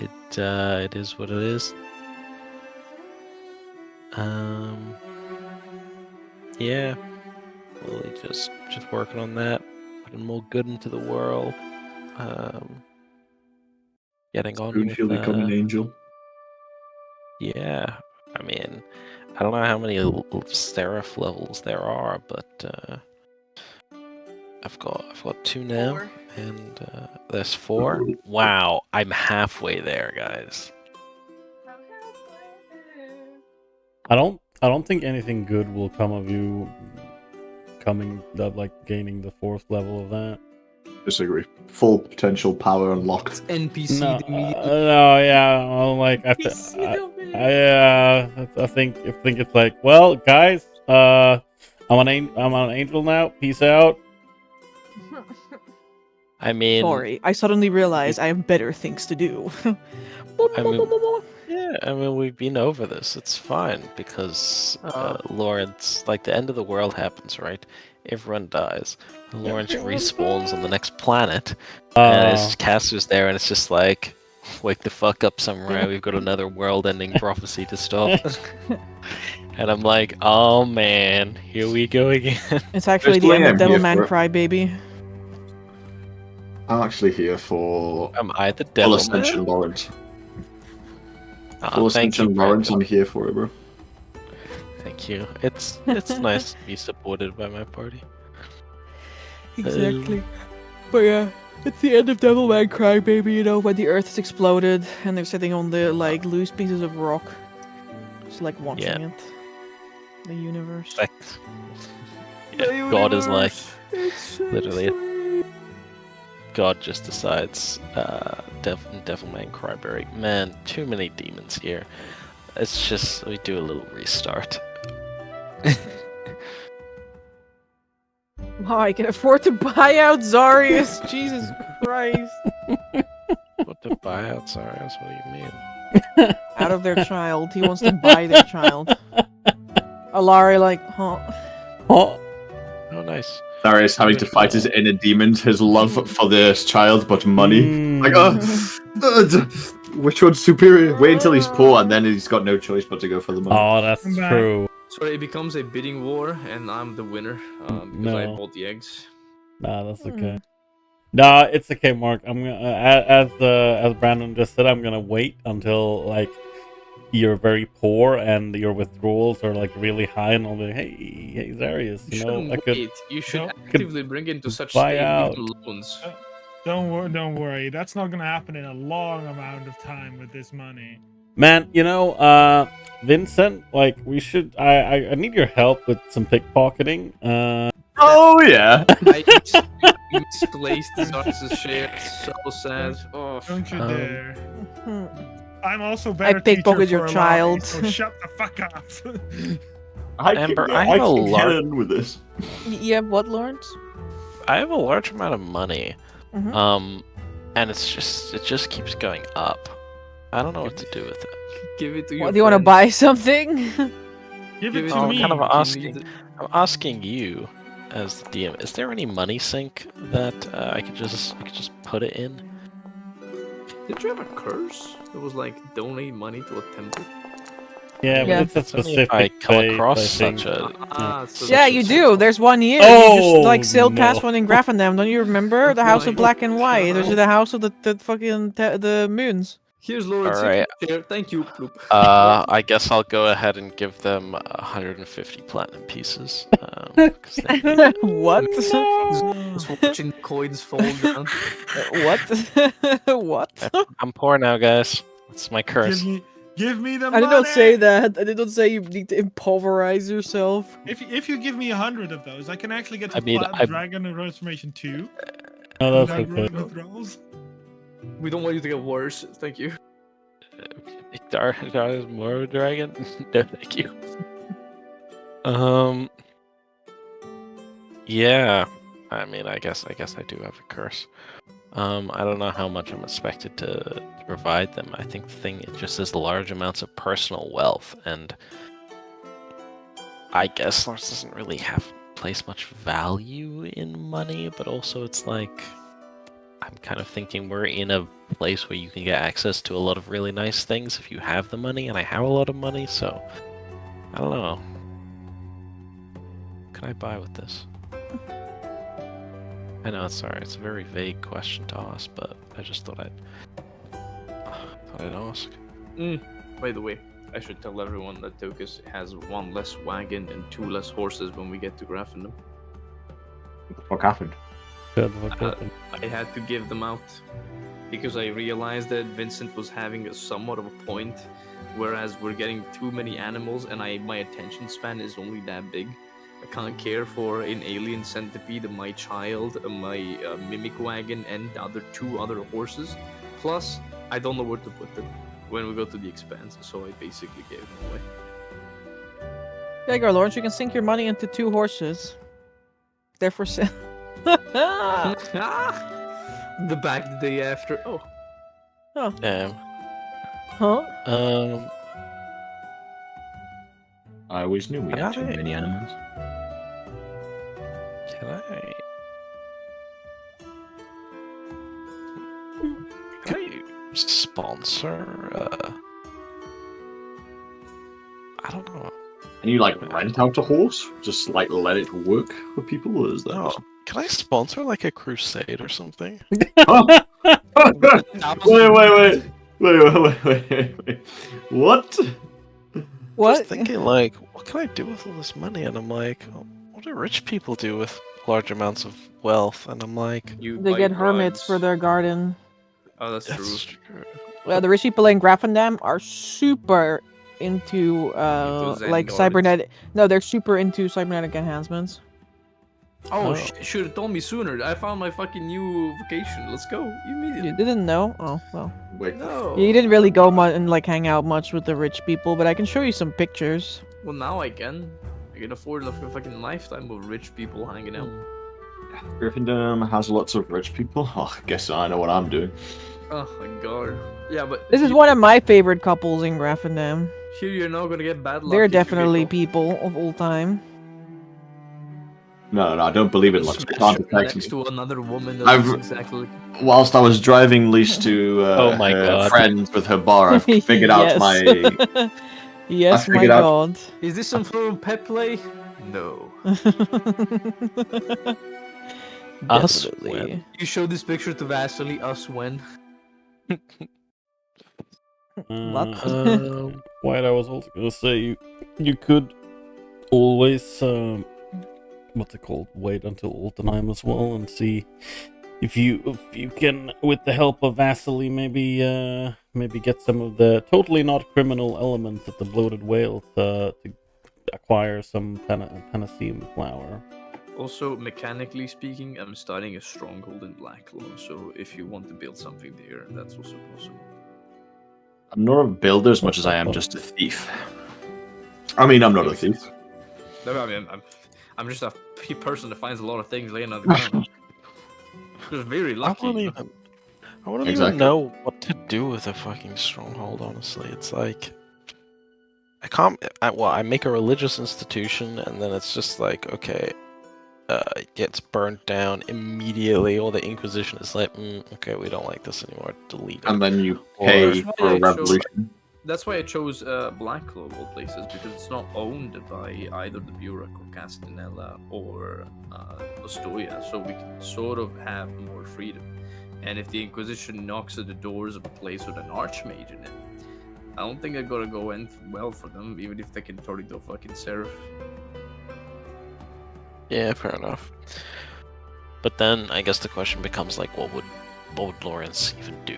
Speaker 6: it is what it is. Yeah, really just working on that, putting more good into the world. Getting on
Speaker 9: Soon
Speaker 6: with,
Speaker 9: he'll become an angel.
Speaker 6: yeah, I mean, I don't know how many seraph levels there are, but I've got 2 now,
Speaker 3: 4.
Speaker 6: and there's 4. Wow, I'm halfway there, guys.
Speaker 4: I don't think anything good will come of you gaining the 4th level of that.
Speaker 9: Disagree. Full potential power unlocked.
Speaker 7: NPC
Speaker 4: No,
Speaker 7: immediately.
Speaker 4: no, yeah, well, like I think it's like, well, guys, I'm an angel now. Peace out.
Speaker 6: I mean,
Speaker 3: Sorry, I suddenly realized I have better things to do.
Speaker 6: yeah, I mean, we've been over this. It's fine because Lawrence, like the end of the world happens, right? Everyone dies. And Lawrence respawns on the next planet, and his caster's there, and it's just like, wake the fuck up, samurai. We've got another world-ending prophecy to stop. And I'm like, oh man, here we go again.
Speaker 3: It's actually the end of Devilman Crybaby.
Speaker 9: I'm actually here for
Speaker 6: Am I the
Speaker 9: Full
Speaker 6: devil
Speaker 9: Ascension
Speaker 6: man?
Speaker 9: Lawrence.
Speaker 6: Aw,
Speaker 9: Full
Speaker 6: thank you,
Speaker 9: Ascension Lawrence,
Speaker 6: Brandon.
Speaker 9: I'm here for it, bro.
Speaker 6: Thank you. It's nice to be supported by my party.
Speaker 3: Exactly. But yeah, it's the end of Devilman Crybaby, you know, when the Earth has exploded and they're sitting on the like loose pieces of rock. Just like watching it. The universe.
Speaker 6: Like, yeah, God is like, literally, God just decides, Devilman Cryberry. Man, too many demons here. It's just, we do a little restart.
Speaker 3: Wow, I can afford to buy out Zarius. Jesus Christ.
Speaker 6: What the buyouts are, that's what do you mean?
Speaker 3: Out of their child. He wants to buy their child. Alari like, huh?
Speaker 4: Oh,
Speaker 6: Oh, nice.
Speaker 9: Darius having to fight his inner demons, his love for this child, but money. Like, which one's superior? Wait until he's poor, and then he's got no choice but to go for the money.
Speaker 4: oh, that's
Speaker 5: I'm back.
Speaker 4: true.
Speaker 7: So it becomes a bidding war, and I'm the winner because I bought the eggs.
Speaker 4: Nah, that's okay. Nah, it's okay, Mark. I'm gonna, as Brandon just said, I'm gonna wait until like you're very poor and your withdrawals are like really high, and I'll be like, hey, Zarius, you know, I could.
Speaker 7: Wait. You should
Speaker 5: No.
Speaker 7: actively bring into such
Speaker 4: buy
Speaker 7: state
Speaker 4: out.
Speaker 7: loans.
Speaker 5: Don't worry. That's not gonna happen in a long amount of time with this money.
Speaker 4: Man, you know, Vincent, like we should. I need your help with some pickpocketing.
Speaker 9: Oh, yeah.
Speaker 7: I misplaced Zar's share. So sad. Oh.
Speaker 5: Don't you
Speaker 6: Um,
Speaker 5: dare. I'm also better
Speaker 3: pickpocketed
Speaker 5: teacher
Speaker 3: your
Speaker 5: for
Speaker 3: child.
Speaker 5: Alari, so shut the fuck up.
Speaker 6: Amber, I have a
Speaker 9: can get
Speaker 6: large-
Speaker 9: in with this.
Speaker 3: Yeah, what, Lawrence?
Speaker 6: I have a large amount of money,
Speaker 3: Mhm.
Speaker 6: and it just keeps going up. I don't know what to do with it.
Speaker 7: Give it to your
Speaker 3: What, do you want to
Speaker 7: friends.
Speaker 3: buy something?
Speaker 5: Give
Speaker 7: Give
Speaker 5: it
Speaker 7: it
Speaker 5: to
Speaker 6: Oh, I'm
Speaker 5: me.
Speaker 6: kind of
Speaker 7: Give me
Speaker 6: asking.
Speaker 7: the-
Speaker 6: I'm asking you, as the DM, is there any money sink that I could just put it in?
Speaker 7: Did you have a curse? It was like donate money to a temple.
Speaker 4: Yeah,
Speaker 3: Yeah.
Speaker 4: but it's a
Speaker 6: Only if
Speaker 4: specific
Speaker 6: I come
Speaker 4: phase,
Speaker 6: across
Speaker 4: I think.
Speaker 6: such a
Speaker 7: So
Speaker 3: Yeah,
Speaker 7: that's
Speaker 3: you
Speaker 7: just-
Speaker 3: do. There's one here.
Speaker 4: Oh,
Speaker 3: You just like sailed past
Speaker 4: no.
Speaker 3: one in Graffendam. Don't you remember? The House of
Speaker 7: Like,
Speaker 3: Black and White. There's
Speaker 7: no.
Speaker 3: the House of the fucking the moons.
Speaker 7: Here's Lawrence.
Speaker 6: Alright.
Speaker 7: Share. Thank you. Bloop.
Speaker 6: I guess I'll go ahead and give them 150 platinum pieces. 'Cause they-
Speaker 3: What?
Speaker 7: Just watching coins fall down.
Speaker 3: What? What?
Speaker 6: I'm poor now, guys. It's my curse.
Speaker 5: Give me the
Speaker 3: I
Speaker 5: money.
Speaker 3: did not say that. I did not say you need to impoverize yourself.
Speaker 5: If you give me 100 of those, I can actually get to
Speaker 6: I mean,
Speaker 5: Dragon Transformation 2.
Speaker 4: No, that's
Speaker 5: without
Speaker 4: okay.
Speaker 5: withdrawals.
Speaker 7: We don't want you to get worse. Thank you.
Speaker 6: Dar's more of a dragon? No, thank you. Yeah. I mean, I guess I do have a curse. I don't know how much I'm expected to provide them. I think the thing it just is large amounts of personal wealth, and I guess Lars doesn't really place much value in money, but also it's like I'm kind of thinking we're in a place where you can get access to a lot of really nice things if you have the money, and I have a lot of money, so I don't know. What can I buy with this? I know it's a very vague question to ask, but I just thought I'd ask.
Speaker 7: By the way, I should tell everyone that Tokus has 1 less wagon and 2 less horses when we get to Graffendom.
Speaker 9: What happened?
Speaker 7: I had to give them out because I realized that Vincent was having a somewhat of a point, whereas we're getting too many animals and my attention span is only that big. I can't care for an alien centipede, my child, my mimic wagon, and the other 2 other horses. Plus, I don't know where to put them when we go to the expanse, so I basically gave them away.
Speaker 3: There you go, Lawrence. You can sink your money into 2 horses. They're for sale.
Speaker 7: The back the day after. Oh,
Speaker 6: Damn.
Speaker 3: Huh?
Speaker 9: I always knew we had too
Speaker 6: Alright.
Speaker 9: many animals.
Speaker 6: Can I sponsor? I don't know.
Speaker 9: Can you like rent out a horse? Just like let it work for people? Or is that
Speaker 6: No. Can I sponsor like a crusade or something?
Speaker 9: Wait. What?
Speaker 3: What?
Speaker 6: Just thinking like, what can I do with all this money? And I'm like, oh, what do rich people do with large amounts of wealth? And I'm like,
Speaker 7: you
Speaker 3: They
Speaker 7: buy
Speaker 3: get hermits for
Speaker 7: bribes.
Speaker 3: their garden.
Speaker 7: Oh, that's true.
Speaker 6: that's true.
Speaker 3: The rich people in Grafendam are super into
Speaker 7: Zen
Speaker 3: like
Speaker 7: gardens.
Speaker 3: cybernetic. No, they're super into cybernetic enhancements.
Speaker 7: Oh,
Speaker 6: Oh.
Speaker 7: should have told me sooner. I found my fucking new vocation. Let's go immediately.
Speaker 3: You didn't know? Oh well.
Speaker 9: Wait.
Speaker 7: No.
Speaker 3: You didn't really go and like hang out much with the rich people, but I can show you some pictures.
Speaker 7: Well, now I can. I can afford like a fucking lifetime of rich people hanging out.
Speaker 9: Gryffindor has lots of rich people. Oh, I guess I know what I'm doing.
Speaker 7: Oh my god. Yeah, but
Speaker 3: This is one of my favorite couples in Grafendam.
Speaker 7: here you're not gonna get bad luck.
Speaker 3: They're
Speaker 7: if you
Speaker 3: definitely
Speaker 7: get
Speaker 3: people of all time.
Speaker 9: No, I don't believe it. Like,
Speaker 7: smash
Speaker 9: can't
Speaker 7: her
Speaker 9: detect
Speaker 7: next
Speaker 9: me.
Speaker 7: to another woman that
Speaker 9: I've-
Speaker 7: looks exactly like
Speaker 9: Whilst I was driving Leash to
Speaker 6: Oh my
Speaker 9: her
Speaker 6: God.
Speaker 9: friends with her bar, I figured out
Speaker 3: Yes.
Speaker 9: my.
Speaker 3: Yes, my
Speaker 9: figured out-
Speaker 3: god.
Speaker 7: Is this some sort of pet play? No.
Speaker 6: Us
Speaker 3: Definitely.
Speaker 7: You showed this picture to Vasily, us when?
Speaker 3: What?
Speaker 4: Wait, I was also gonna say you could always what's it called? Wait until Altenheim as well and see if you can, with the help of Vasily, maybe get some of the totally not criminal elements of the bloated whale to acquire some Tennessee flour.
Speaker 7: Also, mechanically speaking, I'm starting a stronghold in Blacklaw, so if you want to build something there, that's also possible.
Speaker 9: I'm not a builder as much as I am just a thief. I mean, I'm not a thief.
Speaker 7: No, I mean, I'm just a person that finds a lot of things laying on the ground. Just very
Speaker 6: I
Speaker 7: lucky.
Speaker 6: wouldn't
Speaker 7: you know?
Speaker 6: even. I wouldn't
Speaker 9: Exactly.
Speaker 6: even know what to do with a fucking stronghold. Honestly, it's like I can't. I make a religious institution, and then it's just like, okay, it gets burnt down immediately, or the Inquisition is like, okay, we don't like this anymore, delete it.
Speaker 9: And then you
Speaker 6: Or-
Speaker 9: pay
Speaker 7: That's
Speaker 9: for
Speaker 7: why
Speaker 9: a
Speaker 7: I chose-
Speaker 9: revolution.
Speaker 7: That's why I chose Blacklaw of all places, because it's not owned by either the Burak or Castanella or Ostoia, so we can sort of have more freedom. And if the Inquisition knocks at the doors of a place with an Archmage in it, I don't think it's gonna go end well for them, even if they can turn into a fucking Seraph.
Speaker 6: Yeah, fair enough. But then I guess the question becomes like, what would Lawrence even do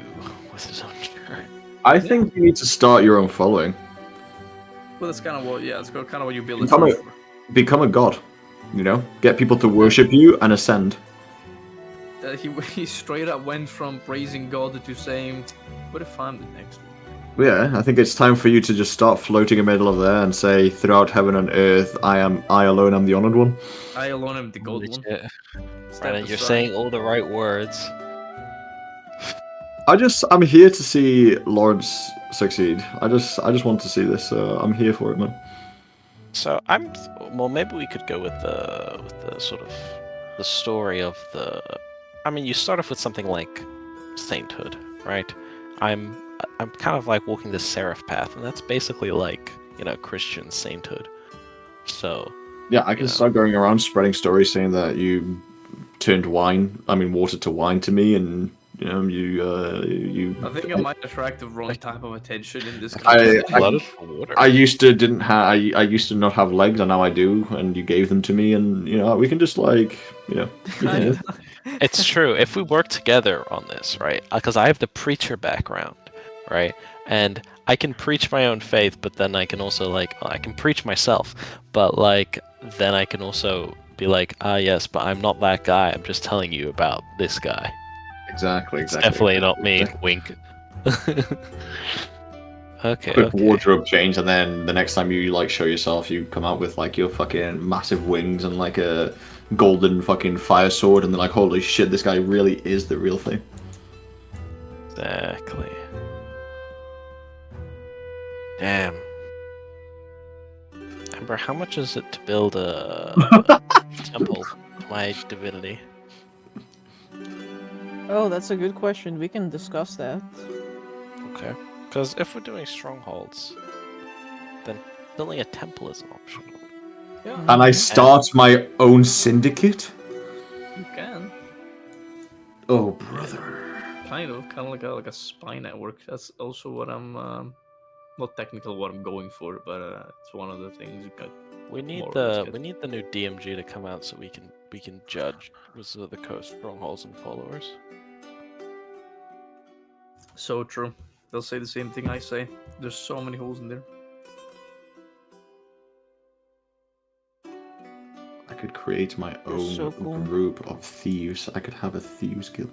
Speaker 6: with his own church?
Speaker 9: I think you need to start your own following.
Speaker 7: Well, that's kind of what, yeah, that's kind of what you build a
Speaker 9: Become a-
Speaker 7: church for.
Speaker 9: Become a god. You know, get people to worship you and ascend.
Speaker 7: He straight up went from praising God to saying, "What if I'm the next one?"
Speaker 9: Yeah, I think it's time for you to just start floating in the middle of there and say, throughout heaven and earth, I alone am the honored one.
Speaker 7: I alone am the gold one.
Speaker 6: Yeah.
Speaker 7: Step
Speaker 6: Brandon, you're
Speaker 7: aside.
Speaker 6: saying all the right words.
Speaker 9: I'm here to see Lawrence succeed. I just want to see this. I'm here for it, man.
Speaker 6: So well, maybe we could go with the sort of the story of the. I mean, you start off with something like sainthood, right? I'm kind of like walking the seraph path, and that's basically like, you know, Christian sainthood. So
Speaker 9: Yeah, I can
Speaker 6: Yeah.
Speaker 9: start going around spreading stories saying that you turned water to wine to me, and you know, you.
Speaker 7: I think I might attract the wrong type of attention in this
Speaker 9: I-
Speaker 7: conversation.
Speaker 6: blood of water.
Speaker 9: I used to didn't have. I used to not have legs, and now I do. And you gave them to me, and you know we can just like you know.
Speaker 7: I-
Speaker 6: It's true. If we work together on this, right? Because I have the preacher background, right? And I can preach my own faith, but then I can also like I can preach myself, but like then I can also be like, yes, but I'm not that guy. I'm just telling you about this guy.
Speaker 9: Exactly.
Speaker 6: It's definitely not me. Wink. Okay.
Speaker 9: Quick
Speaker 6: Okay.
Speaker 9: wardrobe change, and then the next time you like show yourself, you come out with like your fucking massive wings and like a golden fucking fire sword, and they're like, holy shit, this guy really is the real thing.
Speaker 6: Exactly. Damn. Amber, how much is it to build a temple to my divinity?
Speaker 3: Oh, that's a good question. We can discuss that.
Speaker 6: Okay. Because if we're doing strongholds, then building a temple is an option.
Speaker 7: Yeah,
Speaker 9: And I start my own syndicate?
Speaker 7: you can.
Speaker 9: Oh, brother.
Speaker 7: Kind of like a spy network. That's also what I'm not technically what I'm going for, but it's one of the things you got.
Speaker 6: We need
Speaker 7: More or less
Speaker 6: the
Speaker 7: good.
Speaker 6: we need the new DMG to come out so we can judge Wizards of the Coast strongholds and followers.
Speaker 7: So true. They'll say the same thing I say. There's so many holes in there.
Speaker 9: I could create my own
Speaker 3: so cool.
Speaker 9: group of thieves. I could have a thieves guild.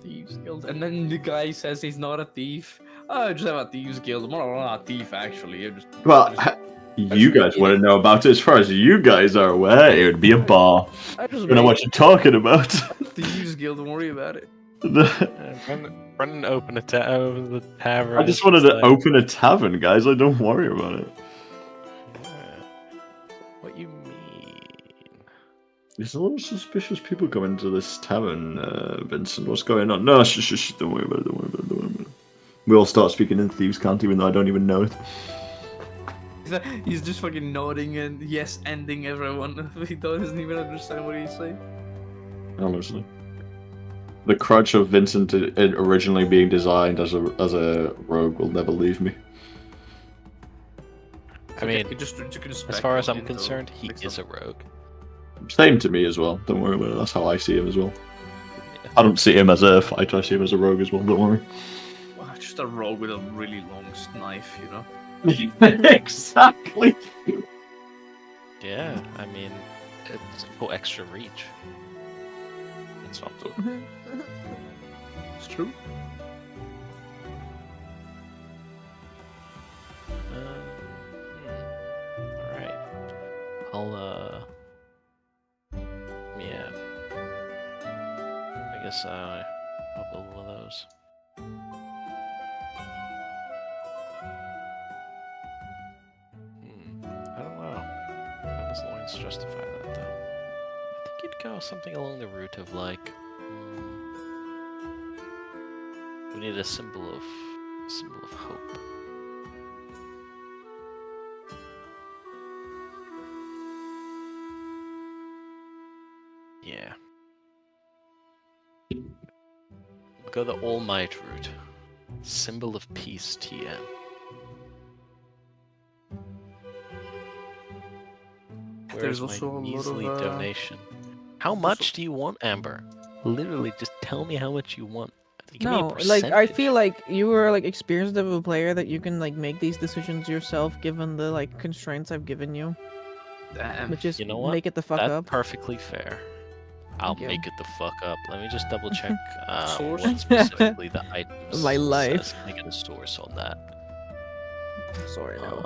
Speaker 7: Thieves guild, and then the guy says he's not a thief. Oh, I just have a thieves guild. I'm not a thief actually.
Speaker 9: Well,
Speaker 7: I
Speaker 9: you guys want to know about it. As far as you guys are aware, it would be a bar.
Speaker 7: I just
Speaker 9: I don't know what you're talking about.
Speaker 7: thieves guild. Don't worry about it.
Speaker 6: Brendan open the tavern.
Speaker 9: I just wanted to open a tavern, guys. Like, don't worry about it.
Speaker 6: What you mean?
Speaker 9: There's a lot of suspicious people coming to this tavern, Vincent. What's going on? No, shh. Don't worry about it. Don't worry about it. Don't worry about it. We all start speaking in Thieves' Cant, even though I don't even know it.
Speaker 7: He's just fucking nodding and yes, ending everyone. He doesn't even understand what he's saying.
Speaker 9: Honestly. The crutch of Vincent originally being designed as a rogue will never leave me.
Speaker 6: I mean, as far as I'm
Speaker 7: speculate,
Speaker 6: concerned,
Speaker 7: though.
Speaker 6: he
Speaker 7: Mixed
Speaker 6: is a
Speaker 7: up.
Speaker 6: rogue.
Speaker 9: Same to me as well. Don't worry about it. That's how I see him as well. I don't see him as a fighter. I see him as a rogue as well. Don't worry.
Speaker 7: Wow, just a rogue with a really long knife, you know?
Speaker 9: Exactly.
Speaker 6: Yeah, I mean, it's for extra reach. It's not good.
Speaker 7: It's true.
Speaker 6: Alright. I'll, yeah. I guess, I'll build one of those. I don't know. How does Lawrence justify that, though? I think you'd go something along the route of, like, we need a symbol of hope. Yeah. Go the All Might route. Symbol of peace, TM. Where's
Speaker 7: There's also
Speaker 6: my
Speaker 7: a lot
Speaker 6: measly
Speaker 7: of
Speaker 6: donation? How much do you want, Amber? Literally, just tell me how much you want. Give me a
Speaker 3: No, like I feel
Speaker 6: percentage.
Speaker 3: like you were like experienced of a player that you can like make these decisions yourself given the like constraints I've given you.
Speaker 7: Damn.
Speaker 3: But just
Speaker 6: You know what?
Speaker 3: make it the fuck
Speaker 6: That's
Speaker 3: up.
Speaker 6: perfectly fair. I'll
Speaker 3: Thank you.
Speaker 6: make it the fuck up. Let me just double check
Speaker 7: Source?
Speaker 6: what specifically the item
Speaker 3: My life.
Speaker 6: says. Can I get a source on that?
Speaker 3: Sorry, no.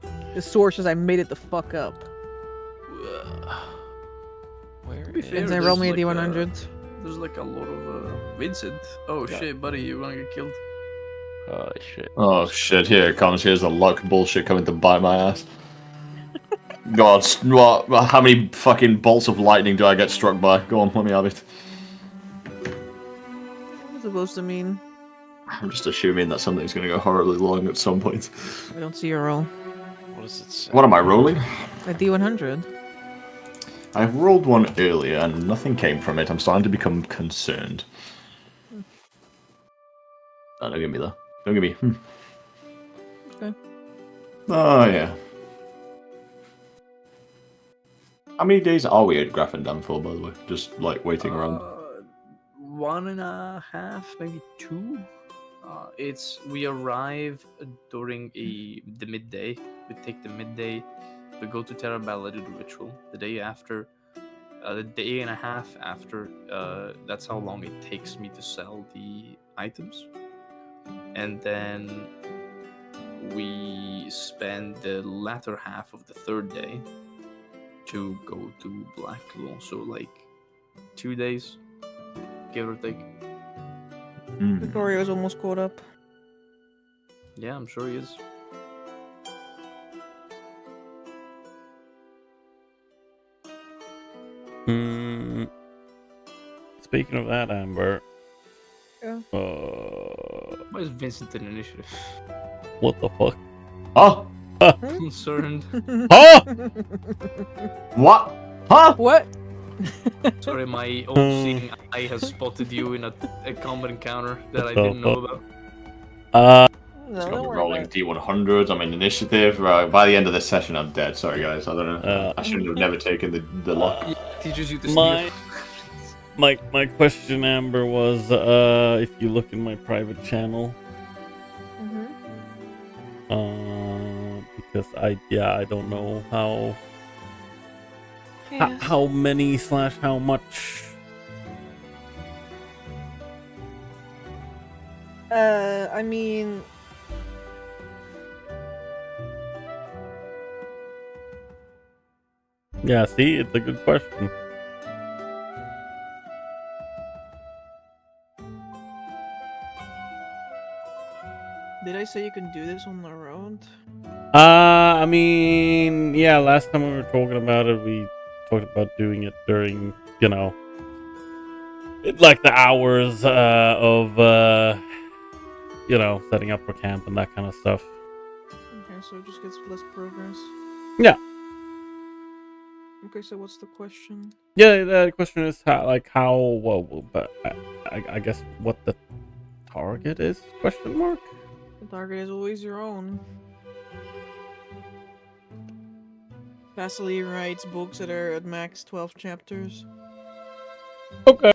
Speaker 6: Uh,
Speaker 3: The source is I made it the fuck up.
Speaker 6: Where
Speaker 7: To be
Speaker 6: is-
Speaker 7: fair,
Speaker 3: And I
Speaker 7: there's
Speaker 3: roll me a
Speaker 7: like
Speaker 3: D100.
Speaker 7: There's like a lot of Vincent. Oh
Speaker 6: Yeah.
Speaker 7: shit, buddy, you're gonna get killed.
Speaker 6: Oh shit.
Speaker 9: Oh shit! Here it comes. Here's the luck bullshit coming to bite my ass. God, what? How many fucking bolts of lightning do I get struck by? Go on, let me have it.
Speaker 3: What was it supposed to mean?
Speaker 9: I'm just assuming that something's going to go horribly wrong at some point.
Speaker 3: I don't see a roll.
Speaker 6: What does it say?
Speaker 9: What am I rolling?
Speaker 3: A D100.
Speaker 9: I rolled one earlier and nothing came from it. I'm starting to become concerned. Oh, don't give me that. Don't give me.
Speaker 3: Okay.
Speaker 9: Oh, yeah. How many days are we at Graffendan for, by the way? Just, like, waiting around.
Speaker 7: 1.5, maybe 2. We arrive during the midday. We take the midday. We go to Terabella to do the ritual. The day after, the day and a half after, that's how long it takes me to sell the items. And then we spend the latter half of the third day to go to Black Claw. So like 2 days, give or take.
Speaker 3: Victoria's almost caught up.
Speaker 7: Yeah, I'm sure he is.
Speaker 4: Speaking of that, Amber.
Speaker 3: Yeah.
Speaker 7: Why is Vincent in initiative?
Speaker 4: What the fuck?
Speaker 9: Oh,
Speaker 7: Concerned.
Speaker 4: Huh?
Speaker 9: what? Huh?
Speaker 3: What?
Speaker 7: Sorry, my all-seeing eye has spotted you in a combat encounter that I didn't know about.
Speaker 3: No,
Speaker 9: It's
Speaker 3: don't
Speaker 9: gonna be
Speaker 3: worry
Speaker 9: rolling
Speaker 3: about it.
Speaker 9: D100s. I'm in initiative. By the end of this session, I'm dead. Sorry, guys. I don't know. I shouldn't have never taken the lock.
Speaker 7: Teaches you to
Speaker 4: My-
Speaker 7: sneak.
Speaker 4: My question, Amber, was if you look in my private channel, because I don't know how many / how much.
Speaker 3: I mean,
Speaker 4: Yeah, see, it's a good question.
Speaker 3: did I say you can do this on the road?
Speaker 4: I mean, yeah, last time we were talking about it, we talked about doing it during, like the hours of, setting up for camp and that kind of stuff.
Speaker 3: Okay, so it just gets less progress.
Speaker 4: Yeah.
Speaker 3: Okay, so what's the question?
Speaker 4: Yeah, the question is but I guess what the target is, question mark?
Speaker 3: The target is always your own. Vasily writes books that are at max 12 chapters.
Speaker 4: Okay.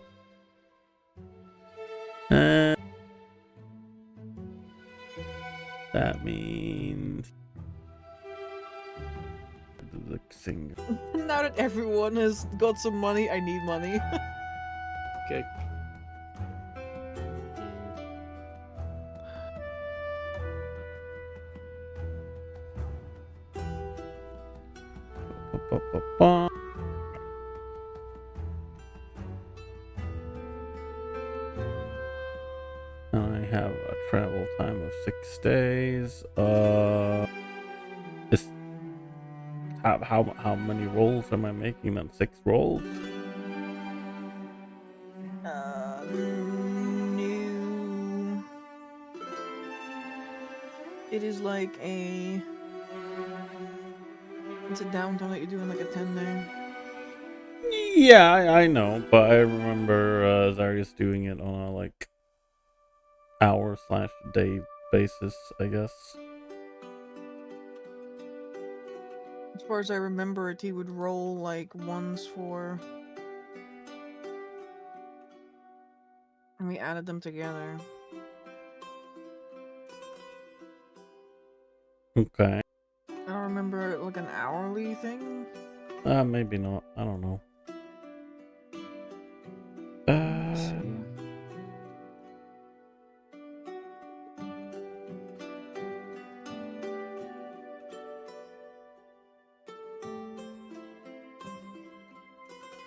Speaker 4: That means the single.
Speaker 3: Now that everyone has got some money, I need money.
Speaker 7: Okay.
Speaker 4: I have a travel time of 6 days. Is how many rolls am I making then? 6 rolls?
Speaker 3: No. It is like it's a downtime that you do in like a 10-day.
Speaker 4: Yeah, I know, but I remember Zarius doing it on a hour/day basis, I guess.
Speaker 3: As far as I remember it, he would roll like once for... And we added them together.
Speaker 4: Okay.
Speaker 3: I don't remember like an hourly thing.
Speaker 4: Maybe not. I don't know.
Speaker 3: Let's see.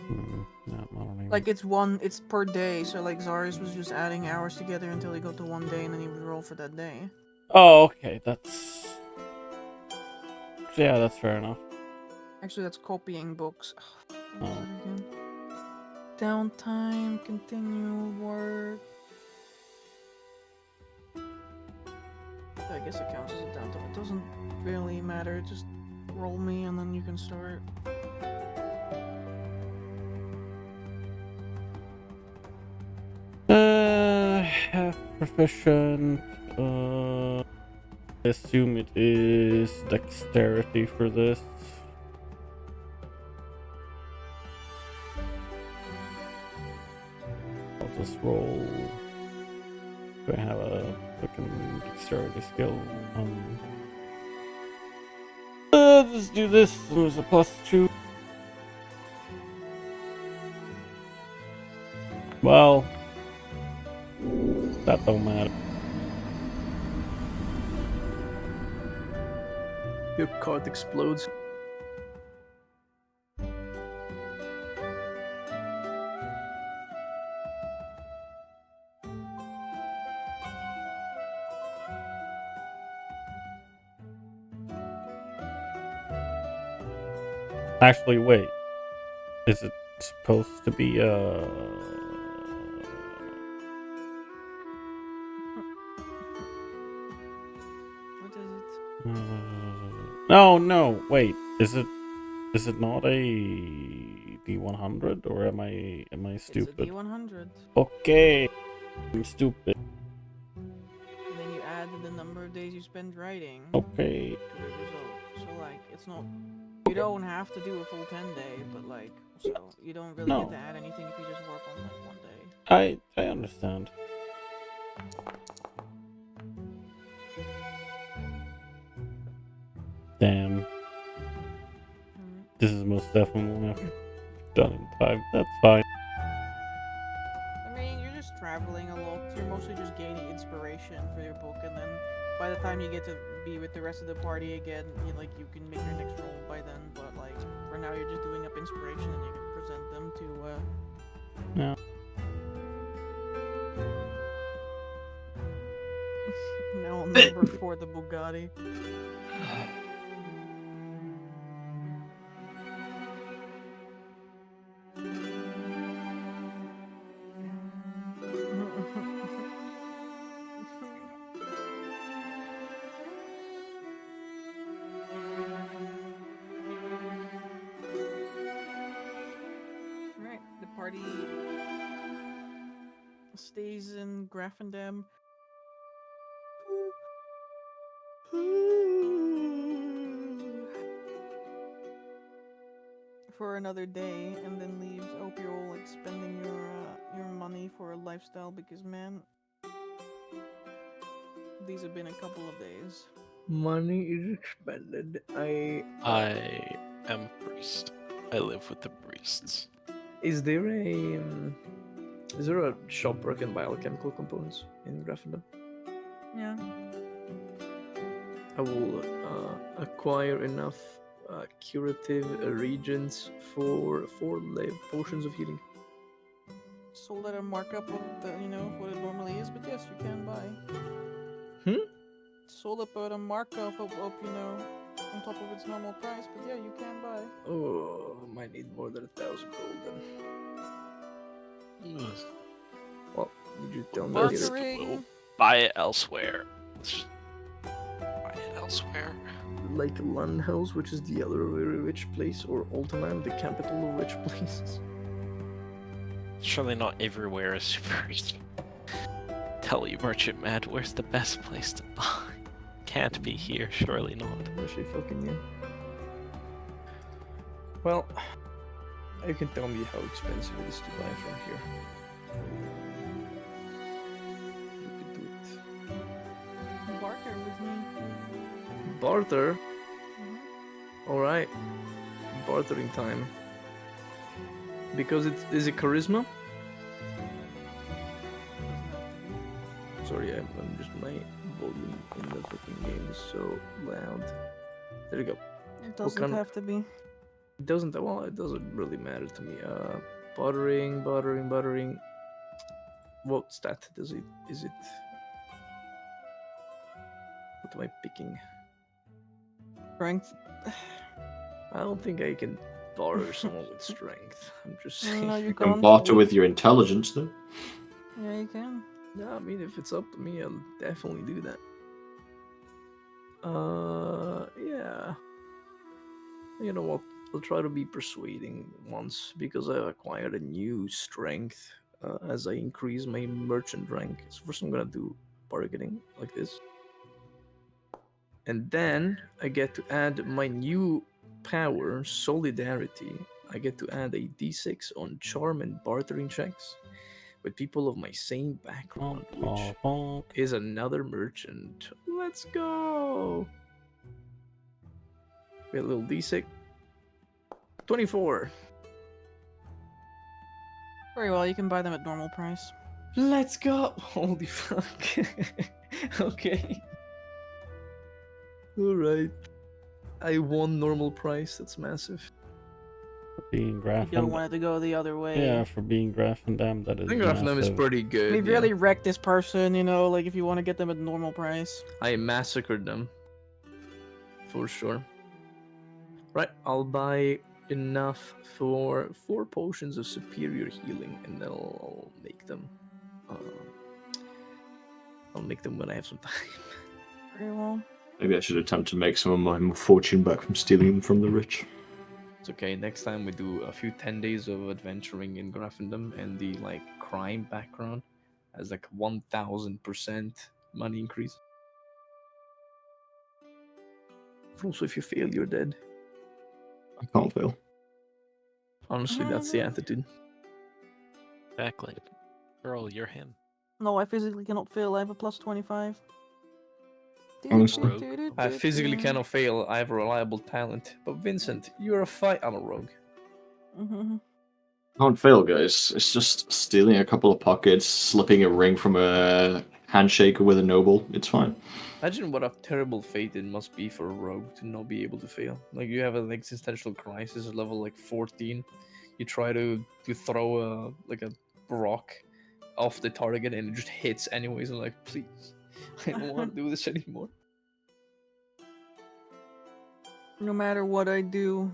Speaker 4: No, I don't even...
Speaker 3: Like it's per day, so like Zarius was just adding hours together until he got to one day and then he would roll for that day.
Speaker 4: Oh, okay, that's... Yeah, that's fair enough.
Speaker 3: Actually, that's copying books. What was
Speaker 4: Oh.
Speaker 3: that again? Downtime, continual work. I guess it counts as a downtime. It doesn't really matter. Just roll me and then you can start.
Speaker 4: Half proficient. I assume it is dexterity for this. I'll just roll. Do I have a fucking dexterity skill? Let's do this. There's a +2. Well, that don't matter.
Speaker 7: Your cart explodes.
Speaker 4: Actually, wait. Is it supposed to be
Speaker 3: What is it?
Speaker 4: No, wait. Is it not a D100 or am I stupid?
Speaker 3: It's a D100.
Speaker 4: Okay. I'm stupid.
Speaker 3: And then you add the number of days you spend writing
Speaker 4: Okay.
Speaker 3: to the result. So like, it's not. You don't have to do a full 10-day, but like, so you don't really
Speaker 4: No.
Speaker 3: get to add anything if you just work on like 1 day.
Speaker 4: I understand. Damn. This is most definitely not done in time. That's fine.
Speaker 3: I mean, you're just traveling a lot. You're mostly just gaining inspiration for your book, and then by the time you get to be with the rest of the party again, you can make your next roll by then. But like, for now, you're just doing up inspiration, and you can present them to.
Speaker 4: Yeah.
Speaker 3: Now on number 4, the Bugatti. Right, the party stays in Graffendam for another day, and then leaves. I hope you're all like spending your money for a lifestyle, because man, these have been a couple of days.
Speaker 7: Money is expended.
Speaker 6: I am priest. I live with the priests.
Speaker 7: Is there a shop where I can buy alchemical components in Graffendam?
Speaker 3: Yeah.
Speaker 7: I will acquire enough curative reagents for 4 potions of healing.
Speaker 3: Sold at a markup of what it normally is, but yes, you can buy. Sold up at a markup of on top of its normal price, but yeah, you can buy.
Speaker 7: Oh, might need more than 1,000 gold then. Well, you just tell me later.
Speaker 3: Bartering.
Speaker 6: Buy it elsewhere. Let's just buy it elsewhere.
Speaker 7: Like Lundhouse, which is the other very rich place, or Altenheim, the capital of rich places.
Speaker 6: Surely not everywhere is super rich. Tell you, Merchant Mad, where's the best place to buy? Can't be here, surely not.
Speaker 7: Actually, fucking yeah. Well, you can tell me how expensive it is to buy from here. You could do it.
Speaker 3: Barter with me.
Speaker 7: Barter?
Speaker 3: Mhm.
Speaker 7: Alright. Bartering time. Because is it charisma? Sorry, I'm just my volume in the fucking game is so loud. There you go.
Speaker 3: It doesn't
Speaker 7: kind of-
Speaker 3: have to be.
Speaker 7: It doesn't really matter to me. Bartering. What stat is it? What am I picking?
Speaker 3: Strength.
Speaker 7: I don't think I can barter someone with strength. I'm just saying.
Speaker 3: No, you
Speaker 9: You can
Speaker 3: can't.
Speaker 9: barter with your intelligence, though.
Speaker 3: Yeah, you can.
Speaker 7: Yeah, I mean, if it's up to me, I'll definitely do that. Yeah. You know what? I'll try to be persuading once, because I've acquired a new strength as I increase my merchant rank. So first I'm gonna do bargaining like this. And then I get to add my new power, Solidarity. I get to add a d6 on charm and bartering checks with people of my same background, which is another merchant. Let's go! We got a little d6. 24.
Speaker 3: Very well, you can buy them at normal price.
Speaker 7: Let's go! Holy fuck. Okay. Alright. I won normal price. That's massive.
Speaker 4: Being Graf
Speaker 3: You don't
Speaker 4: and
Speaker 3: want it to go the other way.
Speaker 4: yeah, for being Graf and Dam, that
Speaker 7: I
Speaker 4: is
Speaker 7: think Grafnum is
Speaker 4: massive.
Speaker 7: pretty good.
Speaker 3: We've really wrecked this person, you know, like if you want to get them at normal price.
Speaker 7: I massacred them. For sure. Right, I'll buy enough for 4 potions of superior healing, and then I'll make them. I'll make them when I have some time.
Speaker 3: Very well.
Speaker 9: Maybe I should attempt to make some of my fortune back from stealing them from the rich.
Speaker 7: It's okay. Next time we do a few 10 days of adventuring in Grafendom, and the like crime background has like 1000% money increase. Also, if you fail, you're dead.
Speaker 9: I can't fail.
Speaker 7: Honestly, that's the attitude.
Speaker 6: Exactly. Girl, you're him.
Speaker 3: No, I physically cannot fail. I have a plus 25.
Speaker 9: Honestly.
Speaker 7: I physically cannot fail. I have a reliable talent. But Vincent, you're a fight. I'm a rogue.
Speaker 9: Can't fail, guys. It's just stealing a couple of pockets, slipping a ring from a handshake with a noble. It's fine.
Speaker 7: Imagine what a terrible fate it must be for a rogue to not be able to fail. Like you have an existential crisis at level like 14. You try to throw a rock off the target and it just hits anyways. I'm like, please, I don't want to do this anymore.
Speaker 3: No matter what I do,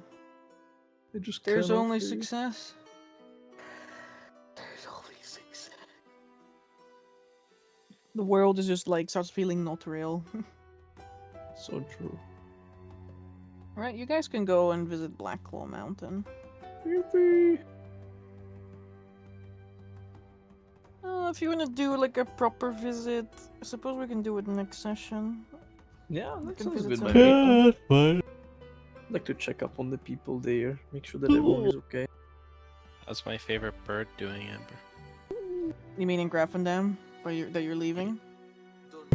Speaker 3: there's only success. There's only success. The world is just like starts feeling not real.
Speaker 7: So true.
Speaker 3: Alright, you guys can go and visit Blacklaw Mountain.
Speaker 7: Yippee!
Speaker 3: If you want to do like a proper visit, I suppose we can do it next session.
Speaker 7: Yeah, that
Speaker 3: can
Speaker 7: sounds
Speaker 3: visit
Speaker 7: good.
Speaker 3: some
Speaker 7: By me.
Speaker 3: people.
Speaker 4: Yeah,
Speaker 7: I'd like to check up on the people there, make sure that everyone is okay.
Speaker 6: How's my favorite bird doing, Amber?
Speaker 3: You mean in Grafendam, that you're leaving?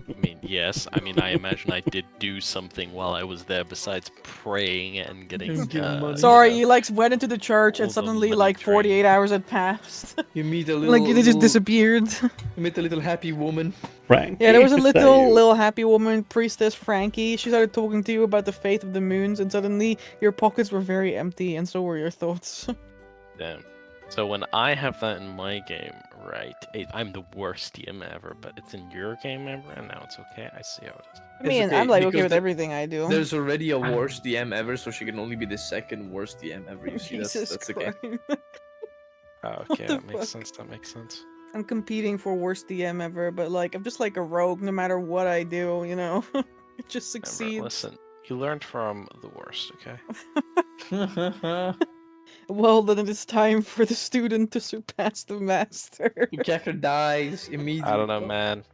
Speaker 6: I mean, yes. I mean, I imagine I did do something while I was there besides praying and getting.
Speaker 7: Getting money.
Speaker 3: Sorry,
Speaker 6: you
Speaker 3: you like went into the church
Speaker 6: all
Speaker 3: and
Speaker 6: the
Speaker 3: suddenly
Speaker 6: money
Speaker 3: like 48
Speaker 6: drained.
Speaker 3: hours had passed.
Speaker 7: You meet a little,
Speaker 3: Like you just disappeared.
Speaker 7: You meet a little happy woman.
Speaker 4: Frank.
Speaker 3: Yeah, there was a
Speaker 4: is that
Speaker 3: little
Speaker 4: you?
Speaker 3: happy woman, priestess Frankie. She started talking to you about the fate of the moons, and suddenly your pockets were very empty, and so were your thoughts.
Speaker 6: Damn. So when I have that in my game, right? I'm the worst DM ever, but it's in your game, Amber, and now it's okay. I see how it is.
Speaker 3: I mean,
Speaker 7: okay,
Speaker 3: I'm like okay
Speaker 7: because
Speaker 3: with everything I do.
Speaker 7: There's already a worst DM ever, so she can only be the second worst DM ever. You see,
Speaker 3: Jesus
Speaker 7: that's okay.
Speaker 3: Christ.
Speaker 6: Oh,
Speaker 3: What
Speaker 6: okay,
Speaker 3: the
Speaker 6: that makes
Speaker 3: fuck?
Speaker 6: sense. That makes sense.
Speaker 3: I'm competing for worst DM ever, but like I'm just like a rogue no matter what I do, you know? It just
Speaker 6: Amber,
Speaker 3: succeeds.
Speaker 6: listen, you learned from the worst, okay?
Speaker 3: Well, then it is time for the student to surpass the master.
Speaker 7: Ukaker dies immediately.
Speaker 6: I don't know, man.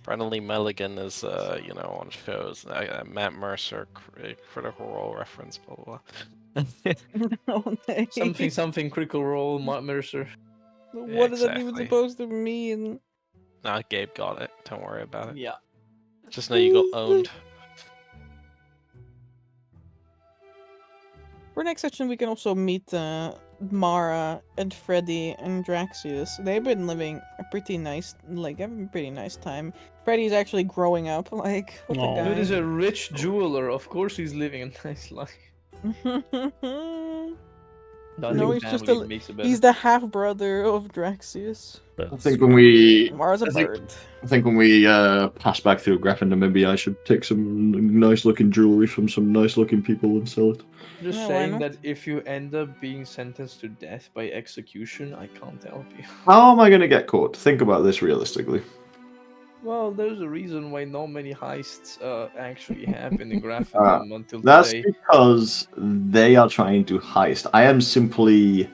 Speaker 6: Friendly Mulligan is, on shows. Matt Mercer, Critical Role reference, blah blah blah.
Speaker 3: Oh, nay.
Speaker 7: Something critical role, Mark Mercer.
Speaker 3: What is that even
Speaker 6: exactly.
Speaker 3: supposed to mean?
Speaker 6: Nah, Gabe got it. Don't worry about it.
Speaker 7: Yeah.
Speaker 6: Just know you got owned.
Speaker 3: For next session, we can also meet Mara and Freddy and Draxius. They've been living a pretty nice, having a pretty nice time. Freddy's actually growing up, like, what
Speaker 4: Aw.
Speaker 3: the
Speaker 7: Dude
Speaker 3: guy.
Speaker 7: is a rich jeweler. Of course he's living a nice life.
Speaker 3: No, he's just he's the half brother of Draxius.
Speaker 9: I think when we
Speaker 3: Mara's a
Speaker 9: I think-
Speaker 3: bird.
Speaker 9: I think when we pass back through Grafendom, maybe I should take some nice looking jewelry from some nice looking people and sell it.
Speaker 7: Just
Speaker 3: Yeah, why
Speaker 7: saying
Speaker 3: not?
Speaker 7: that if you end up being sentenced to death by execution, I can't help you.
Speaker 9: How am I going to get caught? Think about this realistically.
Speaker 7: Well, there's a reason why not many heists actually happen in Grafendom until
Speaker 9: That's
Speaker 7: today.
Speaker 9: because they are trying to heist. I am simply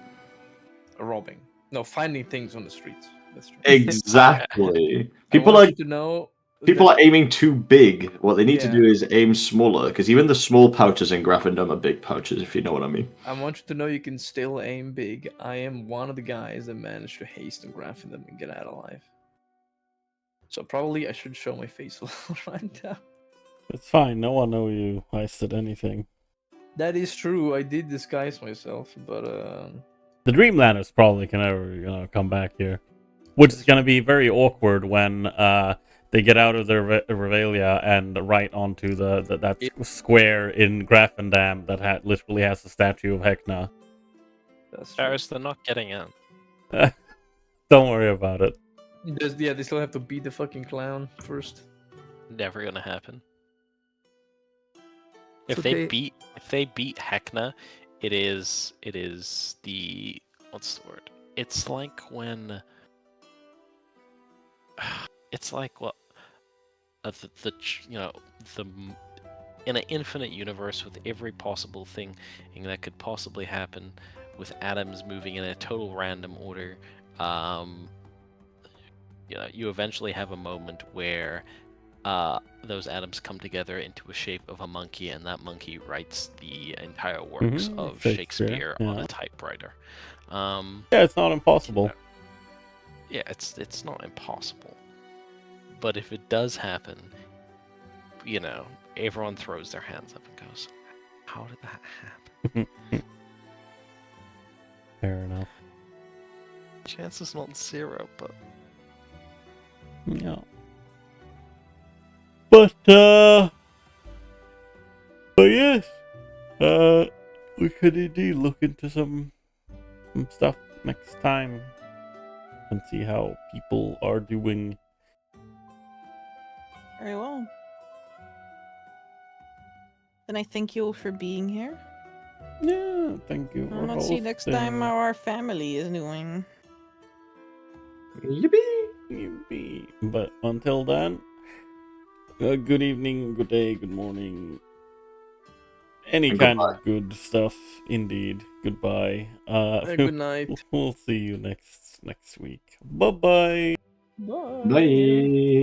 Speaker 7: Robbing. No, finding things on the streets. That's true.
Speaker 9: exactly. People
Speaker 7: I
Speaker 9: are
Speaker 7: want you to know
Speaker 9: people
Speaker 7: that-
Speaker 9: are aiming too big. What they need to
Speaker 7: Yeah.
Speaker 9: do is aim smaller, because even the small pouches in Grafendom are big pouches, if you know what I mean.
Speaker 7: I want you to know you can still aim big. I am one of the guys that managed to haste and Grafendom and get out alive. So probably I should show my face a little right now.
Speaker 4: It's fine. No one know you heisted anything.
Speaker 7: That is true. I did disguise myself, but
Speaker 4: The Dreamlanders probably can never, come back here, which is gonna be very awkward when They get out of their regalia and right onto that square in Grafendam that literally has a statue of Hecna.
Speaker 7: That's true.
Speaker 6: Paris, they're not getting in.
Speaker 4: Don't worry about it.
Speaker 7: Yeah, they still have to beat the fucking clown first.
Speaker 6: Never gonna happen.
Speaker 7: It's
Speaker 6: If they beat Hecna, it is the what's the word? It's like when it's like what in an infinite universe with every possible thing that could possibly happen, with atoms moving in a total random order, you eventually have a moment where those atoms come together into a shape of a monkey, and that monkey writes the entire works of Shakespeare on a typewriter.
Speaker 4: Yeah, it's not impossible.
Speaker 6: Yeah, it's not impossible. But if it does happen, everyone throws their hands up and goes, "How did that happen?"
Speaker 4: Fair enough.
Speaker 6: Chance is not 0, but
Speaker 4: Yeah. But yes, we could indeed look into some stuff next time and see how people are doing.
Speaker 3: Very well. Then I thank you all for being here.
Speaker 4: Yeah, thank you.
Speaker 3: And let's see next time how our family is doing.
Speaker 4: Yippee. But until then, good evening, good day, good morning. Any
Speaker 9: And
Speaker 4: kind
Speaker 9: goodbye.
Speaker 4: of good stuff, indeed. Goodbye.
Speaker 7: Good night.
Speaker 4: We'll see you next week. Bye-bye.
Speaker 3: Bye.
Speaker 8: Bye.